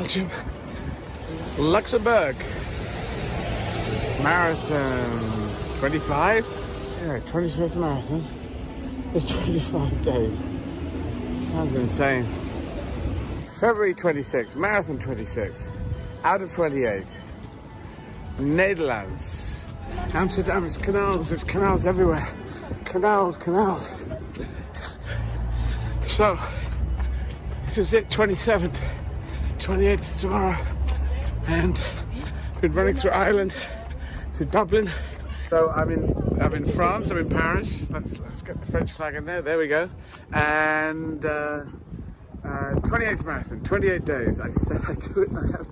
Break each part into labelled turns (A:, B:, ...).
A: Belgium, Luxembourg. Marathon 25? Yeah, 25th marathon. It's 25 days. Sounds insane. February 26, marathon 26. Out of 28. Netherlands. Amsterdam is canals. There's canals everywhere. Canals. So, this is it, 27th. 28th is tomorrow. And been running through Ireland to Dublin. So I'm in France, I'm in Paris. Let's get the French flag in there. There we go. And 28th marathon, 28 days. I said I'd do it and I have.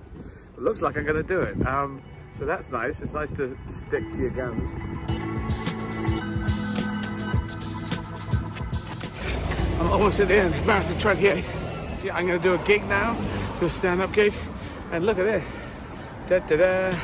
A: It looks like I'm going to do it. So that's nice. It's nice to stick to your guns. I'm almost at the end. Marathon 28. Yeah, I'm going to do a gig now. Do a stand-up gig. And look at this. Da-da-da.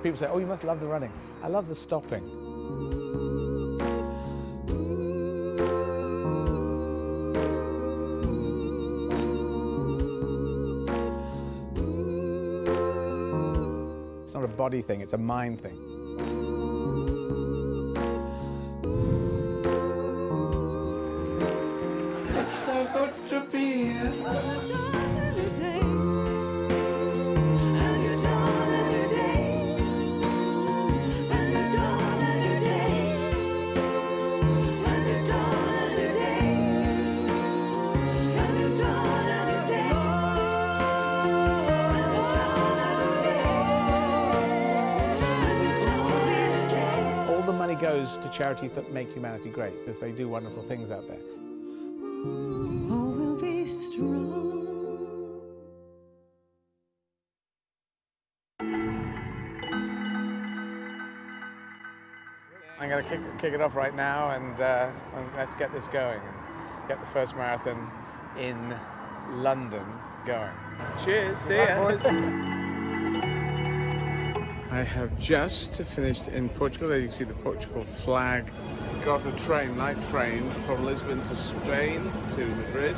A: People say, oh, you must love the running. I love the stopping. It's not a body thing, it's a mind thing. It's so good to be here. Goes to charities that make humanity great, because they do wonderful things out there.
B: We'll be strong.
A: I'm going to kick it off right now, and let's get this going and get the first marathon in London going. Cheers, see ya. Boys. I have just finished in Portugal. There you can see the Portugal flag. Got a train, night train, from Lisbon to Spain to Madrid.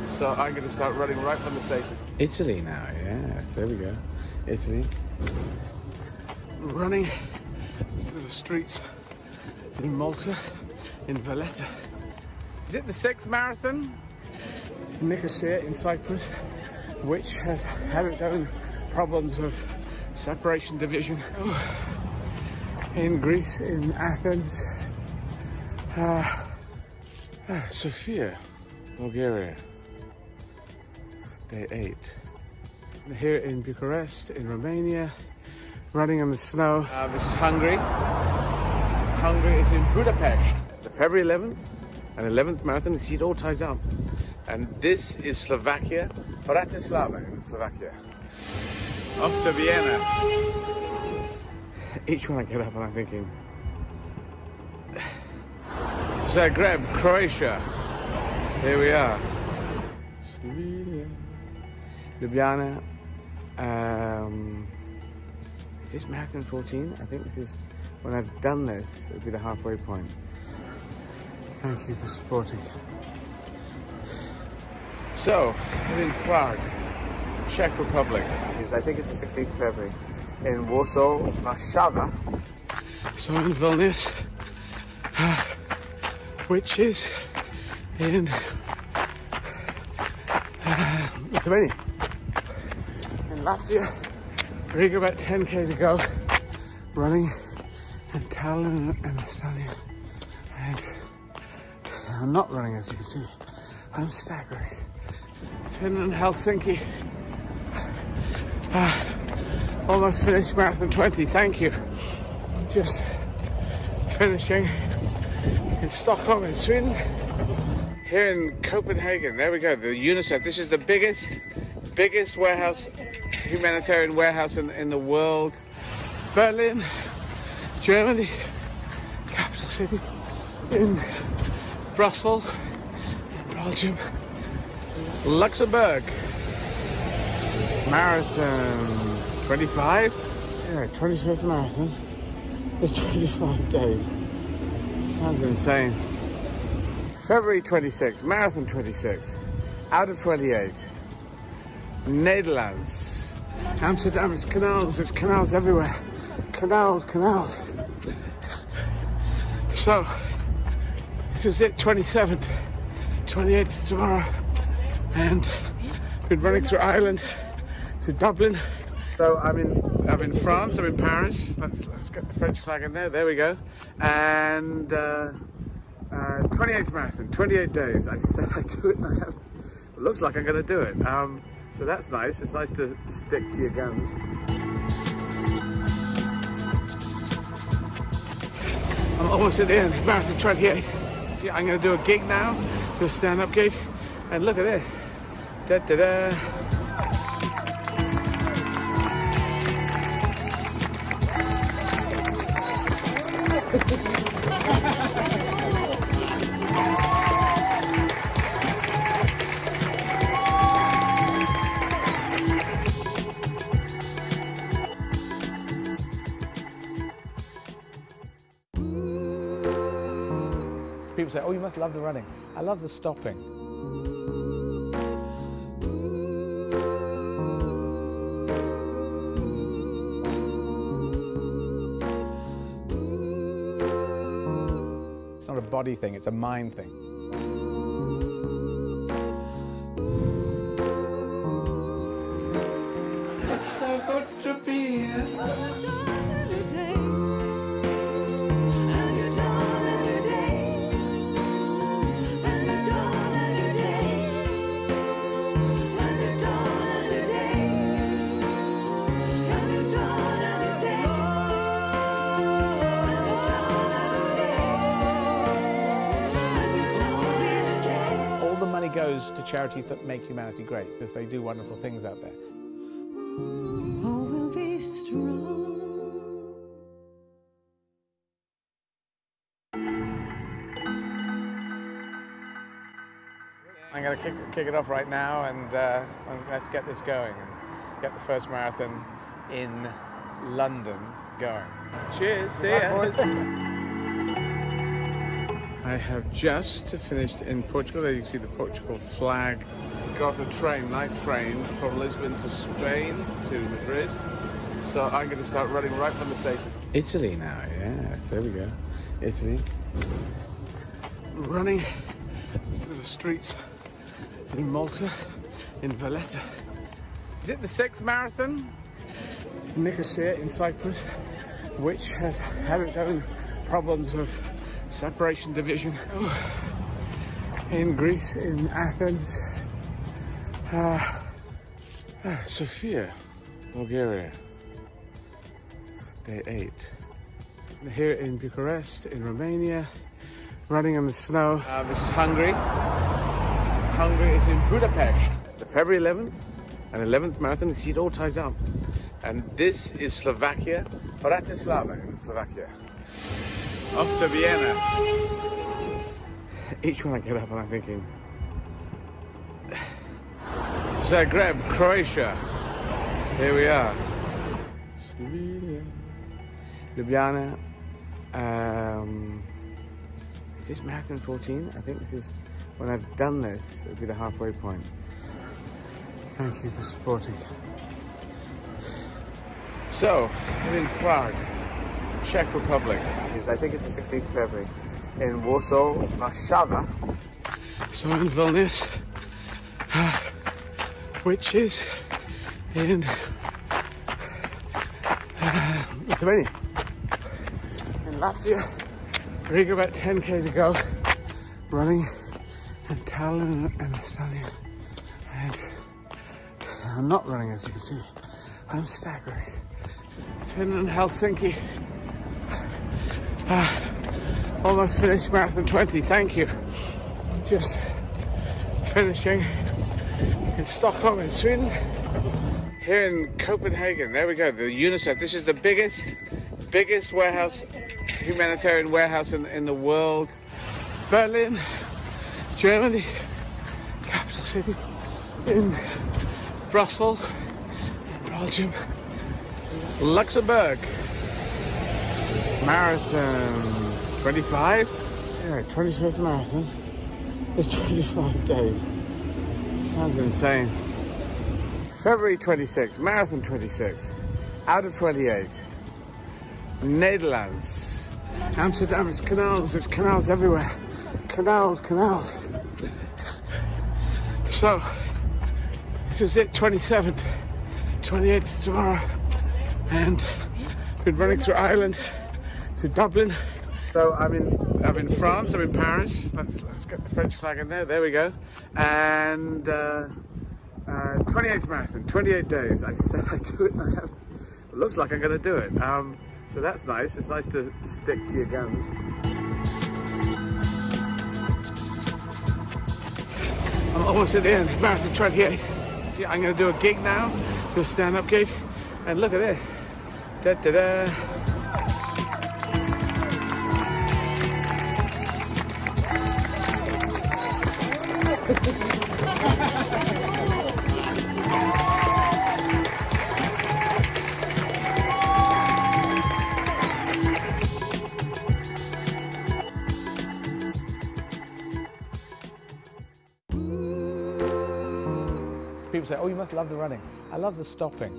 A: So I'm going to start running right from the station. Italy now, yes, there we go. Italy. Running through the streets in Malta, in Valletta. Is it the 6th marathon? Nicosia in Cyprus, which has had its own problems of separation, division. In Greece, in Athens, Sofia, Bulgaria, day 8. Here in Bucharest, in Romania, running in the snow. This is Hungary. Hungary is in Budapest. The February 11th and 11th marathon. You see, it all ties up. And this is Slovakia, Bratislava in Slovakia. Off to Vienna. Each one I get up and I'm thinking, Zagreb, Croatia. Here we are. Ljubljana. Is this marathon 14? I think this is, when I've done this, it'll be the halfway point. Thank you for supporting. So, I'm in Prague, Czech Republic. I think it's the 16th of February. In Warsaw, Warszawa. So in Vilnius, which is in Lithuania. In Latvia, Riga, about 10k to go. Running in Tallinn and Estonia. And I'm not running, as you can see. I'm staggering. Finland, Helsinki. Almost finished marathon 20, thank you. Just finishing in Stockholm in Sweden. Here in Copenhagen, there we go, the UNICEF. This is the biggest warehouse, humanitarian warehouse in the world. Berlin, Germany, capital city, in Brussels, Belgium, Luxembourg. Marathon 25? Yeah, 25th marathon. It's 25 days. Sounds insane. February 26, marathon 26, out of 28. Netherlands. Amsterdam is canals, there's canals everywhere. Canals. So, this is it, 27th, 28th tomorrow. And been running through Ireland to Dublin. So I'm in France, I'm in Paris. Let's get the French flag in there. There we go. And 28th marathon, 28 days. I said I'd do it, and I have. It looks like I'm going to do it. So that's nice. It's nice to stick to your guns. I'm almost at the end. Marathon 28. Yeah, I'm going to do a gig now, do a stand-up gig, and look at this. Da da da. People say, oh, you must love the running. I love the stopping. It's not a body thing, it's a mind thing. It's so good to be here. Goes to charities that make humanity great, because they do wonderful things out there.
B: Will be strong.
A: I'm going to kick it off right now, and let's get this going and get the first marathon in London going. Cheers, see ya. Boys. I have just finished in Portugal. There you can see the Portugal flag. Got a train, night train, from Lisbon to Spain to Madrid. So I'm going to start running right from the station. Italy now, yes, there we go. Italy. Running through the streets in Malta, in Valletta. Is it the 6th marathon? Nicosia in Cyprus, which has had its own problems of separation, division. In Greece, in Athens, Sofia, Bulgaria, day 8. Here in Bucharest, in Romania, running in the snow. This is Hungary. Hungary is in Budapest. The February 11th and 11th marathon. You see, it all ties up. And this is Slovakia, Bratislava in Slovakia. Off to Vienna. Each one I get up and I'm thinking, Zagreb, Croatia. Here we are. Slovenia. Ljubljana. Is this marathon 14? I think this is, when I've done this, it'll be the halfway point. Thank you for supporting. So, I'm in Prague, Czech Republic. I think it's the 16th of February. In Warsaw, Warszawa. So in Vilnius, which is in Lithuania. In Latvia, Riga, about 10k to go. Running in Tallinn and Estonia. And I'm not running, as you can see. I'm staggering. Finland, Helsinki. Almost finished marathon 20, thank you. Just finishing in Stockholm in Sweden. Here in Copenhagen, there we go, the UNICEF. This is the biggest warehouse humanitarian warehouse in the world. Berlin, Germany, capital city, in Brussels, Belgium, Luxembourg. Marathon 25? Yeah, 25th marathon. It's 25 days. Sounds insane. February 26, marathon 26, out of 28. Netherlands. Amsterdam is canals, there's canals everywhere. Canals, canals. So, this is it, 27th, 28th tomorrow. And been running through Ireland to Dublin. So I'm in France, I'm in Paris. Let's get the French flag in there, there we go. And 28th marathon, 28 days. I said I'd do it and I have. It looks like I'm gonna do it. So that's nice. It's nice to stick to your guns. I'm almost at the end, marathon 28. Yeah, I'm gonna do a gig now, do a stand-up gig. And look at this. Da-da-da. People say, oh, you must love the running. I love the stopping.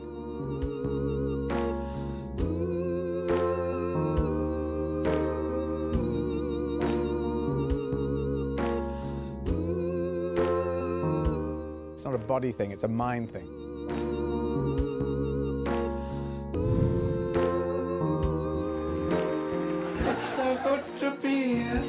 A: It's not a body thing, it's a mind thing. It's so good to be here.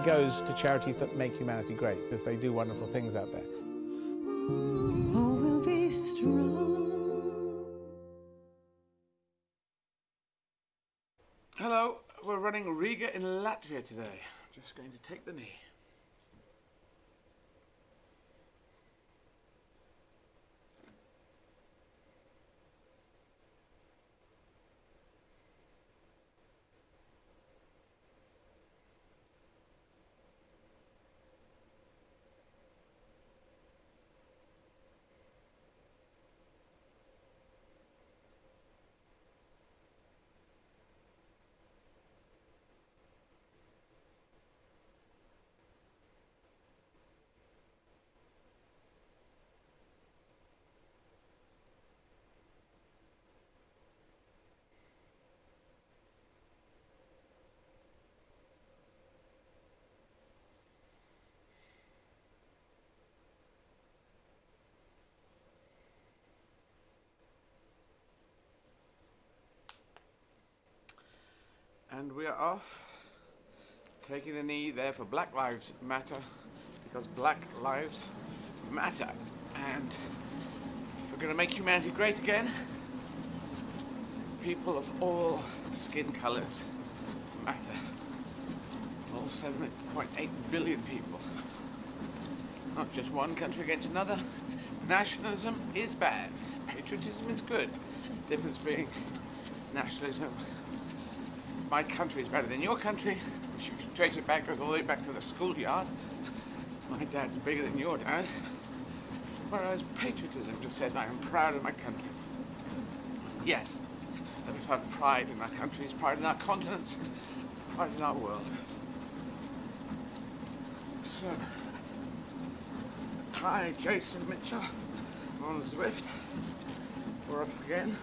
A: Goes to charities that make humanity great, because they do wonderful things out there.
B: Will be strong.
A: Hello, we're running Riga in Latvia today. Just going to take the knee. And we are off, taking the knee there for Black Lives Matter, because Black Lives Matter. And if we're going to make humanity great again, people of all skin colours matter. All 7.8 billion people. Not just one country against another. Nationalism is bad. Patriotism is good. The difference being nationalism. My country is better than your country, which if you trace it back, goes all the way back to the schoolyard. My dad's bigger than your dad. Whereas patriotism just says, I am proud of my country. Yes, let us have pride in our countries, pride in our continents, pride in our world. So, hi, Jason Mitchell, on Zwift. We're off again.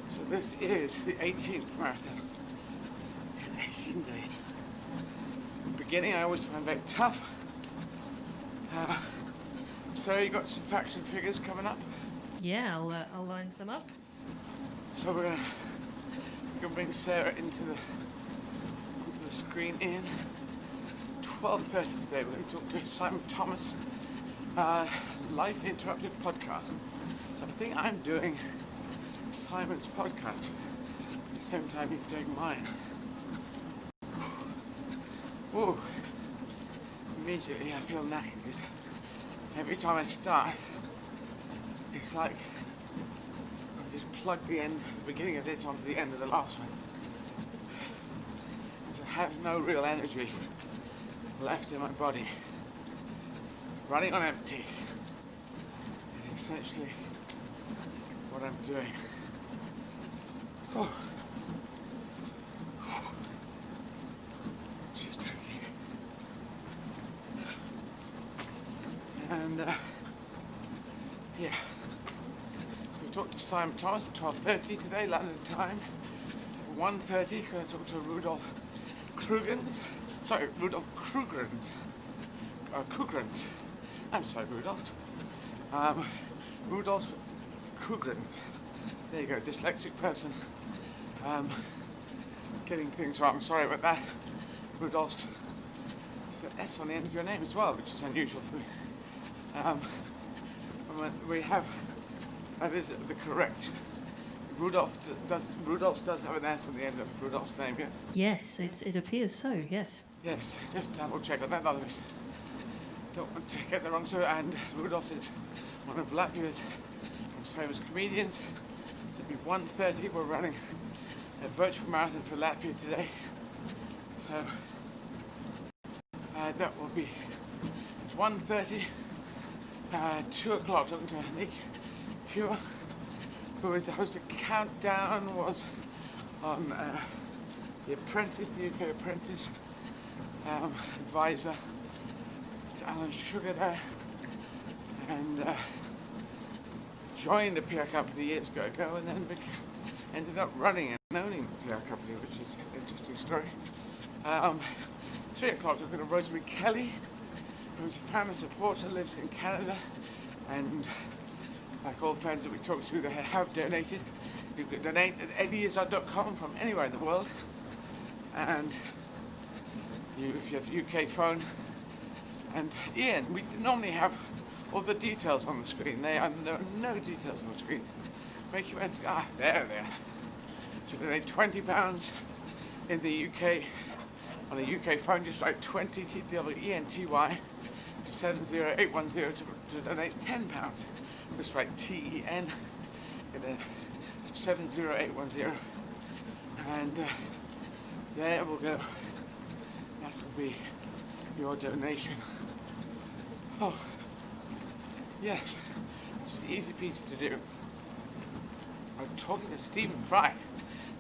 A: So this is the 18th marathon in 18 days. In the beginning I always find very tough. So you got some facts and figures coming up?
C: Yeah, I'll line some up.
A: So we're gonna bring Sarah onto the screen in. 12:30 today. We're going to talk to Simon Thomas, Life Interrupted podcast. So I think I'm doing Simon's podcast at the same time he's doing mine. Whoa. Immediately I feel knackered because every time I start, it's like I just plug the beginning of this onto the end of the last one. I have no real energy left in my body. Running on empty is essentially what I'm doing. Oh. Which is tricky. And yeah. So we talked to Simon Thomas at 12:30 today, London time. 1:30, going to talk to Rudolf Krugens. I'm sorry, Rudolf. Rudolf Krugens. There you go, dyslexic person. Getting things wrong. Sorry about that. Rudolf. It's an S on the end of your name as well, which is unusual for me. We have, that is the correct. Rudolf does have an S on the end of Rudolf's name, yeah?
C: Yes, it appears so, yes.
A: Yes, just double check on that, otherwise don't want to get the wrong story. And Rudolf is one of Latvia's most famous comedians. So it'll be 1:30. We're running a virtual marathon for Latvia today. So that will be at 1:30. 2 o'clock, talking to Nick Hewer, who is the host of Countdown, was on the Apprentice, the UK Apprentice, advisor to Alan Sugar there, and joined the PR company years ago, and then ended up running and owning the PR company, which is an interesting story. 3 o'clock, talking to Rosemary Kelly, who's a fan and supporter, lives in Canada, and like all friends that we talk to, they have donated. You can donate at Izzard.com from anywhere in the world, and if you have a UK phone. And Ian, we normally have all the details on the screen. There are no details on the screen. Make you enter, there. To donate £20 in the UK, on a UK phone, just write 20 TWENTY to 70810 to donate £10. Just write TEN to 70810, and there we'll go. That will be your donation. Oh, yes, it's an easy piece to do. I'm talking to Stephen Fry,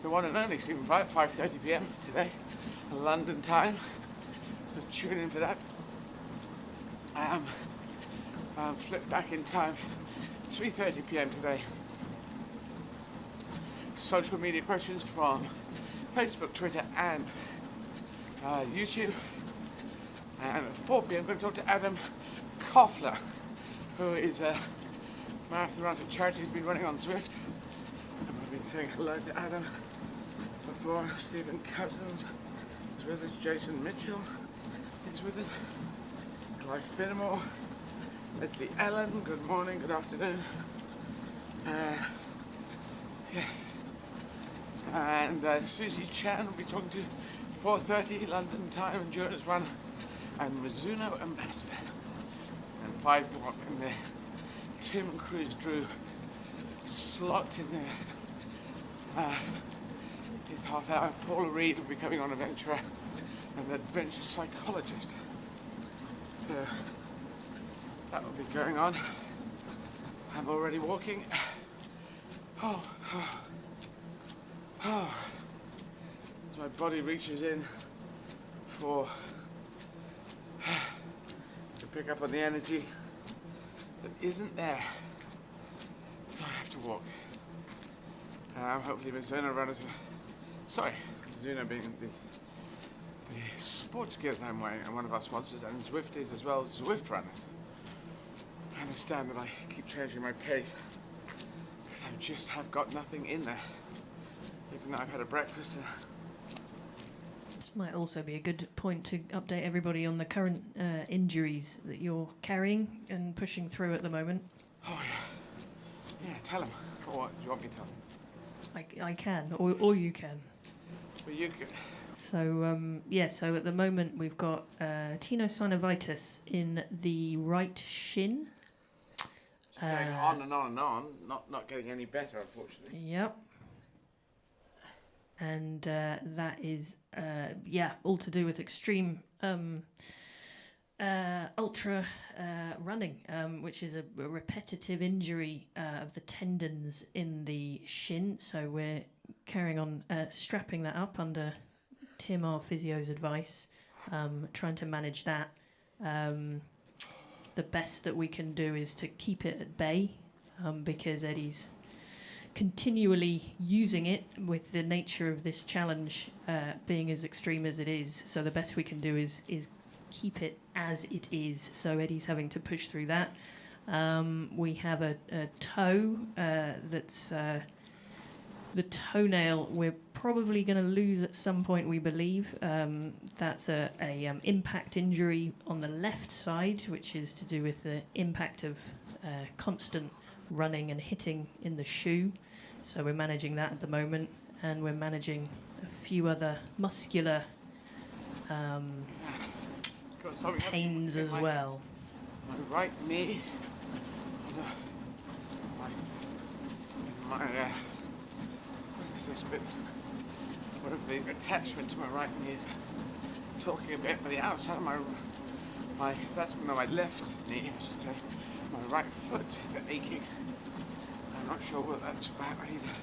A: the one and only Stephen Fry, at 5:30 p.m. today, London time. So tune in for that. Flip back in time, 3:30 p.m. today. Social media questions from Facebook, Twitter, and YouTube. And at 4 p.m. I'm going to talk to Adam Koffler, who is a marathon run for charity. He's been running on Zwift. And I've been saying hello to Adam before. Stephen Cousins is with us. Jason Mitchell is with us. Clive Finnemore. Leslie Ellen, good morning, good afternoon. Yes. And Susie Chan will be talking to 4:30 London time, endurance runner and Mizuno ambassador. And 5 o'clock in there, Tim Cruz-Drew slot in there. His half hour. Paula Reed will be coming on Adventurer, an adventure psychologist. So that will be going on. I'm already walking. As my body reaches in to pick up on the energy that isn't there. So I have to walk. Hopefully Mizuno runners Mizuno being the sports gear that I'm wearing, and one of our sponsors, and Zwift is as well, Zwift runners. I understand that I keep changing my pace because I just have got nothing in there. Even though I've had a breakfast.
C: This might also be a good point to update everybody on the current injuries that you're carrying and pushing through at the moment.
A: Oh, yeah. Yeah, tell him. Or what? Do you want me to tell him?
C: I can, or you can.
A: Well, you can.
C: So, so at the moment we've got tenosynovitis in the right shin.
A: It's going on and on and on, not getting any better, unfortunately.
C: Yep. And that is, all to do with extreme ultra running, which is a repetitive injury of the tendons in the shin. So we're carrying on strapping that up under Tim, our physio's advice, trying to manage that. The best that we can do is to keep it at bay, because Eddie's continually using it with the nature of this challenge being as extreme as it is. So the best we can do is keep it as it is. So Eddie's having to push through that. We have a toe that's the toenail we're probably going to lose at some point, we believe. That's a impact injury on the left side, which is to do with the impact of constant running and hitting in the shoe. So we're managing that at the moment, and we're managing a few other muscular pains as well.
A: My right knee, what is this bit? Whatever the attachment to my right knee is talking a bit, but the outside of my that's my left knee, I should say. My right foot is aching. I'm not sure what that's about either.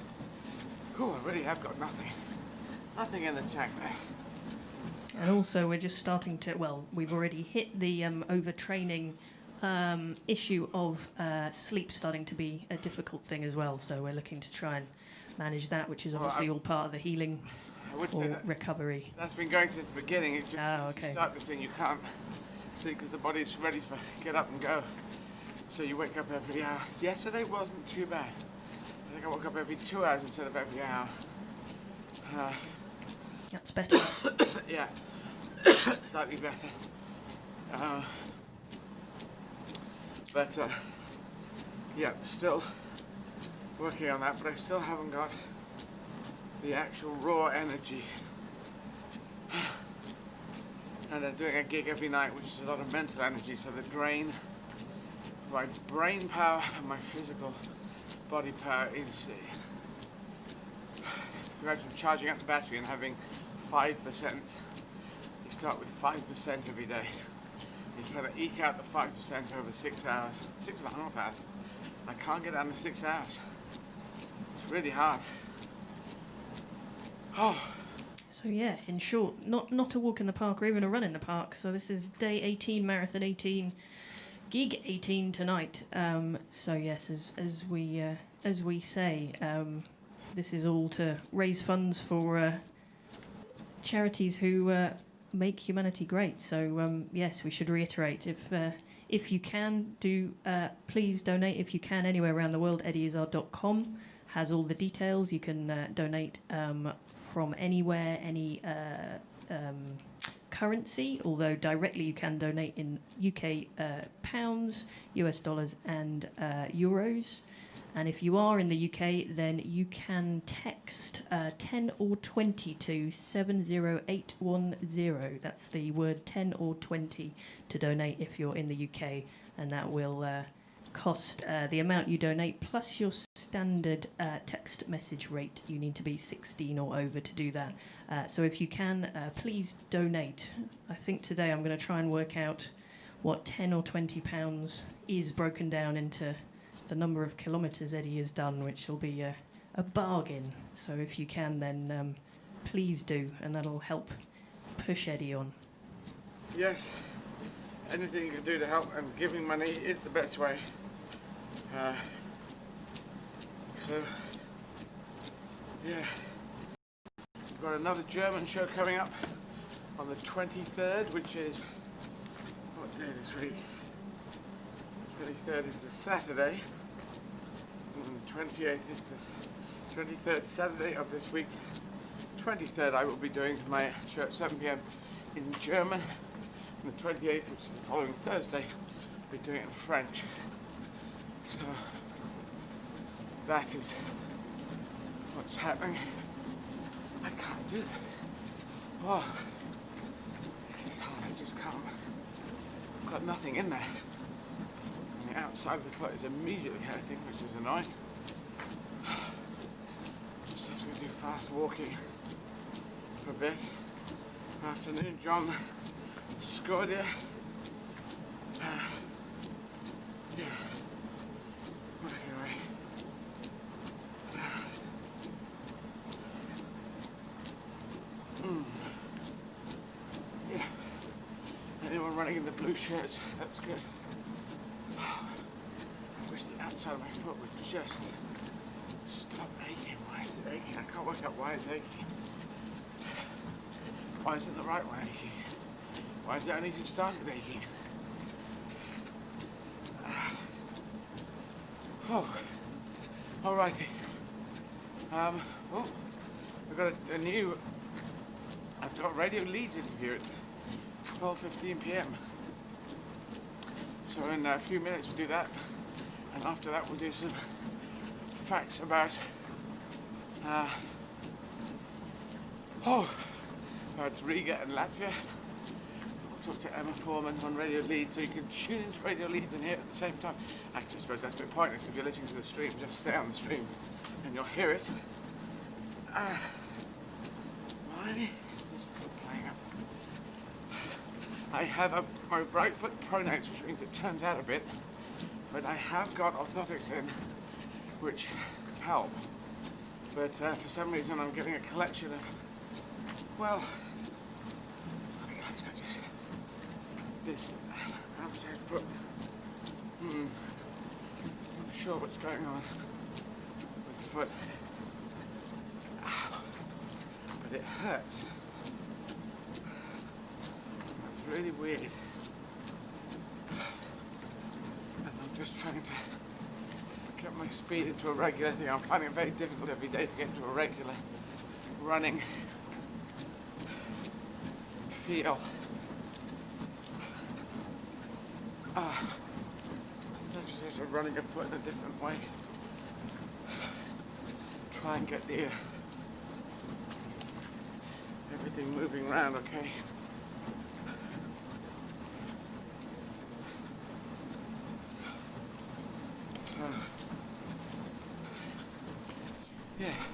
A: Oh, I really have got nothing in the tank there.
C: And also we're just starting to, we've already hit the overtraining issue of sleep starting to be a difficult thing as well. So we're looking to try and manage that, which is obviously all part of the healing or recovery.
A: That's been going since the beginning. It just
C: okay.
A: You start this thing, you can't sleep because the body's ready to get up and go. So you wake up every hour. Yesterday wasn't too bad. I think I woke up every 2 hours instead of every hour.
C: That's better.
A: Yeah, slightly better. But still working on that, but I still haven't got the actual raw energy. And I'm doing a gig every night, which is a lot of mental energy, so the drain of my brain power and my physical body power is... If you imagine charging up the battery and having 5%, you start with 5% every day. You're trying to eke out the 5% over 6 hours, 6.5 hours. I can't get down to 6 hours. It's really hard. Oh.
C: So yeah, in short, not a walk in the park or even a run in the park. So this is day 18, marathon 18, gig 18 tonight. So yes, as we say, this is all to raise funds for charities who make humanity great. So yes, we should reiterate, if you can, please donate. If you can, anywhere around the world, eddieizzard.com has all the details. You can donate from anywhere, any currency, although directly you can donate in UK pounds, US dollars and euros. And if you are in the UK, then you can text 10 or 20 to 70810. That's the word 10 or 20 to donate if you're in the UK, and that will cost the amount you donate plus your standard text message rate. You need to be 16 or over to do that. So if you can, please donate. I think today I'm going to try and work out what 10 or 20 pounds is broken down into the number of kilometres Eddie has done, which will be a bargain. So if you can, then please do, and that'll help push Eddie on.
A: Yes, anything you can do to help, and giving money is the best way. So, yeah. We've got another German show coming up on the 23rd, which is, what day this week? 23rd is a Saturday, and the 28th is the 23rd Saturday of this week, 23rd I will be doing my show at 7 p.m. in German, and the 28th, which is the following Thursday, I'll be doing it in French. So that is what's happening. I can't do that. Oh, this is hard. I just can't. I've got nothing in there. And the outside of the foot is immediately hurting, which is annoying. Just have to go do fast walking for a bit. Afternoon, John scored here. Yeah. What anyway. Yeah. Anyone running in the blue shirts, that's good. I wish the outside of my foot would just stop aching. Why is it aching? I can't work out why it's aching. Why isn't the right one aching? Why has it only just started aching? Oh, alrighty. Oh, we've got a new. I've got Radio Leeds interview at 12:15 p.m. So in a few minutes we'll do that, and after that we'll do some facts about about Riga and Latvia. We'll talk to Emma Foreman on Radio Leeds, so you can tune into Radio Leeds and hear it at the same time. Actually, I suppose that's a bit pointless if you're listening to the stream. Just stay on the stream and you'll hear it. Why is this foot playing up? I have my right foot pronates, which means it turns out a bit, but I have got orthotics in, which help. But for some reason I'm getting a collection of, well, this outside foot. Not sure what's going on with the foot. Ow. But it hurts. It's really weird. And I'm just trying to get my speed into a regular thing. I'm finding it very difficult every day to get into a regular running feel. Sometimes you just running a foot in a different way. Try and get the everything moving around, okay?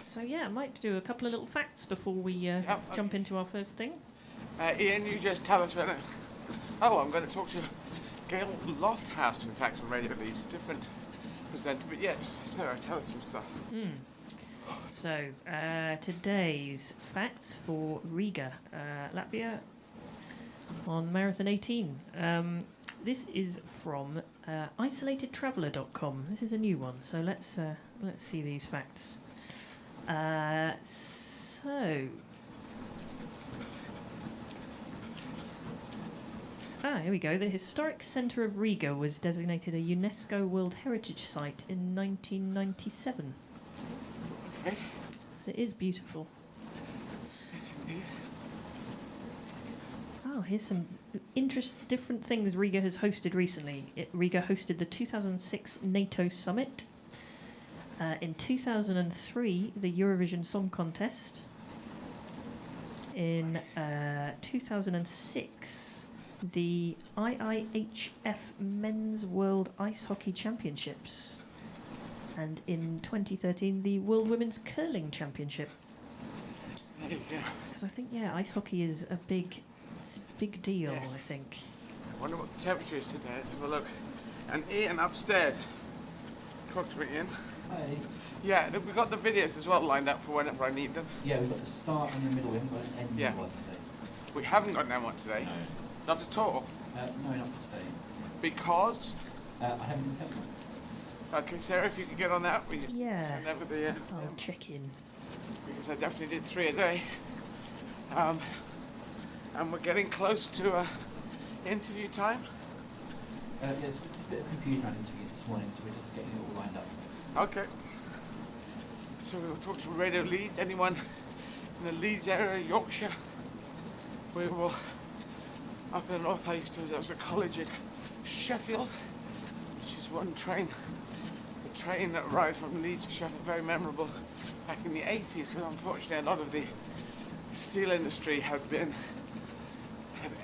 C: So yeah, I might do a couple of little facts before we jump into our first thing.
A: Ian, you just tell us when. Oh, I'm going to talk to Gail Lofthouse, in fact, on Radio Leeds, different presenter, but yes, Sarah, tell us some stuff.
C: So, today's facts for Riga, Latvia, on Marathon 18. This is from isolatedtraveller.com. This is a new one, so let's see these facts. Here we go. The historic centre of Riga was designated a UNESCO World Heritage Site in 1997.
A: Okay.
C: So it is beautiful.
A: Yes, indeed.
C: Oh, here's some different things Riga has hosted recently. Riga hosted the 2006 NATO Summit. In 2003, the Eurovision Song Contest. In 2006, the IIHF Men's World Ice Hockey Championships. And in 2013, the World Women's Curling Championship.
A: There you go.
C: Because I think, ice hockey is a big deal,
A: Yes.
C: I think.
A: I wonder what the temperature is today. Let's have a look. And Ian upstairs. Talk to me, Ian.
D: Hi.
A: Yeah, we've got the videos as well lined up for whenever I need them.
D: Yeah, we've got the start and the middle one, but an end
A: Yeah.
D: one today.
A: We haven't got no one today.
D: No.
A: Not at all.
D: No, not for today.
A: Because...
D: I haven't been sent one.
A: Okay, Sarah, if you could get on that, we just
C: Yeah.
A: send over the...
C: I'll check in.
A: because I definitely did 3 a day. And we're getting close to interview time.
D: Yes, just a bit of confusion around interviews this morning, so we're just getting it all lined up.
A: Okay. So we'll talk to Radio Leeds. Anyone in the Leeds area, Yorkshire. We were up in the north. I was at college at Sheffield, which is one train. The train that arrived from Leeds to Sheffield, very memorable back in the 80s, because unfortunately a lot of the steel industry had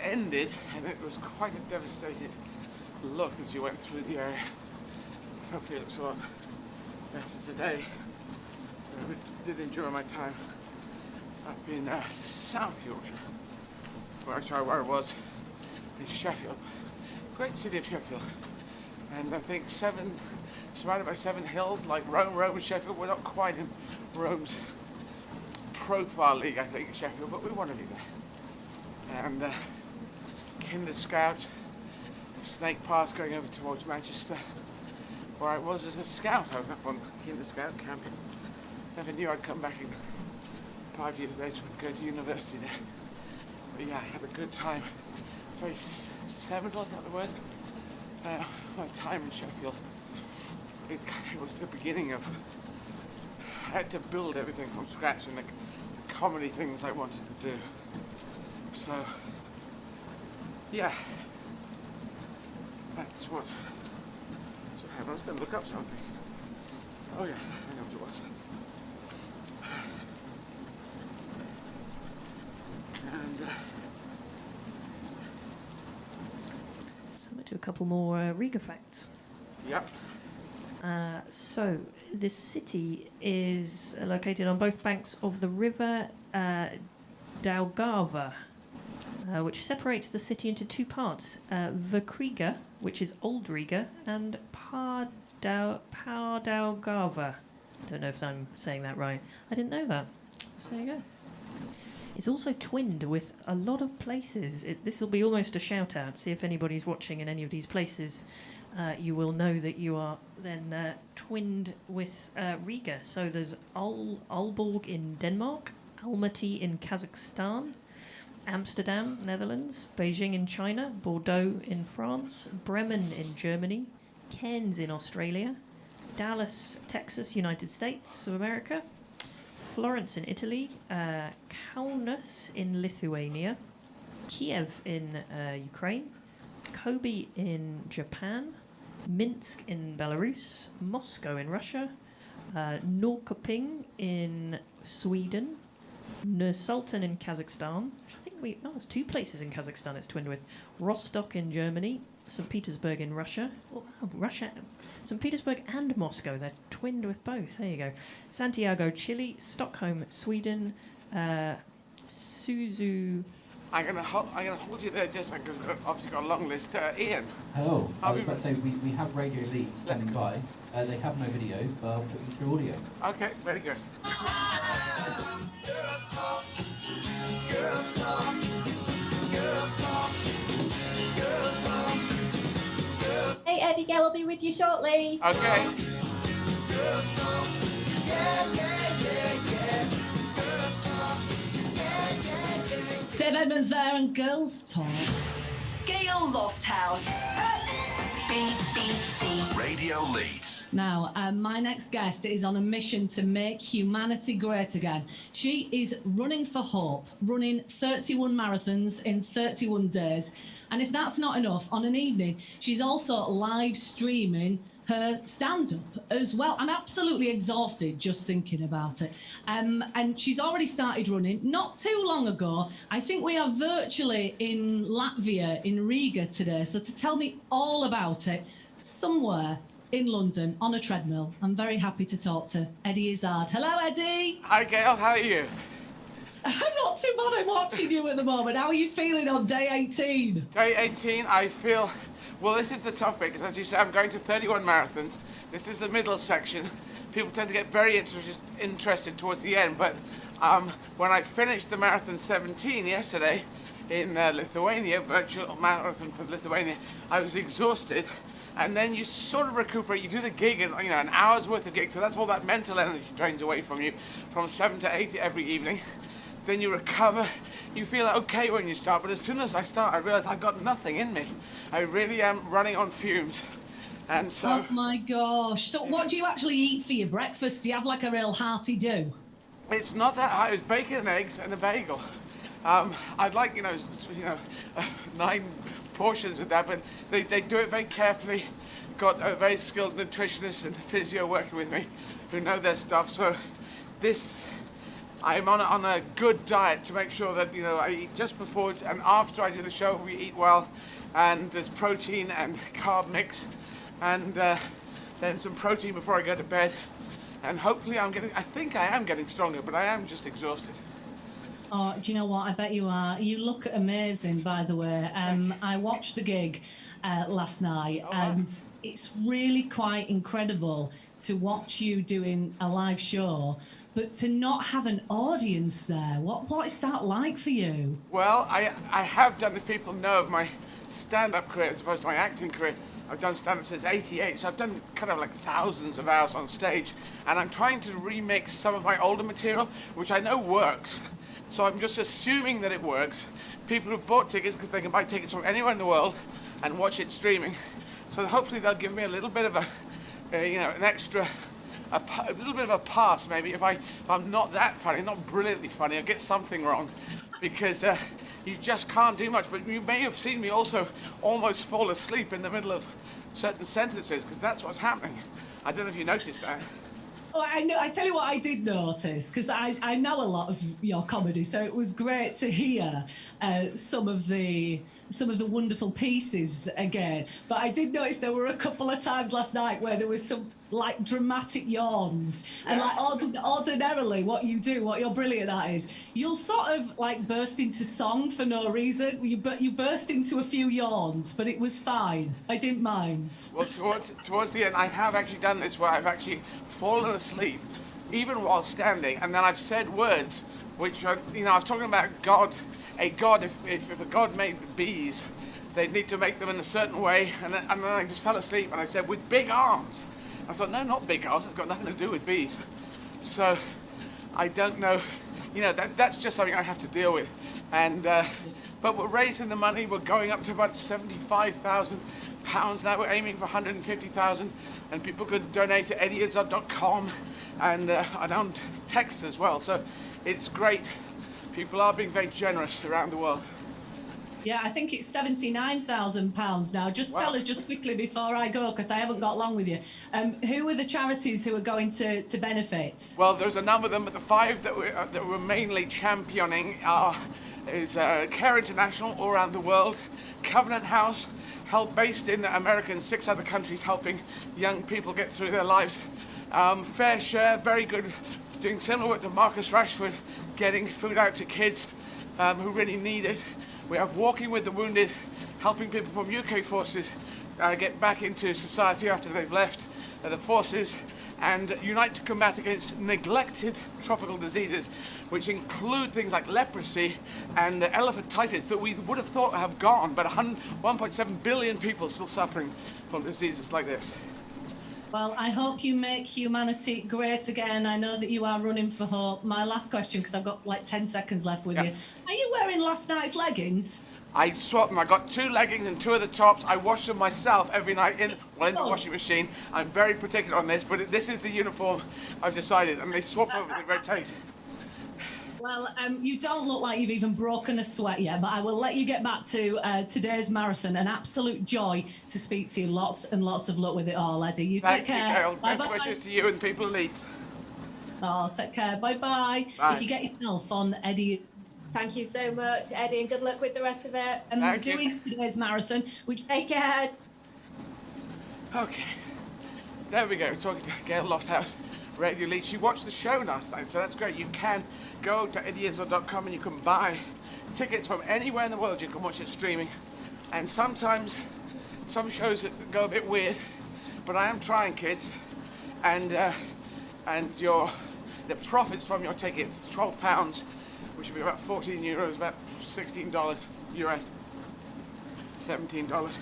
A: ended, and it was quite a devastated look as you went through the area. Hopefully it looks a lot better today. I did enjoy my time up in South Yorkshire, where I was in Sheffield. Great city of Sheffield. And I think surrounded by 7 hills like Rome and Sheffield. We're not quite in Rome's profile league, I think, at Sheffield, but we want to be there. And Kinder Scout, the Snake Pass going over towards Manchester, where I was as a scout. I was up on Kinder Scout camp. Never knew I'd come back in 5 years later and go to university there. But yeah, I had a good time. Very seminal, is that the word? My time in Sheffield. It was the beginning of, I had to build everything from scratch and the comedy things I wanted to do. So, yeah, that's what happened. I was going to look up something. Oh yeah, I know what it was. And
C: So I'm going to do a couple more Riga facts.
A: yep.
C: So the city is located on both banks of the river Daugava, which separates the city into 2 parts: Verkriga, which is Old Riga, and Pardaugava. Don't know if I'm saying that right. I didn't know that. So there you go. It's also twinned with a lot of places. This will be almost a shout out. See if anybody's watching in any of these places. You will know that you are then twinned with Riga. So there's Aalborg in Denmark, Almaty in Kazakhstan, Amsterdam, Netherlands, Beijing in China, Bordeaux in France, Bremen in Germany, Cairns in Australia, Dallas, Texas, United States of America, Florence in Italy, Kaunas in Lithuania, Kiev in Ukraine, Kobe in Japan, Minsk in Belarus, Moscow in Russia, Norrköping in Sweden, Nur-Sultan in Kazakhstan, which I think there's 2 places in Kazakhstan it's twinned with, Rostock in Germany, St. Petersburg in Russia, St. Petersburg and Moscow, they're twinned with both, there you go, Santiago, Chile, Stockholm, Sweden, Suzu.
A: I'm gonna hold you there just because we've obviously got a long list. Ian.
D: Hello. I was about to say, we have Radio Leeds standing by. They have no video, but I'll put you through audio.
A: Okay, very good.
E: Hey Eddie, Gail will be with you shortly.
A: Okay.
F: Dave Edmonds there and Girls Talk.
B: Gail Lofthouse. BBC Radio Leeds.
F: Now, my next guest is on a mission to make humanity great again. She is running for hope, running 31 marathons in 31 days. And if that's not enough, on an evening, she's also live streaming her stand-up as well. I'm absolutely exhausted just thinking about it. And she's already started running not too long ago. I think we are virtually in Latvia, in Riga today. So to tell me all about it, somewhere in London on a treadmill, I'm very happy to talk to Eddie Izzard. Hello, Eddie.
A: Hi, Gail. How are you?
F: I'm not too bad. I'm watching you at the moment. How are you feeling on day 18?
A: Day 18, I feel... Well, this is the tough bit, because as you say, I'm going to 31 marathons. This is the middle section. People tend to get very interested towards the end, but when I finished the marathon 17 yesterday in Lithuania, virtual marathon for Lithuania, I was exhausted. And then you sort of recuperate. You do the gig, and an hour's worth of gig, so that's all that mental energy drains away from you from 7 to 8 every evening. Then you recover. You feel okay when you start, but as soon as I start, I realise I've got nothing in me. I really am running on fumes. And so...
F: Oh my gosh. So what do you actually eat for your breakfast? Do you have like a real hearty do?
A: It's not that high. It's bacon and eggs and a bagel. I'd like, 9 portions of that, but they do it very carefully. Got a very skilled nutritionist and physio working with me who know their stuff. So I'm on a good diet to make sure that, I eat just before and after I do the show. We eat well, and there's protein and carb mix, and then some protein before I go to bed. And hopefully I think I am getting stronger, but I am just exhausted.
F: Oh, do you know what? I bet you are. You look amazing, by the way. I watched the gig last night, and it's really quite incredible to watch you doing a live show, but to not have an audience there. What is that like for you?
A: Well, I have done, if people know of my stand-up career as opposed to my acting career, I've done stand-up since '88, so I've done kind of like thousands of hours on stage, and I'm trying to remix some of my older material, which I know works. So I'm just assuming that it works. People who've bought tickets, because they can buy tickets from anywhere in the world and watch it streaming. So hopefully they'll give me a little bit of an extra, a little bit of a pass maybe if I'm not that funny, not brilliantly funny, I'll get something wrong, because you just can't do much. But you may have seen me also almost fall asleep in the middle of certain sentences, because that's what's happening. I don't know if you noticed that.
F: Oh, I know. I tell you what, I did notice, because I know a lot of your comedy, so it was great to hear some of the wonderful pieces again. But I did notice there were a couple of times last night where there was some like dramatic yawns, and like ordinarily what you're brilliant at is you'll sort of like burst into song for no reason. You burst into a few yawns, but it was fine. I didn't mind.
A: Well, towards the end, I have actually done this where I've actually fallen asleep, even while standing, and then I've said words which are, I was talking about God. A god, if a god made bees, they'd need to make them in a certain way, and then I just fell asleep, and I said, with big arms. I thought, no, not big arms, it's got nothing to do with bees. So, I don't know, that's just something I have to deal with. And, but we're raising the money, we're going up to about £75,000 now, we're aiming for 150,000, and people could donate to Izzard.com, and on text as well, so it's great. People are being very generous around the world.
F: Yeah, I think it's £79,000 now. Just tell us just quickly before I go, because I haven't got long with you. Who are the charities who are going to benefit?
A: Well, there's a number of them, but the 5 that we're mainly championing is Care International all around the world, Covenant House, help based in America and 6 other countries, helping young people get through their lives. Fair Share, very good, doing similar work to Marcus Rashford, getting food out to kids who really need it. We have Walking with the Wounded, helping people from UK forces get back into society after they've left the forces, and Unite to Combat Against Neglected Tropical Diseases, which include things like leprosy and elephantitis that we would have thought have gone, but 1.7 billion people still suffering from diseases like this.
F: Well, I hope you make humanity great again. I know that you are running for hope. My last question, because I've got like 10 seconds left with you. Are you wearing last night's leggings?
A: I swapped them. I got 2 leggings and 2 of the tops. I wash them myself every night in the washing machine. I'm very particular on this, but this is the uniform I've decided, and they swap over, they rotate.
F: Well, you don't look like you've even broken a sweat yet, but I will let you get back to today's marathon. An absolute joy to speak to you. Lots and lots of luck with it all, Eddie. You take care.
A: Thank you, Gail. Best wishes to you and people at Leeds.
F: Oh, take care. Bye-bye.
A: Bye.
F: If you get yourself on Eddie...
E: Thank you so much, Eddie, and good luck with the rest of it.
F: And doing today's marathon, which...
E: Take care.
A: Okay. There we go. Talking to Gail Lofthouse, Radio Leeds. She watched the show last night, so that's great. You can go to Izzard.com and you can buy tickets from anywhere in the world. You can watch it streaming. And sometimes some shows go a bit weird, but I am trying, kids. And the profits from your tickets, it's £12, which would be about 14 euros, about $16 US, $17.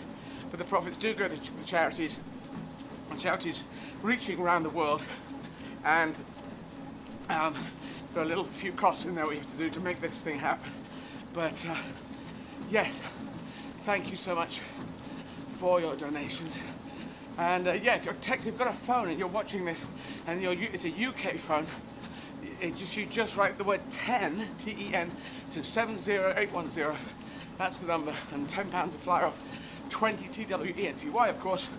A: But the profits do go to the charities reaching around the world, and there are a few costs in there we have to do to make this thing happen. But yes, thank you so much for your donations. And if you've got a phone and you're watching this, and it's a UK phone, you just write the word 10, T-E-N, to 70810. That's the number, and £10 to fly off. 20, T-W-E-N-T-Y, of course,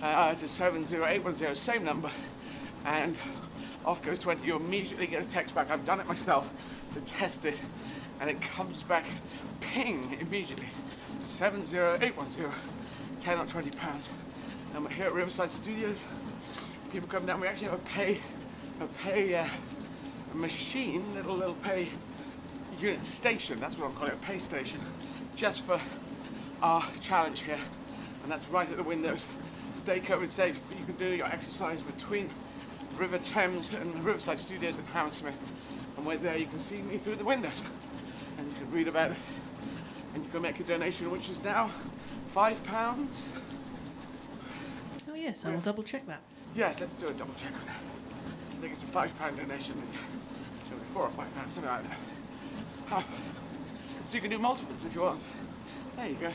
A: to 70810, same number, and off goes 20. You immediately get a text back. I've done it myself to test it, and it comes back, ping, immediately. 70810, 10 or £20. And we're here at Riverside Studios. People come down. We actually have a machine, little pay unit station. That's what I'm calling it, a pay station, just for our challenge here. And that's right at the windows. Stay COVID safe, but you can do your exercise between River Thames and Riverside Studios in Hammersmith. And when there, you can see me through the windows, and you can read about it, and you can make a donation, which is now £5.
C: Oh yes, I'll double check that.
A: Yes, let's do a double check on that. I think it's a £5 donation, and it'll be £4 or £5, something like that. So you can do multiples if you want. There you go.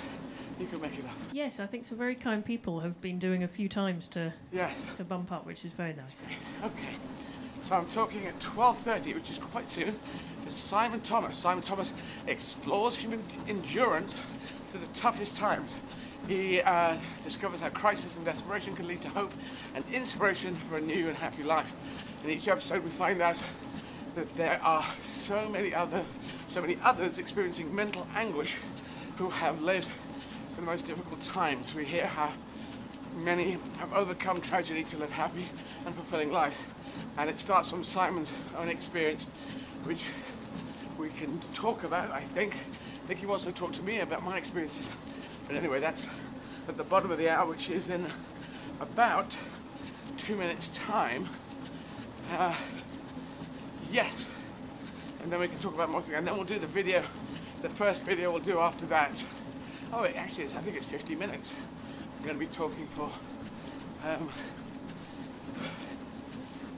A: You can make it up.
C: Yes, I think some very kind people have been doing a few times to bump up, which is very nice.
A: Okay. So I'm talking at 12:30, which is quite soon, to Simon Thomas. Simon Thomas explores human endurance through the toughest times. He discovers how crisis and desperation can lead to hope and inspiration for a new and happy life. In each episode, we find out that there are so many others experiencing mental anguish who have lived through the most difficult times. We hear how many have overcome tragedy to live happy and fulfilling lives. And it starts from Simon's own experience, which we can talk about, I think. I think he wants to talk to me about my experiences. But anyway, that's at the bottom of the hour, which is in about 2 minutes' time. Yes. And then we can talk about more things. And then we'll do the video. The first video we'll do after that. Oh, it actually is. I think it's 50 minutes. I'm going to be talking for...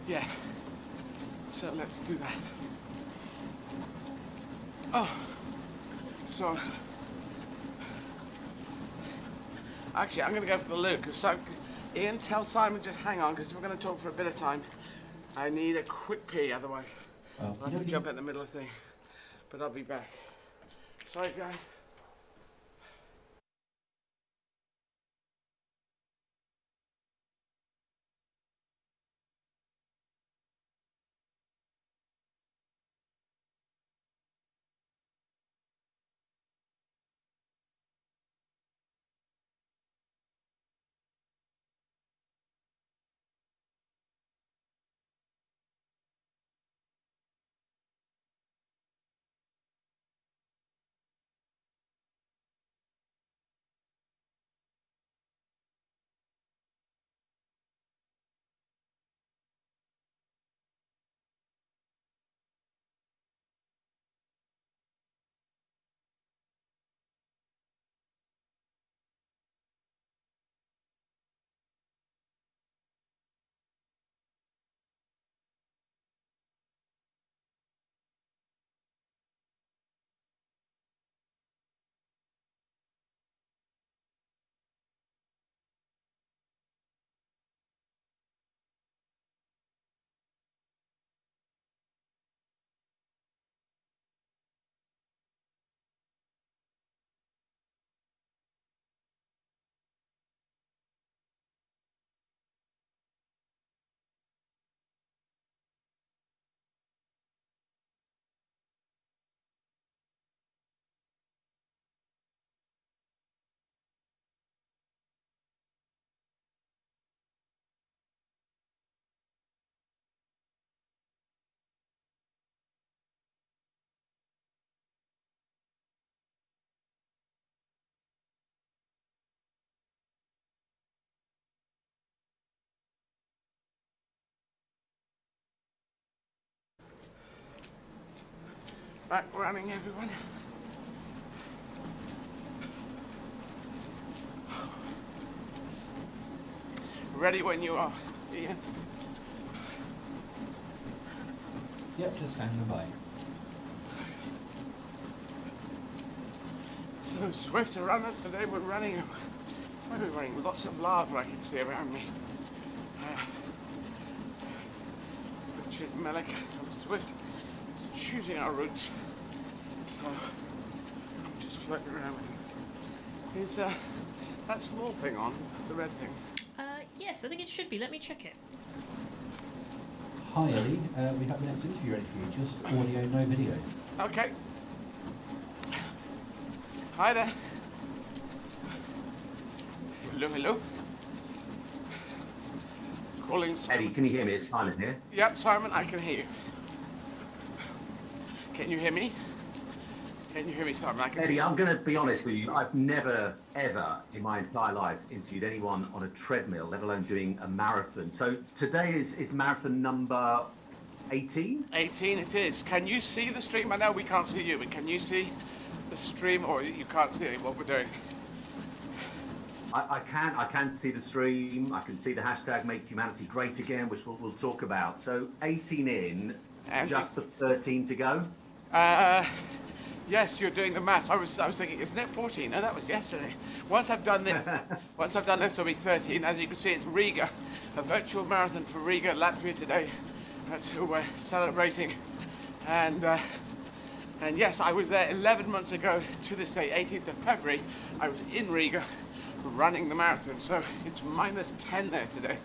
A: yeah. So let's do that. Oh. So... actually, I'm going to go for the loo, because Ian, tell Simon just hang on, because we're going to talk for a bit of time. I need a quick pee, otherwise I'll have to jump in the middle of the thing. But I'll be back. Sorry, guys. Back running, everyone. Ready when you are, Ian.
D: Yep, just standing by.
A: So swift runners today. We're running lots of lava I can see around me. Melik of Swift is choosing our routes. So I'm just floating around with him. Is that small thing on, the red thing?
C: Yes, I think it should be. Let me check it.
D: Hi Eddie, we have the next interview ready for you, just audio, no video.
A: Okay. Hi there. Hello, hello. Calling Simon.
G: Eddie, can you hear me? It's Simon here.
A: Yep, Simon, I can hear you. Can you hear me? Can you hear me, Simon? I can
G: Eddie,
A: hear you.
G: I'm going to be honest with you. I've never, ever in my entire life interviewed anyone on a treadmill, let alone doing a marathon. So today is marathon number 18?
A: 18 it is. Can you see the stream? I know we can't see you, but can you see the stream, or you can't see what we're doing?
G: I can see the stream. I can see the hashtag Make Humanity Great Again, which we'll talk about. So 18 in,
A: And
G: just the 13 to go?
A: Yes, you're doing the maths. I was thinking, isn't it 14? No, that was yesterday. Once I've done this, it'll be 13. As you can see, it's Riga, a virtual marathon for Riga, Latvia today. That's who we're celebrating. And yes, I was there 11 months ago to this day, 18th of February. I was in Riga running the marathon. So it's minus 10 there today.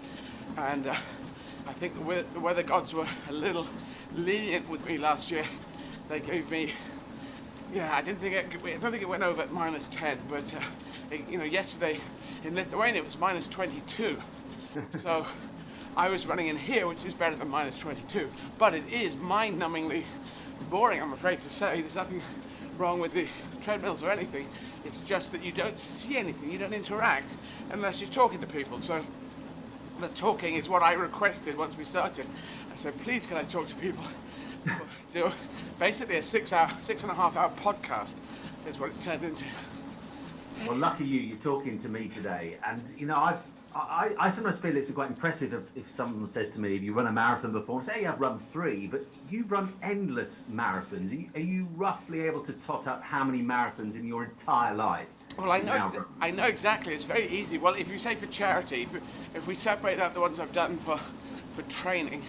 A: And I think the weather gods were a little lenient with me last year. They gave me, I don't think it went over at minus 10, but yesterday in Lithuania it was minus 22. So I was running in here, which is better than minus 22, but it is mind-numbingly boring, I'm afraid to say. There's nothing wrong with the treadmills or anything. It's just that you don't see anything, you don't interact unless you're talking to people. So the talking is what I requested once we started. I said, please can I talk to people? Do basically a 6.5 hour podcast is what it's turned into.
G: Well, lucky you, you're talking to me today. And, I sometimes feel it's quite impressive if someone says to me, have you run a marathon before? Say I've run 3, but you've run endless marathons. Are you roughly able to tot up how many marathons in your entire life?
A: Well, I know exactly. It's very easy. Well, if you say for charity, if we separate out the ones I've done for training,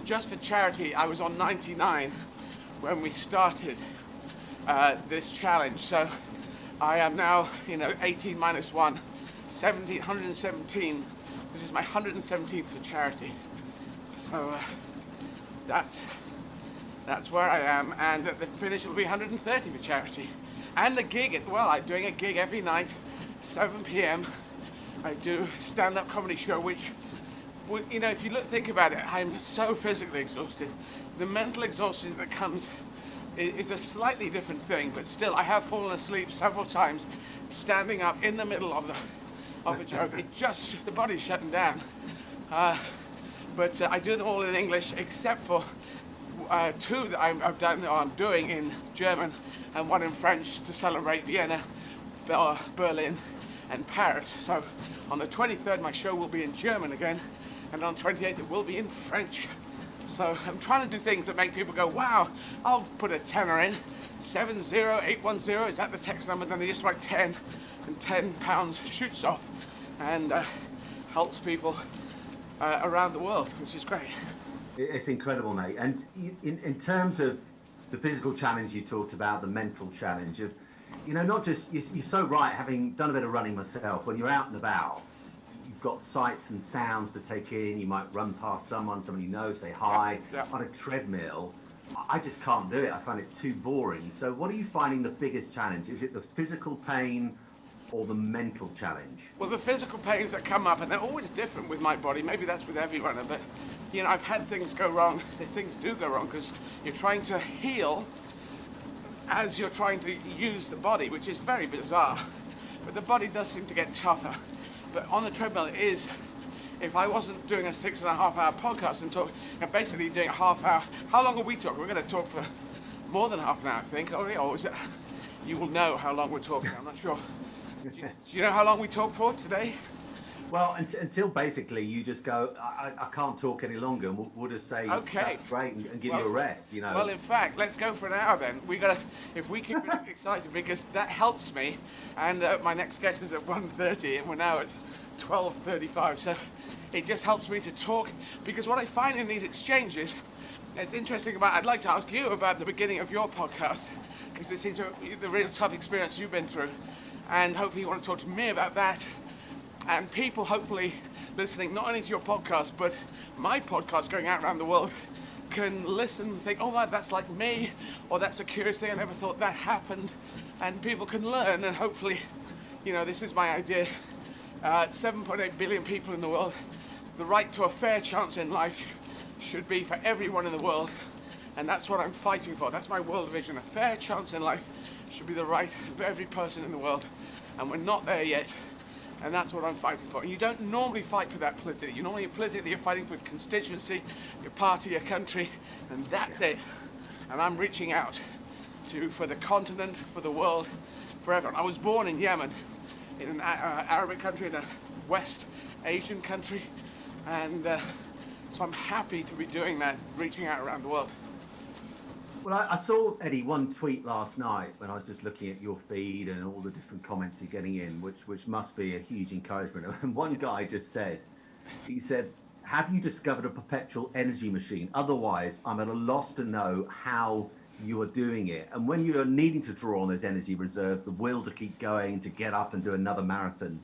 A: just for charity, I was on 99 when we started this challenge. So I am now, 18 minus 1, 117. This is my 117th for charity. So that's where I am. And at the finish it'll be 130 for charity. And the gig, I'm doing a gig every night, 7 p.m. I do a stand-up comedy show, which, if you think about it, I'm so physically exhausted. The mental exhaustion that comes is a slightly different thing, but still, I have fallen asleep several times, standing up in the middle of a joke. The body's shutting down. But I do them all in English, except for 2 that I'm doing in German, and 1 in French to celebrate Vienna, Berlin, and Paris. So on the 23rd, my show will be in German again, and on 28th it will be in French. So I'm trying to do things that make people go, wow, I'll put a tenner in, 70810, is that the text number? Then they just write 10, and £10 shoots off, and helps people around the world, which is great.
G: It's incredible, mate. And in terms of the physical challenge you talked about, the mental challenge of, not just, you're so right, having done a bit of running myself, when you're out and about, you've got sights and sounds to take in. You might run past someone you know, say hi.
A: Yeah.
G: On a treadmill, I just can't do it. I find it too boring. So what are you finding the biggest challenge? Is it the physical pain or the mental challenge?
A: Well, the physical pains that come up, and they're always different with my body. Maybe that's with every runner, but I've had things go wrong. Things do go wrong because you're trying to heal as you're trying to use the body, which is very bizarre. But the body does seem to get tougher. But on the treadmill, it is. If I wasn't doing a 6.5 hour podcast and basically doing a half hour. How long are we talking? We're going to talk for more than half an hour, I think. Or is it? You will know how long we're talking. I'm not sure. Do you know how long we talk for today?
G: Well, until basically you just go, I can't talk any longer, and we'll just say,
A: okay,
G: that's great, and give you a rest,
A: Well, in fact, let's go for an hour then. If we keep it excited, because that helps me, and my next sketch is at 1:30, and we're now at 12:35, so it just helps me to talk, because what I find in these exchanges, It's interesting I'd like to ask you about the beginning of your podcast, because it seems the real tough experience you've been through, and hopefully you want to talk to me about that, and people hopefully listening not only to your podcast, but my podcast going out around the world, can listen and think, oh, that's like me, or that's a curious thing, I never thought that happened, and people can learn, and hopefully, this is my idea. 7.8 billion people in the world. The right to a fair chance in life should be for everyone in the world, and that's what I'm fighting for. That's my world vision. A fair chance in life should be the right of every person in the world, and we're not there yet, and that's what I'm fighting for. And you don't normally fight for that politically. You're fighting for constituency, your party, your country, and that's it. And I'm reaching out for the continent, for the world, for everyone. I was born in Yemen, in an Arabic country, in a West Asian country, and so I'm happy to be doing that, reaching out around the world.
G: Well, I saw, Eddie, one tweet last night when I was just looking at your feed and all the different comments you're getting in, which must be a huge encouragement. And one guy just said, have you discovered a perpetual energy machine? Otherwise, I'm at a loss to know how you are doing it. And when you're needing to draw on those energy reserves, the will to keep going, to get up and do another marathon,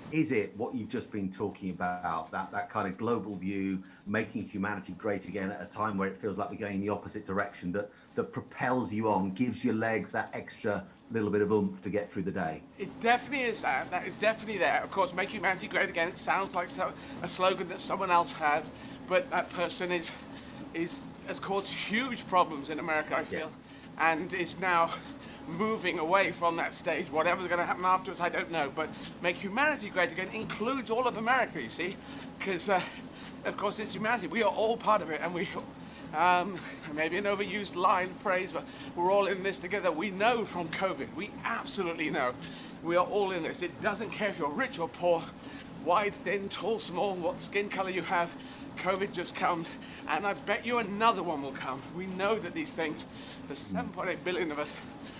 G: is it what you've just been talking about, that kind of global view, making humanity great again at a time where it feels like we're going in the opposite direction, that propels you on, gives your legs that extra little bit of oomph to get through the day?
A: It definitely is that. That is definitely there. Of course, make humanity great again, it sounds like a slogan that someone else had, but that person has caused huge problems in America, I feel, and is now moving away from that stage. Whatever's going to happen afterwards, I don't know, but make humanity great again includes all of America, you see, because of course it's humanity. We are all part of it, and we maybe an overused phrase, but we're all in this together. We know from COVID, we absolutely know we are all in this. It doesn't care if you're rich or poor, wide, thin, tall, small, what skin color you have. COVID just comes, and I bet you another one will come. We know that these things, there's 7.8 billion of us.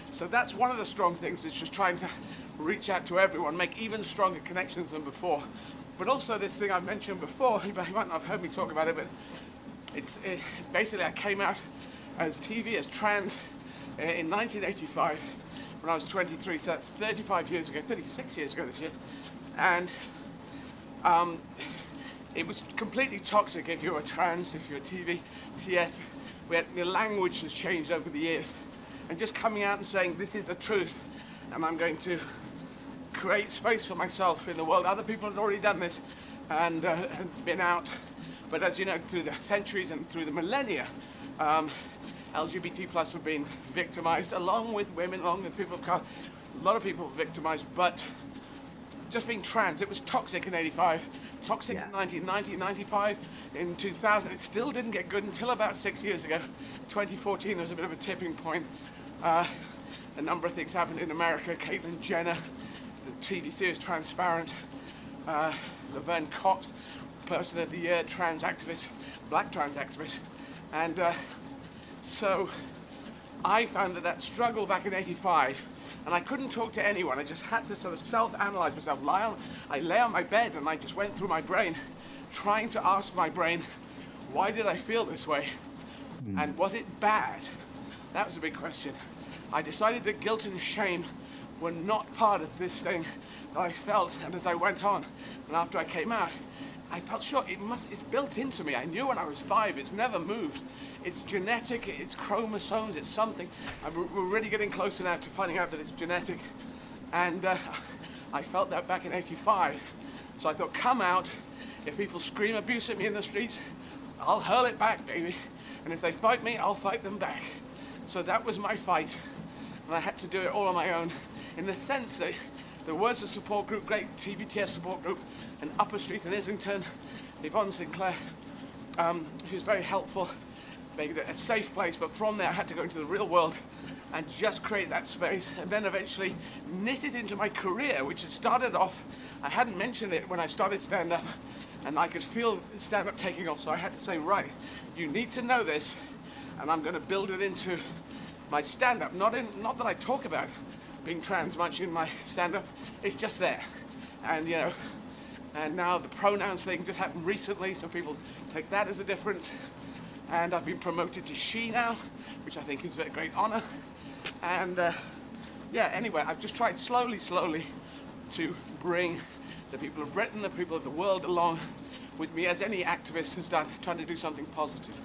A: So that's one of the strong things, is just trying to reach out to everyone, make even stronger connections than before. But also this thing I've mentioned before, you might not have heard me talk about it, but basically I came out as TV, as trans, in 1985 when I was 23, so that's 36 years ago this year. And it was completely toxic if you were trans, if you were TV, TS. The language has changed over the years. And just coming out and saying, this is the truth, and I'm going to create space for myself in the world. Other people had already done this and been out. But as you know, through the centuries and through the millennia, LGBT plus have been victimized, along with women, along with people of color. A lot of people victimized, but just being trans, it was toxic in 85, toxic in 1990, 95, in 2000. It still didn't get good until about 6 years ago. 2014, there was a bit of a tipping point. A number of things happened in America. Caitlyn Jenner, the TV series Transparent, Laverne Cox, Person of the Year, trans activist, black trans activist. And so I found that struggle back in 85, and I couldn't talk to anyone. I just had to sort of self-analyze myself. I lay on my bed and I just went through my brain, trying to ask my brain, why did I feel this way? And was it bad? That was a big question. I decided that guilt and shame were not part of this thing that I felt, and as I went on, and after I came out, I felt sure it's built into me. I knew when I was 5, it's never moved. It's genetic, it's chromosomes, it's something. We're really getting closer now to finding out that it's genetic. And I felt that back in 85. So I thought, come out. If people scream abuse at me in the streets, I'll hurl it back, baby. And if they fight me, I'll fight them back. So that was my fight. And I had to do it all on my own, in the sense that there was a support group, great TVTS support group, in Upper Street in Islington, Yvonne Sinclair. She was very helpful, made it a safe place, but from there I had to go into the real world and just create that space, and then eventually knit it into my career, which had started off, I hadn't mentioned it when I started stand-up, and I could feel stand-up taking off, so I had to say, right, you need to know this, and I'm going to build it into my stand-up. Not that I talk about being trans much in my stand-up, it's just there. And and now the pronouns thing just happened recently, so people take that as a different and I've been promoted to she now, which I think is a great honour. And yeah, anyway, I've just tried slowly to bring the people of Britain, the people of the world along with me, as any activist has done, trying to do something positive.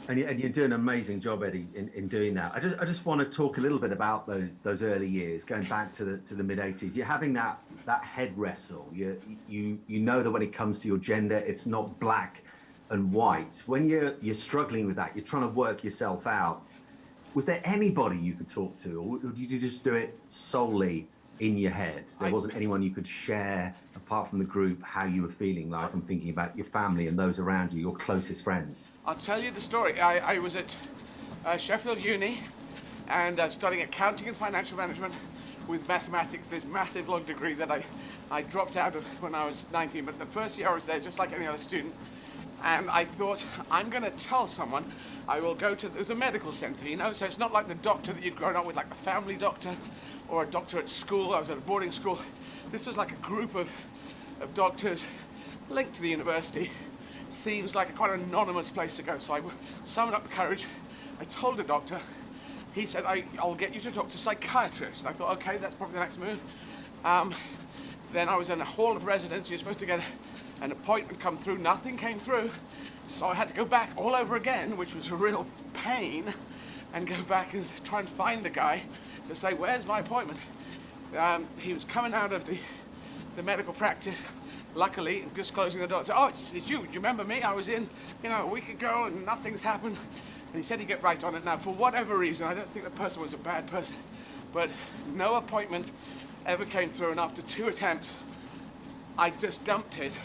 G: And you're doing an amazing job, Eddie, in doing that. I just want to talk a little bit about those early years, going back to the mid '80s. You're having that head wrestle. You know that when it comes to your gender, it's not black and white. When you're struggling with that, you're trying to work yourself out. Was there anybody you could talk to, or did you just do it solely in your head? There wasn't anyone you could share, apart from the group, how you were feeling? Like, I'm thinking about your family and those around you, your closest friends.
A: I'll tell you the story. I was at Sheffield Uni and studying accounting and financial management with mathematics, this massive long degree that I dropped out of when I was 19. But the first year I was there, just like any other student, and I thought, I'm going to tell someone. I will go to, there's a medical centre, you know, so it's not like the doctor that you'd grown up with, like the family doctor or a doctor at school. I was at a boarding school. This was like a group of doctors linked to the university. Seems like a quite anonymous place to go. So I summoned up the courage. I told the doctor. He said, I'll get you to talk to psychiatrists. And I thought, okay, that's probably the next move. Then I was in a hall of residence. You're supposed to get an appointment come through. Nothing came through. So I had to go back all over again, which was a real pain, and go back and try and find the guy to say, where's my appointment? He was coming out of the medical practice, luckily, just closing the door. I said, oh, it's you. Do you remember me? I was in, a week ago and nothing's happened. And he said he'd get right on it. Now, for whatever reason, I don't think the person was a bad person, but no appointment ever came through, and after 2 attempts, I just dumped it.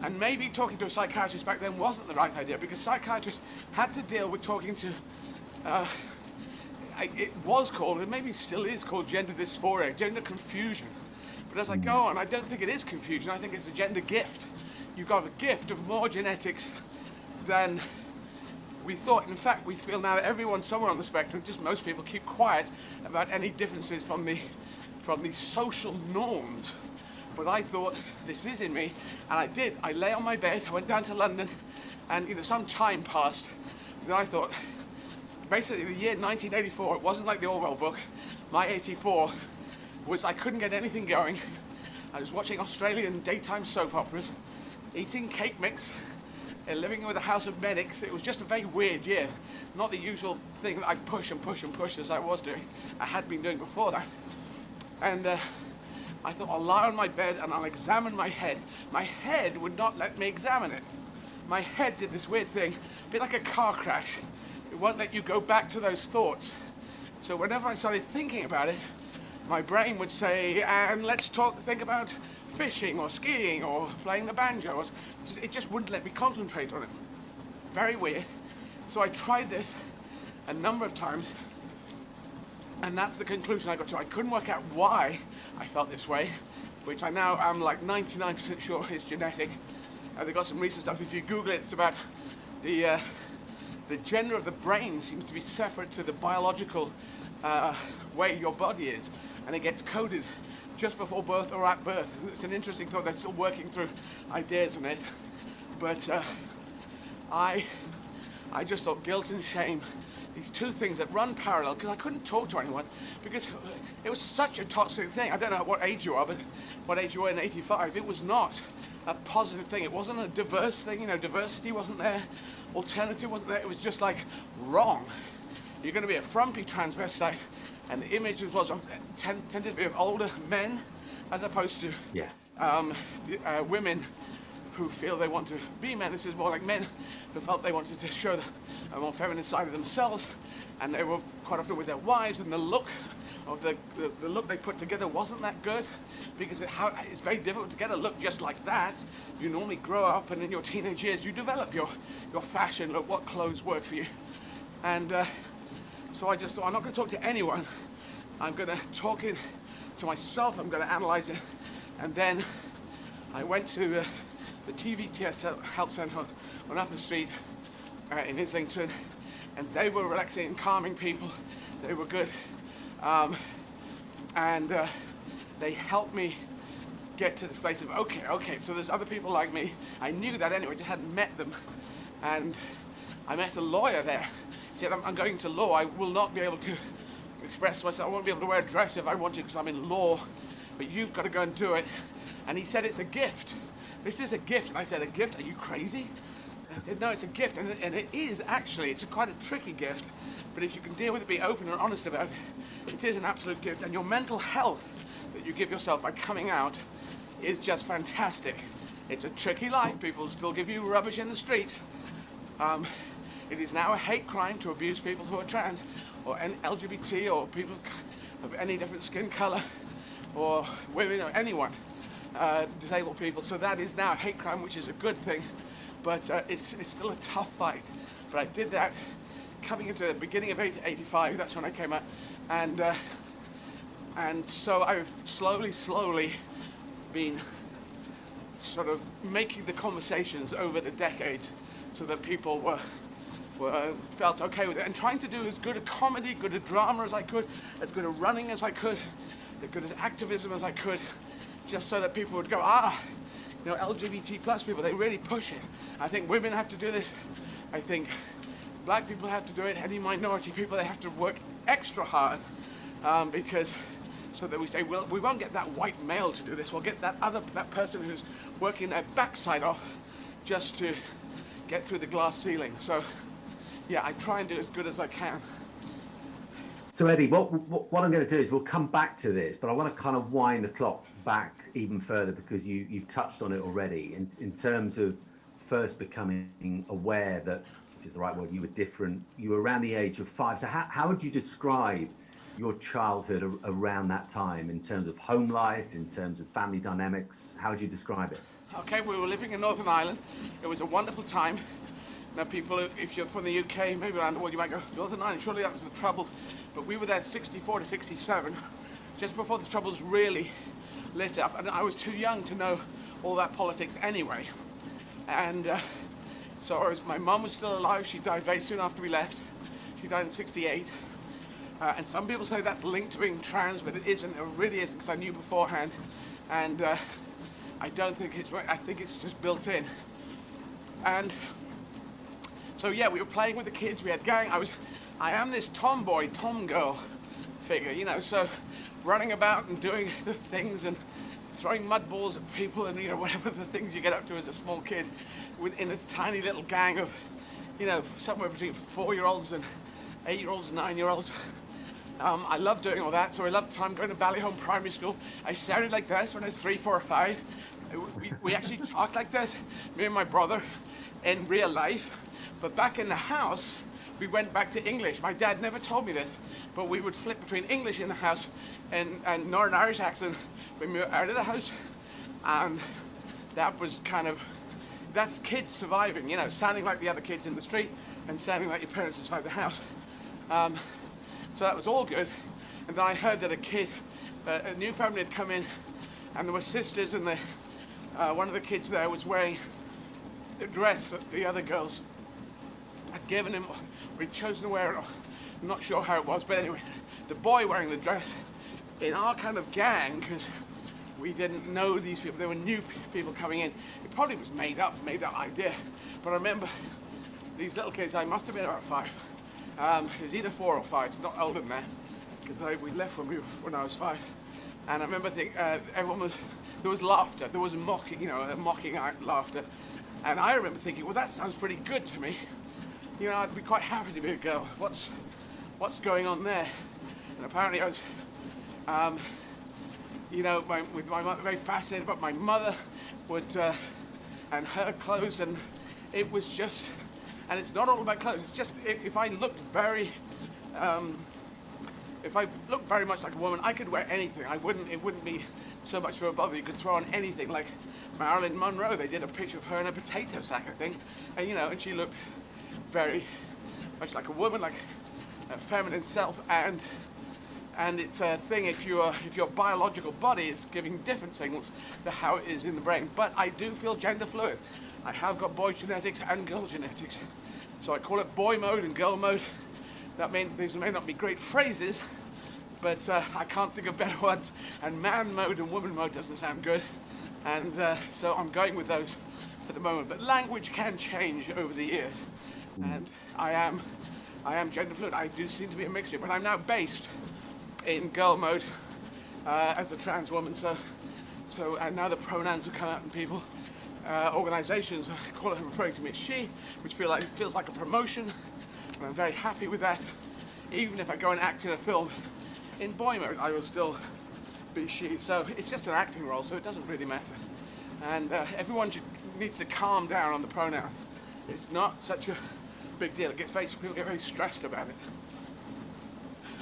A: And maybe talking to a psychiatrist back then wasn't the right idea, because psychiatrists had to deal with talking to, it was called, and maybe still is called, gender dysphoria, gender confusion. But as I go on, I don't think it is confusion, I think it's a gender gift. You've got a gift of more genetics than we thought. In fact, we feel now that everyone's somewhere on the spectrum, just most people keep quiet about any differences from the social norms. But I thought, this is in me, and I did. I lay on my bed, I went down to London, and some time passed. Then I thought, basically the year 1984, it wasn't like the Orwell book. My 84 was I couldn't get anything going. I was watching Australian daytime soap operas, eating cake mix, and living with a house of medics. It was just a very weird year. Not the usual thing that I push and push and push as I was doing. I had been doing before that. And I thought, I'll lie on my bed and I'll examine my head. My head would not let me examine it. My head did this weird thing, a bit like a car crash. It won't let you go back to those thoughts. So whenever I started thinking about it, my brain would say, and let's think about fishing or skiing or playing the banjo. It just wouldn't let me concentrate on it. Very weird. So I tried this a number of times, and that's the conclusion I got to. I couldn't work out why I felt this way, which I now am like 99% sure is genetic. They've got some recent stuff. If you Google it, it's about the gender of the brain seems to be separate to the biological way your body is, and it gets coded just before birth or at birth. It's an interesting thought. They're still working through ideas on it, but I just thought guilt and shame, these two things that run parallel, because I couldn't talk to anyone, because it was such a toxic thing. I don't know what age you are, but what age you were in '85, it was not a positive thing. It wasn't a diverse thing, diversity wasn't there, alternative wasn't there. It was just like wrong. You're going to be a frumpy transvestite, and the image was tended to be of older men, as opposed to women who feel they want to be men. This is more like men who felt they wanted to show a more feminine side of themselves, and they were quite often with their wives, and the look of the look they put together wasn't that good, because it's very difficult to get a look just like that. You normally grow up, and in your teenage years you develop your fashion look, what clothes work for you. And so I just thought, I'm not going to talk to anyone. I'm going to talk it to myself. I'm going to analyze it. And then I went to the TVTS Help Centre on Upper Street in Islington, and they were relaxing and calming people. They were good. And they helped me get to the place of, okay, so there's other people like me. I knew that anyway, just hadn't met them. And I met a lawyer there. He said, I'm going to law. I will not be able to express myself. I won't be able to wear a dress if I want to because I'm in law. But you've got to go and do it. And he said, it's a gift. This is a gift. And I said, a gift? Are you crazy? And he said, no, it's a gift. And it is actually. It's quite a tricky gift. But if you can deal with it, be open and honest about it, it is an absolute gift. And your mental health that you give yourself by coming out is just fantastic. It's a tricky life. People still give you rubbish in the streets. It is now a hate crime to abuse people who are trans or LGBT or people of any different skin color or women or anyone, disabled people. So that is now a hate crime, which is a good thing, but it's still a tough fight. But I did that coming into the beginning of 85. That's when I came out, and so I've slowly been sort of making the conversations over the decades so that people were felt okay with it, and trying to do as good a comedy, good a drama as I could, as good a running as I could, as good as activism as I could, just so that people would go, you know, LGBT plus people, they really push it. I think women have to do this. I think black people have to do it. Any minority people, they have to work extra hard because so that we say, well, we won't get that white male to do this. We'll get that person who's working their backside off just to get through the glass ceiling. So, yeah, I try and do as good as I can.
G: So, Eddie, what I'm going to do is we'll come back to this, but I want to kind of wind the clock back even further because you've touched on it already in terms of first becoming aware that, if is the right word, you were different. You were around the age of 5. So how would you describe your childhood around that time in terms of home life, in terms of family dynamics? How would you describe it?
A: Okay, we were living in Northern Ireland. It was a wonderful time. Now, people, if you're from the UK, maybe around the world, you might go, Northern Ireland, surely that was the Troubles. But we were there 64 to 67, just before the Troubles really lit up. And I was too young to know all that politics anyway. And so my mum was still alive. She died very soon after we left. She died in 68. And some people say that's linked to being trans, but it isn't. It really isn't, because I knew beforehand. And I don't think it's right. I think it's just built in. And so yeah, we were playing with the kids. We had gang. I am this tomboy, tom girl figure, you know. So running about and doing the things and throwing mud balls at people and, you know, whatever the things you get up to as a small kid, in this tiny little gang of, you know, somewhere between 4-year-olds and 8-year-olds and 9-year-olds. I loved doing all that, so I loved the time going to Ballyholme Primary School. I sounded like this when I was 3, 4, or 5. We actually talked like this, me and my brother, in real life. But back in the house, we went back to English. My dad never told me this, but we would flip between English in the house and Northern Irish accent when we were out of the house. And that was kind of, that's kids surviving, you know, sounding like the other kids in the street and sounding like your parents inside the house. So that was all good. And then I heard that a new family had come in, and there were sisters, and one of the kids there was wearing the dress that the other girls had given him, or he'd chosen to wear it. I'm not sure how it was, but anyway, the boy wearing the dress in our kind of gang, because we didn't know these people, there were new people coming in. It probably was made up idea. But I remember these little kids, I must have been about 5. It was either 4 or 5, it's not older than that, because we left when I was 5. And I remember thinking, there was laughter, there was mocking, you know, mocking laughter. And I remember thinking, well, that sounds pretty good to me. You know, I'd be quite happy to be a girl. What's going on there? And apparently I was, you know, with my mother, very fascinated about my mother and her clothes, and it was just, and it's not all about clothes. It's just if I looked very much like a woman, I could wear anything. It wouldn't be so much of a bother. You could throw on anything. Like Marilyn Monroe, they did a picture of her in a potato sack, I think, and you know, and she looked very much like a woman, like a feminine self, and it's a thing if your biological body is giving different signals to how it is in the brain. But I do feel gender fluid. I have got boy genetics and girl genetics, so I call it boy mode and girl mode. These may not be great phrases, but I can't think of better ones. And man mode and woman mode doesn't sound good, and so I'm going with those for the moment. But language can change over the years, and I am gender fluid. I do seem to be a mixture, but I'm now based in girl mode as a trans woman. So and now the pronouns have come out, and people, organisations call it, referring to me as she, which feels like a promotion, and I'm very happy with that. Even if I go and act in a film in boy mode, I will still be she. So it's just an acting role, so it doesn't really matter. And everyone needs to calm down on the pronouns. It's not such a big deal. People get very stressed about it.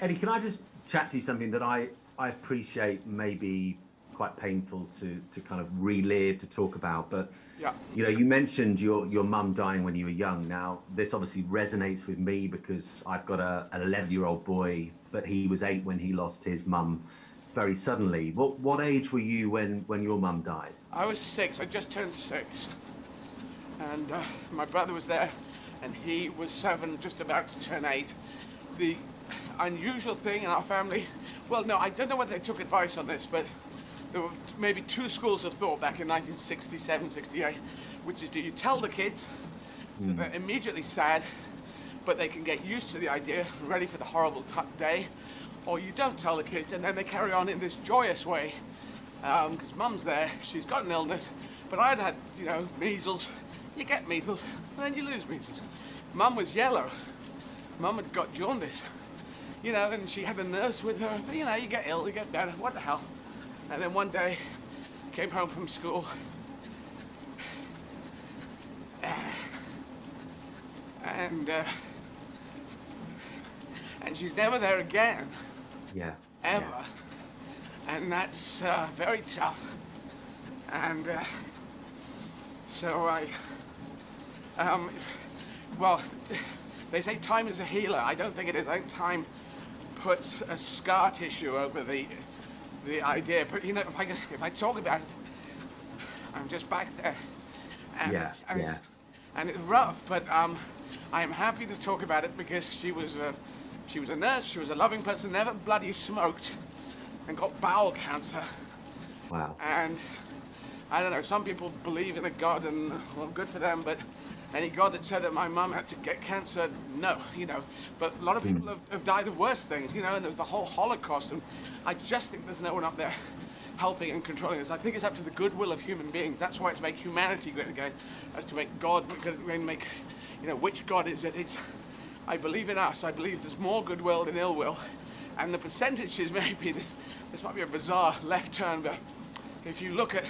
G: Eddie, can I just chat to you something that I appreciate may be quite painful to kind of relive, to talk about, but
A: yeah.
G: You know, you mentioned your mum dying when you were young. Now, this obviously resonates with me because I've got an 11-year-old boy, but he was 8 when he lost his mum very suddenly. What age were you when your mum died?
A: I was 6. I just turned 6. And my brother was there, and he was 7, just about to turn 8. The unusual thing in our family, well, no, I don't know whether they took advice on this, but there were maybe 2 schools of thought back in 1967, 68, which is, do you tell the kids so they're immediately sad, but they can get used to the idea, ready for the horrible day, or you don't tell the kids and then they carry on in this joyous way, because mum's there, she's got an illness, but I'd had, you know, measles. You get measles, and then you lose measles. Mum was yellow. Mum had got jaundice, you know, and she had a nurse with her. But, you know, you get ill, you get better, what the hell? And then one day, came home from school, and she's never there again.
G: Yeah.
A: Ever.
G: Yeah.
A: And that's very tough. And so well, they say time is a healer. I don't think it is. I think time puts a scar tissue over the idea. But you know, if I talk about it, I'm just back there. And and it's rough, but I am happy to talk about it because she was a nurse. She was a loving person. Never bloody smoked, and got bowel cancer.
G: Wow.
A: And I don't know, some people believe in a God, and well, good for them, but any God that said that my mum had to get cancer, no, you know. But a lot of people have died of worse things, you know, and there's the whole Holocaust, and I just think there's no one up there helping and controlling us. I think it's up to the goodwill of human beings. That's why it's make humanity great again, as to make God great again, make, you know, which God is it? I believe in us. I believe there's more goodwill than ill will. And the percentages maybe, this might be a bizarre left turn, but if you look at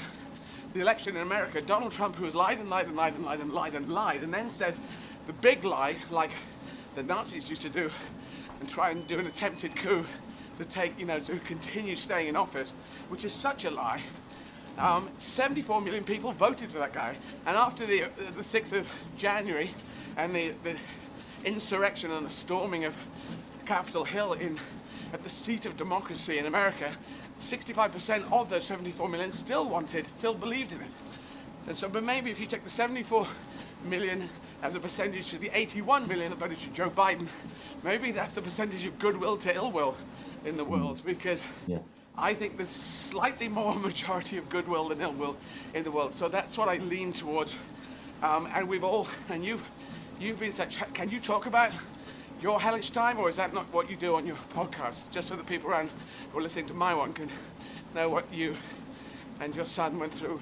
A: the election in America, Donald Trump, who has lied and lied and lied and lied and lied and lied, and then said the big lie, like the Nazis used to do, and try and do an attempted coup to take, you know, to continue staying in office, which is such a lie. 74 million people voted for that guy, and after the 6th of January and the insurrection and the storming of Capitol Hill at the seat of democracy in America, 65% of those 74 million still believed in it. And so, but maybe if you take the 74 million as a percentage to the 81 million that voted for Joe Biden, maybe that's the percentage of goodwill to ill will in the world, because I think there's slightly more majority of goodwill than ill will in the world. So that's what I lean towards. And we've all, and you've been such, can you talk about your hellish time, or is that not what you do on your podcast? Just so that people around who are listening to my one can know what you and your son went through.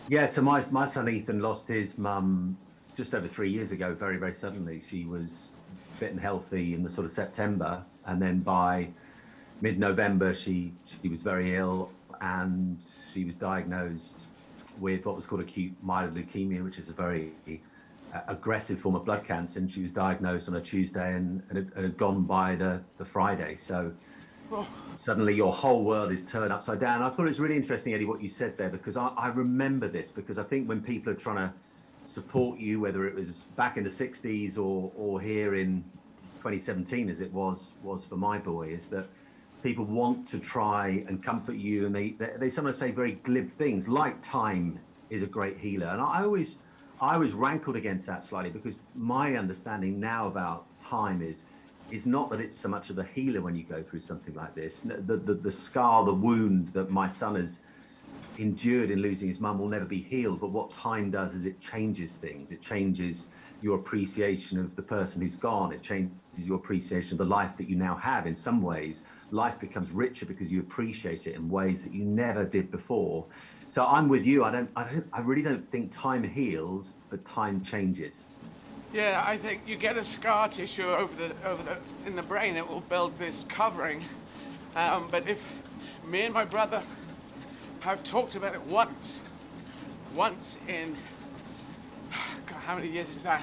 G: Yeah, so my son Ethan lost his mum just over 3 years ago, very, very suddenly. She was fit and healthy in the sort of September, and then by mid-November she was very ill, and she was diagnosed with what was called acute myeloid leukemia, which is a very aggressive form of blood cancer, and she was diagnosed on a Tuesday and had gone by the Friday. So suddenly your whole world is turned upside down. I thought it was really interesting, Eddie, what you said there, because I remember this, because I think when people are trying to support you, whether it was back in the 60s or here in 2017 as it was for my boy, is that people want to try and comfort you, and they sometimes say very glib things like time is a great healer. And I always rankled against that slightly, because my understanding now about time is not that it's so much of a healer when you go through something like this. The scar, the wound that my son has endured in losing his mum will never be healed, but what time does is it changes things. It changes your appreciation of the person who's gone. It changes your appreciation of the life that you now have. In some ways, life becomes richer because you appreciate it in ways that you never did before. So I'm with you. I really don't think time heals, but time changes.
A: Yeah, I think you get a scar tissue in the brain, it will build this covering. But if me and my brother have talked about it once in, God, how many years is that?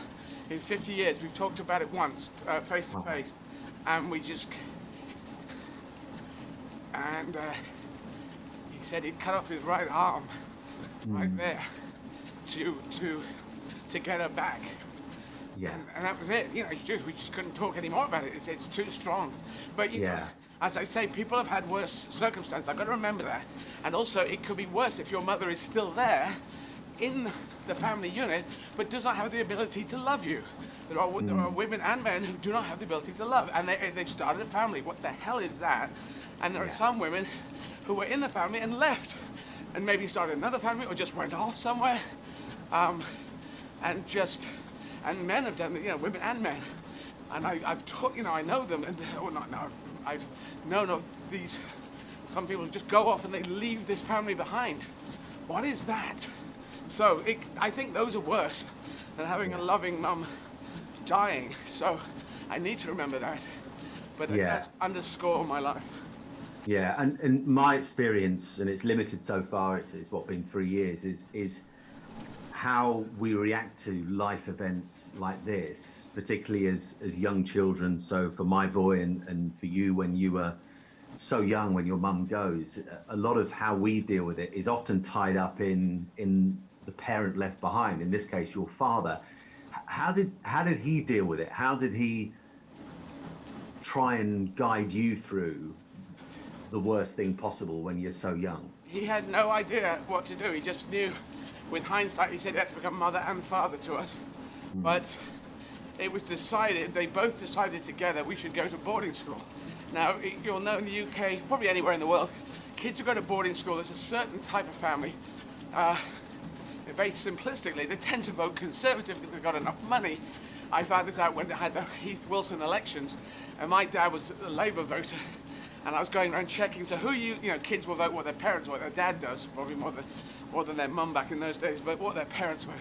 A: In 50 years, we've talked about it once, face to face, and he said he'd cut off his right arm, right there, to get her back.
G: Yeah.
A: And that was it. You know, we just couldn't talk anymore about it. It's too strong. But you know, as I say, people have had worse circumstances. I've got to remember that. And also, it could be worse if your mother is still there in the family unit, but does not have the ability to love you. There are women and men who do not have the ability to love, and they've started a family. What the hell is that? And there are some women who were in the family and left, and maybe started another family or just went off somewhere, and men have done it, you know, women and men. And I've taught, you know, I know them, and I've known of these. Some people just go off and they leave this family behind. What is that? So I think those are worse than having a loving mum dying. So I need to remember that. But that's underscore my life.
G: Yeah, and my experience, and it's limited so far, it's what, been 3 years, is how we react to life events like this, particularly as young children. So for my boy and for you when you were so young, when your mum goes, a lot of how we deal with it is often tied up in the parent left behind, in this case your father. How did he deal with it? How did he try and guide you through the worst thing possible when you're so young?
A: He had no idea what to do. He just knew, with hindsight, he said he had to become mother and father to us. But it was decided, they both decided together we should go to boarding school. Now, you'll know in the UK, probably anywhere in the world, kids who go to boarding school, there's a certain type of family. Very simplistically, they tend to vote Conservative because they've got enough money. I found this out when they had the Heath Wilson elections, and my dad was a Labour voter, and I was going around checking, so kids will vote what their parents, what their dad does, probably more than their mum back in those days, but what their parents vote.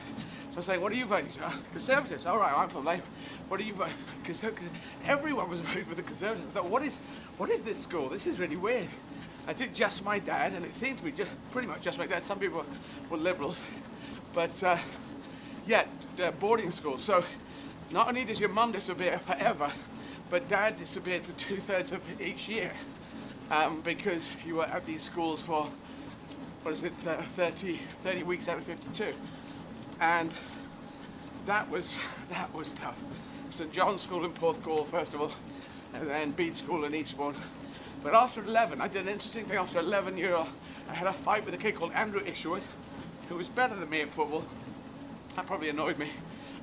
A: So I was saying, what are you voting? Conservatives. All right, I'm from Labour. What are you voting? Conservatives. Everyone was voting for the Conservatives. I thought, what is this school? This is really weird. I did just my dad, and it seemed to be pretty much just my dad. Some people were liberals, but boarding school. So not only does your mum disappear forever, but dad disappeared for 2/3 of each year because you were at these schools for, 30 weeks out of 52. And that was tough. St John's School in Porthcawl, first of all, and then Bede School in Eastbourne. But after 11, I did an interesting thing. After 11 years, I had a fight with a kid called Andrew Izzard, who was better than me at football. That probably annoyed me.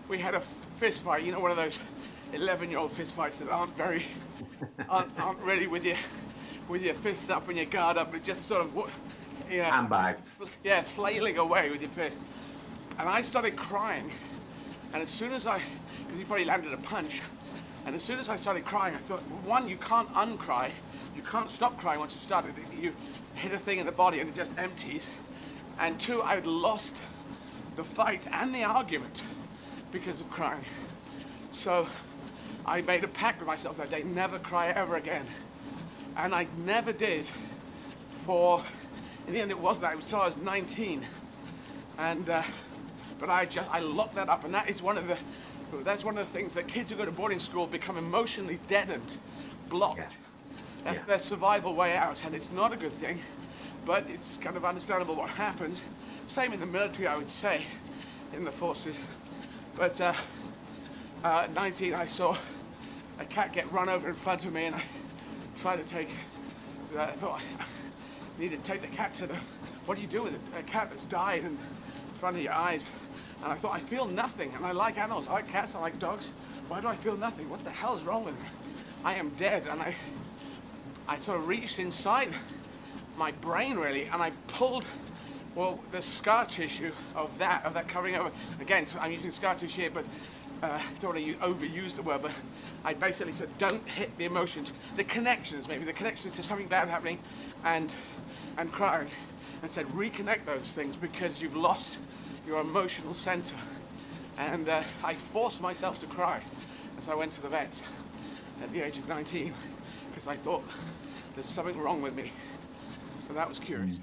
A: We had a fist fight, you know, one of those 11-year-old fist fights that aren't really with your fists up and your guard up, but just sort of,
G: handbags.
A: Yeah, flailing away with your fist. And I started crying. And as soon as because he probably landed a punch, and as soon as I started crying, I thought, one, you can't uncry. You can't stop crying once you started. You hit a thing in the body and it just empties. And two, I'd lost the fight and the argument because of crying. So I made a pact with myself that day, never cry ever again. And I never did in the end it wasn't that, it was until I was 19. And, but I locked that up, and that's one of the things that kids who go to boarding school become emotionally deadened, blocked.
G: Yeah.
A: That's their survival way out, and it's not a good thing, but it's kind of understandable what happens. Same in the military, I would say, in the forces. But at 19, I saw a cat get run over in front of me, and I tried to I thought I need to take the cat to what do you do with a cat that's died in front of your eyes? And I thought, I feel nothing, and I like animals, I like cats, I like dogs. Why do I feel nothing? What the hell is wrong with me? I am dead. And I sort of reached inside my brain, really, and I pulled Well, there's scar tissue of that covering over. Again, so I'm using scar tissue here, but I don't want to overuse the word, but I basically said don't hit the emotions, the connections, maybe the connections to something bad happening, and crying, and said reconnect those things because you've lost your emotional center. And I forced myself to cry as I went to the vet at the age of 19 because I thought there's something wrong with me. So that was curious.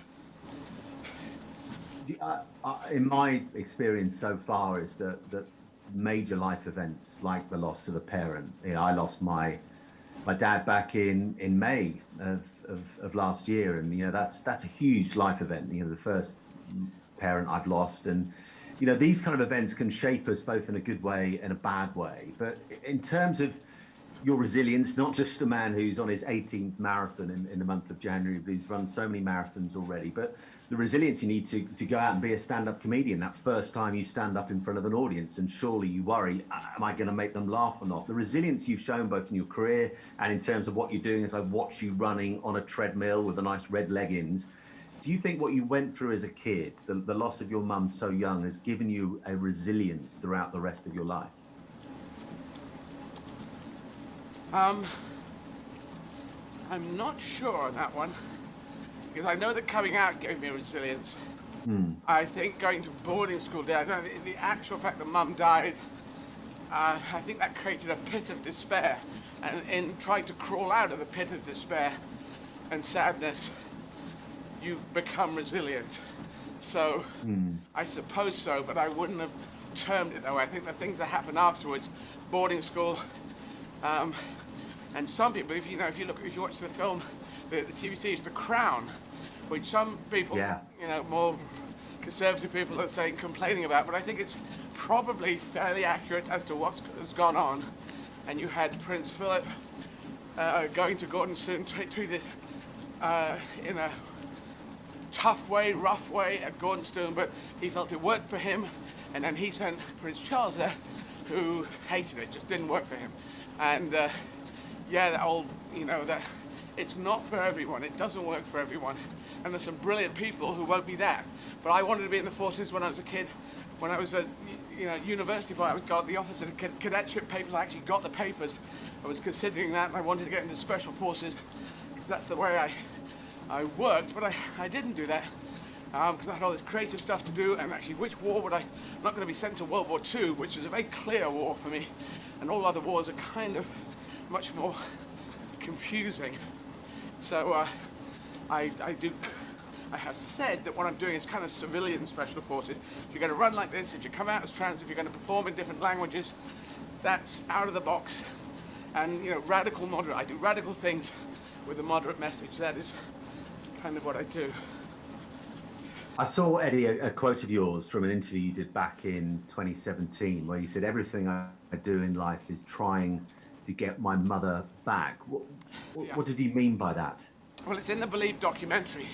G: In my experience so far is that major life events like the loss of a parent. I lost my dad back in May of last year, and that's a huge life event. The first parent I've lost, and these kind of events can shape us both in a good way and a bad way. But in terms of your resilience, not just a man who's on his 18th marathon in the month of January, but he's run so many marathons already, but the resilience you need to go out and be a stand-up comedian that first time you stand up in front of an audience, and surely you worry, am I going to make them laugh or not? The resilience you've shown both in your career and in terms of what you're doing, as I watch you running on a treadmill with the nice red leggings, do you think what you went through as a kid, the loss of your mum so young, has given you a resilience throughout the rest of your life?
A: I'm not sure on that one, because I know that coming out gave me resilience. I think going to boarding school did. The actual fact that Mum died, I think that created a pit of despair, and in trying to crawl out of the pit of despair and sadness, you become resilient. So I suppose so, but I wouldn't have termed it that way. I think the things that happen afterwards, boarding school, and some people, if you watch the film, the TV series The Crown, which some people, more conservative people are saying, complaining about, but I think it's probably fairly accurate as to what has gone on. And you had Prince Philip going to Gordonstoun, treated in a tough way, rough way at Gordonstoun, but he felt it worked for him, and then he sent Prince Charles there, who hated it, just didn't work for him. And that it's not for everyone. It doesn't work for everyone. And there's some brilliant people who won't be that. But I wanted to be in the forces when I was a kid. When I was a university boy, I got the officer of cadetship papers. I actually got the papers. I was considering that, and I wanted to get into special forces because that's the way I worked. But I didn't do that because I had all this creative stuff to do. And actually, which war would I'm not going to be sent to World War II, which is a very clear war for me. And all other wars are kind of much more confusing. So I have said that what I'm doing is kind of civilian special forces. If you're going to run like this, if you come out as trans, if you're going to perform in different languages, that's out of the box. And radical, moderate. I do radical things with a moderate message. That is kind of what I do.
G: I saw, Eddie, a quote of yours from an interview you did back in 2017, where you said, everything I do in life is trying to get my mother back. What did you mean by that?
A: Well, it's in the Believe documentary.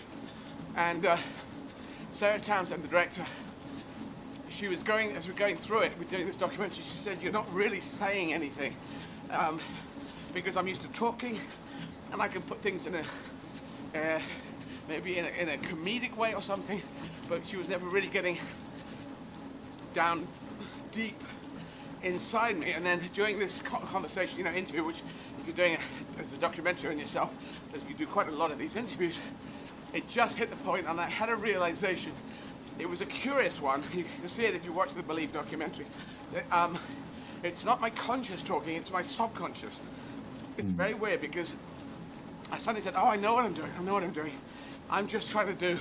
A: And Sarah Townsend, the director, she was as we're going through it, we're doing this documentary, she said, you're not really saying anything. Because I'm used to talking, and I can put things in maybe in a comedic way or something, but she was never really getting down deep inside me. And then during this conversation, interview, which if you're doing it as a documentary on yourself, as you do quite a lot of these interviews, it just hit the point, and I had a realization. It was a curious one. You can see it if you watch the Believe documentary. It's not my conscious talking, it's my subconscious. It's very weird because I suddenly said, I know what I'm doing. I'm just trying to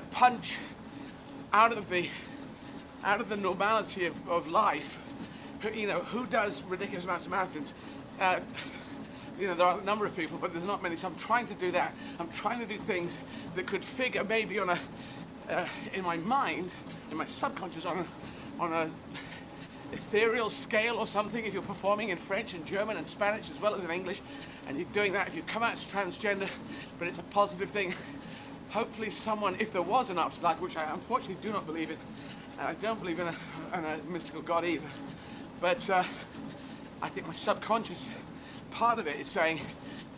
A: punch out of the normality of life. Who does ridiculous amounts of marathons? There are a number of people, but there's not many. So I'm trying to do that. I'm trying to do things that could figure maybe on in my mind, in my subconscious, on a ethereal scale or something. If you're performing in French and German and Spanish as well as in English, and you're doing that, if you come out as transgender, but it's a positive thing, hopefully someone, if there was an afterlife, which I unfortunately do not believe in, and I don't believe in a mystical God either, but I think my subconscious part of it is saying,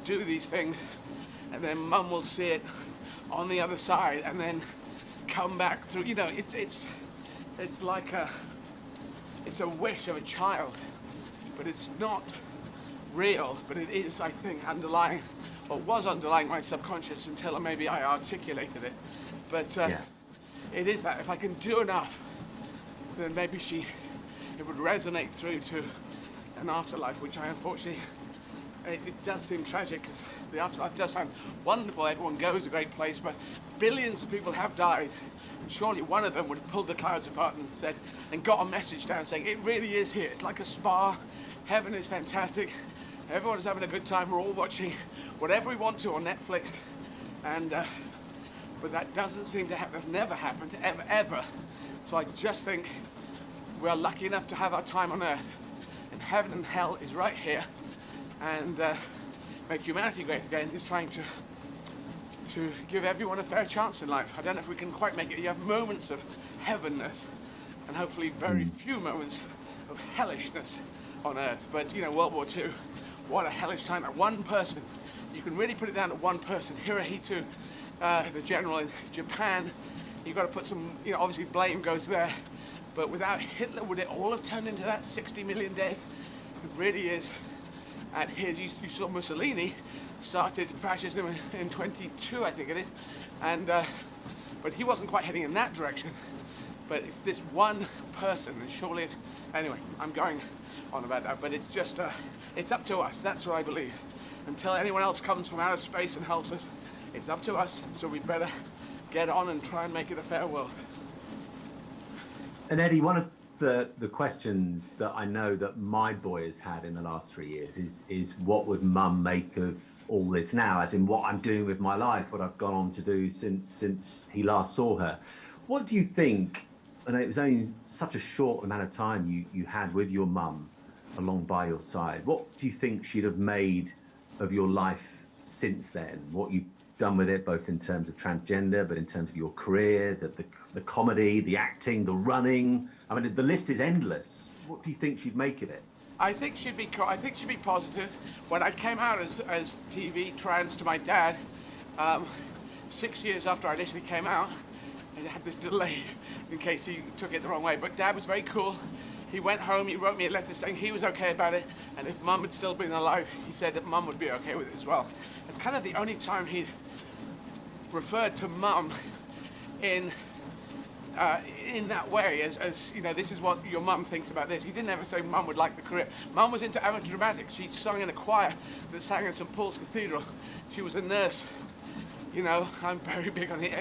A: do these things, and then Mum will see it, on the other side and then come back through. You know, it's like it's a wish of a child, but it's not real. But it is, I think, underlying, or was underlying my subconscious until maybe I articulated it. But it is that if I can do enough, then maybe it would resonate through to an afterlife, which I unfortunately, it does seem tragic, because the afterlife does sound wonderful, everyone goes, a great place, but billions of people have died, and surely one of them would have pulled the clouds apart and said, and got a message down saying, it really is here, it's like a spa, heaven is fantastic, everyone is having a good time, we're all watching whatever we want to on Netflix, and but that doesn't seem to happen, that's never happened, ever. So I just think we are lucky enough to have our time on Earth, and heaven and hell is right here, and Make Humanity Great Again is trying to give everyone a fair chance in life. I don't know if we can quite make it. You have moments of heavenness, and hopefully very few moments of hellishness on Earth. But you know, World War II, what a hellish time. That one person, you can really put it down to one person, Hirohito, the general in Japan. You've got to put some, you know, obviously blame goes there, but without Hitler, would it all have turned into that 60 million dead? It really is. At his, you saw Mussolini started fascism in 22, I think it is, and but he wasn't quite heading in that direction. But it's this one person, and surely, anyway, I'm going on about that, but it's just, it's up to us, that's what I believe. Until anyone else comes from outer space and helps us, it's up to us, so we better get on and try and make it a fair world.
G: And Eddie, one of the questions that I know that my boy has had in the last 3 years is what would Mum make of all this now, as in what I'm doing with my life, what I've gone on to do since he last saw her. What do you think, and it was only such a short amount of time you had with your mum along by your side, what do you think she'd have made of your life since then? What you've done with it, both in terms of transgender, but in terms of your career, the comedy, the acting, the running. I mean, the list is endless. What do you think she'd make of it?
A: I think she'd be positive. When I came out as TV trans to my dad, 6 years after I initially came out, I had this delay in case he took it the wrong way. But Dad was very cool. He went home, he wrote me a letter saying he was okay about it, and if Mum had still been alive, he said that Mum would be okay with it as well. It's kind of the only time he'd referred to Mum in that way, as you know, this is what your mum thinks about this. He didn't ever say Mum would like the career. Mum was into amateur dramatics. She sung in a choir that sang in St Paul's Cathedral. She was a nurse. You know, I'm very big on the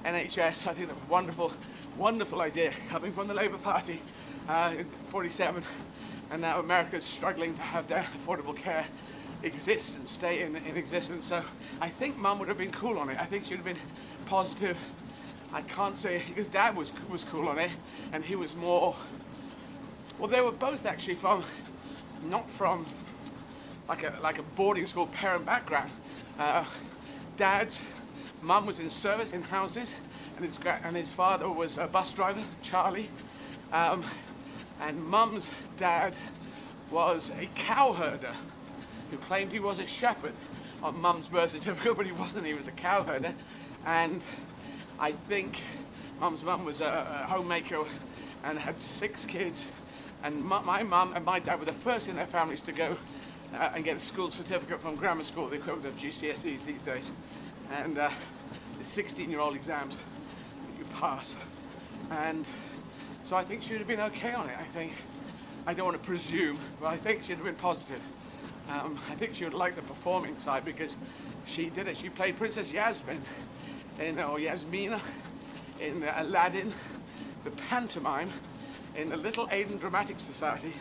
A: NHS. I think that's a wonderful, wonderful idea coming from the Labour Party in 47, and now America's struggling to have their affordable care exist and stay in existence. So I think Mum would have been cool on it. I think she'd have been positive. I can't say, because Dad was cool on it, and he was more, well, they were both actually not from like a boarding school parent background. Dad's mum was in service in houses, and his father was a bus driver, Charlie, and Mum's dad was a cow herder who claimed he was a shepherd on Mum's birth certificate, but he wasn't. He was a cow herder, and I think Mum's mum was a homemaker and had 6 kids, and my mum and my dad were the first in their families to go and get a school certificate from grammar school, the equivalent of GCSEs these days, and the 16-year-old exams that you pass. And so I think she would have been okay on it. I don't want to presume, but I think she'd have been positive. I think she would like the performing side, because she did it. She played Princess Yasmin or Yasmina in Aladdin, the pantomime in the Little Aden Dramatic Society,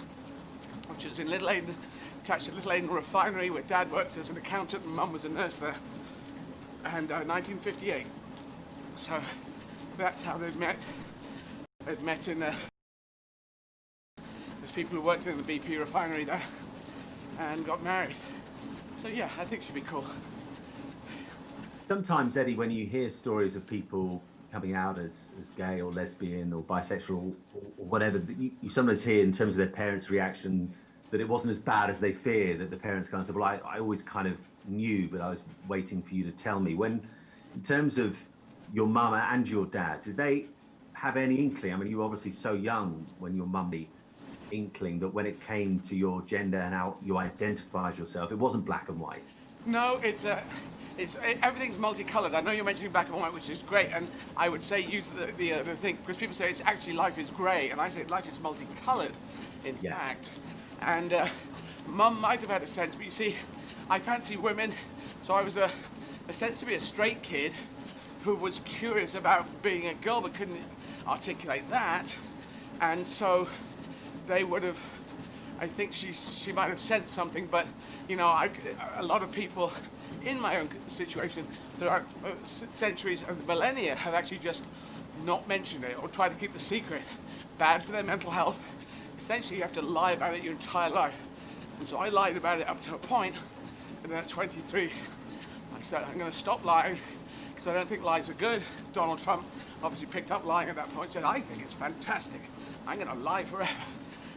A: which is in Little Aden, attached to Little Aden Refinery, where Dad worked as an accountant and Mum was a nurse there, and 1958. So that's how they'd met. They'd met in there's people who worked in the BP refinery there and got married. So yeah, I think she'd be cool.
G: Sometimes, Eddie, when you hear stories of people coming out as gay or lesbian or bisexual or whatever, you sometimes hear in terms of their parents' reaction that it wasn't as bad as they feared, that the parents kind of said, well, I always kind of knew, but I was waiting for you to tell me. When in terms of your mum and your dad, did they have any inkling? I mean, you were obviously so young when your mum the inkling that when it came to your gender and how you identified yourself, it wasn't black and white.
A: No, everything's multicolored. I know you're mentioning black and white, which is great, and I would say use the thing, because people say it's actually life is grey, and I say life is multicolored, in fact. And Mum might have had a sense, but you see, I fancy women, so I was ostensibly a straight kid who was curious about being a girl but couldn't articulate that, and so they would have, I think she might have said something, but you know, a lot of people in my own situation throughout centuries and millennia have actually just not mentioned it or tried to keep the secret. Bad for their mental health. Essentially, you have to lie about it your entire life. And so I lied about it up to a point, and then at 23, I said, I'm going to stop lying because I don't think lies are good. Donald Trump obviously picked up lying at that point and said, I think it's fantastic. I'm going to lie forever.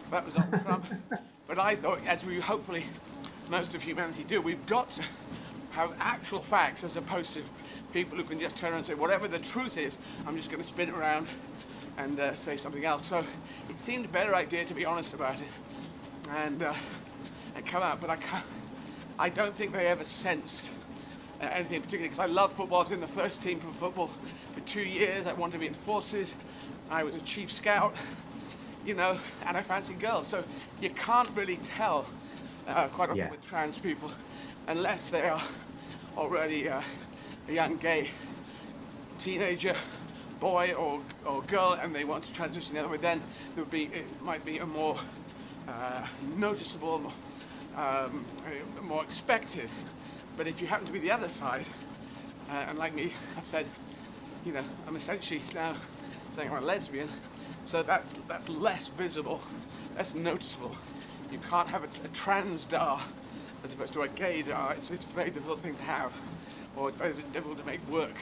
A: So that was Donald Trump. But I thought, as we hopefully most of humanity do, we've got to have actual facts as opposed to people who can just turn around and say, whatever the truth is, I'm just going to spin it around and say something else. So it seemed a better idea to be honest about it and come out. But I don't think they ever sensed anything particularly, because I love football. I was in the first team for football for 2 years. I wanted to be in forces. I was a chief scout, you know, and I fancied girls. So you can't really tell quite often with trans people unless they are already a young gay teenager boy or girl and they want to transition the other way. Then it might be a more noticeable, more expected. But if you happen to be the other side, and like me, I've said, you know, I'm essentially now saying I'm a lesbian, so that's less visible, less noticeable. You can't have a trans dar as opposed to a gay dar. It's a very difficult thing to have, or it's very difficult to make work.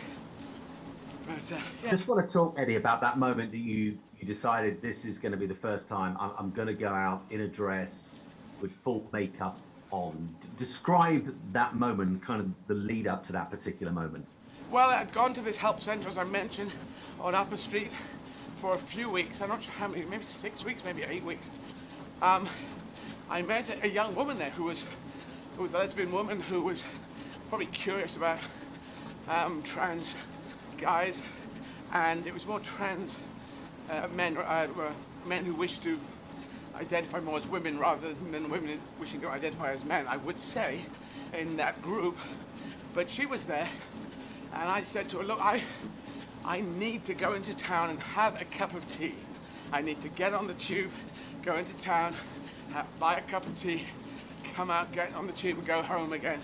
A: But, yeah.
G: Just want to talk, Eddie, about that moment that you decided this is going to be the first time I'm going to go out in a dress with full makeup on. Describe that moment, kind of the lead up to that particular moment.
A: Well, I'd gone to this help centre, as I mentioned, on Upper Street for a few weeks. I'm not sure how many, maybe 6 weeks, maybe 8 weeks. I met a young woman there who was a lesbian woman who was probably curious about trans guys, and it was more trans men who wished to identify more as women rather than women wishing to identify as men, I would say, in that group. But she was there, and I said to her, look, I need to go into town and have a cup of tea. I need to get on the tube, go into town, buy a cup of tea, come out, get on the tube and go home again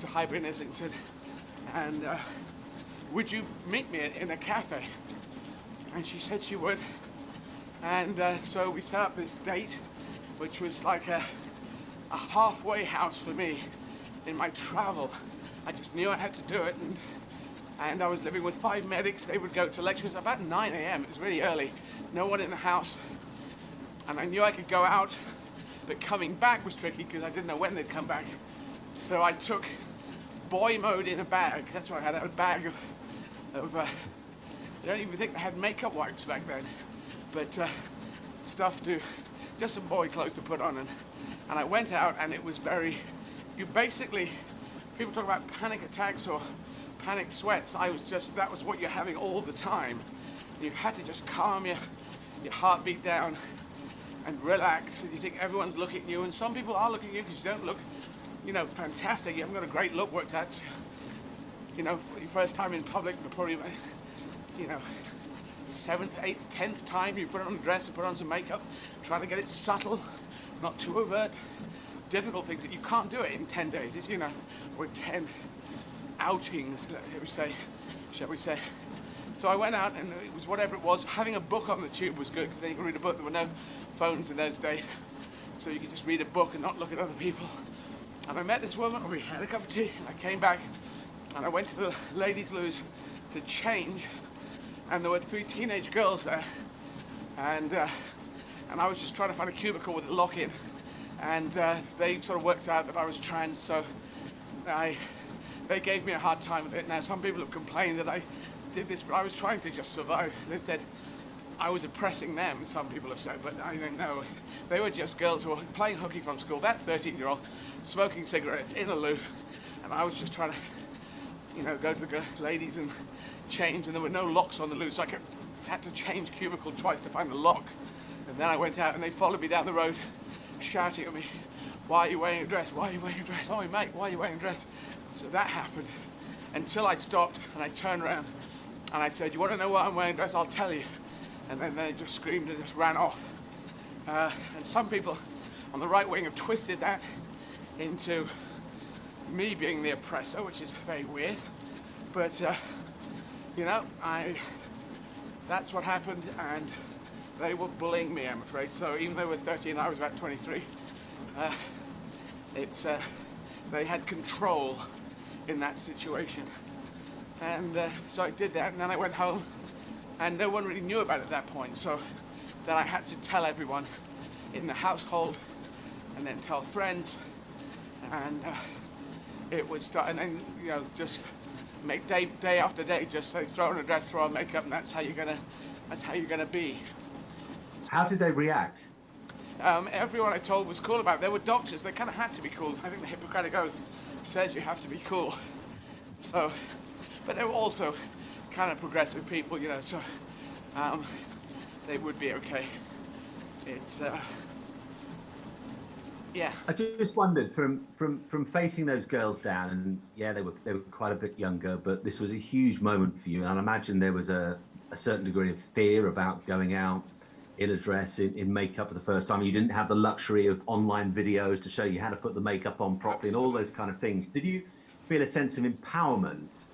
A: to Highbury and Islington. And would you meet me in a cafe? And she said she would. And so we set up this date, which was like a halfway house for me in my travel. I just knew I had to do it. And I was living with 5 medics. They would go to lectures about 9 a.m. It was really early. No one in the house. And I knew I could go out, but coming back was tricky because I didn't know when they'd come back. So I took boy mode in a bag. That's what I had, a bag of I don't even think they had makeup wipes back then, but stuff to, just some boy clothes to put on. And I went out, and it was people talk about panic attacks or panic sweats. That was what you're having all the time. You had to just calm your heartbeat down and relax, and you think everyone's looking at you, and some people are looking at you because you don't look, you know, fantastic. You haven't got a great look worked out. You know, your first time in public, but probably, you know, 7th, 8th, 10th time you put on a dress and put on some makeup, try to get it subtle, not too overt. Difficult thing that you can't do it in 10 days, you know, or 10 outings, shall we say. So I went out, and it was whatever it was. Having a book on the tube was good, because then you could read a book. There were no phones in those days, so you could just read a book and not look at other people. And I met this woman, we had a cup of tea, and I came back, and I went to the ladies' loos to change, and there were 3 teenage girls there, and I was just trying to find a cubicle with a lock in, and they sort of worked out that I was trans, so I they gave me a hard time with it. Now, some people have complained that I did this, but I was trying to just survive. They said I was oppressing them, some people have said, but I don't know. They were just girls who were playing hooky from school, that 13-year-old, smoking cigarettes in a loo, and I was just trying to, you know, go to the ladies and change, and there were no locks on the loo, so I had to change cubicle twice to find a lock. And then I went out and they followed me down the road, shouting at me, "Why are you wearing a dress? Why are you wearing a dress? Oh, mate, why are you wearing a dress?" So that happened until I stopped and I turned around and I said, "You want to know why I'm wearing a dress? I'll tell you." And then they just screamed and just ran off. And some people on the right wing have twisted that into me being the oppressor, which is very weird. But, you know, that's what happened, and they were bullying me, I'm afraid. So even though they were 13, I was about 23. They had control in that situation. And so I did that, and then I went home, and no one really knew about it at that point. So then I had to tell everyone in the household, and then tell friends, and it would start, and then, you know, just make day after day, just say, throw on a dress, throw on makeup, and that's how you're gonna be.
G: How did they react?
A: Everyone I told was cool about it. They were doctors, they kind of had to be cool. I think the Hippocratic Oath says you have to be cool. So, but they were also kind of progressive people, you know, so they would be okay. It's, yeah.
G: I just wondered, from facing those girls down, and yeah, they were quite a bit younger, but this was a huge moment for you, and I imagine there was a certain degree of fear about going out in a dress, in makeup for the first time. You didn't have the luxury of online videos to show you how to put the makeup on properly and all those kind of things. Did you feel a sense of empowerment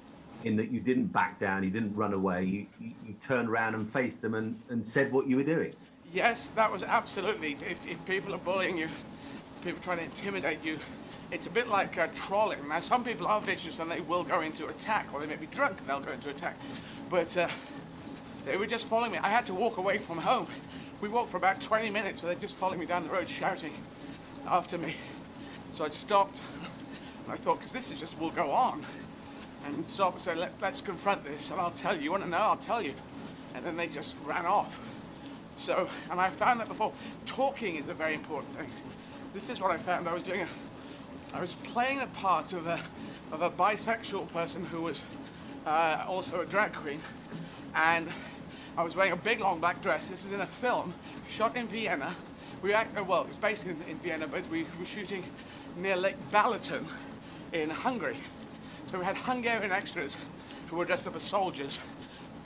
G: in that you didn't back down, you didn't run away, you turned around and faced them and said what you were doing?
A: Yes, that was absolutely. If people are bullying you, people trying to intimidate you, it's a bit like trolling. Now, some people are vicious and they will go into attack, or they may be drunk and they'll go into attack. But they were just following me. I had to walk away from home. We walked for about 20 minutes where they're just following me down the road, shouting after me. So I stopped, and I thought, because this is just will go on, and stopped and said, let's confront this, and I'll tell you. You want to know? I'll tell you. And then they just ran off. So, and I found that before, talking is a very important thing. This is what I found. I was playing a part of a bisexual person who was also a drag queen, and I was wearing a big long black dress. This is in a film shot in Vienna. Well, it was based in Vienna, but we were shooting near Lake Balaton in Hungary. So we had Hungarian extras who were dressed up as soldiers,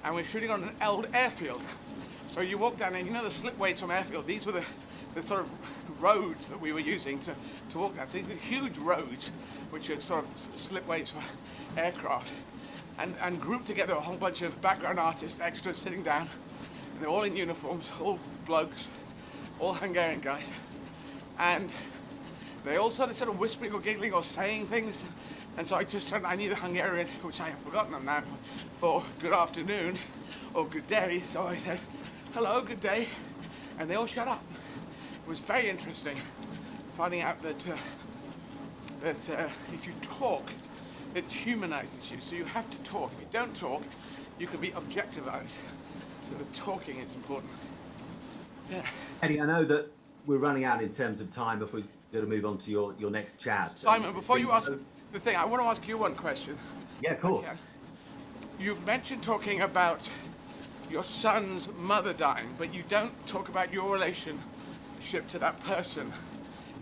A: and we were shooting on an old airfield. So you walk down, and you know the slipways from airfield, these were the sort of roads that we were using to walk down. So these are huge roads, which are sort of slipways for aircraft. And grouped together a whole bunch of background artists, extras sitting down, and they're all in uniforms, all blokes, all Hungarian guys. And they all started sort of whispering or giggling or saying things. And so I knew the Hungarian, which I have forgotten them now, for good afternoon or good day. So I said, hello, good day. And they all shut up. It was very interesting finding out that if you talk, it humanizes you. So you have to talk. If you don't talk, you can be objectivized. So the talking is important. Yeah.
G: Eddie, I know that we're running out in terms of time if we're going to move on to your next chat.
A: Simon, before you ask the thing, I want to ask you one question.
G: Yeah, of course.
A: Okay. You've mentioned talking about your son's mother dying, but you don't talk about your relationship to that person.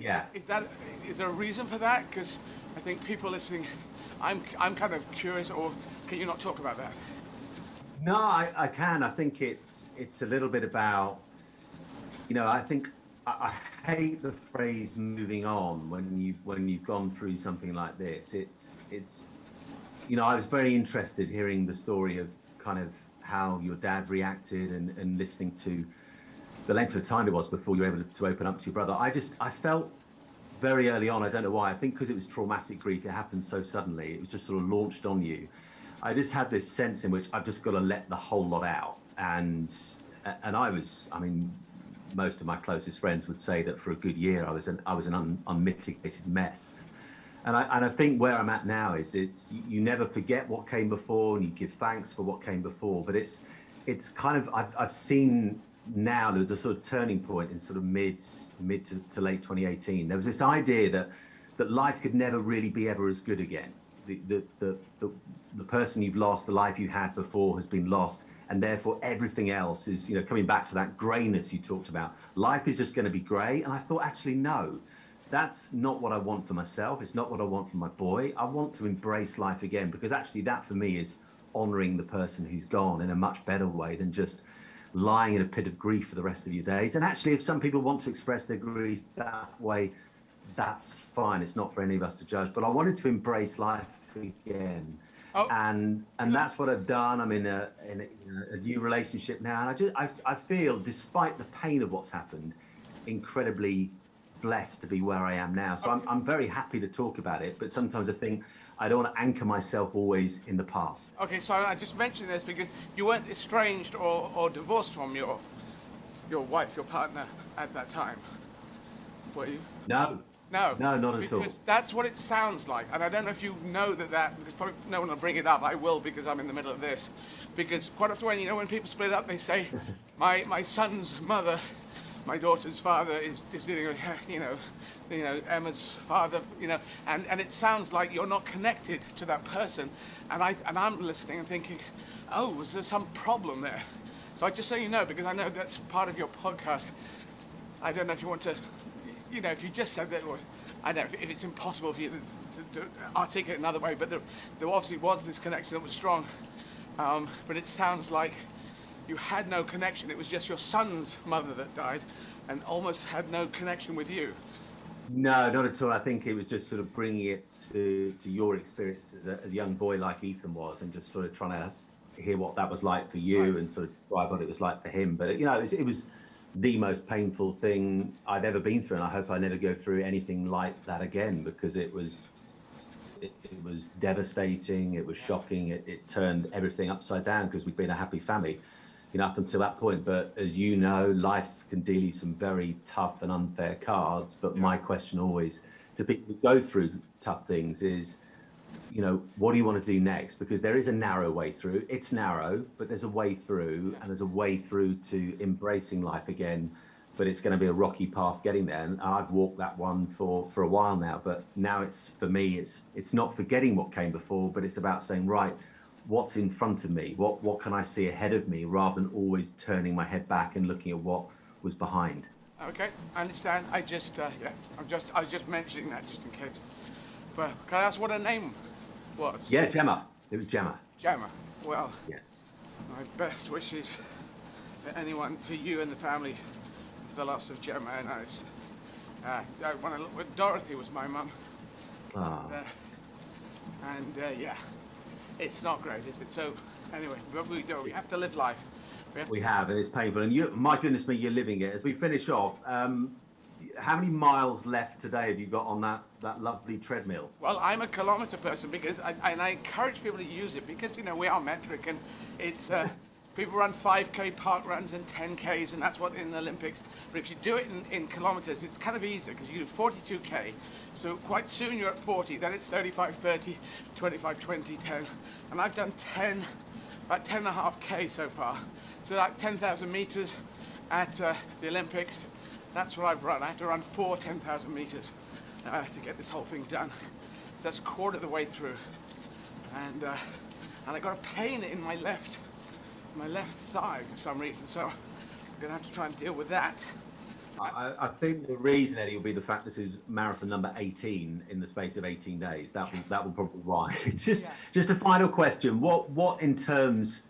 G: Yeah.
A: Is there a reason for that? Because I think people listening, I'm kind of curious, or can you not talk about that?
G: No, I can. I think it's a little bit about, you know, I think I hate the phrase moving on when you've gone through something like this. It's you know, I was very interested hearing the story of kind of how your dad reacted and listening to the length of time it was before you were able to open up to your brother. I felt very early on, I don't know why, I think because it was traumatic grief, it happened so suddenly, it was just sort of launched on you. I just had this sense in which I've just got to let the whole lot out. And I mean, most of my closest friends would say that for a good year I was an unmitigated mess. And I think where I'm at now is you never forget what came before, and you give thanks for what came before. But it's kind of I've seen now there's a sort of turning point in sort of mid to late 2018. There was this idea that life could never really be ever as good again. The person you've lost, the life you had before has been lost, and therefore everything else is, coming back to that greyness you talked about. Life is just going to be grey. And I thought, actually, no. That's not what I want for myself. It's not what I want for my boy. I want to embrace life again, because actually that for me is honouring the person who's gone in a much better way than just lying in a pit of grief for the rest of your days. And actually, if some people want to express their grief that way, that's fine. It's not for any of us to judge. But I wanted to embrace life again. Oh. And that's what I've done. I'm in a new relationship now. And I feel, despite the pain of what's happened, incredibly blessed to be where I am now. So I'm very happy to talk about it, but sometimes I think I don't want to anchor myself always in the past.
A: Okay, so I just mentioned this because you weren't estranged or divorced from your wife, your partner at that time, were you?
G: No, not at all.
A: Because that's what it sounds like, and I don't know if you know that, because probably no one will bring it up. I will, because I'm in the middle of this. Because quite often when people split up, they say, my son's mother, my daughter's father is dealing with, Emma's father, and it sounds like you're not connected to that person. And I'm listening and thinking, oh, was there some problem there? So just so you know, because I know that's part of your podcast, I don't know if you want to, if you just said that, or I don't know if it's impossible for you to articulate another way, but there obviously was this connection that was strong. But it sounds like you had no connection. It was just your son's mother that died, and almost had no connection with you.
G: No, not at all. I think it was just sort of bringing it to your experience as a young boy like Ethan was, and just sort of trying to hear what that was like for you, right, and sort of describe what it was like for him. But it was the most painful thing I've ever been through, and I hope I never go through anything like that again, because it was devastating. It was shocking. It turned everything upside down, because we'd been a happy family, up until that point. But as you know, life can deal you some very tough and unfair cards. But my question always to people who go through tough things is, what do you want to do next? Because there is a narrow way through. It's narrow, but there's a way through, and there's a way through to embracing life again. But it's going to be a rocky path getting there, and I've walked that one for a while now. But now it's not forgetting what came before, but it's about saying, right, what's in front of me? What can I see ahead of me, rather than always turning my head back and looking at what was behind.
A: Okay, I understand. I was just mentioning that just in case. But can I ask what her name was?
G: Yeah, Gemma. It was Gemma.
A: Gemma. Well,
G: yeah.
A: My best wishes to anyone, for you and the family, for the loss of Gemma. And when I look, Dorothy was my mum.
G: Oh.
A: Yeah. It's not great, is it? So, anyway, but we have to live life.
G: We have, and it's painful. And my goodness me, you're living it. As we finish off, how many miles left today have you got on that lovely treadmill?
A: Well, I'm a kilometre person, because I encourage people to use it, because, we are metric, and it's, people run 5K park runs and 10Ks, and that's what in the Olympics. But if you do it in kilometres, it's kind of easier, because you do 42K. So quite soon you're at 40, then it's 35, 30, 25, 20, 10. And I've done about 10.5K so far. So like 10,000 metres at the Olympics. That's what I've run. I have to run 10,000 metres to get this whole thing done. That's a quarter of the way through. And I got a pain in my left thigh for some reason. So I'm gonna have to try and deal with that.
G: I think the reason, Eddie, will be the fact this is marathon number 18 in the space of 18 days. That will probably why. Just a final question. What in terms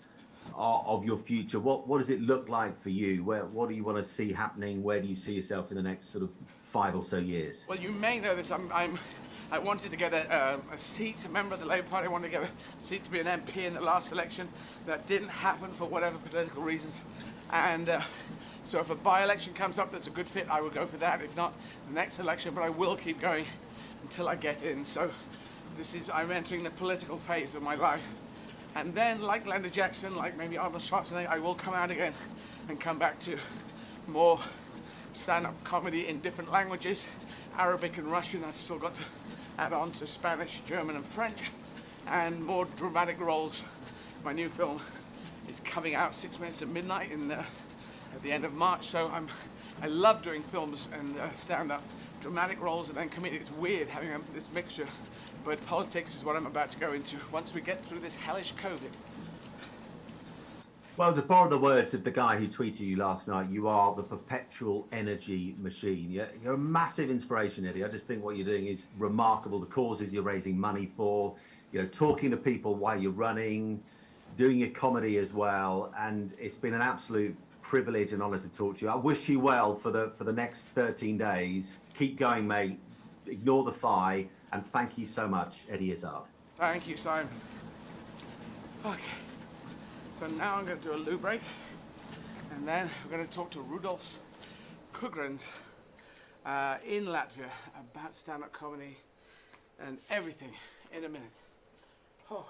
G: of your future, what does it look like for you? What do you want to see happening? Where do you see yourself in the next sort of 5 or so years?
A: Well, you may know this. I wanted to get a seat, a member of the Labour Party. I wanted to get a seat to be an MP in the last election. That didn't happen for whatever political reasons. And so if a by-election comes up that's a good fit, I will go for that. If not, the next election. But I will keep going until I get in. So I'm entering the political phase of my life. And then, like Glenda Jackson, like maybe Arnold Schwarzenegger, I will come out again and come back to more stand-up comedy in different languages, Arabic and Russian. I've still got to add on to Spanish, German and French, and more dramatic roles. My new film is coming out 6 minutes at midnight at the end of March, so I love doing films and stand-up, dramatic roles and then comedic. It's weird having this mixture, but politics is what I'm about to go into once we get through this hellish COVID.
G: Well, to borrow the words of the guy who tweeted you last night, you are the perpetual energy machine. You're a massive inspiration, Eddie. I just think what you're doing is remarkable. The causes you're raising money for, talking to people while you're running, doing your comedy as well. And it's been an absolute privilege and honor to talk to you. I wish you well for the next 13 days. Keep going, mate. Ignore the thigh. And thank you so much, Eddie Izzard.
A: Thank you, Simon. Okay. So now I'm going to do a loo break, and then we're going to talk to Rudolf Kugrins in Latvia about stand-up comedy and everything in a minute. Oh.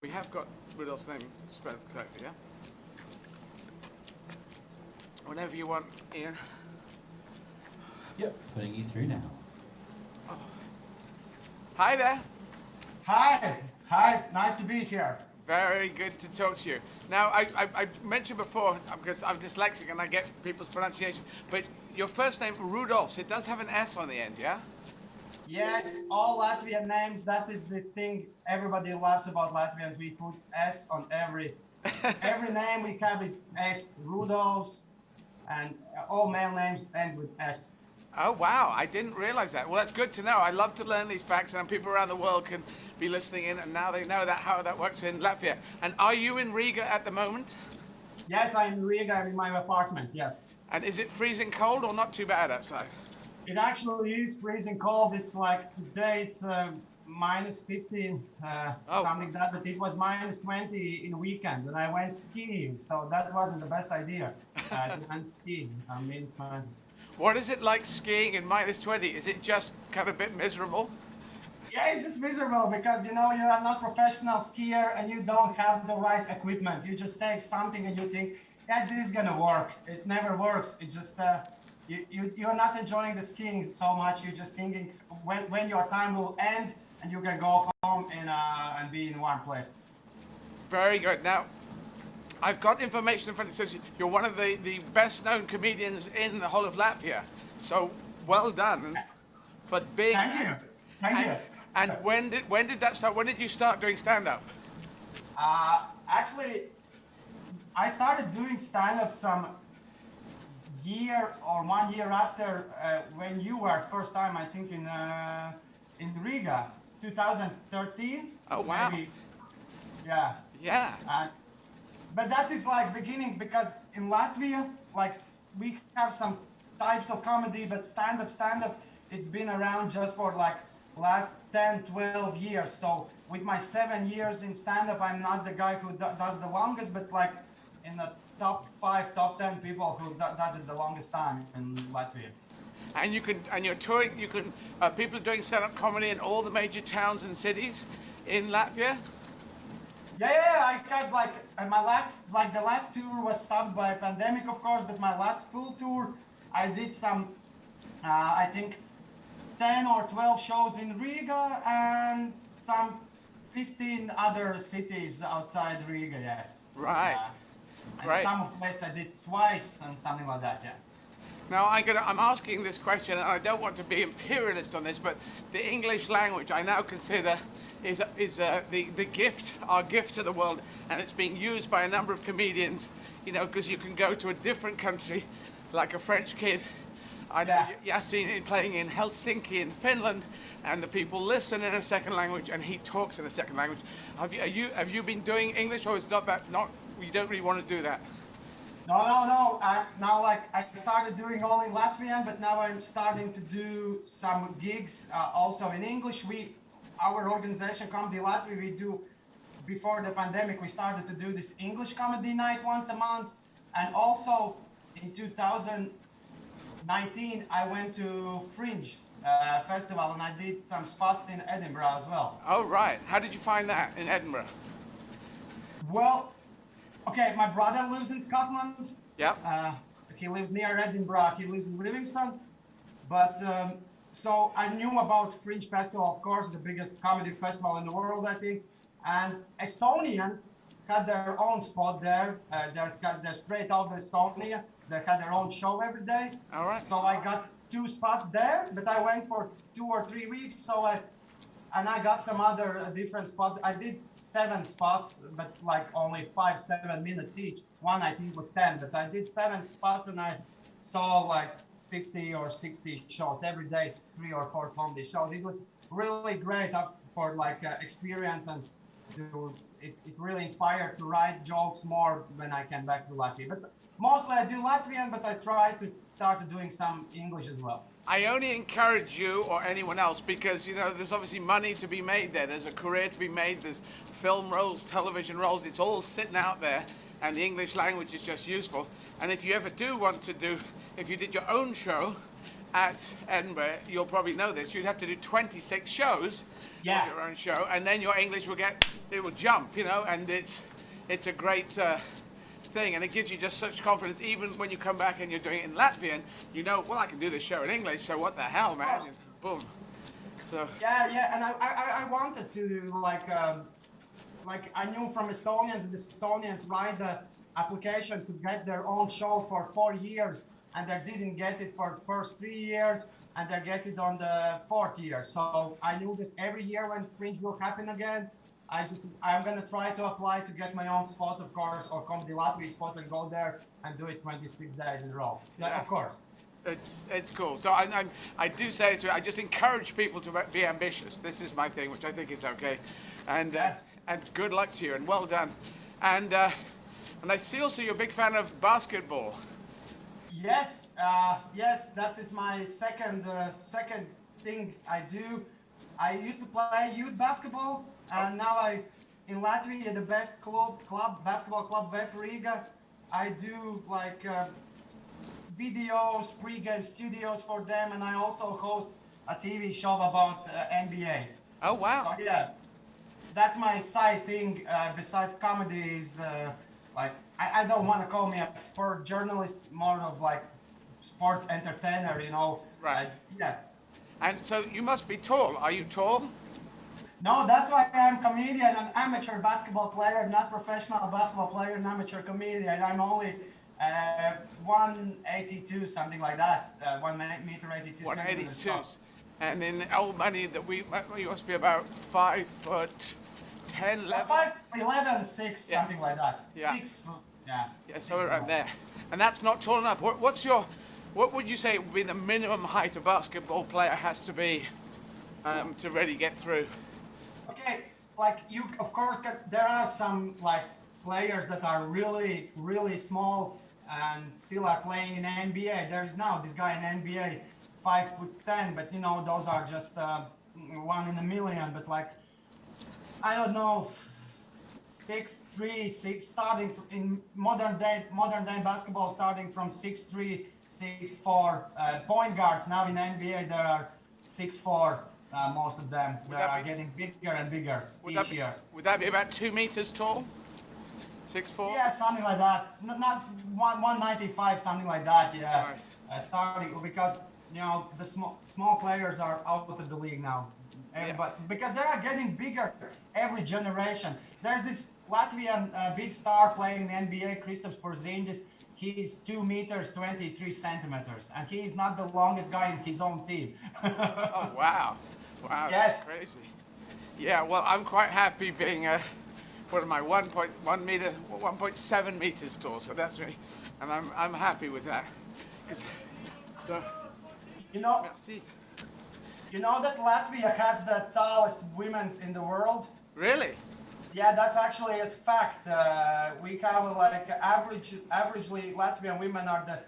A: We have got Rudolph's name spelled correctly, yeah? Whenever you want, Ian.
D: Yep, putting you through now.
A: Hi there.
H: Hi, nice to be here.
A: Very good to talk to you. Now, I mentioned before, because I'm dyslexic and I get people's pronunciation, but your first name, Rudolf, it does have an S on the end, yeah?
H: Yes, all Latvian names, that is this thing everybody loves about Latvians. We put S on every name we have is S, Rudolfs, and all male names end with S.
A: Oh, wow, I didn't realize that. Well, that's good to know. I love to learn these facts, and people around the world can be listening in, and now they know that how that works in Latvia. And are you in Riga at the moment?
H: Yes, I'm in Riga in my apartment, yes.
A: And is it freezing cold or not too bad outside?
H: It actually is freezing cold. It's like today it's minus 15, something like that, but it was minus 20 in the weekend, and I went skiing, so that wasn't the best idea. I went skiing, minus 20.
A: What is it like skiing in minus 20? Is it just kind of a bit miserable?
H: Yeah, it's just miserable because, you know, you are not professional skier and you don't have the right equipment. You just take something and you think, yeah, this is gonna work. It never works. It just, you're not enjoying the skiing so much. You're just thinking when your time will end and you can go home and be in one place.
A: Very good. Now, I've got information in front that says you're one of the best known comedians in the whole of Latvia. So well done for being.
H: Thank you. Thank you.
A: And when did that start? When did you start doing stand-up?
H: Actually, I started doing stand-up some year or 1 year after when you were first time, I think in Riga, 2013.
A: Oh wow!
H: Maybe. Yeah.
A: Yeah.
H: But that is like beginning because in Latvia, like we have some types of comedy, but stand-up, it's been around just for like last 10, 12 years. So with my 7 years in stand-up, I'm not the guy who does the longest, but like in the top 5, top 10 people who does it the longest time in Latvia.
A: And you're touring. People are doing stand-up comedy in all the major towns and cities in Latvia.
H: Yeah, I had like the last tour was stopped by a pandemic, of course, but my last full tour, I did some, I think 10 or 12 shows in Riga and some 15 other cities outside Riga, yes.
A: Right.
H: And some of the places I did twice and something like that, yeah.
A: Now I'm asking this question, and I don't want to be imperialist on this, but the English language I now consider is the gift, our gift to the world, and it's being used by a number of comedians, you know, because you can go to a different country, like a French kid. I know Yasin playing in Helsinki in Finland, and the people listen in a second language, and he talks in a second language. Have you been doing English, or is you don't really want to do that?
H: No. Now, like, I started doing only Latvian, but now I'm starting to do some gigs also in English. Our organization, Comedy Latvia, we do, before the pandemic, we started to do this English comedy night once a month. And also in 2019, I went to Fringe Festival and I did some spots in Edinburgh as well.
A: Oh, right. How did you find that in Edinburgh?
H: Well, okay, my brother lives in Scotland.
A: Yeah.
H: He lives near Edinburgh. He lives in Livingston. But so I knew about Fringe Festival, of course, the biggest comedy festival in the world, I think. And Estonians had their own spot there. They're straight out of Estonia. They had their own show every day.
A: All right.
H: So I got 2 spots there, but I went for 2 or 3 weeks. So I got some other different spots. I did 7 spots, but like only 5-7 minutes each. One I think was 10, but I did 7 spots and I saw like 50 or 60 shows every day, 3 or 4 comedy shows. It was really great for like experience, and it really inspired to write jokes more when I came back to Latvia. But mostly I do Latvian, but I try to start doing some English as well.
A: I only encourage you or anyone else because, you know, there's obviously money to be made there. There's a career to be made. There's film roles, television roles. It's all sitting out there, and the English language is just useful. And if you ever do want to if you did your own show at Edinburgh, you'll probably know this, you'd have to do 26 shows of your own show, and then your English will jump, you know, and it's a great thing, and it gives you just such confidence. Even when you come back and you're doing it in Latvian, you know, well, I can do this show in English, so what the hell, man? And boom. So
H: Yeah, and I wanted to like I knew from Estonians, the Estonians write the application to get their own show for 4 years, and they didn't get it for first 3 years, and they get it on the 4th year. So I knew this every year when Fringe will happen again. I'm gonna try to apply to get my own spot, of course, or come the Latvia spot and go there and do it 26 days in a row. Yeah, of course.
A: it's cool. So I do say I just encourage people to be ambitious. This is my thing, which I think is okay, and good luck to you and well done. And I see also you're a big fan of basketball.
H: Yes, yes, that is my second thing I do. I used to play youth basketball, and now in Latvia, the best basketball club, VF Riga. I do like videos, pre-game studios for them, and I also host a TV show about NBA.
A: Oh wow!
H: So yeah, that's my side thing. Besides comedy, is like I don't want to call me a sport journalist, more of like sports entertainer, you know.
A: Right.
H: Yeah.
A: And so you must be tall. Are you tall?
H: No, that's why I'm comedian, an amateur basketball player, not professional basketball player, an amateur comedian. I'm only 182, something like that. 1 meter 82 centimeters.
A: 182. And in old money that you must be about 5'10", 11.
H: 5'11", 6, something like that.
A: Yeah.
H: 6 foot. Yeah.
A: Yeah, so around there. And that's not tall enough. What would you say would be the minimum height a basketball player has to be to really get through?
H: Okay, like you, of course, there are some like players that are really, really small and still are playing in the NBA. There is now this guy in NBA, 5'10", but you know those are just 1 in a million. But like, I don't know, 6'3", 6 starting in modern day basketball, starting from 6'3", 6'4". Point guards now in NBA there are 6'4". Most of them are getting bigger and bigger each year.
A: Would that be about 2 meters tall? 6'4"?
H: Yeah, something like that. Not 195, something like that. Yeah, right. Starting because you know the small players are out of the league now. But because they are getting bigger every generation. There's this Latvian big star playing the NBA, Kristaps Porzingis. He's 2 meters 23 centimeters, and he's not the longest guy in his own team.
A: Oh wow! Wow,
H: yes.
A: That's crazy. Yeah, well, I'm quite happy being what am I, 1.7 meters tall. So that's me, and I'm happy with that. So
H: you know that Latvia has the tallest women in the world.
A: Really?
H: Yeah, that's actually a fact. We have like averagely Latvian women are the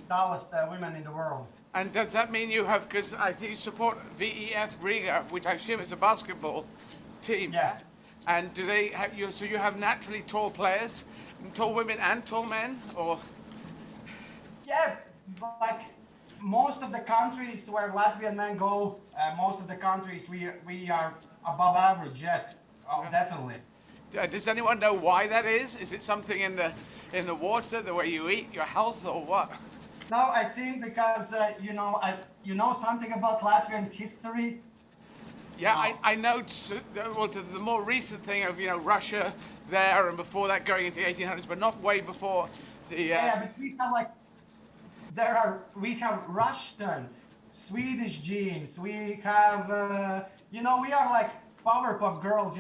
H: tallest women in the world.
A: And does that mean you have, because I think you support VEF Riga, which I assume is a basketball team.
H: Yeah.
A: And do they have you? So you have naturally tall players, tall women and tall men, or?
H: Yeah, like most of the countries where Latvian men go, most of the countries we are above average. Yes, definitely.
A: Does anyone know why that is? Is it something in the water, the way you eat, your health, or what?
H: No, I think because you know something about Latvian history.
A: Yeah, I know. Well, the more recent thing of Russia there, and before that going into the 1800s, but not way before the.
H: Yeah, but we have like we have Russian, Swedish genes. We have we are like Powerpuff Girls,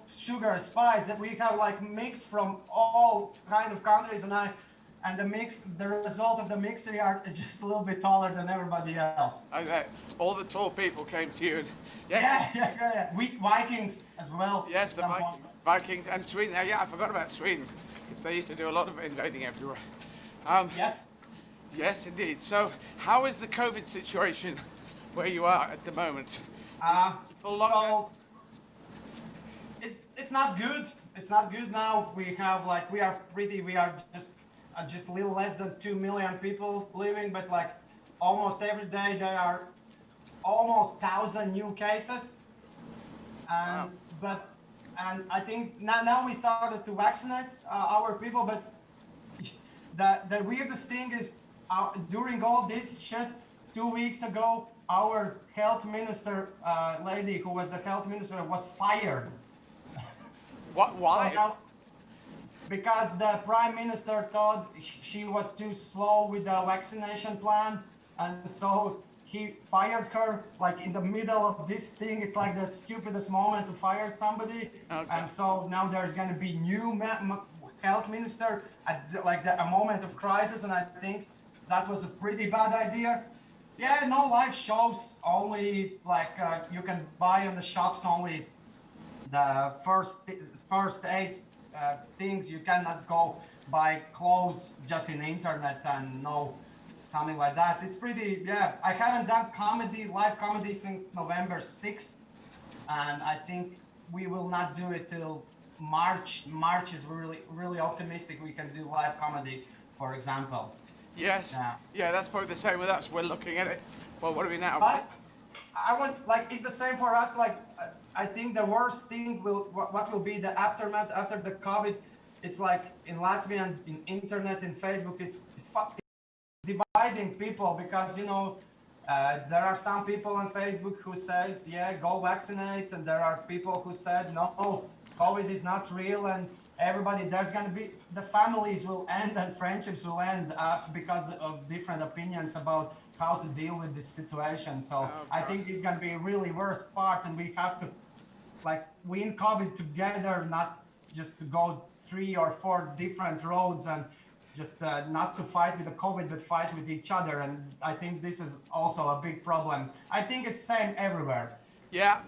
H: sugar, spice. That we have like mix from all kind of countries, and the result of the mixing are just a little bit taller than everybody else.
A: Okay. All the tall people came to you, and
H: yeah. Vikings as well.
A: Yes, the Vikings and Sweden. Yeah, I forgot about Sweden, because they used to do a lot of invading everywhere.
H: Yes.
A: Yes, indeed. So, how is the COVID situation where you are at the moment? Full lockdown?
H: So it's not good. It's not good now. We are just a little less than 2 million people living, but like almost every day there are almost 1,000 new cases. And
A: wow.
H: And I think now we started to vaccinate our people, but the weirdest thing is during all this shit 2 weeks ago our health minister, lady who was the health minister, was fired.
A: What? Why?
H: So now, because the prime minister thought she was too slow with the vaccination plan, and so he fired her like in the middle of this thing. It's like the stupidest moment to fire somebody.
A: Okay.
H: And so now there's going to be new health minister at a moment of crisis, and I think that was a pretty bad idea. Yeah, no live shows, only you can buy in the shops only the first aid things. You cannot go buy clothes just in the internet and something like that. It's pretty, yeah. I haven't done live comedy since November 6th, and I think we will not do it till March. March is really optimistic we can do live comedy, for example.
A: Yes. Yeah, that's probably the same with us. We're looking at it. Well, what are we now?
H: But I want, it's the same for us. I think the worst thing what will be the aftermath after the COVID. It's like in Latvia and in internet, in Facebook, it's dividing people, because there are some people on Facebook who says, yeah, go vaccinate, and there are people who said, no, COVID is not real, and everybody, there's going to be, the families will end and friendships will end because of different opinions about how to deal with this situation. So I think it's going to be a really worst part, and we have to win COVID together, not just to go 3 or 4 different roads and just not to fight with the COVID, but fight with each other. And I think this is also a big problem. I think it's same everywhere.
A: Yeah,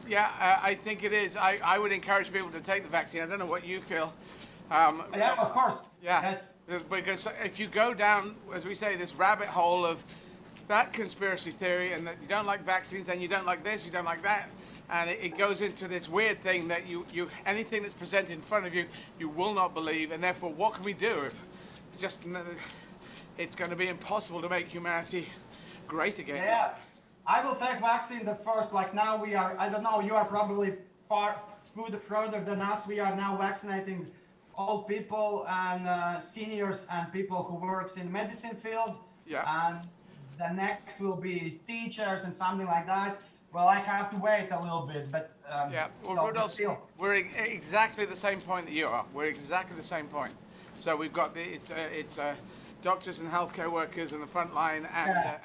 A: I think it is. I would encourage people to take the vaccine. I don't know what you feel.
H: Yeah, of course.
A: Yeah,
H: yes.
A: Because if you go down, as we say, this rabbit hole of that conspiracy theory, and that you don't like vaccines, then you don't like this, you don't like that, and it goes into this weird thing that you anything that's presented in front of you, you will not believe, and therefore, what can we do if it's going to be impossible to make humanity great again?
H: Yeah, I will take vaccine the first. Now we are, I don't know, you are probably further than us. We are now vaccinating old people and seniors and people who works in medicine field.
A: Yeah.
H: And the next will be teachers and something like that. Well, I have to wait a little bit, but
A: yeah. Well,
H: so,
A: Rudolph,
H: still.
A: we're exactly the same point that you are. We're exactly the same point. So we've got it's doctors and healthcare workers in the front line,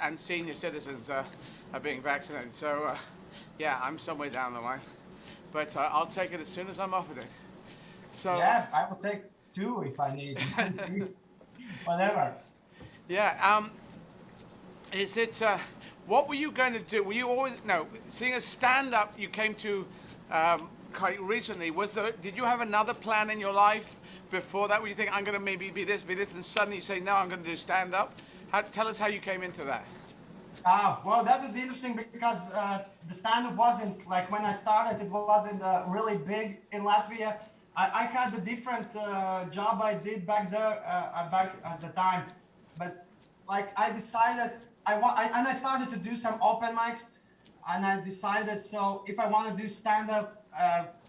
A: and senior citizens are being vaccinated. So yeah, I'm somewhere down the line, but I'll take it as soon as I'm offered it. So
H: yeah, I will take 2 if I need. Whatever.
A: Yeah. Is it? What were you going to do? Were you always seeing a stand-up? You came to quite recently. Did you have another plan in your life before that? Where you think I'm going to maybe be this, and suddenly you say no, I'm going to do stand-up? Tell us how you came into that.
H: Well, that was interesting because the stand-up wasn't when I started. It wasn't really big in Latvia. I had a different job I did back there, back at the time, but I decided and I started to do some open mics, and I decided, so if I want to do stand-up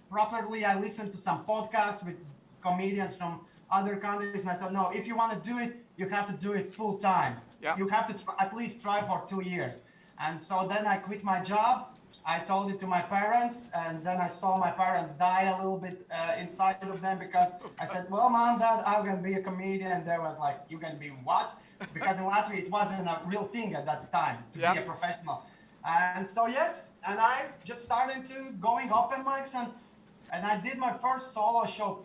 H: properly, I listened to some podcasts with comedians from other countries, and I thought, no, if you want to do it, you have to do it full time.
A: Yeah.
H: You have to at least try for 2 years. And so then I quit my job. I told it to my parents, and then I saw my parents die a little bit inside of them, because I said, well, Mom, Dad, I'm going to be a comedian. And they was like, you're going to be what? Because in Latvia, it wasn't a real thing at that time to be a professional. And so, yes, and I just started to going open mics, and I did my first solo show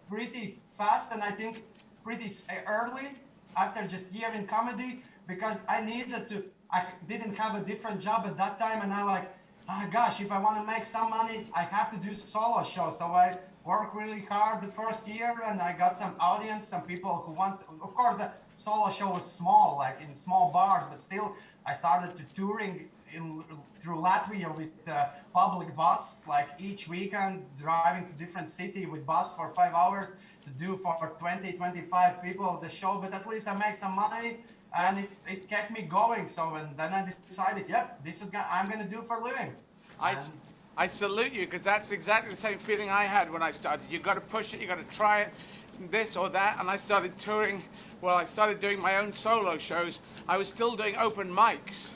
H: pretty fast, and I think pretty early after just year in comedy, because I didn't have a different job at that time, and I'm like, gosh, if I want to make some money, I have to do solo shows. So I worked really hard the first year, and I got some audience, some people who want. Of course, the solo show was small, in small bars, but still, I started to touring through Latvia with public bus, each weekend, driving to different city with bus for 5 hours to do for 20, 25 people the show. But at least I make some money. And it kept me going. So, and then I decided, yep, this is I'm going to do for a living.
A: I salute you, because that's exactly the same feeling I had when I started. You've got to push it, you've got to try it, this or that. And I started touring. Well, I started doing my own solo shows. I was still doing open mics.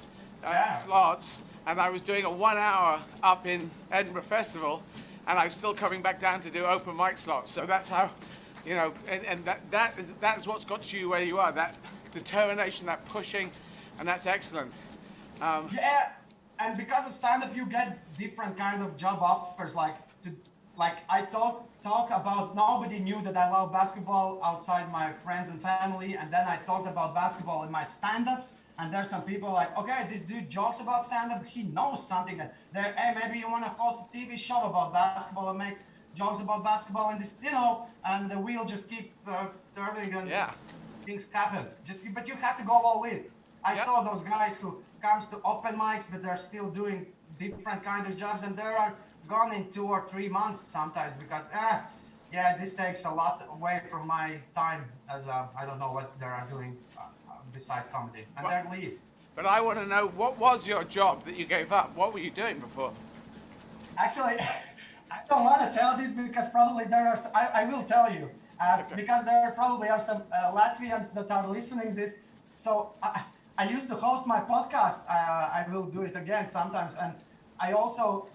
A: slots, and I was doing a 1 hour up in Edinburgh Festival, and I was still coming back down to do open mic slots. So that's how, you know, and that's what's got you where you are. That determination, that pushing, and that's excellent.
H: Yeah, and because of stand-up, you get different kind of job offers. Like I talk about, nobody knew that I love basketball outside my friends and family, and then I talked about basketball in my stand-ups. And there's some people like, okay, this dude jokes about stand-up, he knows something. And they're, hey, maybe you want to host a TV show about basketball and make jokes about basketball, and this, you know, and the wheel just keep turning, and things happen. But you have to go all in. I saw those guys who comes to open mics, but they're still doing different kind of jobs, and they are gone in 2 or 3 months sometimes because, this takes a lot away from my time as I don't know what they are doing besides comedy, and they leave.
A: But I want to know, what was your job that you gave up? What were you doing before?
H: Actually, I don't want to tell this because probably there are, I will tell you, because there probably are some Latvians that are listening this. So I used to host my podcast. I will do it again sometimes. And I also,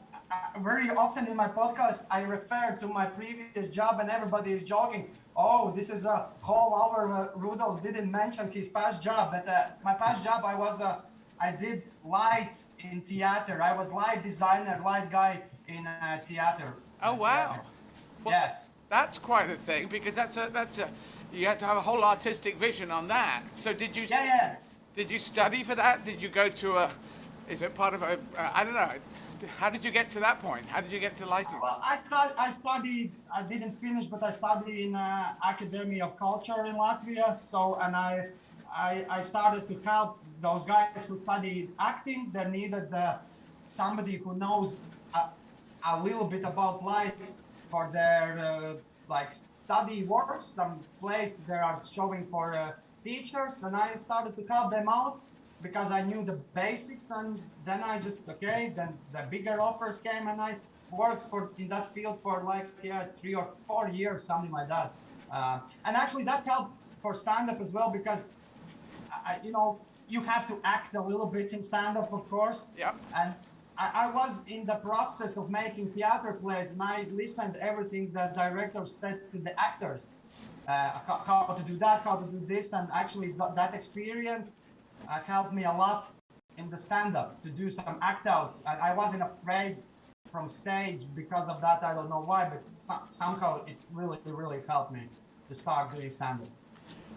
H: very often in my podcast, I refer to my previous job, and everybody is joking. Oh, this is a whole hour. Rudolf didn't mention his past job, but my past job, I did lights in theater. I was light designer, light guy in theater.
A: Oh wow!
H: Theater.
A: Well,
H: yes,
A: that's quite a thing, because that's a you had to have a whole artistic vision on that. So did you?
H: Yeah.
A: Did you study for that? Did you go to a? Is it part of a? I don't know. How did you get to that point? How did you get to lighting?
H: Well, I studied. I didn't finish, but I studied in Academy of Culture in Latvia. So, and I started to help those guys who studied acting. They needed somebody who knows a little bit about lights for their like study works. Some place they are showing for teachers, and I started to help them out, because I knew the basics, and then I just, then the bigger offers came, and I worked in that field for like 3 or 4 years, something like that. And actually that helped for stand-up as well, because you have to act a little bit in stand-up, of course.
A: Yeah.
H: And I was in the process of making theater plays, and I listened to everything the directors said to the actors, how to do that, how to do this, and actually that experience helped me a lot in the stand-up to do some act-outs. I wasn't afraid from stage because of that. I don't know why, but somehow it really, really helped me to start doing stand-up.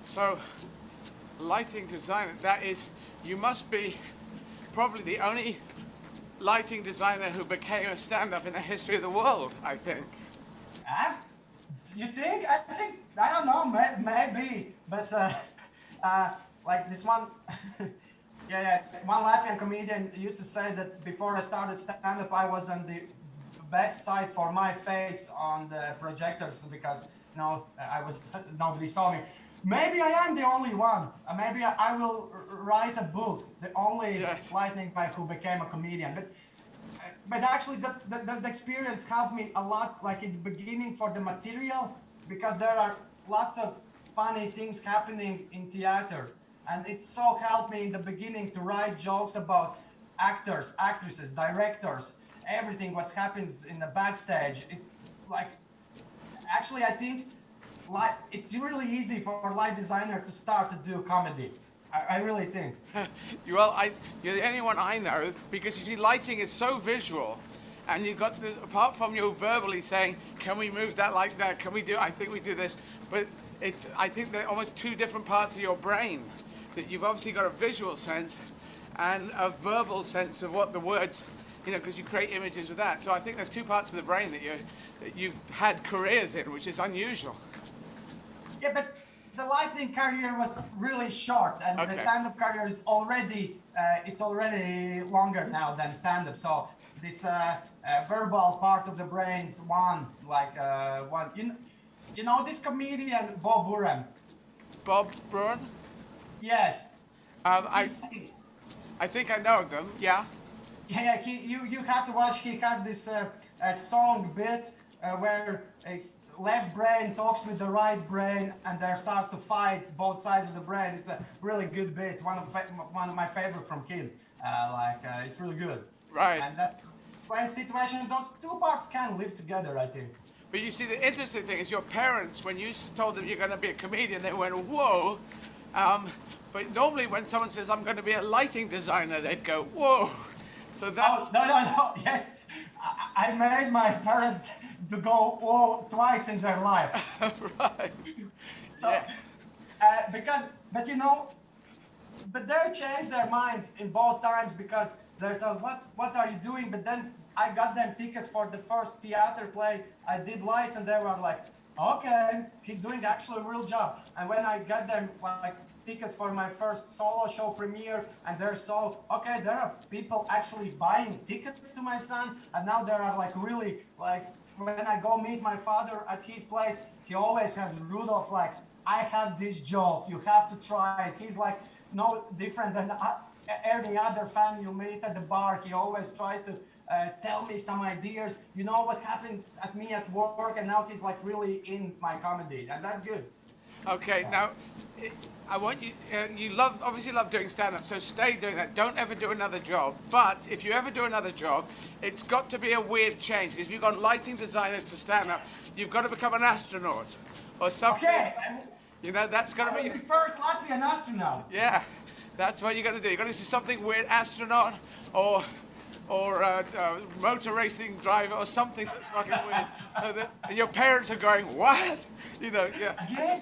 A: So, lighting designer, that is, you must be probably the only lighting designer who became a stand-up in the history of the world, I think.
H: You think? I don't know, maybe, but like this one, one Latvian comedian used to say that before I started stand-up, I was on the best side for my face on the projectors, because nobody saw me. Maybe I am the only one. Maybe I will write a book, the only lightning guy who became a comedian. But actually, the experience helped me a lot, like in the beginning for the material, because there are lots of funny things happening in theater. And it so helped me in the beginning to write jokes about actors, actresses, directors, everything what happens in the backstage. Actually, I think it's really easy for a light designer to start to do comedy. I really think.
A: Well, you're the only one I know, because you see, lighting is so visual, and you've got this, apart from you verbally saying, can we move that like that? Can we do, I think we do this, but I think they're almost two different parts of your brain. That you've obviously got a visual sense and a verbal sense of what the words, because you create images with that. So I think there are two parts of the brain that you've had careers in, which is unusual.
H: Yeah, but the lighting career was really short, and the stand-up career is already longer now than stand-up. So this verbal part of the brain's one. You know this comedian Bob Burham?
A: Bob Burham?
H: Yes.
A: I think I know them. Yeah.
H: Yeah. You have to watch. He has this song bit where left brain talks with the right brain, and there starts to fight both sides of the brain. It's a really good bit. One of my favorite from kid. It's really good.
A: Right.
H: And that when situation, those two parts can live together, I think.
A: But you see, the interesting thing is your parents, when you told them you're going to be a comedian, they went, whoa. But normally when someone says, I'm going to be a lighting designer, they'd go, whoa. So that's...
H: Oh, no. Yes. I made my parents to go whoa twice in their life.
A: Right.
H: So, but they changed their minds in both times because they thought, what are you doing? But then I got them tickets for the first theater play. I did lights, and they were like, okay, he's doing actually a real job. And when I got them like tickets for my first solo show premiere, and they're so, okay, there are people actually buying tickets to my son, and now there are like really, like, when I go meet my father at his place, he always has Rudolph like, I have this joke, you have to try it. He's like no different than any other fan you meet at the bar. He always tries to tell me some ideas. You know what happened at me at work, and now he's like really in my comedy, and that's good.
A: Okay, now I want you. You obviously love doing stand-up, so stay doing that. Don't ever do another job. But if you ever do another job, it's got to be a weird change. Because if you've gone lighting designer to stand-up, you've got to become an astronaut or something.
H: Okay.
A: You know, that's got to be
H: the first Latvian astronaut.
A: Yeah, that's what you got to do. You got to do something weird, astronaut or motor racing driver or something that's fucking weird. So that your parents are going, what? You know, yeah.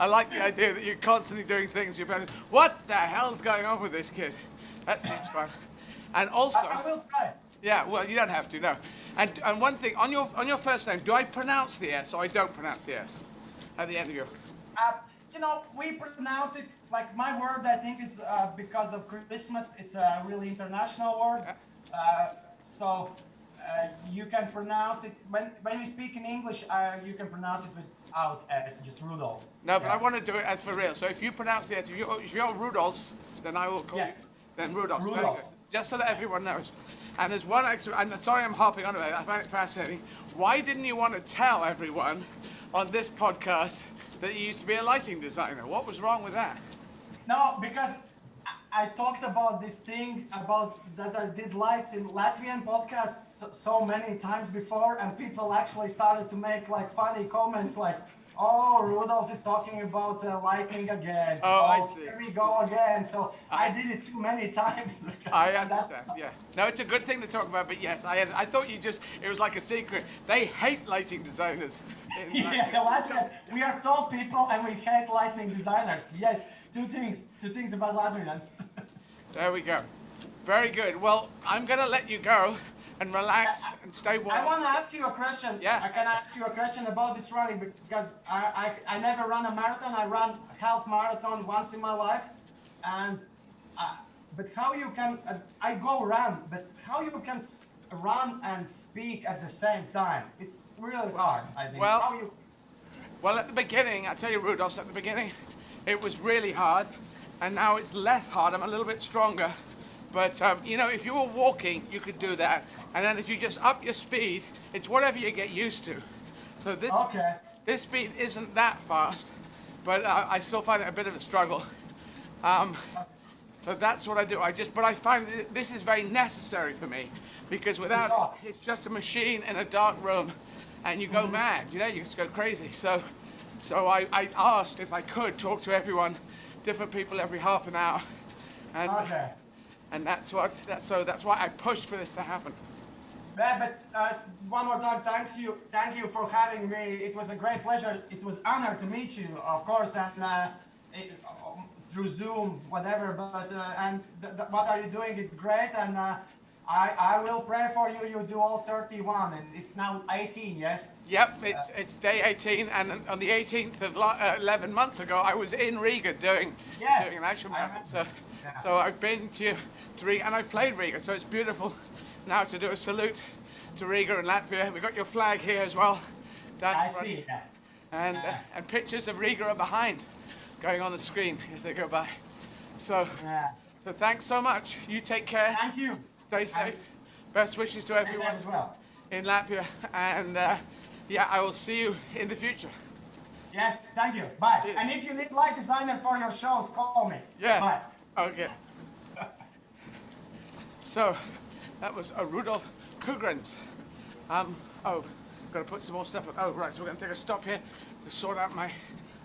A: I like the idea that you're constantly doing things. Your parents, what the hell's going on with this kid? That seems fun. And also,
H: I will try.
A: Yeah, well, you don't have to, no. And one thing, on your first name, do I pronounce the S or I don't pronounce the S at the end of your?
H: We pronounce it like my word. I think is because of Christmas. It's a really international word. So you can pronounce it when we speak in English. You can pronounce it without S, just Rudolph.
A: No, but I want to do it as for real. So if you pronounce the S, if you're Rudolph's, then I will call you then Rudolph.
H: Rudolph.
A: Just so that everyone knows. And there's one extra. I'm sorry, I'm hopping on about it. I find it fascinating. Why didn't you want to tell everyone on this podcast that you used to be a lighting designer? What was wrong with that?
H: No, because I talked about this thing about that I did lights in Latvian podcasts so many times before, and people actually started to make like funny comments like, oh, Rudolph is talking about lighting again.
A: Oh, I see.
H: Here we go again. So I did it too many times.
A: I understand, yeah. No, it's a good thing to talk about, but yes, I thought it was like a secret. They hate lighting designers.
H: Yeah, Latvians. We are tall people and we hate lighting designers. Yes, two things about Latvians.
A: There we go. Very good. Well, I'm going to let you go and relax and stay warm.
H: I want to ask you a question.
A: Yeah.
H: I can ask you a question about this running because I never run a marathon. I ran a half marathon once in my life, and but how you can I go run, but how you can run and speak at the same time? It's really hard, I think.
A: Well, at the beginning, I tell you, Rudolph, at the beginning, it was really hard, and now it's less hard. I'm a little bit stronger. But, if you were walking, you could do that. And then if you just up your speed, it's whatever you get used to. So this speed isn't that fast, but I still find it a bit of a struggle. So that's what I do. But I find this is very necessary for me, because without it, it's just a machine in a dark room, and you go mad, you just go crazy. So I asked if I could talk to everyone, different people every half an hour. And that's why I pushed for this to happen.
H: Yeah, but one more time, thank you for having me. It was a great pleasure. It was an honor to meet you, of course, and through Zoom, whatever. But what are you doing? It's great, and I will pray for you. You do all 31, and it's now 18, yes?
A: Yep, it's day 18, and on the 18th of 11 months ago, I was in Riga doing an action marathon. So I've been to Riga, and I've played Riga, so it's beautiful now to do a salute to Riga and Latvia. We've got your flag here as well.
H: I see.
A: And pictures of Riga are behind, going on the screen as they go by. So thanks so much. You take care.
H: Thank you.
A: Stay safe. Best wishes to everyone
H: as well
A: in Latvia, and Yeah, I will see you in the future.
H: Yes, thank you. Bye.
A: Cheers.
H: And if you need light designer for your shows, call me.
A: Yeah.
H: Bye.
A: Okay. So, that was Rudolf Kugrens. Oh, got to put some more stuff on. Oh, right, so we're going to take a stop here to sort out my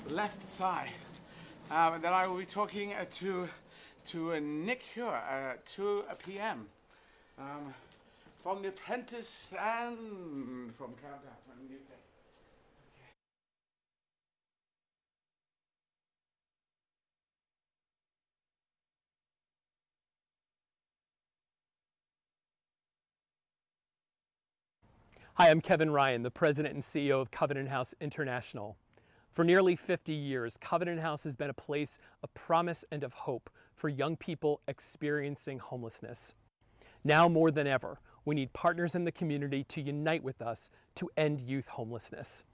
A: left thigh. And then I will be talking to Nick Hure at 2 p.m. From the Apprentice and from Countdown from the UK.
I: Hi, I'm Kevin Ryan, the President and CEO of Covenant House International. For nearly 50 years, Covenant House has been a place of promise and of hope for young people experiencing homelessness. Now more than ever, we need partners in the community to unite with us to end youth homelessness.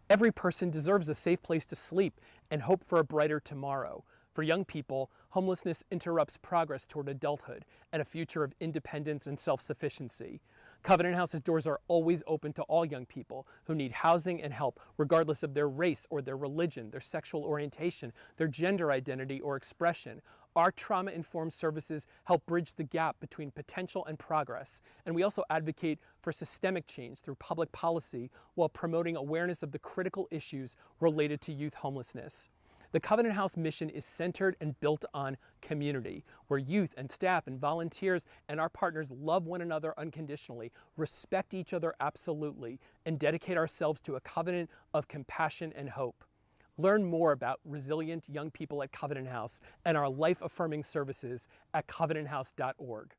I: Every person deserves a safe place to sleep and hope for a brighter tomorrow. For young people, homelessness interrupts progress toward adulthood and a future of independence and self-sufficiency. Covenant House's doors are always open to all young people who need housing and help, regardless of their race or their religion, their sexual orientation, their gender identity or expression. Our trauma-informed services help bridge the gap between potential and progress, and we also advocate for systemic change through public policy while promoting awareness of the critical issues related to youth homelessness. The Covenant House mission is centered and built on community, where youth and staff and volunteers and our partners love one another unconditionally, respect each other absolutely, and dedicate ourselves to a covenant of compassion and hope. Learn more about resilient young people at Covenant House and our life-affirming services at covenanthouse.org.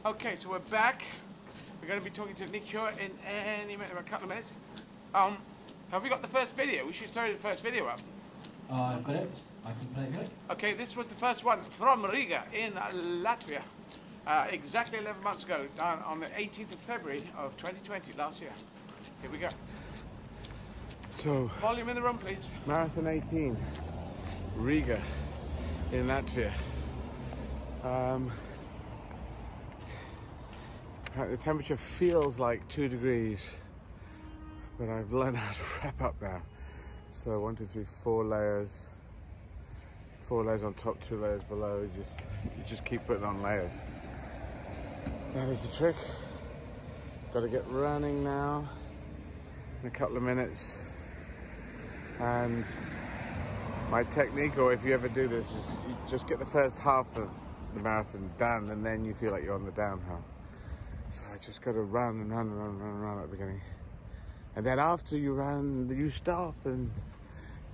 A: Okay, so we're back. We're going to be talking to Nick Hure in any minute, a couple of minutes. Have we got the first video? We should start the first video up.
D: I've got it. I can play it.
A: Okay, this was the first one from Riga in Latvia, exactly 11 months ago, on the 18th of February of 2020, last year. Here we go. So, volume in the room, please. Marathon 18, Riga in Latvia. The temperature feels like 2 degrees, but I've learned how to wrap up now. So 1, 2, 3, 4 layers. 4 layers on top, 2 layers below. You just keep putting on layers. That is the trick. Got to get running now in a couple of minutes. And my technique, or if you ever do this, is you just get the first half of the marathon done, and then you feel like you're on the downhill. So I just got to run and run and run and run and run at the beginning. And then after you run, you stop and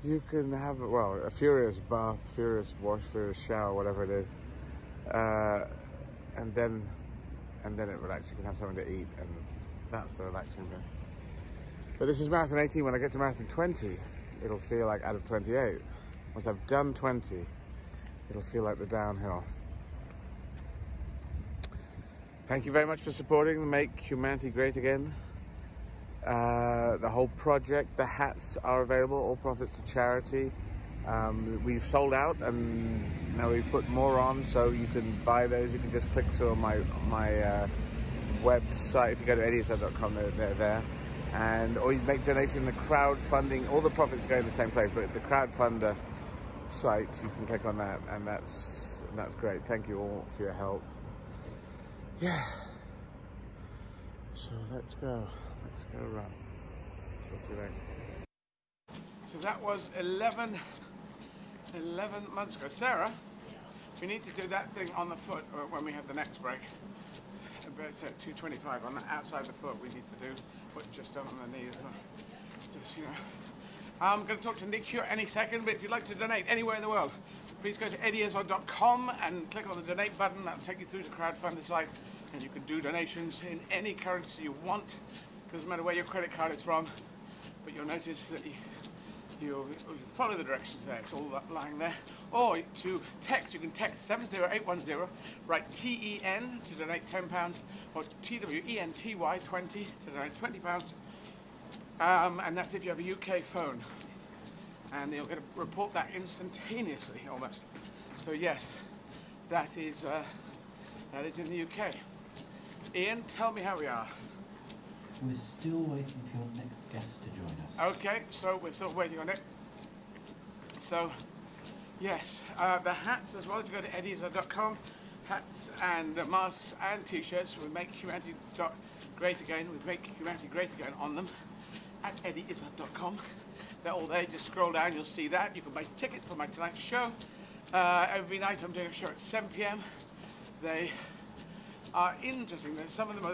A: you can have, well, a furious bath, furious wash, furious shower, whatever it is. And then it relaxes. You can have something to eat, and that's the relaxing bit. But this is marathon 18. When I get to marathon 20, it'll feel like out of 28. Once I've done 20, it'll feel like the downhill. Thank you very much for supporting Make Humanity Great Again. The whole project, the hats are available, all profits to charity. We've sold out, and now we've put more on, so you can buy those. You can just click through on my website. If you go to izzard.com, they're there. Or you make donation in the crowdfunding. All the profits go in the same place, but the crowdfunder site, you can click on that, and that's great. Thank you all for your help. Yeah. So let's go run. Talk to you later. So that was 11 months ago. Sarah, we need to do that thing on the foot when we have the next break. It's at 225 on the outside the foot. We need to do what you've just done on the knee as well. Just, you know. I'm going to talk to Nick Hure any second, but if you'd like to donate anywhere in the world, please go to izzard.com and click on the donate button. That'll take you through the crowdfunder site, and you can do donations in any currency you want. Doesn't matter where your credit card is from, but you'll notice that you follow the directions there. It's all lying there. Or to text, you can text 70810, write TEN to donate £10, or TWENTY 20 to donate £20. And that's if you have a UK phone. and you'll get a report back instantaneously almost. So yes, that is in the UK. Ian, tell me how we are.
D: We're still waiting for your next guest to join us.
A: Okay, so we're still waiting on it. So, yes, the hats as well. If you go to eddieizzard.com, hats and masks and t-shirts, we make humanity great again. We make humanity great again on them at eddieizzard.com. They're all there. Just scroll down, you'll see that. You can buy tickets for my tonight's show. Every night I'm doing a show at 7 p.m. They are interesting. There's some of them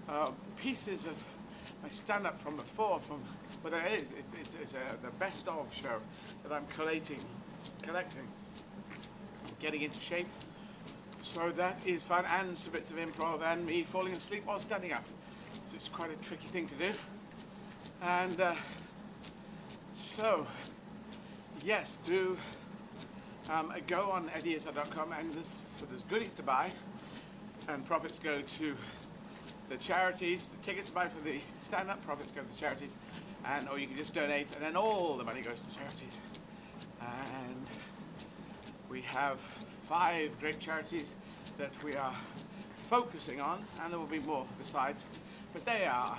A: are pieces of my stand-up from before, but it is. It's the best of show that I'm collecting, getting into shape. So that is fun, and some bits of improv, and me falling asleep while standing up. So it's quite a tricky thing to do. And so, yes, do go on eddieizzard.com, and there's goodies to buy, and profits go to the charities. The tickets to buy for the stand-up, profits go to the charities, or you can just donate, and then all the money goes to the charities. And we have 5 great charities that we are focusing on, and there will be more besides, but they are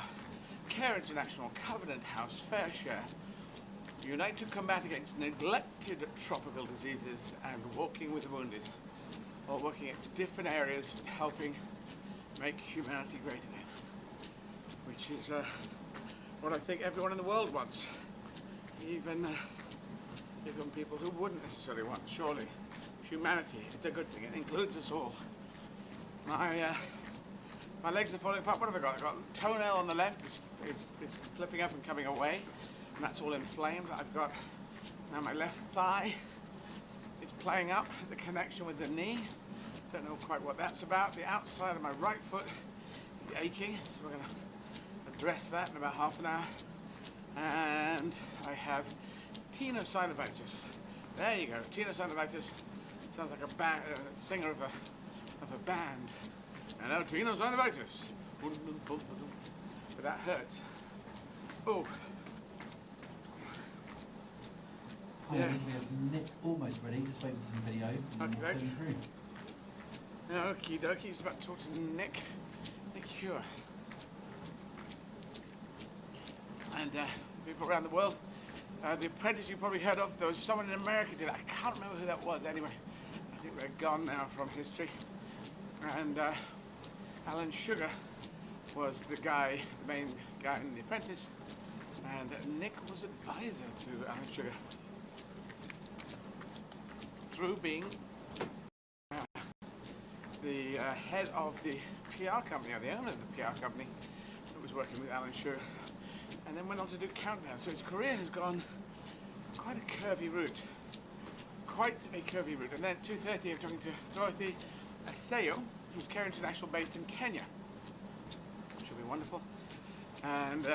A: Care International, Covenant House, Fair Share, Unite to Combat Against Neglected Tropical Diseases, and Walking with the Wounded, all working at different areas, helping make humanity great again, which is what I think everyone in the world wants, even people who wouldn't necessarily want, surely. Humanity, it's a good thing, it includes us all. My legs are falling apart. What have I got? I've got a toenail on the left is flipping up and coming away, and that's all inflamed. I've got now my left thigh is playing up, the connection with the knee. Don't know quite what that's about. The outside of my right foot is aching, so we're going to address that in about half an hour. And I have tenosynovitis. There you go, tenosynovitis. Sounds like a singer of a band. And now tenosynovitis. But that hurts. Oh.
D: Hi,
A: Yeah.
D: we have Nick almost ready, just waiting for some video. And
A: Okay,
D: we'll send him through.
A: Okie dokie, he's about to talk to Nick Cure. And people around the world, the Apprentice you probably heard of, there was someone in America did it. I can't remember who that was anyway. I think they're gone now from history. And Alan Sugar was the main guy in The Apprentice, and Nick was advisor to Alan Sugar through being the head of the PR company, or the owner of the PR company that was working with Alan Sugar, and then went on to do Countdown. So his career has gone quite a curvy route. And then at 2:30 I'm talking to Dorothy Asayo, who's Care International based in Kenya, which will be wonderful. And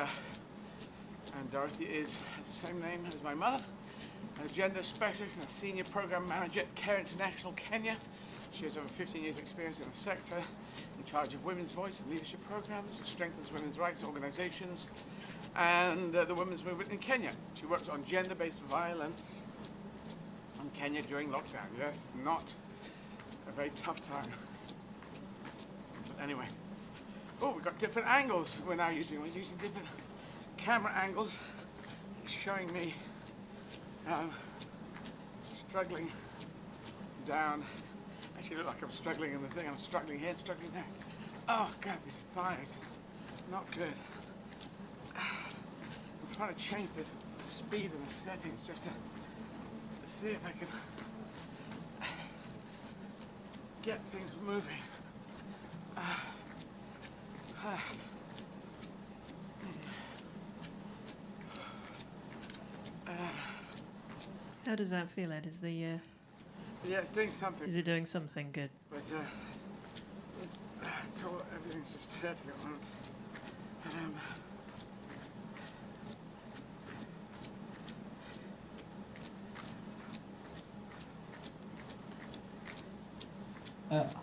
A: Dorothy has the same name as my mother, a gender specialist and a senior program manager at Care International Kenya. She has over 15 years experience in the sector, in charge of women's voice and leadership programs, and strengthens women's rights organizations and the women's movement in Kenya. She works on gender-based violence in Kenya during lockdown. Yes, not a very tough time. But anyway, we've got different angles we're using different camera angles. It's showing me struggling down. Actually look like I'm struggling in the thing. I'm struggling here, struggling there. Oh God, these thighs, not good. I'm trying to change the speed and the settings just to see if I can get things moving.
C: How does that feel, Ed? Is
A: yeah, it's doing something.
C: it doing something good?
A: But everything's just hurting at the moment.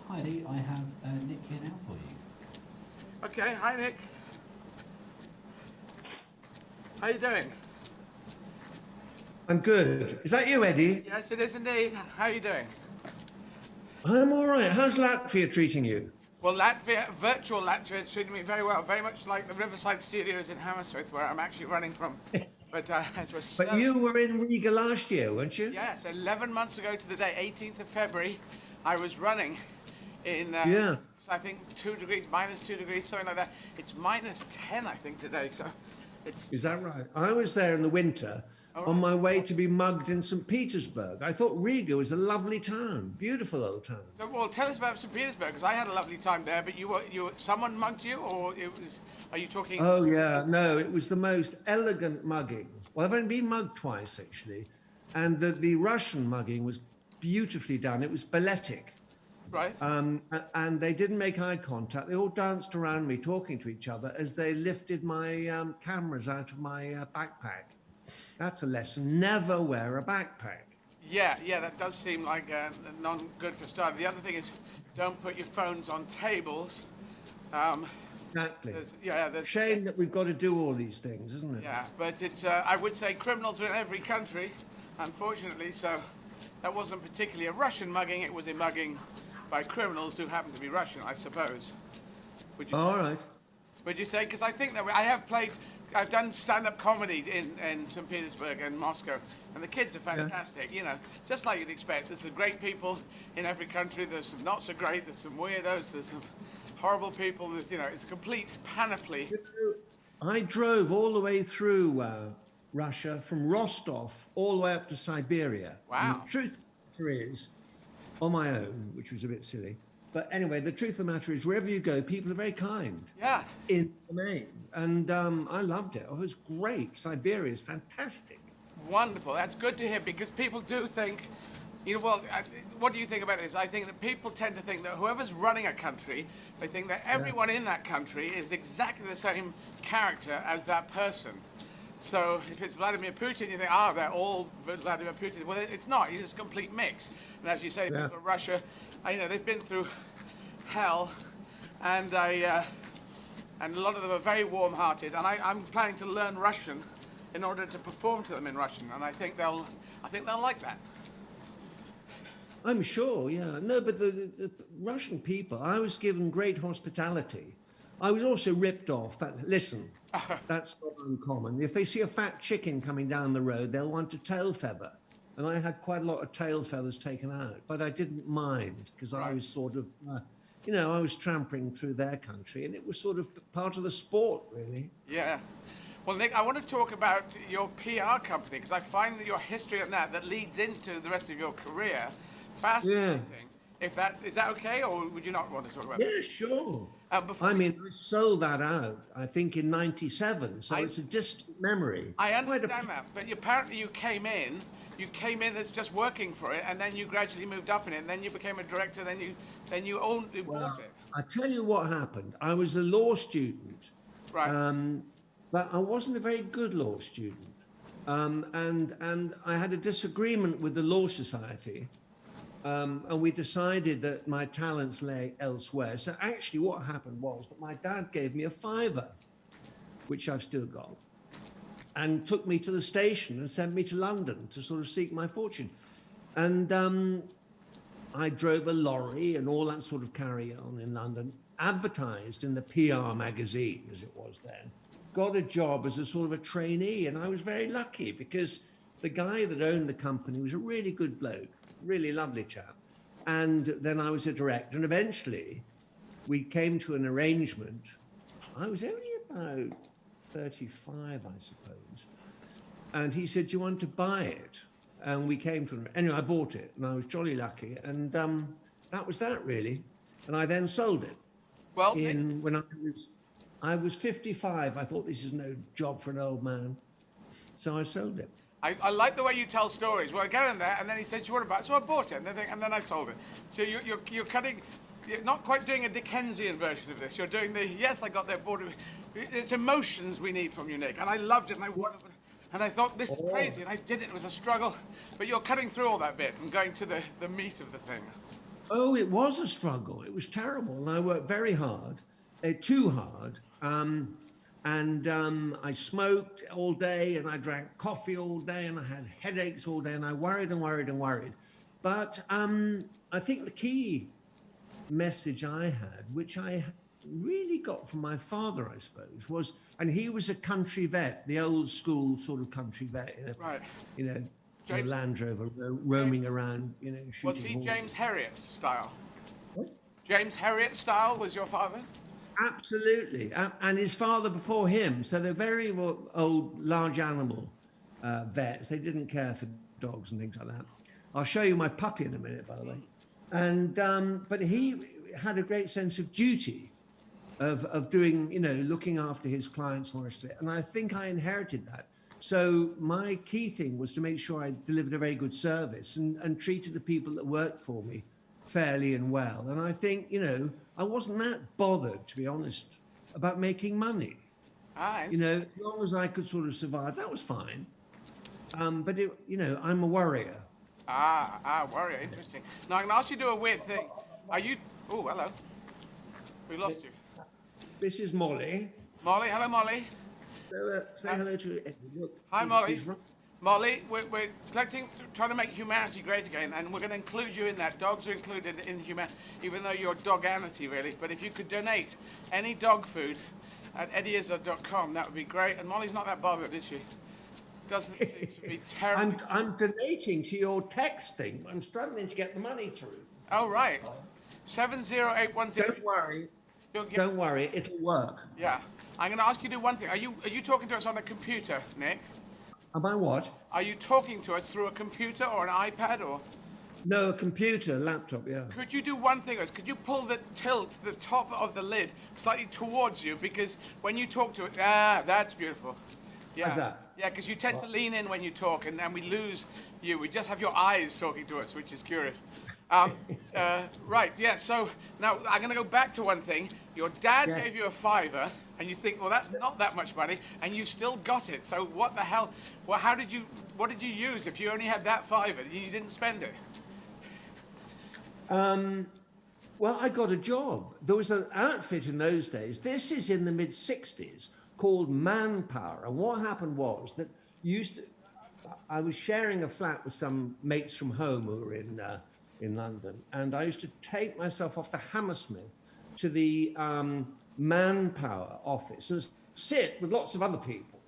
D: Heidi, I have Nick here now for you.
A: Okay, hi Nick. How you doing?
J: I'm good. Is that you, Eddie?
A: Yes, it is indeed. How are you doing?
J: I'm all right. How's Latvia treating you?
A: Well, Latvia, virtual Latvia, is treating me very well. Very much like the Riverside Studios in Hammersmith, where I'm actually running from. But as we're
J: But you were in Riga last year, weren't you?
A: Yes, 11 months ago to the day, 18th of February, I was running in,
J: Yeah.
A: I think, -2 degrees, something like that. It's -10, I think, today, so it's...
J: Is that right? I was there in the winter on my way to be mugged in St. Petersburg. I thought Riga was a lovely town, beautiful old town.
A: So, well, tell us about St. Petersburg, because I had a lovely time there, but someone mugged you, or are you talking...
J: Oh, yeah, no, it was the most elegant mugging. Well, I've only been mugged twice, actually. And the Russian mugging was beautifully done. It was balletic.
A: Right.
J: And they didn't make eye contact. They all danced around me, talking to each other as they lifted my cameras out of my backpack. That's a lesson. Never wear a backpack.
A: Yeah, that does seem like not good for starting. The other thing is, don't put your phones on tables.
J: Exactly.
A: There's
J: shame that we've got to do all these things, isn't it?
A: Yeah, but it's. I would say criminals are in every country, unfortunately. So that wasn't particularly a Russian mugging. It was a mugging by criminals who happen to be Russian, I suppose. Would you?
J: All right.
A: Would you say? Because I think that I've done stand-up comedy in St. Petersburg and Moscow, and the kids are fantastic. Yeah. Just like you'd expect. There's some great people in every country. There's some not so great. There's some weirdos. There's some horrible people. There's, it's a complete panoply.
J: I drove all the way through Russia, from Rostov all the way up to Siberia.
A: Wow.
J: And the truth is, on my own, which was a bit silly. But anyway, the truth of the matter is, wherever you go, people are very kind.
A: Yeah.
J: In the main. And I loved it. It was great. Siberia is fantastic.
A: Wonderful. That's good to hear, because people do think, what do you think about this? I think that people tend to think that whoever's running a country, they think that everyone in that country is exactly the same character as that person. So if it's Vladimir Putin, you think, they're all Vladimir Putin. Well, it's not. It's a complete mix. And as you say, people in Russia, they've been through hell, and a lot of them are very warm-hearted. And I'm planning to learn Russian in order to perform to them in Russian, and I think they'll like that.
J: I'm sure, yeah. No, but the Russian people, I was given great hospitality. I was also ripped off, but listen, that's not uncommon. If they see a fat chicken coming down the road, they'll want a tail feather. And I had quite a lot of tail feathers taken out, but I didn't mind, because I was sort of, I was tramping through their country, and it was sort of part of the sport, really.
A: Yeah. Well, Nick, I want to talk about your PR company, because I find that your history on that leads into the rest of your career fascinating. Yeah. Is that okay, or would you not want to talk about that?
J: Yeah, sure. I sold that out, I think, in '97, so it's a distant memory.
A: I understand that, but apparently you came in as just working for it, and then you gradually moved up in it, and then you became a director, then you bought it.
J: I tell you what happened. I was a law student,
A: right?
J: But I wasn't a very good law student, and I had a disagreement with the Law Society. And we decided that my talents lay elsewhere. So actually what happened was that my dad gave me a £5, which I've still got, and took me to the station and sent me to London to sort of seek my fortune. And I drove a lorry and all that sort of carry on in London, advertised in the PR magazine, as it was then, got a job as a sort of a trainee. And I was very lucky, because the guy that owned the company was a really good bloke. Really lovely chap. And then I was a director, and eventually we came to an arrangement. I was only about 35, I suppose. And he said, do you want to buy it? And we came to anyway, I bought it, and I was jolly lucky. And that was that, really. And I then sold it.
A: Well,
J: when I was 55, I thought, this is no job for an old man. So I sold it.
A: I like the way you tell stories. Well, I go in there, and then he says, "You want to buy it?" So I bought it, and then I sold it. So you're cutting. You're not quite doing a Dickensian version of this. You're doing yes, I got there, bought it. It's emotions we need from you, Nick, and I loved it, and I thought, this is crazy, and I did it. It was a struggle, but you're cutting through all that bit and going to the meat of the thing.
J: Oh, it was a struggle. It was terrible, and I worked very hard, too hard. And I smoked all day, and I drank coffee all day, and I had headaches all day, and I worried and worried and worried. But I think the key message I had, which I really got from my father, I suppose, was, and he was a country vet, the old school sort of country vet,
A: Right.
J: you know,
A: James,
J: a Land Rover roaming around, you know, shooting
A: was he
J: horses.
A: James Herriot style?
J: What?
A: James Herriot style was your father?
J: Absolutely, and his father before him. So they're very old, large animal vets. They didn't care for dogs and things like that. I'll show you my puppy in a minute, by the way. And but he had a great sense of duty, of doing, you know, looking after his clients and all the rest of it. And I think I inherited that. So my key thing was to make sure I delivered a very good service and treated the people that worked for me fairly and well. And I think, you know, I wasn't that bothered, to be honest, about making money. You know, as long as I could sort of survive, that was fine. But it, you know, I'm a worrier.
A: Warrior, interesting. Now I'm going to ask you to do a weird thing. Are you... Oh, hello. We lost you.
J: This is Molly.
A: Molly, hello Molly.
J: Say hello to Eddie. Look,
A: hi Molly. Molly, we're trying to make humanity great again, and we're going to include you in that. Dogs are included in humanity, even though you're doganity, really. But if you could donate any dog food at eddieizzard.com, that would be great. And Molly's not that bothered, is she? Doesn't seem to be terrible.
J: I'm donating to your text thing. I'm struggling to get the money through.
A: Oh, right. 70810.
J: Don't worry. Don't worry, it'll work.
A: Yeah. I'm going to ask you to do one thing. Are you talking to us on a computer, Nick?
J: Am I what?
A: Are you talking to us through a computer or an iPad or?
J: No, a computer, laptop, yeah.
A: Could you do one thing, could you pull the top of the lid slightly towards you, because when you talk to it, that's beautiful. Yeah.
J: How's that?
A: Yeah, because you tend to lean in when you talk, and we lose you. We just have your eyes talking to us, which is curious. Right, yeah, so now I'm going to go back to one thing. Your dad gave you a $5, and you think, well, that's not that much money, and you still got it. So what the hell? Well, what did you use if you only had that $5 and you didn't spend it?
J: Well, I got a job. There was an outfit in those days. This is in the mid-60s called Manpower. And what happened was that I was sharing a flat with some mates from home who were in London, and I used to take myself off to Hammersmith to the Manpower office and sit with lots of other people,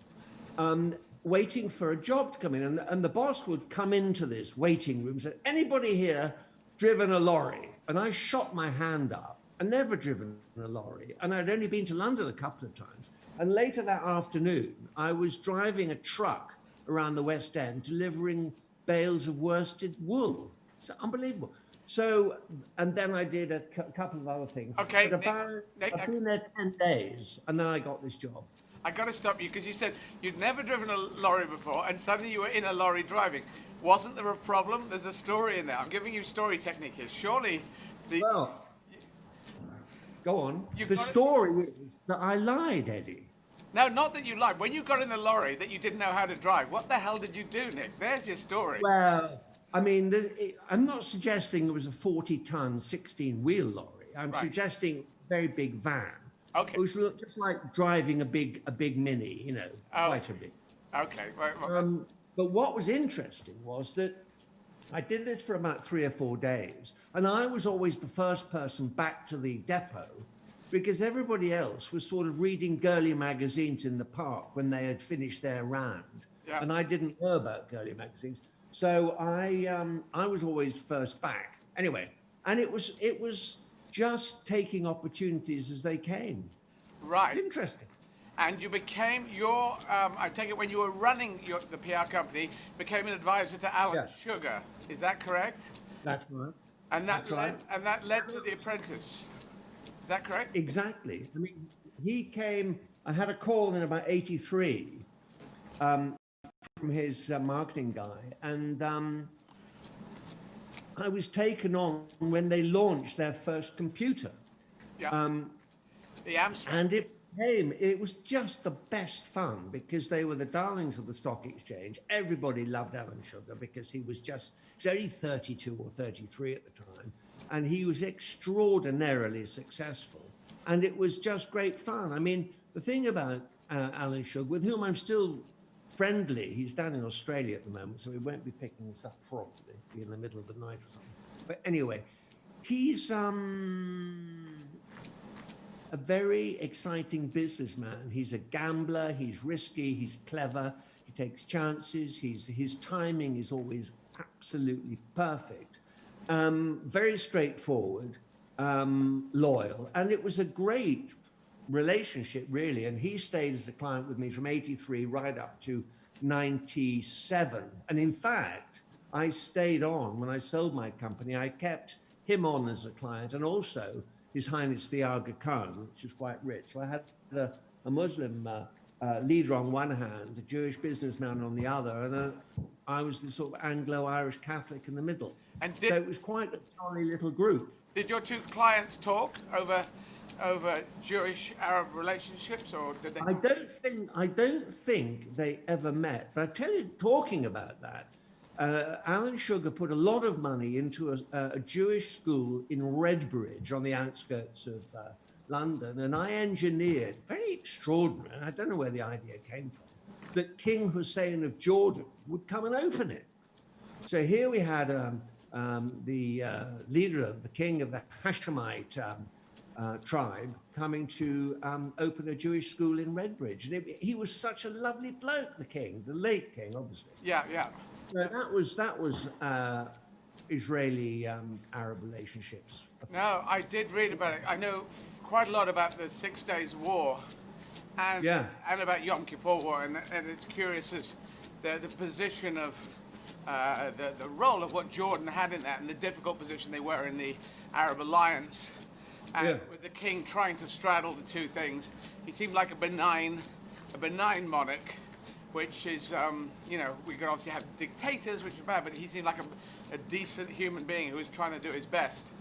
J: waiting for a job to come in. And the boss would come into this waiting room and say, anybody here driven a lorry? And I shot my hand up. I'd never driven a lorry, and I'd only been to London a couple of times. And later that afternoon, I was driving a truck around the West End, delivering bales of worsted wool. It's unbelievable. So, and then I did a couple of other things.
A: Okay,
J: but I've been there 10 days, and then I got this job.
A: I got to stop you, because you said you'd never driven a lorry before, and suddenly you were in a lorry driving. Wasn't there a problem? There's a story in there. I'm giving you story technique here. Surely
J: Well, go on. The story is that I lied, Eddie.
A: No, not that you lied. When you got in the lorry that you didn't know how to drive, what the hell did you do, Nick? There's your story.
J: Well, I mean, I'm not suggesting it was a 40-ton, 16-wheel lorry. I'm suggesting a very big van.
A: Okay.
J: It was just like driving a big Mini, you know, quite a big.
A: Okay. Right.
J: But what was interesting was that I did this for about 3 or 4 days, and I was always the first person back to the depot, because everybody else was sort of reading girly magazines in the park when they had finished their round. Yeah. And I didn't know about girly magazines. So I was always first back. Anyway, and it was just taking opportunities as they came.
A: Right.
J: It's interesting.
A: And you became I take it when you were running the PR company, became an advisor to Alan Sugar. Is that correct?
J: That's right.
A: And that led to The Apprentice. Is that correct?
J: Exactly. I mean, he came, I had a call in about 83 from his marketing guy, and I was taken on when they launched their first computer.
A: Yeah. The Amstrad.
J: And it was just the best fun, because they were the darlings of the stock exchange. Everybody loved Alan Sugar because he was only 32 or 33 at the time. And he was extraordinarily successful. And it was just great fun. I mean, the thing about Alan Sugar, with whom I'm still friendly. He's down in Australia at the moment, so he won't be picking this up probably in the middle of the night or something. But anyway, he's a very exciting businessman. He's a gambler, he's risky, he's clever, he takes chances, his timing is always absolutely perfect. Very straightforward, loyal, and it was a great relationship, really. And he stayed as a client with me from 83 right up to 97. And in fact, I stayed on when I sold my company. I kept him on as a client, and also His Highness the Aga Khan, which is quite rich. So I had a Muslim leader on one hand, a Jewish businessman on the other, and I was the sort of Anglo-Irish Catholic in the middle. And so it was quite a jolly little group.
A: Did your two clients talk over Jewish-Arab relationships, or did they?
J: I don't think they ever met. But I tell you, talking about that, Alan Sugar put a lot of money into a Jewish school in Redbridge on the outskirts of London, and I engineered, very extraordinary, I don't know where the idea came from, that King Hussein of Jordan would come and open it. So here we had the leader of the king of the Hashemite tribe coming to open a Jewish school in Redbridge. And he was such a lovely bloke, the king, the late king, obviously.
A: Yeah, yeah.
J: So that was Israeli Arab relationships.
A: No, I did read about it. I know quite a lot about the 6 Days War and about Yom Kippur War, and it's curious as the position of the role of what Jordan had in that, and the difficult position they were in the Arab alliance. And with the king trying to straddle the two things, he seemed like a benign monarch, which is, we could obviously have dictators, which are bad, but he seemed like a decent human being who was trying to do his best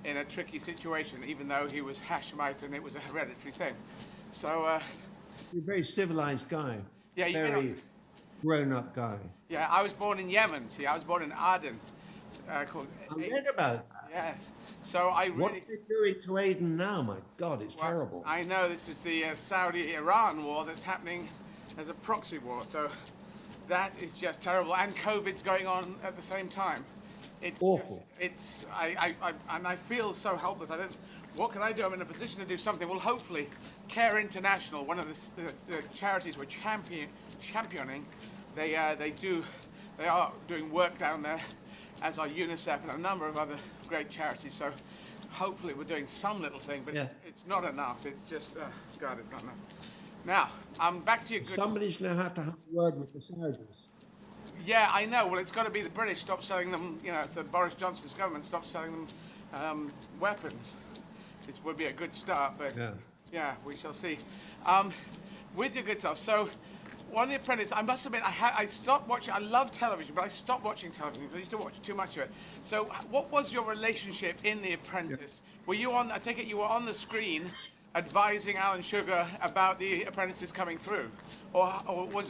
A: in a tricky situation, even though he was Hashemite and it was a hereditary thing. So,
J: you're a very civilized guy.
A: Yeah,
J: very grown-up guy.
A: Yeah, I was born in Yemen. See, I was born in Aden.
J: I read about that.
A: Yes. So I really.
J: What are they doing to Aden now? My God, it's terrible.
A: I know this is the Saudi-Iran war that's happening as a proxy war. So that is just terrible, and COVID's going on at the same time. It's
J: awful.
A: I feel so helpless. What can I do? I'm in a position to do something. Well, hopefully, Care International, one of the charities we're championing, they are doing work down there, as are UNICEF and a number of other great charities. So hopefully we're doing some little thing, but it's not enough. It's just, God, it's not enough. Now, I'm back to your good.
J: Somebody's going to have a word with the Saudis.
A: Yeah, I know. Well, it's got to be the British stop selling them. It's Boris Johnson's government stop selling them weapons. This would be a good start, but yeah, we shall see. With your good self. So, on The Apprentice, I must admit, I stopped watching. I love television, but I stopped watching television because I used to watch too much of it. So, what was your relationship in The Apprentice? Were you on? I take it you were on the screen, advising Alan Sugar about The Apprentices coming through, or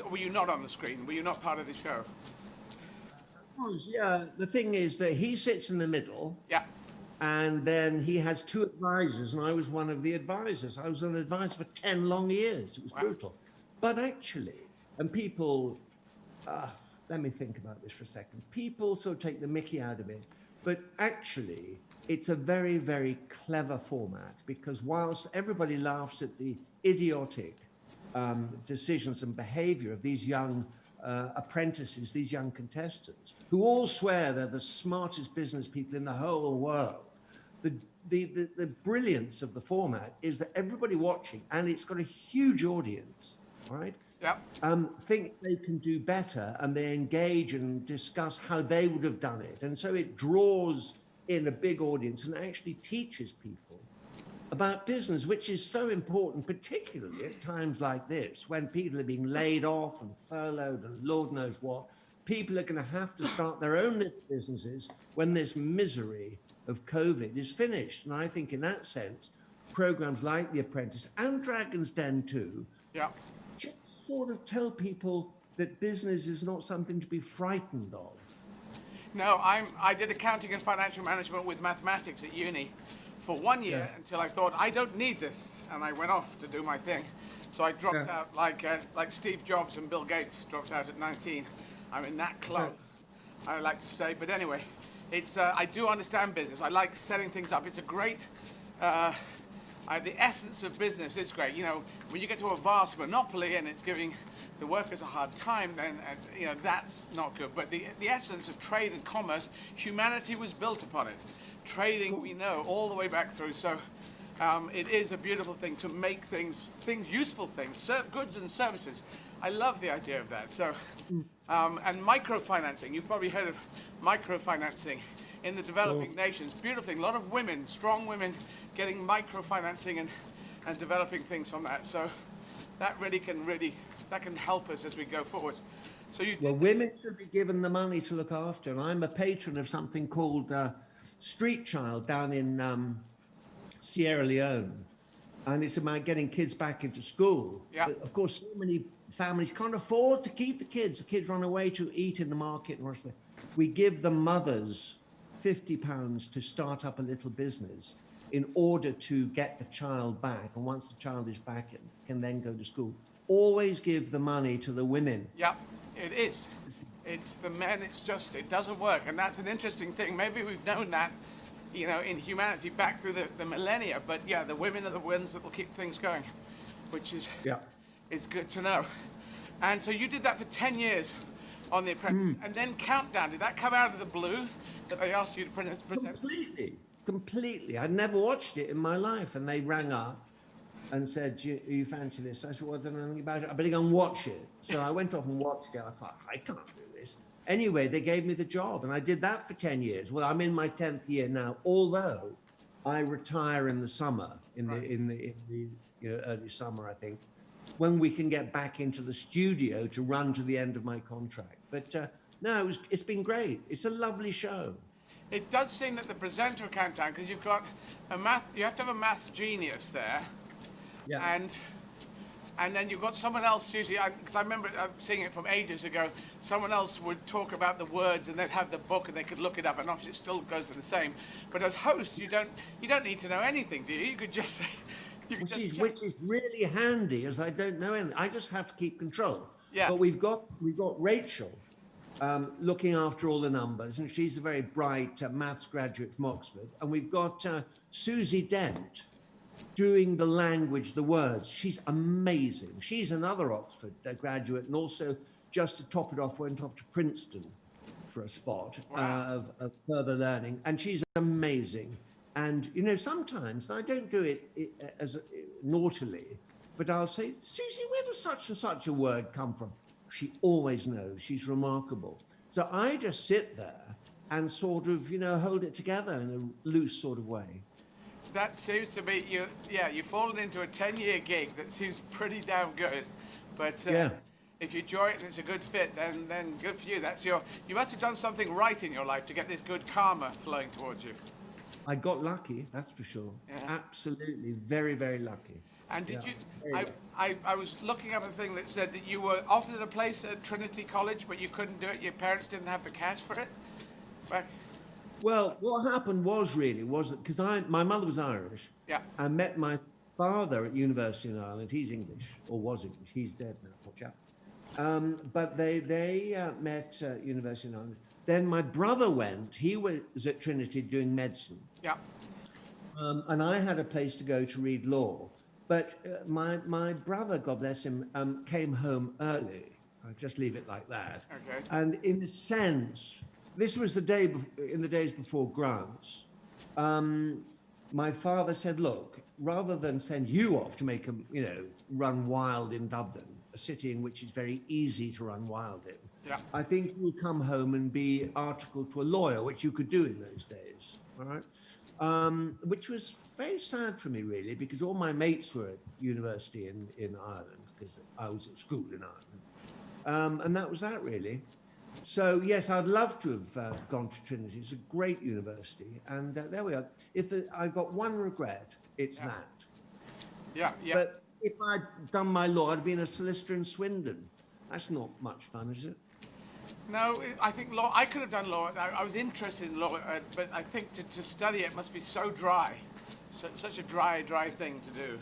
A: were you not on the screen? Were you not part of the show?
J: Yeah. The thing is that he sits in the middle.
A: Yeah.
J: And then he has two advisors, and I was one of the advisors. I was an advisor for 10 long years. It was brutal. But actually, and people, let me think about this for a second. People sort of take the mickey out of it, but actually, it's a very, very clever format, because whilst everybody laughs at the idiotic decisions and behavior of these young apprentices, these young contestants, who all swear they're the smartest business people in the whole world, the brilliance of the format is that everybody watching, and it's got a huge audience, right?
A: Yeah.
J: Think they can do better, and they engage and discuss how they would have done it. And so it draws in a big audience and actually teaches people about business, which is so important, particularly at times like this, when people are being laid off and furloughed and Lord knows what. People are going to have to start their own little businesses when this misery of COVID is finished. And I think in that sense, programs like The Apprentice and Dragon's Den too, just sort of tell people that business is not something to be frightened of.
A: No, I did accounting and financial management with mathematics at uni for 1 year until I thought, I don't need this, and I went off to do my thing. So I dropped out like Steve Jobs and Bill Gates dropped out at 19. I'm in that club, I like to say. But anyway, it's I do understand business. I like setting things up. It's a great, the essence of business is great. You know, when you get to a vast monopoly and it's giving the workers a hard time, then you know, that's not good. But the essence of trade and commerce, humanity was built upon it. Trading, we know, all the way back through. So it is a beautiful thing to make things useful things, goods and services. I love the idea of that. So, and microfinancing, you've probably heard of microfinancing in the developing nations. Beautiful thing, a lot of women, strong women, getting microfinancing and developing things from that. So that can help us as we go forward. So
J: women should be given the money to look after, and I'm a patron of something called Street Child down in Sierra Leone, and it's about getting kids back into school.
A: Yeah.
J: But of course, so many families can't afford to keep the kids. The kids run away to eat in the market and rush there. We give the mothers £50 to start up a little business in order to get the child back, and once the child is back, it can then go to school. Always give the money to the women.
A: Yeah, it is. It's the men, it doesn't work. And that's an interesting thing. Maybe we've known that, you know, in humanity back through the millennia. But yeah, the women are the ones that will keep things going, which is it's good to know. And so you did that for 10 years on The Apprentice. And then Countdown, did that come out of the blue that they asked you to present?
J: Completely. I'd never watched it in my life. And they rang up and said, you fancy this? I said, well, I don't know anything about it. I better go and watch it. So I went off and watched it. I thought, I can't do this. Anyway, they gave me the job, and I did that for 10 years. Well, I'm in my 10th year now, although I retire in the summer, in the early summer, I think, when we can get back into the studio to run to the end of my contract. But no, it's been great. It's a lovely show.
A: It does seem that the presenter of Countdown, because you've got you have to have a math genius there. Yeah. And then you've got someone else usually, because I remember seeing it from ages ago, someone else would talk about the words and they'd have the book and they could look it up, and obviously it still goes to the same. But as host, you don't need to know anything, do you? You could just say...
J: Which is really handy, as I don't know anything. I just have to keep control.
A: Yeah.
J: But we've got Rachel looking after all the numbers, and she's a very bright maths graduate from Oxford. And we've got Susie Dent doing the language, the words. She's amazing. She's another Oxford graduate, and also, just to top it off, went off to Princeton for a spot of further learning. And she's amazing. And, you know, sometimes, and I don't do it as naughtily, but I'll say, Susie, where does such and such a word come from? She always knows. She's remarkable. So I just sit there and sort of, you know, hold it together in a loose sort of way.
A: That seems to be, you've fallen into a 10-year gig that seems pretty damn good. But if you enjoy it and it's a good fit, then good for you. You must have done something right in your life to get this good karma flowing towards you.
J: I got lucky, that's for sure. Yeah. Absolutely, very, very lucky.
A: And did you? I was looking up a thing that said that you were offered a place at Trinity College, but you couldn't do it. Your parents didn't have the cash for it.
J: Well, what happened was because my mother was Irish. Yeah. I met my father at university in Ireland. He's English, or was English. He's dead now, poor chap. But they met at university in Ireland. Then my brother went. He was at Trinity doing medicine. Yeah. And I had a place to go to read law. But my brother, God bless him, came home early. I'll just leave it like that. Okay. And in a sense, this was in the days before grants. My father said, look, rather than send you off to make run wild in Dublin, a city in which it's very easy to run wild in, I think you'll come home and be articled to a lawyer, which you could do in those days, all right? Which was very sad for me, really, because all my mates were at university in Ireland, because I was at school in Ireland. And that was that, really. So, yes, I'd love to have gone to Trinity. It's a great university. And there we are. I've got one regret, it's that. Yeah, yeah. But if I'd done my law, I'd been a solicitor in Swindon. That's not much fun, is it?
A: No, I think law, I could have done law. I was interested in law, but I think to study it must be so dry. Such a dry thing to do.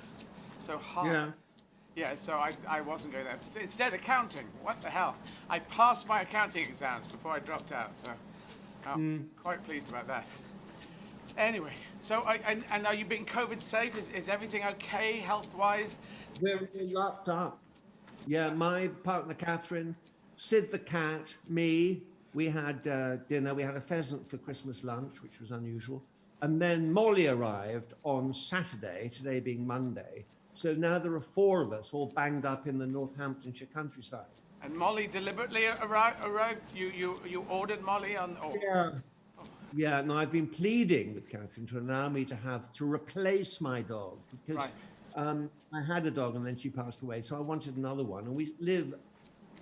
A: So hard. Yeah, so I wasn't going there. So instead, accounting. What the hell? I passed my accounting exams before I dropped out, so I'm quite pleased about that. Anyway, so and are you being COVID safe? Is everything okay health-wise?
J: We're locked up. Yeah, my partner Catherine, Sid the cat, me. We had dinner. We had a pheasant for Christmas lunch, which was unusual. And then Molly arrived on Saturday, today being Monday. So now there are 4 of us all banged up in the Northamptonshire countryside.
A: And Molly deliberately arrived? You ordered Molly on? Or...
J: Yeah. Yeah, no, I've been pleading with Catherine to allow me to replace my dog because I had a dog and then she passed away. So I wanted another one. And we live,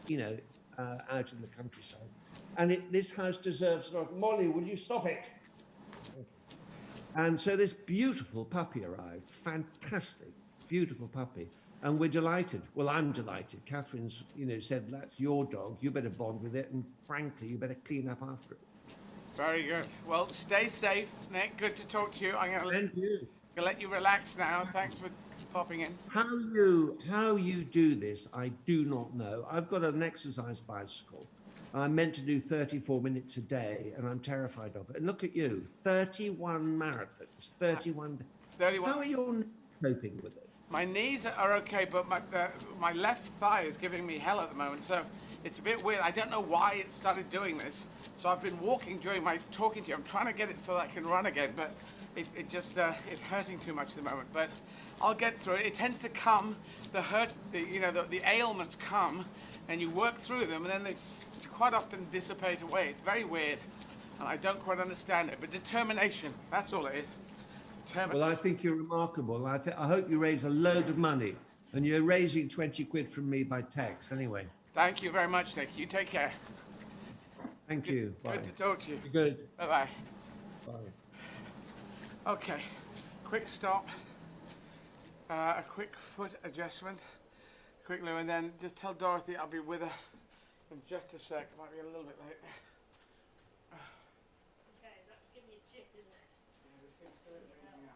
J: you know, out in the countryside. And this house deserves a dog. Molly, will you stop it? And so this beautiful puppy arrived. Fantastic, beautiful puppy. And we're delighted. Well, I'm delighted. Catherine's, you know, said, that's your dog. You better bond with it. And frankly, you better clean up after it.
A: Very good. Well, stay safe, Nick. Good to talk to you. I'm going
J: to
A: let you relax now. Thanks for popping in.
J: How you do this, I do not know. I've got an exercise bicycle. I'm meant to do 34 minutes a day, and I'm terrified of it. And look at you, 31 marathons, 31. How are you coping with it?
A: My knees are okay, but my left thigh is giving me hell at the moment, so it's a bit weird. I don't know why it started doing this. So I've been walking during my talking to you. I'm trying to get it so that I can run again, but it just it's hurting too much at the moment. But I'll get through it. It tends to come, the ailments come, and you work through them, and then it's quite often dissipate away. It's very weird, and I don't quite understand it. But determination, that's all it is.
J: Well, I think you're remarkable. I hope you raise a load of money, and you're raising 20 quid from me by text anyway.
A: Thank you very much, Nick. You take care.
J: Thank you. Bye.
A: Good to talk to you.
J: Good.
A: Bye-bye.
J: Bye.
A: Okay, quick stop. A quick foot adjustment. Quick loo, and then just tell Dorothy I'll be with her in just a sec. Might be a little bit late.
C: Okay, that's giving you a chip, isn't it?
A: Yeah, this thing still isn't easing up.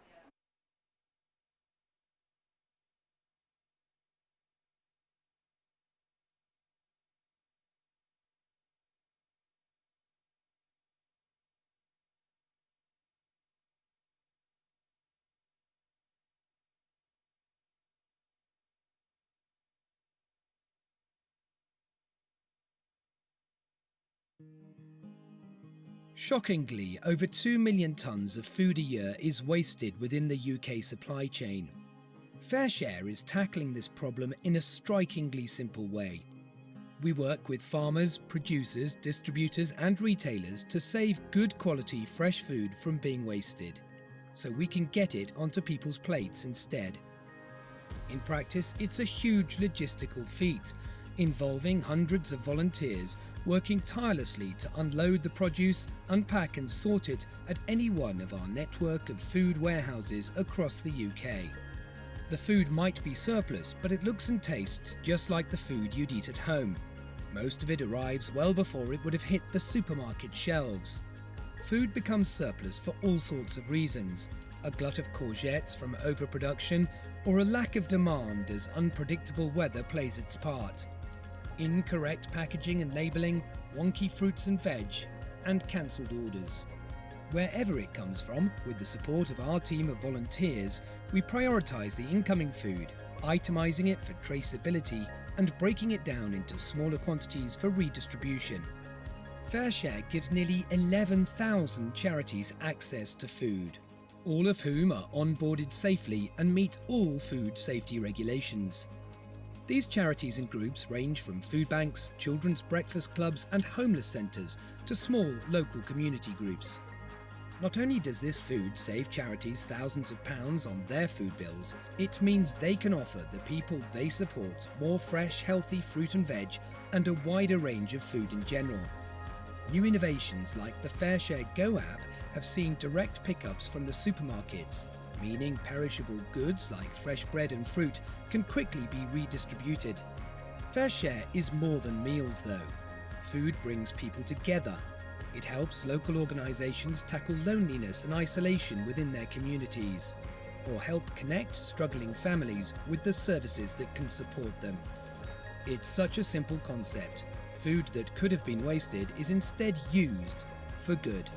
K: Shockingly, over 2 million tonnes of food a year is wasted within the UK supply chain. FareShare is tackling this problem in a strikingly simple way. We work with farmers, producers, distributors and retailers to save good quality fresh food from being wasted, so we can get it onto people's plates instead. In practice, it's a huge logistical feat, involving hundreds of volunteers working tirelessly to unload the produce, unpack and sort it at any one of our network of food warehouses across the UK. The food might be surplus, but it looks and tastes just like the food you'd eat at home. Most of it arrives well before it would have hit the supermarket shelves. Food becomes surplus for all sorts of reasons. A glut of courgettes from overproduction, or a lack of demand as unpredictable weather plays its part. Incorrect packaging and labelling, wonky fruits and veg, and cancelled orders. Wherever it comes from, with the support of our team of volunteers, we prioritise the incoming food, itemising it for traceability and breaking it down into smaller quantities for redistribution. FareShare gives nearly 11,000 charities access to food, all of whom are onboarded safely and meet all food safety regulations. These charities and groups range from food banks, children's breakfast clubs and homeless centres to small local community groups. Not only does this food save charities thousands of pounds on their food bills, it means they can offer the people they support more fresh, healthy fruit and veg and a wider range of food in general. New innovations like the FareShare Go app have seen direct pickups from the supermarkets, meaning perishable goods like fresh bread and fruit can quickly be redistributed. FareShare is more than meals though. Food brings people together. It helps local organisations tackle loneliness and isolation within their communities. or help connect struggling families with the services that can support them. It's such a simple concept. Food that could have been wasted is instead used for good.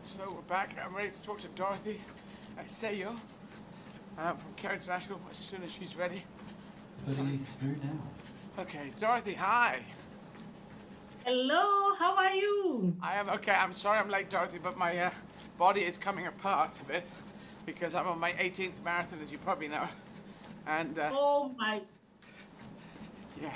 A: So we're back. I'm ready to talk to Dorothy Seyo from Care International as soon as she's ready.
D: Putting you through now.
A: Okay, Dorothy, hi.
F: Hello, how are you?
A: I am okay. I'm sorry I'm late, Dorothy, but my body is coming apart a bit because I'm on my 18th marathon, as you probably know. And
F: Oh my,
A: yeah.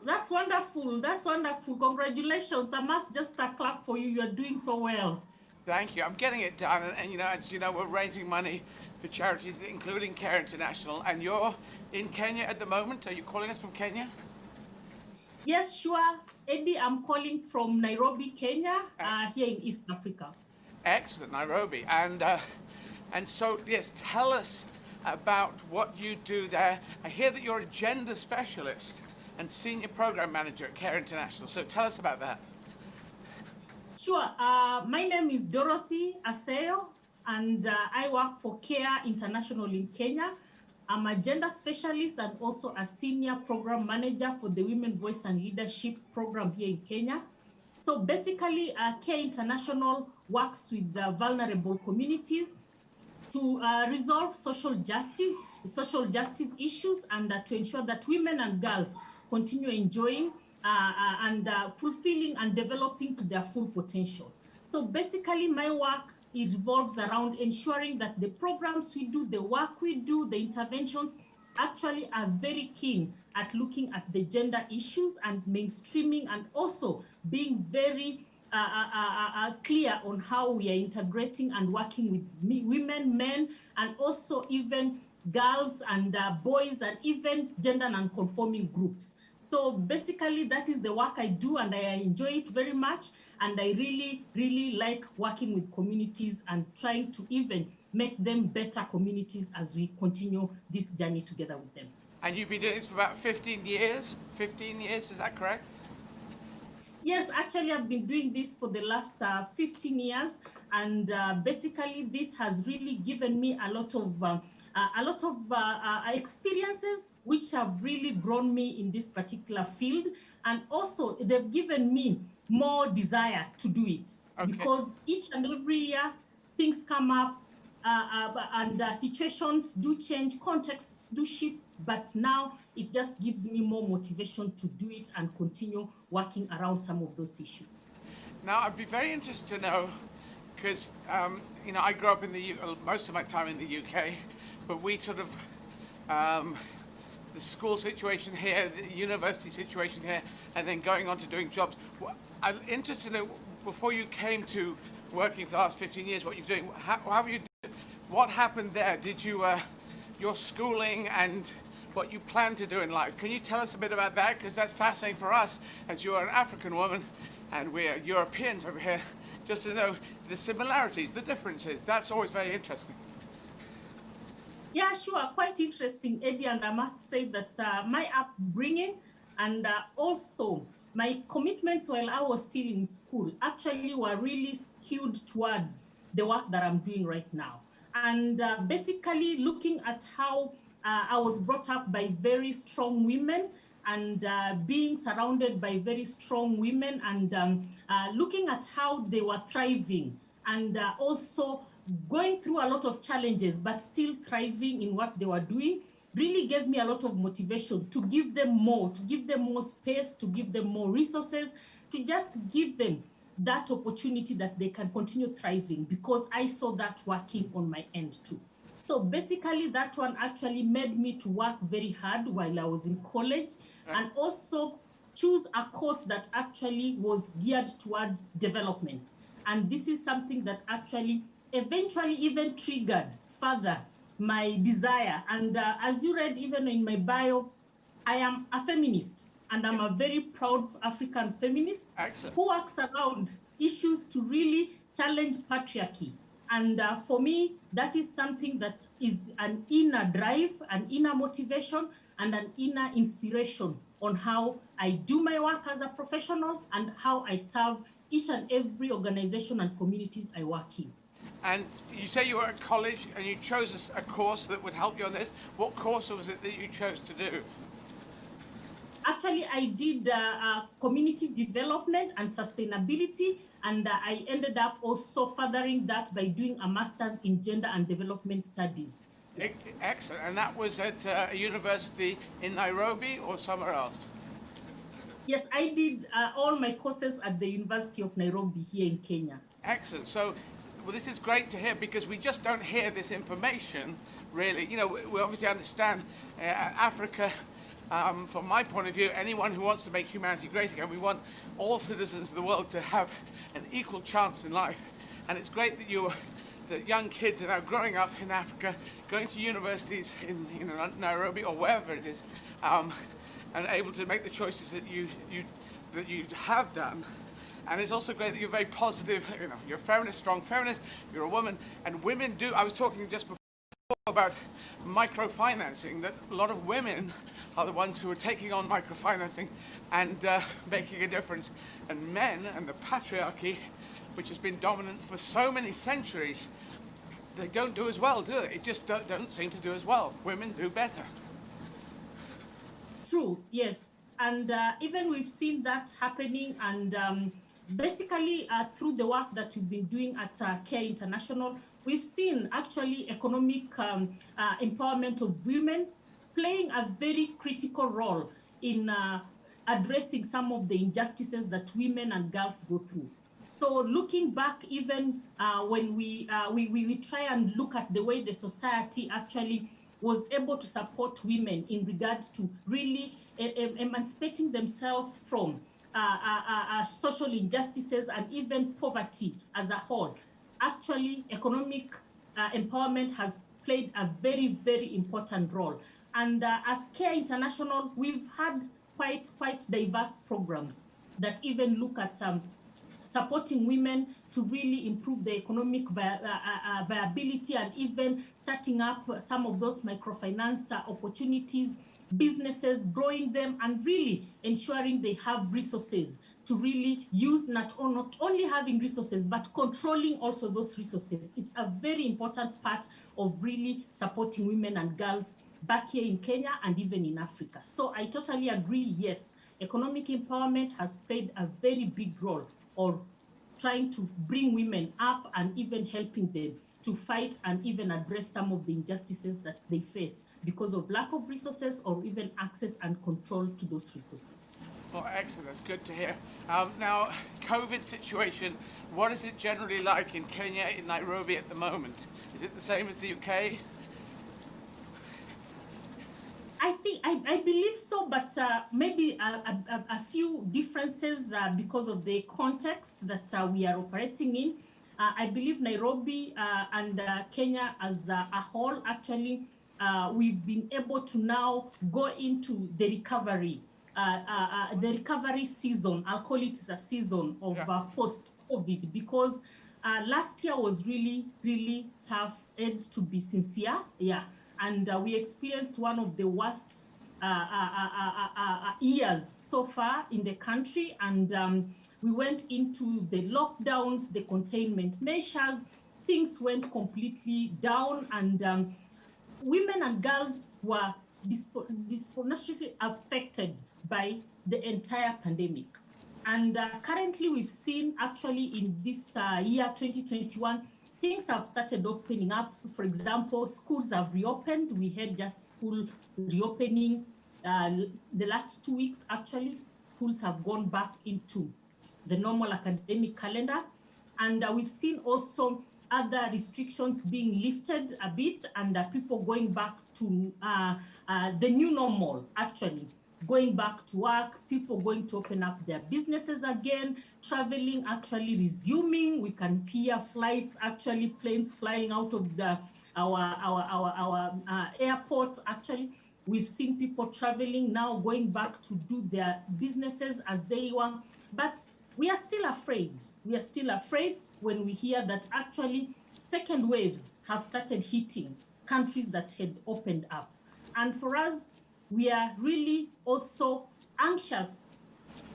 F: that's wonderful. That's wonderful. Congratulations. I must just clap for you. You are doing so well.
A: Thank you. I'm getting it done, and you know, as you know, we're raising money for charities, including Care International. And you're in Kenya at the moment. Are you calling us from Kenya?
F: Yes, sure. Eddie, I'm calling from Nairobi, Kenya, here in East Africa.
A: Excellent, Nairobi. And so, yes, tell us about what you do there. I hear that you're a gender specialist and senior program manager at Care International. So tell us about that.
F: Sure. My name is Dorothy Aseyo, and I work for Care International in Kenya. I'm a gender specialist and also a senior program manager for the Women Voice and Leadership program here in Kenya. So basically, Care International works with vulnerable communities to resolve social justice issues and to ensure that women and girls continue enjoying
L: and fulfilling and developing to their full potential. So basically my work, it revolves around ensuring that the programs we do, the work we do, the interventions actually are very keen at looking at the gender issues and mainstreaming, and also being very clear on how we are integrating and working with women, men, and also even girls and boys, and even gender non-conforming groups. So basically that is the work I do, and I enjoy it very much. And I really, really like working with communities and trying to even make them better communities as we continue this journey together with them.
A: And you've been doing this for about 15 years? 15 years, is that correct?
L: Yes, actually I've been doing this for the last 15 years. And basically this has really given me a lot of experiences which have really grown me in this particular field. And also they've given me more desire to do it. Okay. Because each and every year things come up and situations do change, contexts do shift, but now it just gives me more motivation to do it and continue working around some of those issues.
A: Now I'd be very interested to know, because you know, I grew up in the most of my time in the UK, but we sort of the school situation here, the university situation here, and then going on to doing jobs. I'm interested to know, before you came to working for the last 15 years, what you're doing, what happened there? Did you, your schooling and what you plan to do in life, can you tell us a bit about that? Because that's fascinating for us, as you're an African woman and we're Europeans over here, just to know the similarities, the differences. That's always very interesting.
L: Yeah, sure, quite interesting, Eddie, and I must say that my upbringing and also my commitments while I was still in school actually were really skewed towards the work that I'm doing right now. And basically looking at how I was brought up by very strong women, and being surrounded by very strong women, and looking at how they were thriving, and also going through a lot of challenges, but still thriving in what they were doing, really gave me a lot of motivation to give them more space, to give them more resources, to just give them that opportunity that they can continue thriving, because I saw that working on my end too. So basically that one actually made me to work very hard while I was in college, and also choose a course that actually was geared towards development. And this is something that actually eventually even triggered further my desire. And as you read even in my bio, I am a feminist, and I'm a very proud African feminist. Excellent. Who works around issues to really challenge patriarchy. And for me, that is something that is an inner drive, an inner motivation, and an inner inspiration on how I do my work as a professional and how I serve each and every organization and communities I work in.
A: And you say you were at college and you chose a course that would help you on this. What course was it that you chose to do?
L: Actually, I did community development and sustainability, and I ended up also furthering that by doing a master's in gender and development studies.
A: Excellent. And that was at a university in Nairobi or somewhere else?
L: Yes, I did all my courses at the University of Nairobi here in Kenya.
A: Excellent. So, well, this is great to hear, because we just don't hear this information, really. You know, we obviously understand Africa. From my point of view, anyone who wants to make humanity great again, we want all citizens of the world to have an equal chance in life. And it's great that that young kids are now growing up in Africa, going to universities in Nairobi or wherever it is, and able to make the choices that you have done. And it's also great that you're very positive. You know, you're a feminist, strong feminist. You're a woman, and women do. I was talking just before about microfinancing, that a lot of women are the ones who are taking on microfinancing and making a difference. And men and the patriarchy, which has been dominant for so many centuries, they don't do as well, do they? It just don't seem to do as well. Women do better.
L: True, yes. And even we've seen that happening, and basically through the work that we've been doing at Care International, we've seen actually economic empowerment of women playing a very critical role in addressing some of the injustices that women and girls go through. So looking back, even when we try and look at the way the society actually was able to support women in regards to really emancipating themselves from social injustices and even poverty as a whole. Actually, economic empowerment has played a very, very important role. And as CARE International, we've had quite diverse programs that even look at supporting women to really improve the economic viability and even starting up some of those microfinance opportunities, businesses, growing them, and really ensuring they have resources to really use, not only having resources, but controlling also those resources. It's a very important part of really supporting women and girls back here in Kenya and even in Africa. So I totally agree, yes, economic empowerment has played a very big role, or trying to bring women up and even helping them to fight and even address some of the injustices that they face because of lack of resources or even access and control to those resources.
A: Well, excellent. That's good to hear. Now, COVID situation, what is it generally like in Kenya, in Nairobi at the moment? Is it the same as the UK?
L: I believe so, but maybe a few differences because of the context that we are operating in. I believe Nairobi and Kenya as a whole, actually, we've been able to now go into the recovery season. I'll call it a season of post-COVID, because last year was really, really tough, Ed, to be sincere. Yeah. And we experienced one of the worst years so far in the country. And we went into the lockdowns, the containment measures, things went completely down, and women and girls were disproportionately affected by the entire pandemic. And currently we've seen actually in this year 2021, things have started opening up. For example, schools have reopened. We had just school reopening the last 2 weeks. Actually, schools have gone back into the normal academic calendar. And we've seen also other restrictions being lifted a bit, and people going back to the new normal, actually. Going back to work, people going to open up their businesses again, traveling actually resuming. We can hear flights, actually planes flying out of our airport. Actually, we've seen people traveling now, going back to do their businesses as they were. But we are still afraid. We are still afraid when we hear that actually second waves have started hitting countries that had opened up. And for us, we are really also anxious,